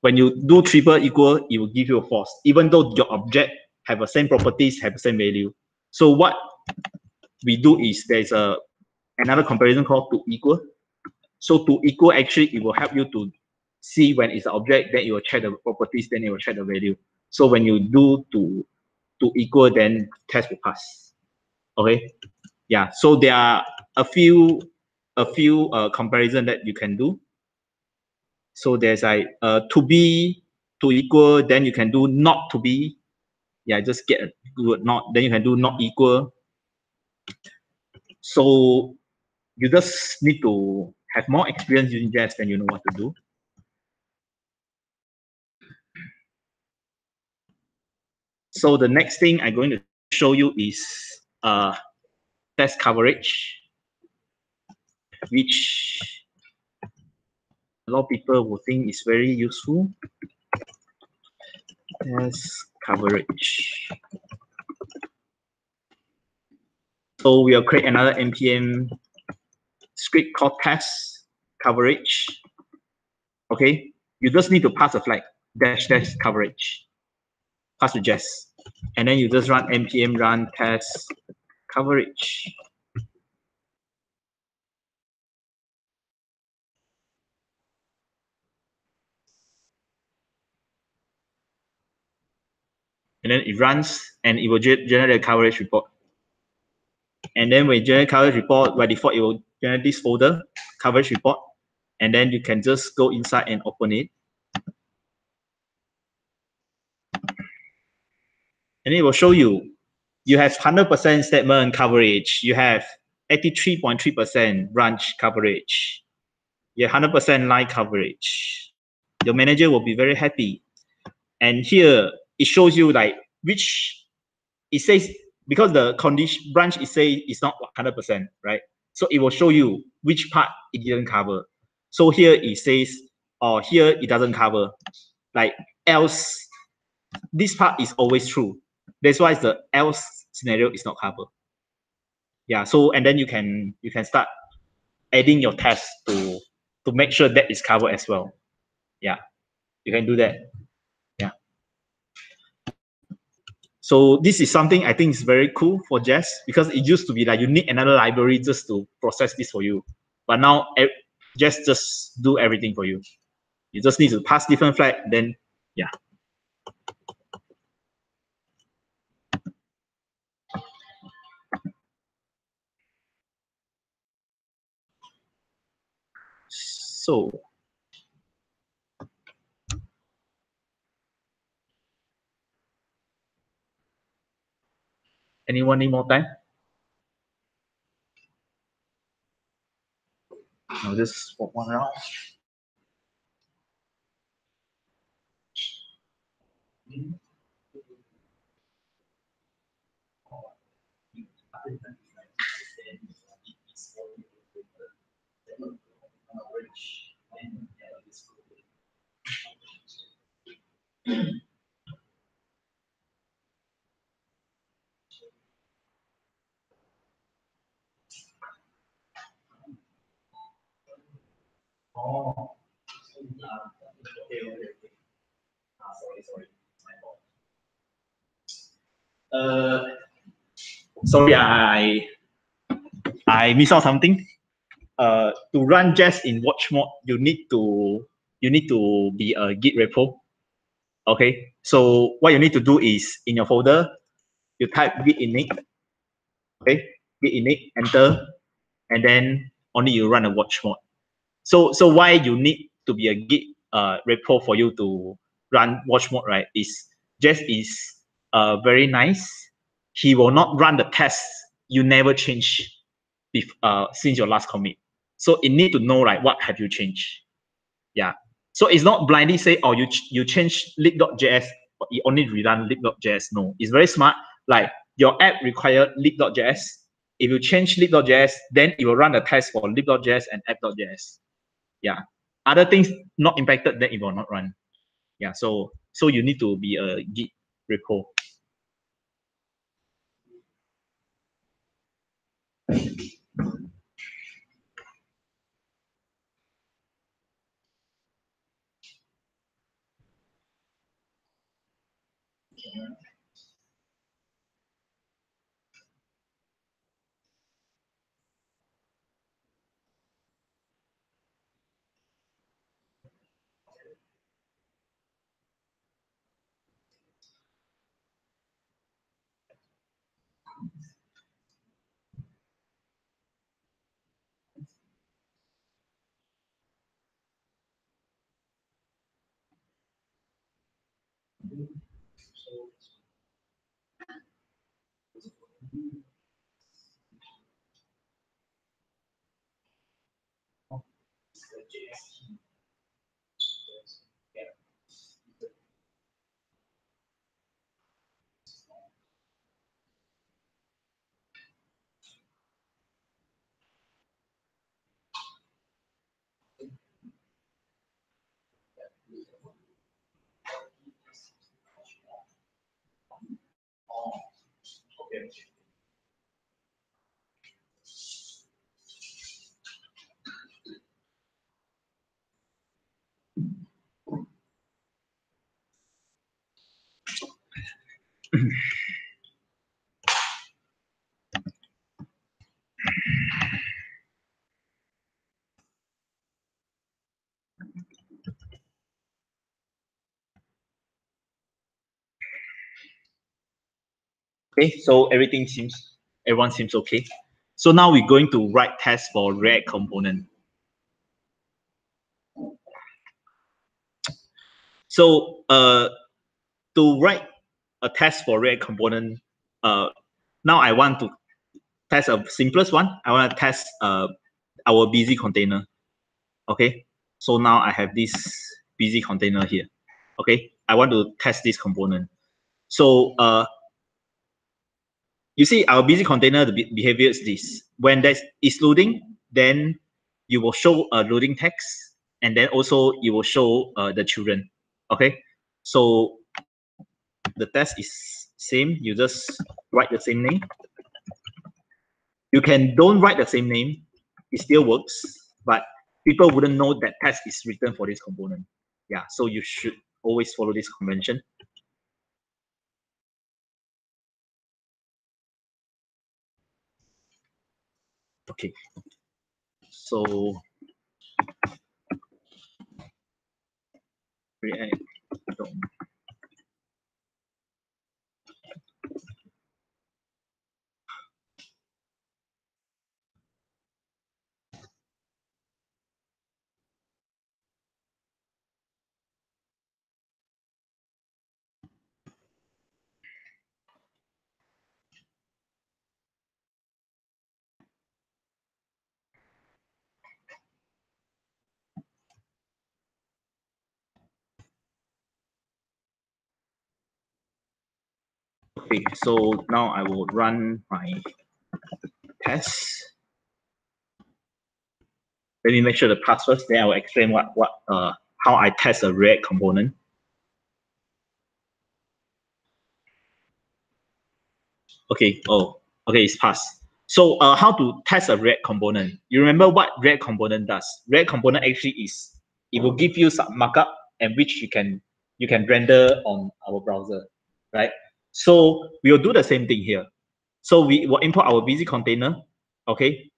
When you do triple equal, it will give you a false, even though your object have the same properties, have the same value. So what we do is there's another comparison called to equal. So to equal, actually, it will help you to see when it's an object, then it will check the properties, then it will check the value. So when you do to equal, then test will pass. Okay. Yeah. So there are a few comparison that you can do. So there's like to be, to equal, then you can do not to be. Yeah, just get a good not, then you can do not equal. So you just need to have more experience using JS, then you know what to do. So the next thing I'm going to show you is test coverage, which a lot of people will think is very useful. Test coverage. So we'll create another npm script called test coverage. Okay, you just need to pass a flag dash coverage. Pass to JS, and then you just run npm run test coverage. And then it runs and it will generate a coverage report. And then when you generate coverage report, by default, it will generate this folder, coverage report. And then you can just go inside and open it. And it will show you, you have 100% statement coverage. You have 83.3% branch coverage. Yeah, 100% line coverage. Your manager will be very happy. And here it shows you like which, it says, because the condition branch it says it's not 100%, right? So it will show you which part it didn't cover. So here it says, or here it doesn't cover. Like else, this part is always true. That's why the else scenario is not covered. Yeah. So and then you can start adding your test to make sure that is covered as well. Yeah, you can do that. Yeah. So this is something I think is very cool for Jest, because it used to be like you need another library just to process this for you. But now Jest just do everything for you. You just need to pass different flag, then yeah. So anyone need more time? No, just for one round. Oh, okay. Sorry. My fault. Sorry, I missed out something. To run Jest in watch mode, you need to be a Git repo. Okay, so what you need to do is in your folder, you type git init. Okay, git init, enter, and then only you run a watch mode. So why you need to be a Git repo for you to run watch mode, right? Is Jest is very nice. He will not run the tests you never change since your last commit. So it need to know like what have you changed. Yeah. So it's not blindly say, oh, you change lib.js, but you only rerun lib.js. No, it's very smart. Like your app require lib.js. If you change lib.js, then it will run the test for lib.js and app.js. Yeah. Other things not impacted, then it will not run. Yeah. So you need to be a Git repo. Okay. Okay, so everyone seems okay. So now we're going to write tests for React component. So to write a test for React component, now I want to test a simplest one. I want to test our busy container. Okay, so now I have this busy container here. Okay, I want to test this component. So you see our busy container, the behavior is this. When that is loading, then you will show a loading text, and then also you will show the children. Okay, so the test is same. You just write the same name. You can don't write the same name. It still works, but people wouldn't know that test is written for this component. Yeah, so you should always follow this convention. Okay, so React DOM. Okay, so now I will run my test. Let me make sure the pass first, then I will explain how I test a React component. Okay, okay, it's passed. So how to test a React component? You remember what React component does? React component actually is, it will give you some markup and which you can render on our browser, right? So we will do the same thing here. So we will import our busy container, okay?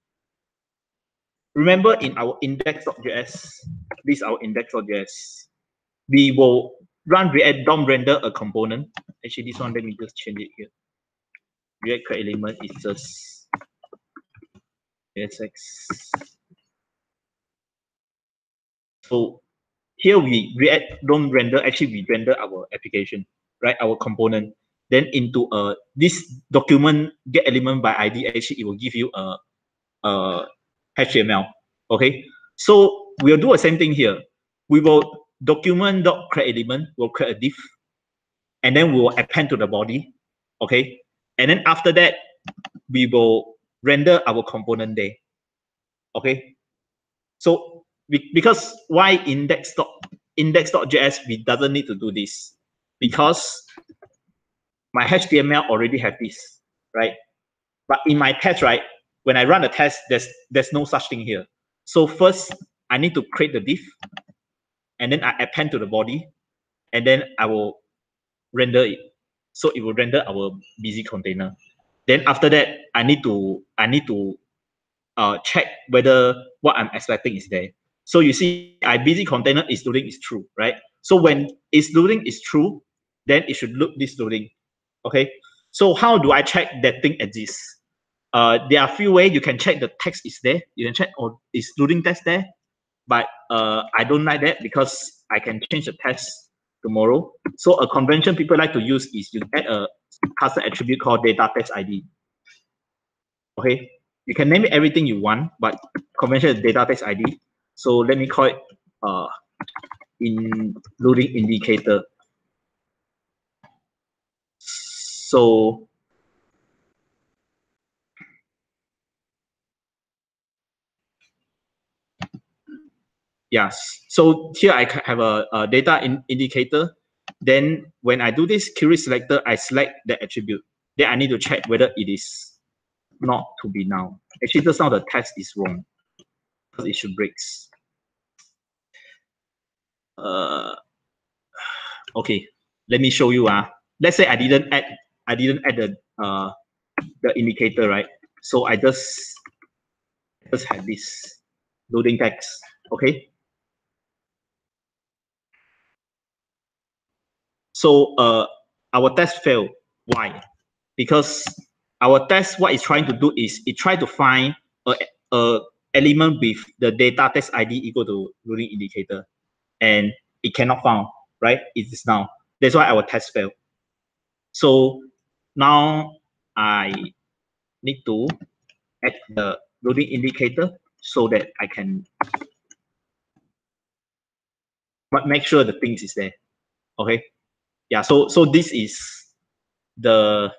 Remember in our index.js, this is our index.js. We will run React DOM render a component. Actually, this one, let me just change it here. React create element is just JSX. So here we React DOM render, actually we render our application, right? Our component. Then into this document get element by ID, actually it will give you a HTML. Okay, so we'll do the same thing here. We will document.create element, we'll create a div, and then we will append to the body. Okay, and then after that, we will render our component there. Okay, so because why index.js we doesn't need to do this, because my HTML already have this, right? But in my test, right, when I run a test, there's no such thing here. So first, I need to create the div, and then I append to the body, and then I will render it. So it will render our busy container. Then after that, I need to check whether what I'm expecting is there. So you see, I busy container is loading is true, right? So when it's loading is true, then it should look this loading. Okay. So how do I check that thing exists? There are a few ways you can check the text is there. You can check, oh, is loading text there? But I don't like that because I can change the text tomorrow. So a convention people like to use is you add a custom attribute called data text ID. Okay, you can name it everything you want, but convention is data text ID. So let me call it in loading indicator. So yes, so here I have a data indicator. Then when I do this query selector, I select the attribute. Then I need to check whether it is not to be now. Actually, just now the text is wrong because it should breaks. Okay, let me show you. Let's say I didn't add the indicator, right? So I just have this loading text. Okay. So our test failed. Why? Because our test, what it's trying to do is it try to find a element with the data text ID equal to loading indicator, and it cannot found, right? It is now. That's why our test failed. So now I need to add the loading indicator so that I can but make sure the things is there. Okay. Yeah. So this is the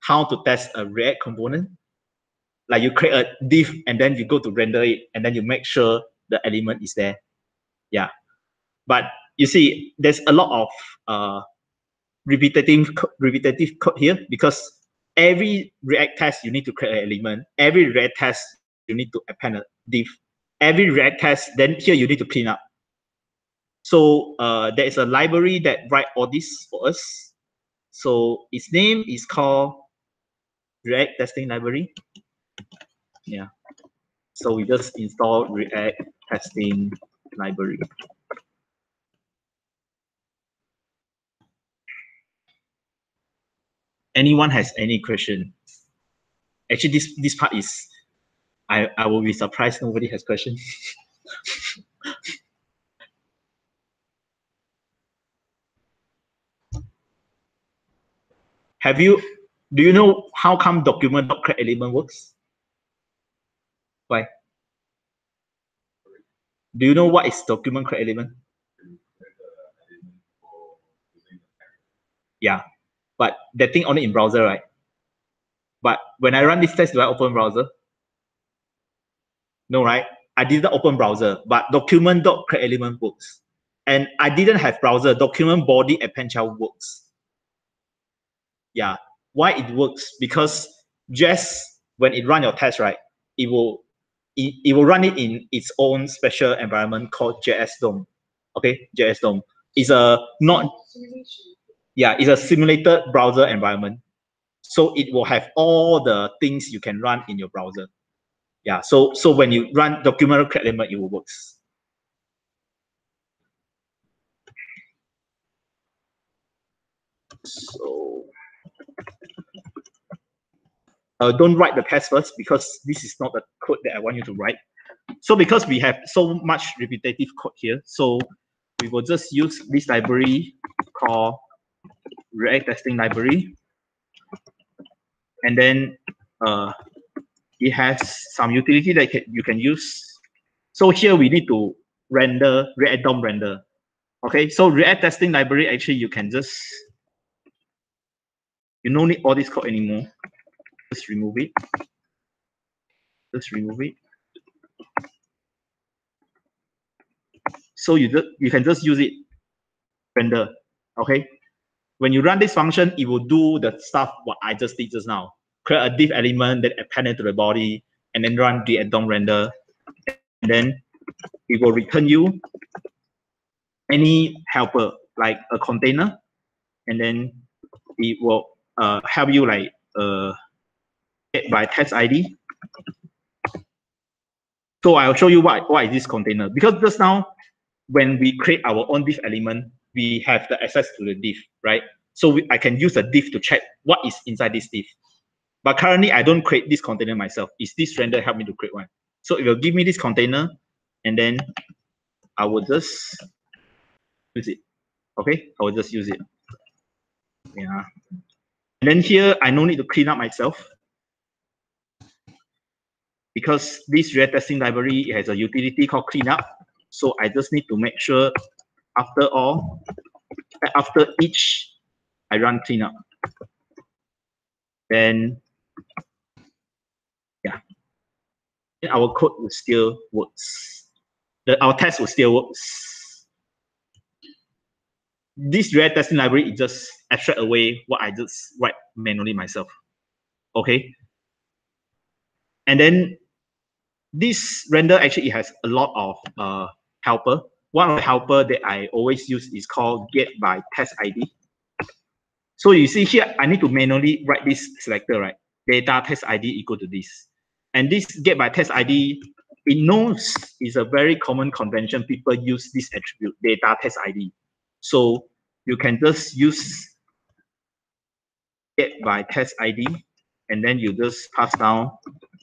how to test a React component. Like you create a div and then you go to render it and then you make sure the element is there. Yeah. But you see, there's a lot of repetitive code here, because every React test you need to create an element. Every React test you need to append a div. Every React test, then here you need to clean up. So there is a library that write all this for us. So its name is called React Testing Library. Yeah. So we just install React Testing Library. Anyone has any question? Actually, this part is, I will be surprised nobody has questions. Do you know how come document.createElement works? Why? Do you know what is document create element? Yeah, but that thing only in browser, right? But when I run this test, do I open browser? No, right? I didn't open browser, but document.createElement works. And I didn't have browser, document body append child works. Yeah, why it works? Because just when it run your test, right, it will run it in its own special environment called JS DOM. Okay, JS DOM is a it's a simulated browser environment. So it will have all the things you can run in your browser. Yeah, so when you run document create element, it will works. So don't write the test first, because this is not the code that I want you to write. So because we have so much repetitive code here, so we will just use this library called React Testing Library. And then it has some utility that you can use. So here we need to render React DOM render. Okay, so React Testing Library, actually you can just, you don't need all this code anymore. Just remove it. Just remove it. So you can just use it, render. Okay. When you run this function, it will do the stuff what I just did just now. Create a div element that append it to the body, and then run the DOM render. And then it will return you any helper, like a container, and then it will help you like get by test ID. So I'll show you what is this container, because just now when we create our own div element, we have the access to the div, right? So I can use a div to check what is inside this div. But currently I don't create this container myself. Is this render help me to create one? So it will give me this container, and then I will just use it. Okay, I will just use it. Yeah. And then here I no need to clean up myself, because this React Testing Library has a utility called cleanup. So I just need to make sure after each I run cleanup. Then yeah, then our code will still works. Our test will still works. This React Testing Library is just abstract away what I just write manually myself. Okay. And then this render actually has a lot of helper. One of the helper that I always use is called get by test ID. So you see here, I need to manually write this selector, right? Data test ID equal to this. And this get by test ID, it knows is a very common convention. People use this attribute, data test ID. So you can just use get by test ID, and then you just pass down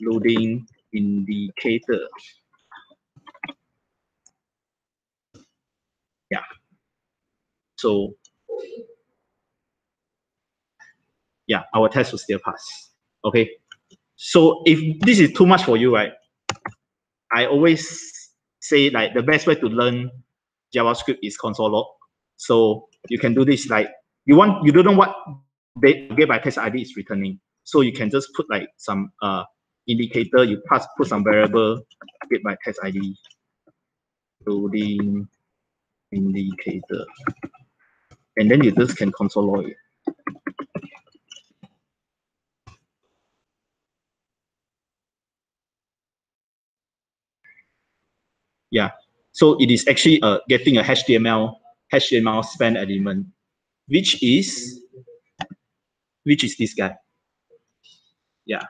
loading indicator. Yeah. So yeah, our test will still pass. Okay. So if this is too much for you, right? I always say like the best way to learn JavaScript is console log. So you can do this like you don't know what get by test ID is returning. So you can just put like some indicator, you put some variable get by test ID, loading indicator, and then you just can console log it. Yeah, so it is actually getting a HTML span element, which is this guy. Yeah.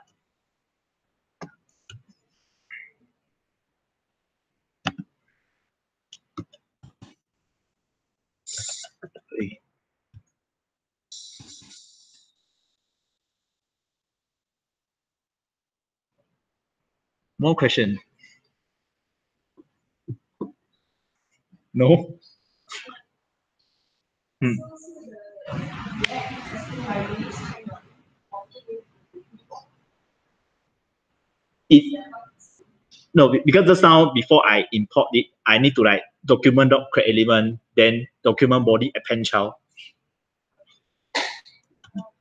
Okay. More question? No? No, because just now before I import it, I need to like document.create element, then document body append child.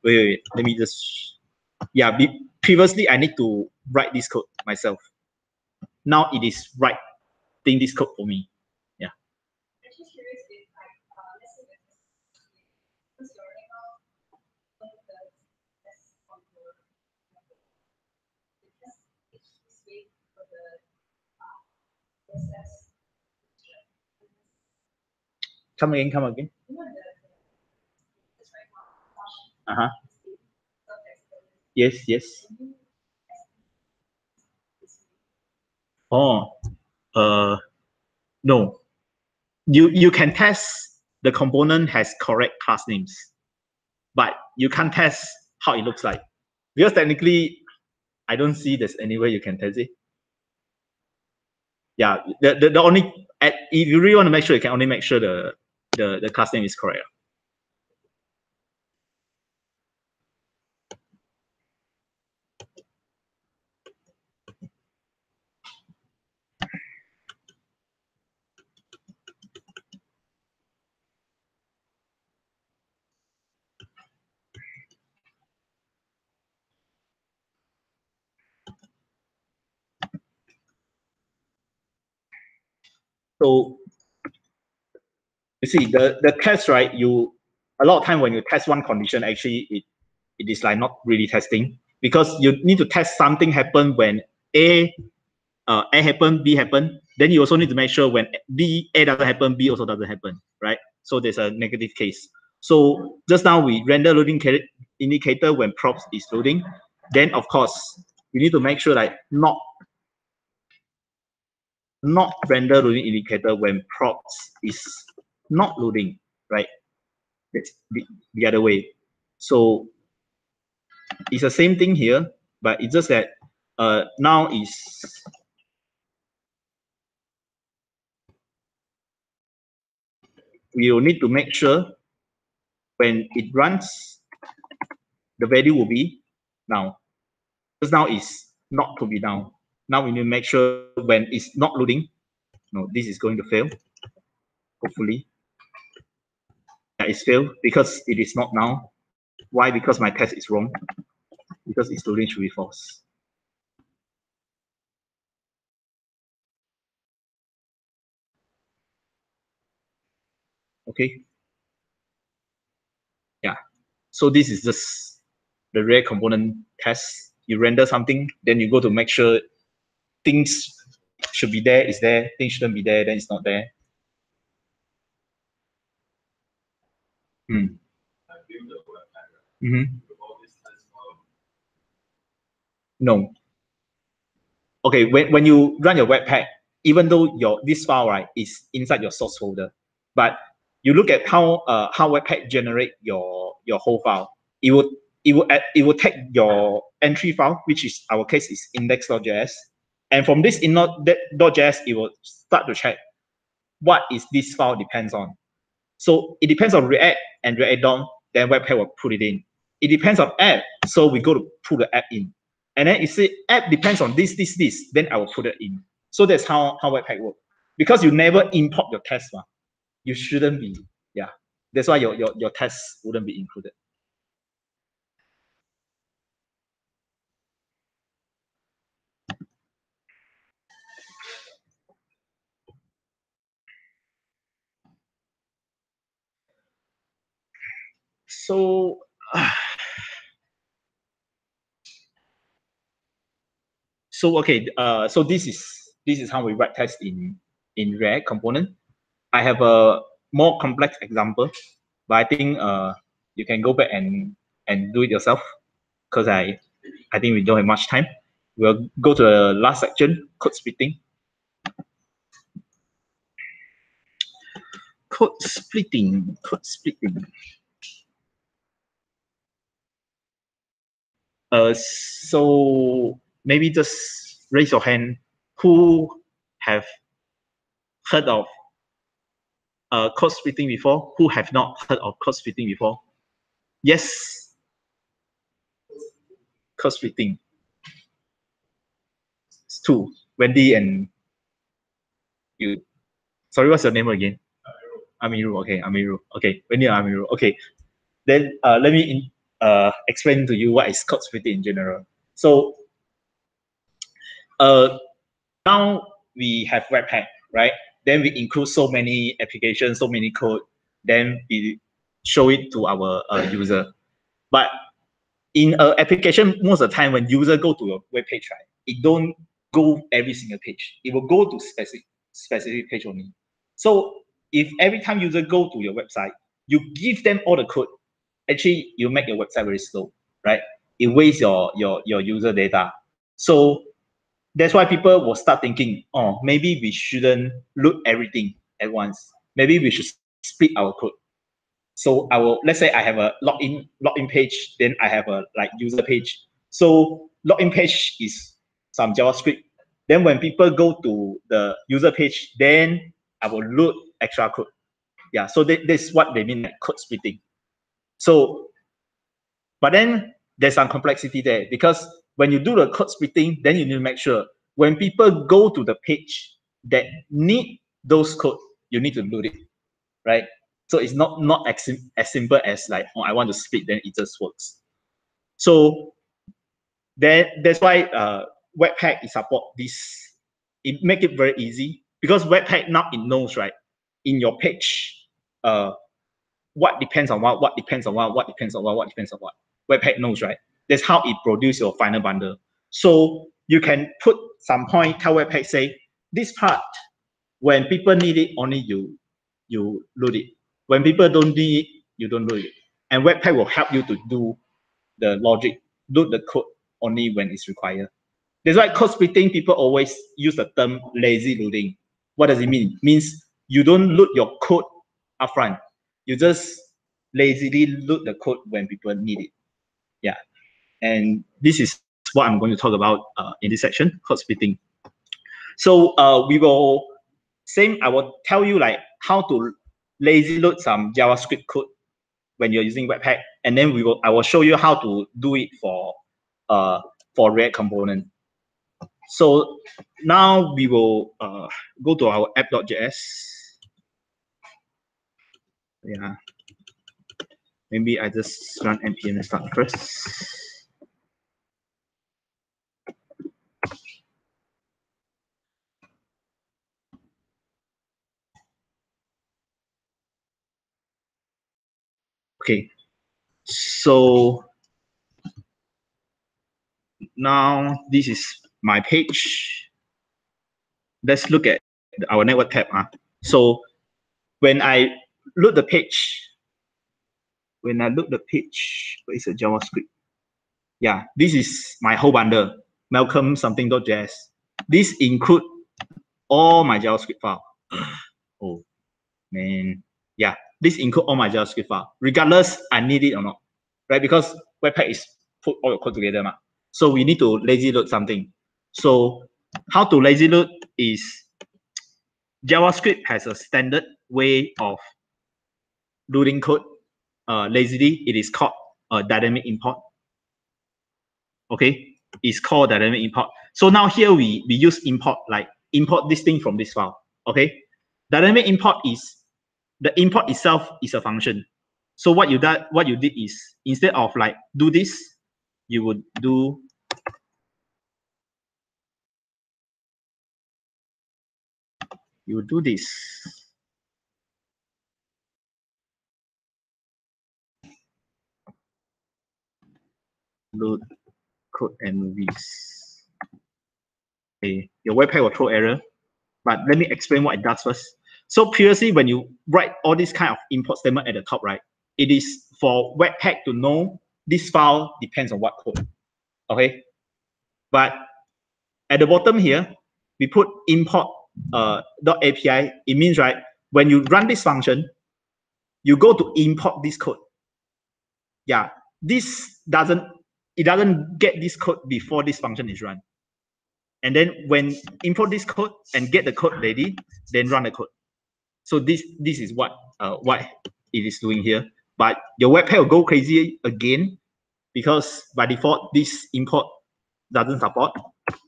Wait, let me just, yeah, previously I need to write this code myself. Now it is writing this code for me. Yeah. Come again. Uh-huh. Yes. Oh, no. You can test the component has correct class names, but you can't test how it looks like. Because technically, I don't see there's any way you can test it. Yeah, the only, if you really want to make sure, you can only make sure the class name is correct. So you see the test, right? A lot of time when you test one condition, actually it is like not really testing, because you need to test something happen when A happen, B happen. Then you also need to make sure when A doesn't happen, B also doesn't happen, right? So there's a negative case. So just now we render loading indicator when props is loading. Then of course we need to make sure like not render loading indicator when props is not loading, right? That's the other way. So it's the same thing here, but it's just that now is we will need to make sure when it runs, the value will be now. Because now is not to be now. Now we need to make sure when it's not loading, no, this is going to fail. Hopefully. Yeah, it's failed because it is not now. Why? Because my test is wrong. Because it's loading should be false. Okay. Yeah. So this is just the React component test. You render something, then you go to make sure things should be there, is there. Things shouldn't be there, then it's not there. No. Okay, when you run your Webpack, even though this file, right, is inside your source folder, but you look at how Webpack generate your whole file. It will take your entry file, which is our case is index.js, and from this index.js, it will start to check what is this file depends on. So it depends on React and React DOM, then Webpack will put it in. It depends on app, so we go to put the app in. And then you see app depends on this, then I will put it in. So that's how Webpack works. Because you never import your test one. you shouldn't be. Yeah, that's why your test wouldn't be included. So so okay, so this is how we write tests in React component. I have a more complex example, but I think you can go back and do it yourself, because I think we don't have much time. We'll go to the last section, code splitting. Code splitting. So maybe just raise your hand who have heard of code splitting before, who have not heard of code splitting before. Yes. Code splitting. It's two. Wendy and you. Sorry, what's your name again? Amiru. Okay, Amiru. Okay, Wendy and Amiru. Okay. Then let me explain to you what is code splitting in general. So now we have Webpack, right? Then we include so many applications, so many code, then we show it to our user. But in an application, most of the time when user go to a web page, right, it don't go every single page. It will go to specific page only. So if every time user go to your website, you give them all the code, actually you make your website very slow, right? It wastes your user data. So that's why people will start thinking, oh, maybe we shouldn't load everything at once. Maybe we should split our code. So let's say I have a login page, then I have a like user page. So login page is some JavaScript. Then when people go to the user page, then I will load extra code. Yeah, so that's what they mean by code splitting. So, but then there's some complexity there, because when you do the code splitting, then you need to make sure when people go to the page that need those code, you need to load it, right? So it's not as simple as like, oh, I want to split, then it just works. So that's why Webpack support this. It make it very easy, because Webpack now it knows, right, in your page, what depends on what depends on what depends on what depends on what. Webpack knows, right? That's how it produces your final bundle. So you can put some point, tell Webpack, say, this part, when people need it, only you load it. When people don't need it, you don't load it. And Webpack will help you to do the logic, load the code only when it's required. That's why code splitting, people always use the term lazy loading. What does it mean? It means you don't load your code upfront. You just lazily load the code when people need it. Yeah. And this is what I'm going to talk about in this section, code splitting. So we will, I will tell you like how to lazy load some JavaScript code when you're using Webpack, and then I will show you how to do it for React component. So now we will go to our app.js. Yeah. Maybe I just run npm and start first. Okay, so now this is my page. Let's look at our network tab. So when I load the page, where is a JavaScript? Yeah, this is my whole bundle, Malcolm something.js. This include all my JavaScript file. Oh man, yeah, this include all my JavaScript file, regardless I need it or not, right? Because Webpack is put all your code together, so we need to lazy load something. So how to lazy load is, JavaScript has a standard way of loading code lazily. It is called dynamic import. Okay, it's called dynamic import. So now here we use import, like import this thing from this file. Okay, dynamic import is the import itself is a function. So what you did is, instead of like do this, you would do this. Load code and movies. Okay, your webpack will throw error, but let me explain what it does first. So previously, when you write all this kind of import statement at the top, right, it is for Webpack to know this file depends on what code. Okay, but at the bottom here, we put import .api. It means, right, when you run this function, you go to import this code. Yeah, it doesn't get this code before this function is run. And then when import this code and get the code ready, then run the code. So this is what it is doing here. But your webpack will go crazy again because by default this import doesn't support.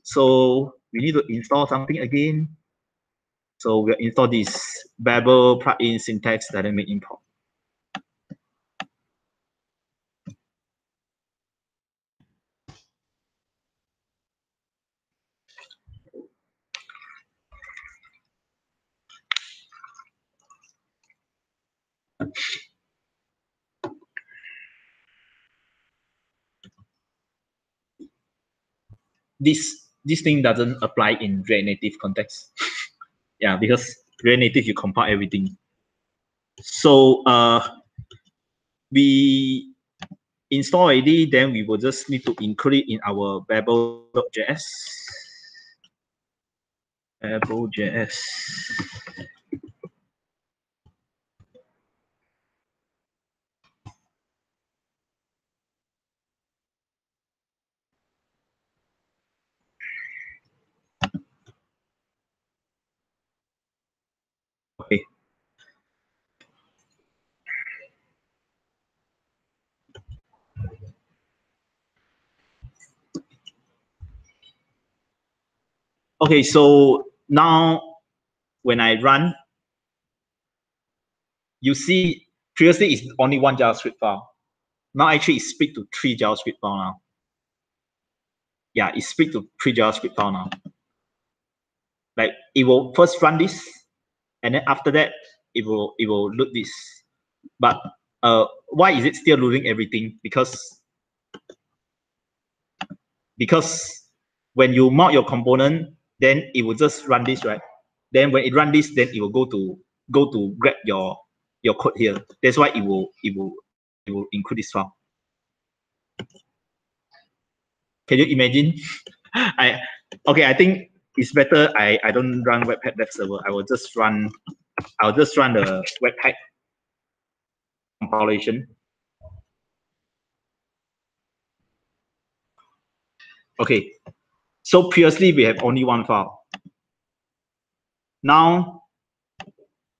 So we need to install something again. So we'll install this Babel plugin syntax dynamic import. This thing doesn't apply in React Native context. Yeah, because React Native you compile everything. So we install already, then we will just need to include it in our Babel.js. Babel.js. Okay. Okay, so now when I run, you see previously it's only one JavaScript file. Now actually it's split to 3 JavaScript file now. Yeah, it's split to 3 JavaScript file now. Like it will first run this, and then after that it will load this. But why is it still loading everything? Because when you mount your component, then it will just run this, right? Then when it run this, then it will go to grab your code here. That's why it will include this file. Can you imagine? I think it's better I don't run Webpack dev server. I'll just run the Webpack compilation. Okay, so previously we have only one file. Now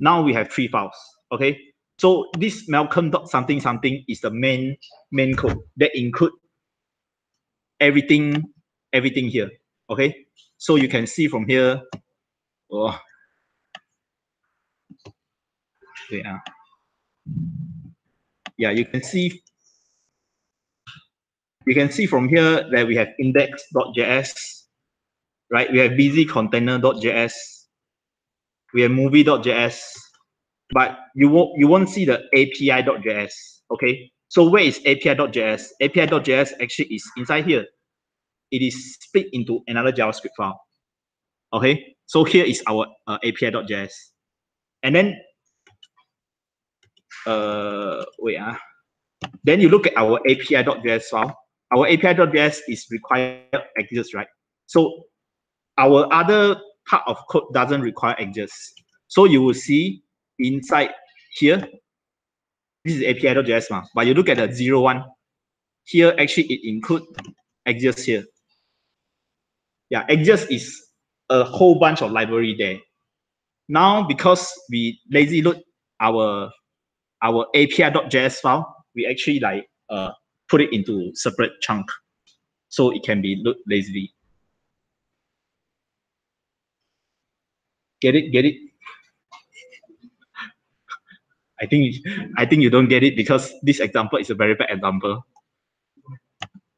we have 3 files. Okay, so this Malcolm.something something is the main code that include everything here. Okay, so you can see from here. Oh, yeah, you can see from here that we have index.js, right? We have busy container.js, we have movie.js, but you won't see the API.js. Okay, so where is API.js? API.js actually is inside here. It is split into another JavaScript file. Okay, so here is our API.js, and then then you look at our API.js file. Our API.js is required edges, right? So our other part of code doesn't require edges. So you will see inside here, this is API.js, but you look at the 0.1, here actually it includes edges here. Yeah, edges is a whole bunch of library there. Now, because we lazy load our API.js file, we actually like put it into separate chunk, so it can be loaded lazily. Get it? I think you don't get it because this example is a very bad example.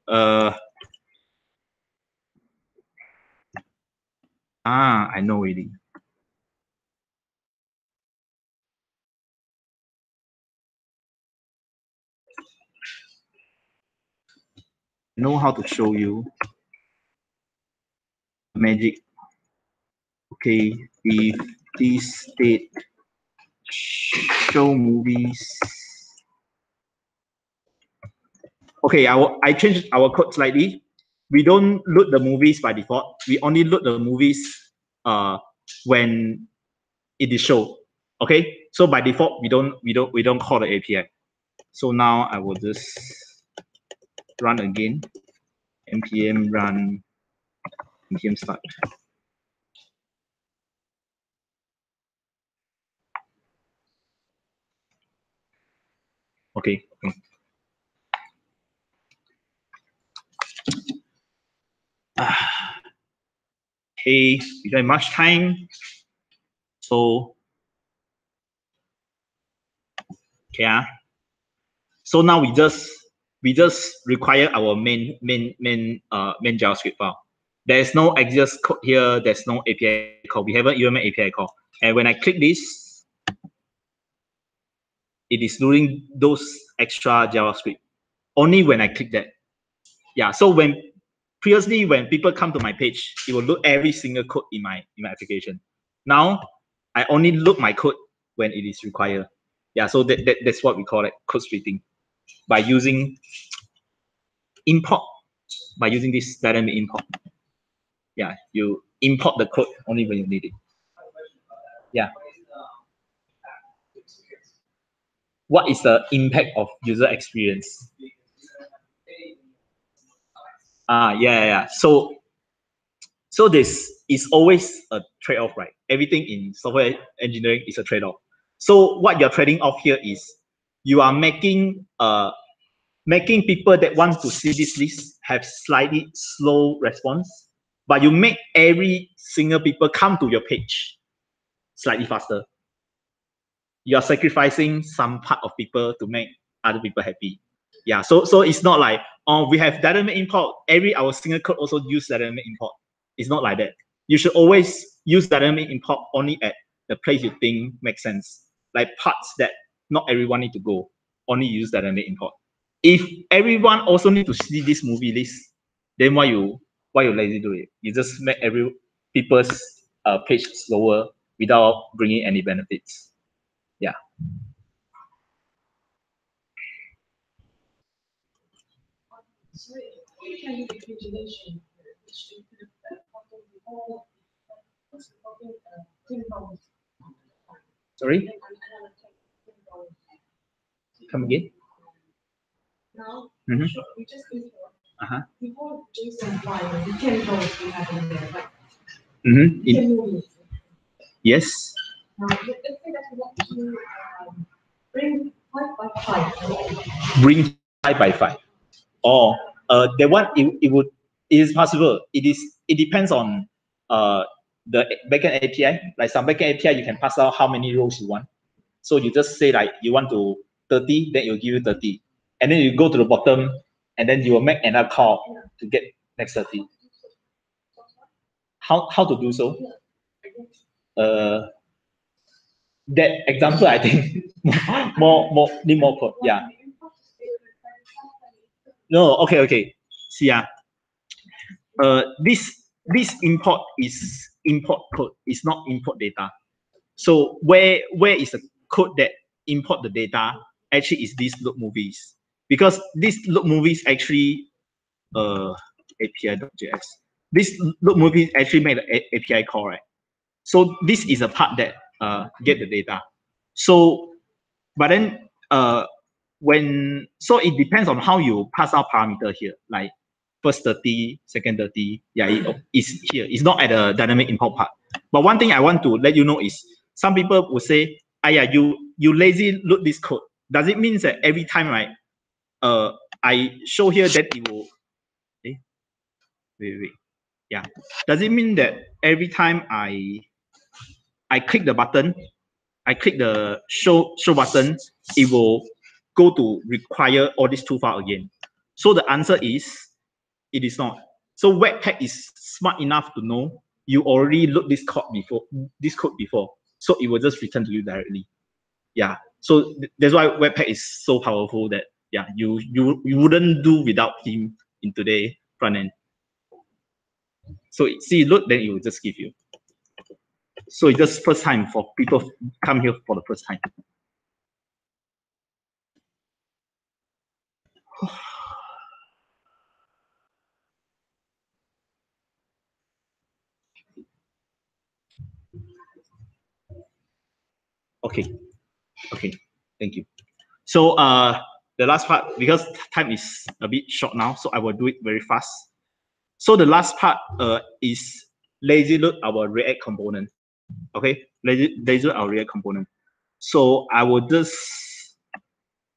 I know already. I know how to show you magic. Okay, if this state show movies. Okay, I changed our code slightly. We don't load the movies by default. We only load the movies when it is shown. Okay, so by default we don't call the API. So now I will just run again. npm run npm start. Okay. Hey, we don't have much time. So okay. So now we just require our main JavaScript file. There's no exist code here. There's no API call. We haven't even made API call. And when I click this, it is doing those extra JavaScript only when I click that. Yeah. So previously when people come to my page, it will load every single code in my application. Now I only load my code when it is required. Yeah. So that's what we call it, code splitting, by using import, by using this dynamic import. Yeah, you import the code only when you need it. Yeah. What is the impact of user experience? Yeah. So this is always a trade-off, right? Everything in software engineering is a trade-off. So what you're trading off here is you are making people that want to see this list have slightly slow response, but you make every single people come to your page slightly faster. You are sacrificing some part of people to make other people happy. Yeah, so it's not like, oh, we have dynamic import, our single code also use dynamic import. It's not like that. You should always use dynamic import only at the place you think makes sense. Like parts that not everyone need to go, only use dynamic import. If everyone also need to see this movie list, then why you lazy do it? You just make every people's page slower without bringing any benefits. Yeah. Sorry? Come again? Now, we just before JSON file, we can go to have in there, right? Yes. Now, let's say that we want to bring 5 by 5. Bring 5 by 5. Or that one it is possible. It depends on the backend API. Like some backend API, you can pass out how many rows you want. So you just say like you want to 30, then it will give you 30. And then you go to the bottom, and then you will make another call to get next 30. How to do so? That example, I think need more code. Yeah. No, okay. See, this import is import code. It's not import data. So where is the code that import the data? Actually, is this look movies, because this look movies actually API.js. This look movies actually made the API call, right? So this is a part that get the data. So, but then so it depends on how you pass out parameter here, like first 30, second 30. Yeah, it's here. It's not at the dynamic import part. But one thing I want to let you know is some people will say, yeah, you lazy load this code. Does it mean that every time, right, I show here that it will, wait. Yeah. Does it mean that every time I click the button, I click the show button, it will go to require all these two files again. So the answer is, it is not. So Webpack is smart enough to know you already load this code before. So it will just return to you directly. Yeah. So that's why Webpack is so powerful that you wouldn't do without him in today front end. So see load, then it will just give you. So it's just first time for people come here for the first time. Okay, thank you. So the last part, because time is a bit short now, so I will do it very fast. So the last part is lazy load our React component. Okay, lazy load our React component. So I will just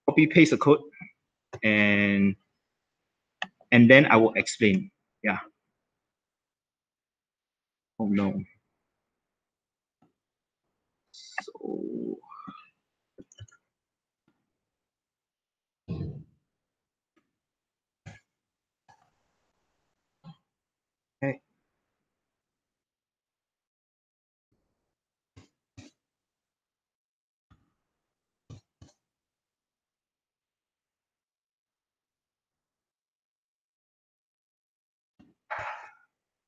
copy paste the code and then I will explain. Yeah. Oh no. So okay.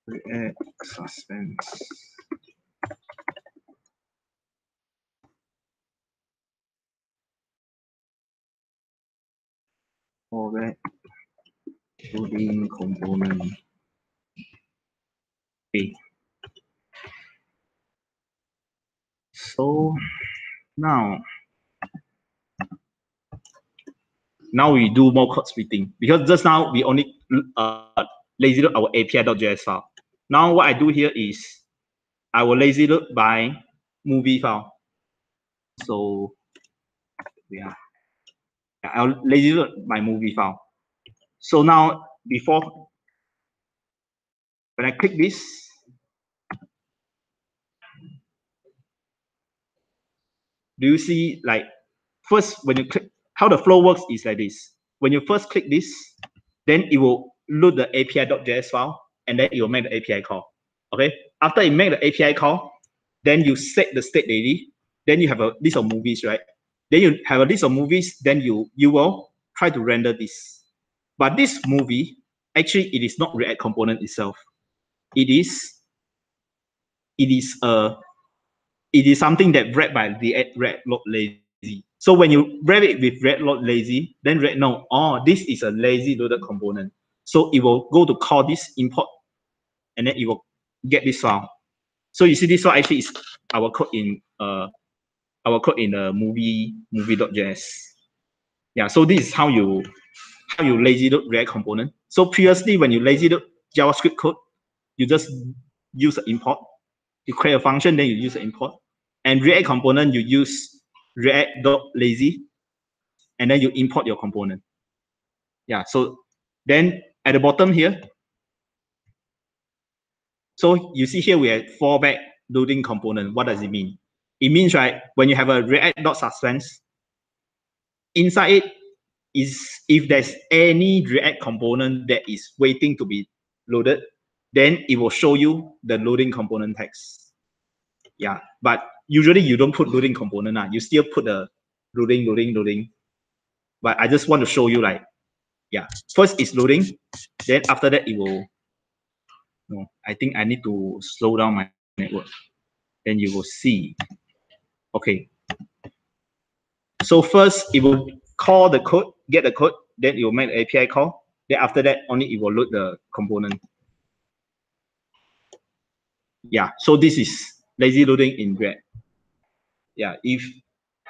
React suspense. React loading component. Okay. So now we do more code splitting, because just now we only lazy load our API.js file. Now what I do here is I will lazy load by movie file. So yeah, I'll lazy load my movie file. So now before, when I click this, do you see, like, first when you click, how the flow works is like this. When you first click this, then it will load the API.js file, and then it will make the API call. Okay. After it make the API call, then you set the state daily. Then you have a list of movies, right? Then you have a list of movies. Then you will try to render this. But this movie, actually, it is not React component itself. It is something that read by the React load lazy. So when you wrap it with React load lazy, then React know, oh, this is a lazy loaded component. So it will go to call this import, and then it will get this file. So you see this file actually is our code in the movie.js. Yeah. So this is how you lazy load React component. So previously, when you lazy load JavaScript code, you just use an import. You create a function, then you use an import. And React component, you use React.lazy, and then you import your component. Yeah. So then at the bottom here, so you see here we have fallback loading component. What does it mean? It means, right, when you have a React.suspense, inside it is, if there's any React component that is waiting to be loaded, then it will show you the loading component text. Yeah, but usually you don't put loading component. You still put the loading. But I just want to show you, like, yeah, first it's loading, then after that it will, no, I think I need to slow down my network. Then you will see. Okay. So first it will call the code, get the code, then it will make the API call. Then after that, only it will load the component. Yeah, so this is lazy loading in React. Yeah, if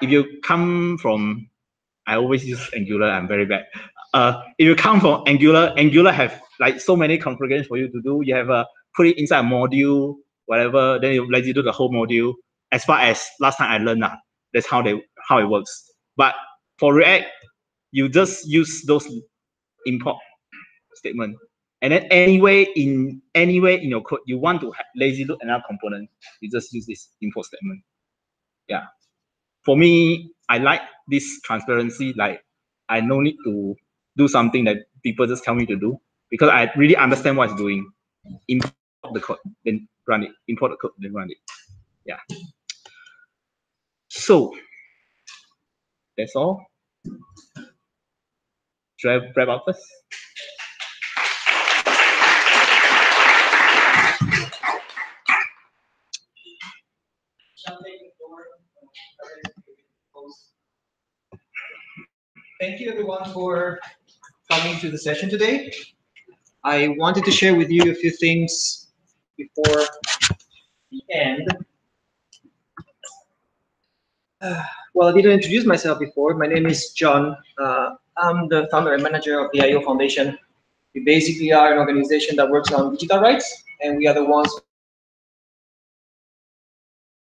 you come from, I always use Angular, I'm very bad. If you come from Angular have like so many configurations for you to do. You have put it inside a module, whatever, then you lazy do the whole module. As far as last time I learned, that's how it works. But for React, you just use those import statement. And then anyway in your code, you want to lazy load another component, you just use this import statement. Yeah. for me, I like this transparency. Like, I no need to do something that people just tell me to do, because I really understand what it's doing. Import the code, then run it. Import the code, then run it. Yeah. So that's all. Should I wrap up first? Thank you everyone for coming to the session today. I wanted to share with you a few things before the end. Well, I didn't introduce myself before. My name is John. I'm the founder and manager of the IO Foundation. We basically are an organization that works on digital rights, and we are the ones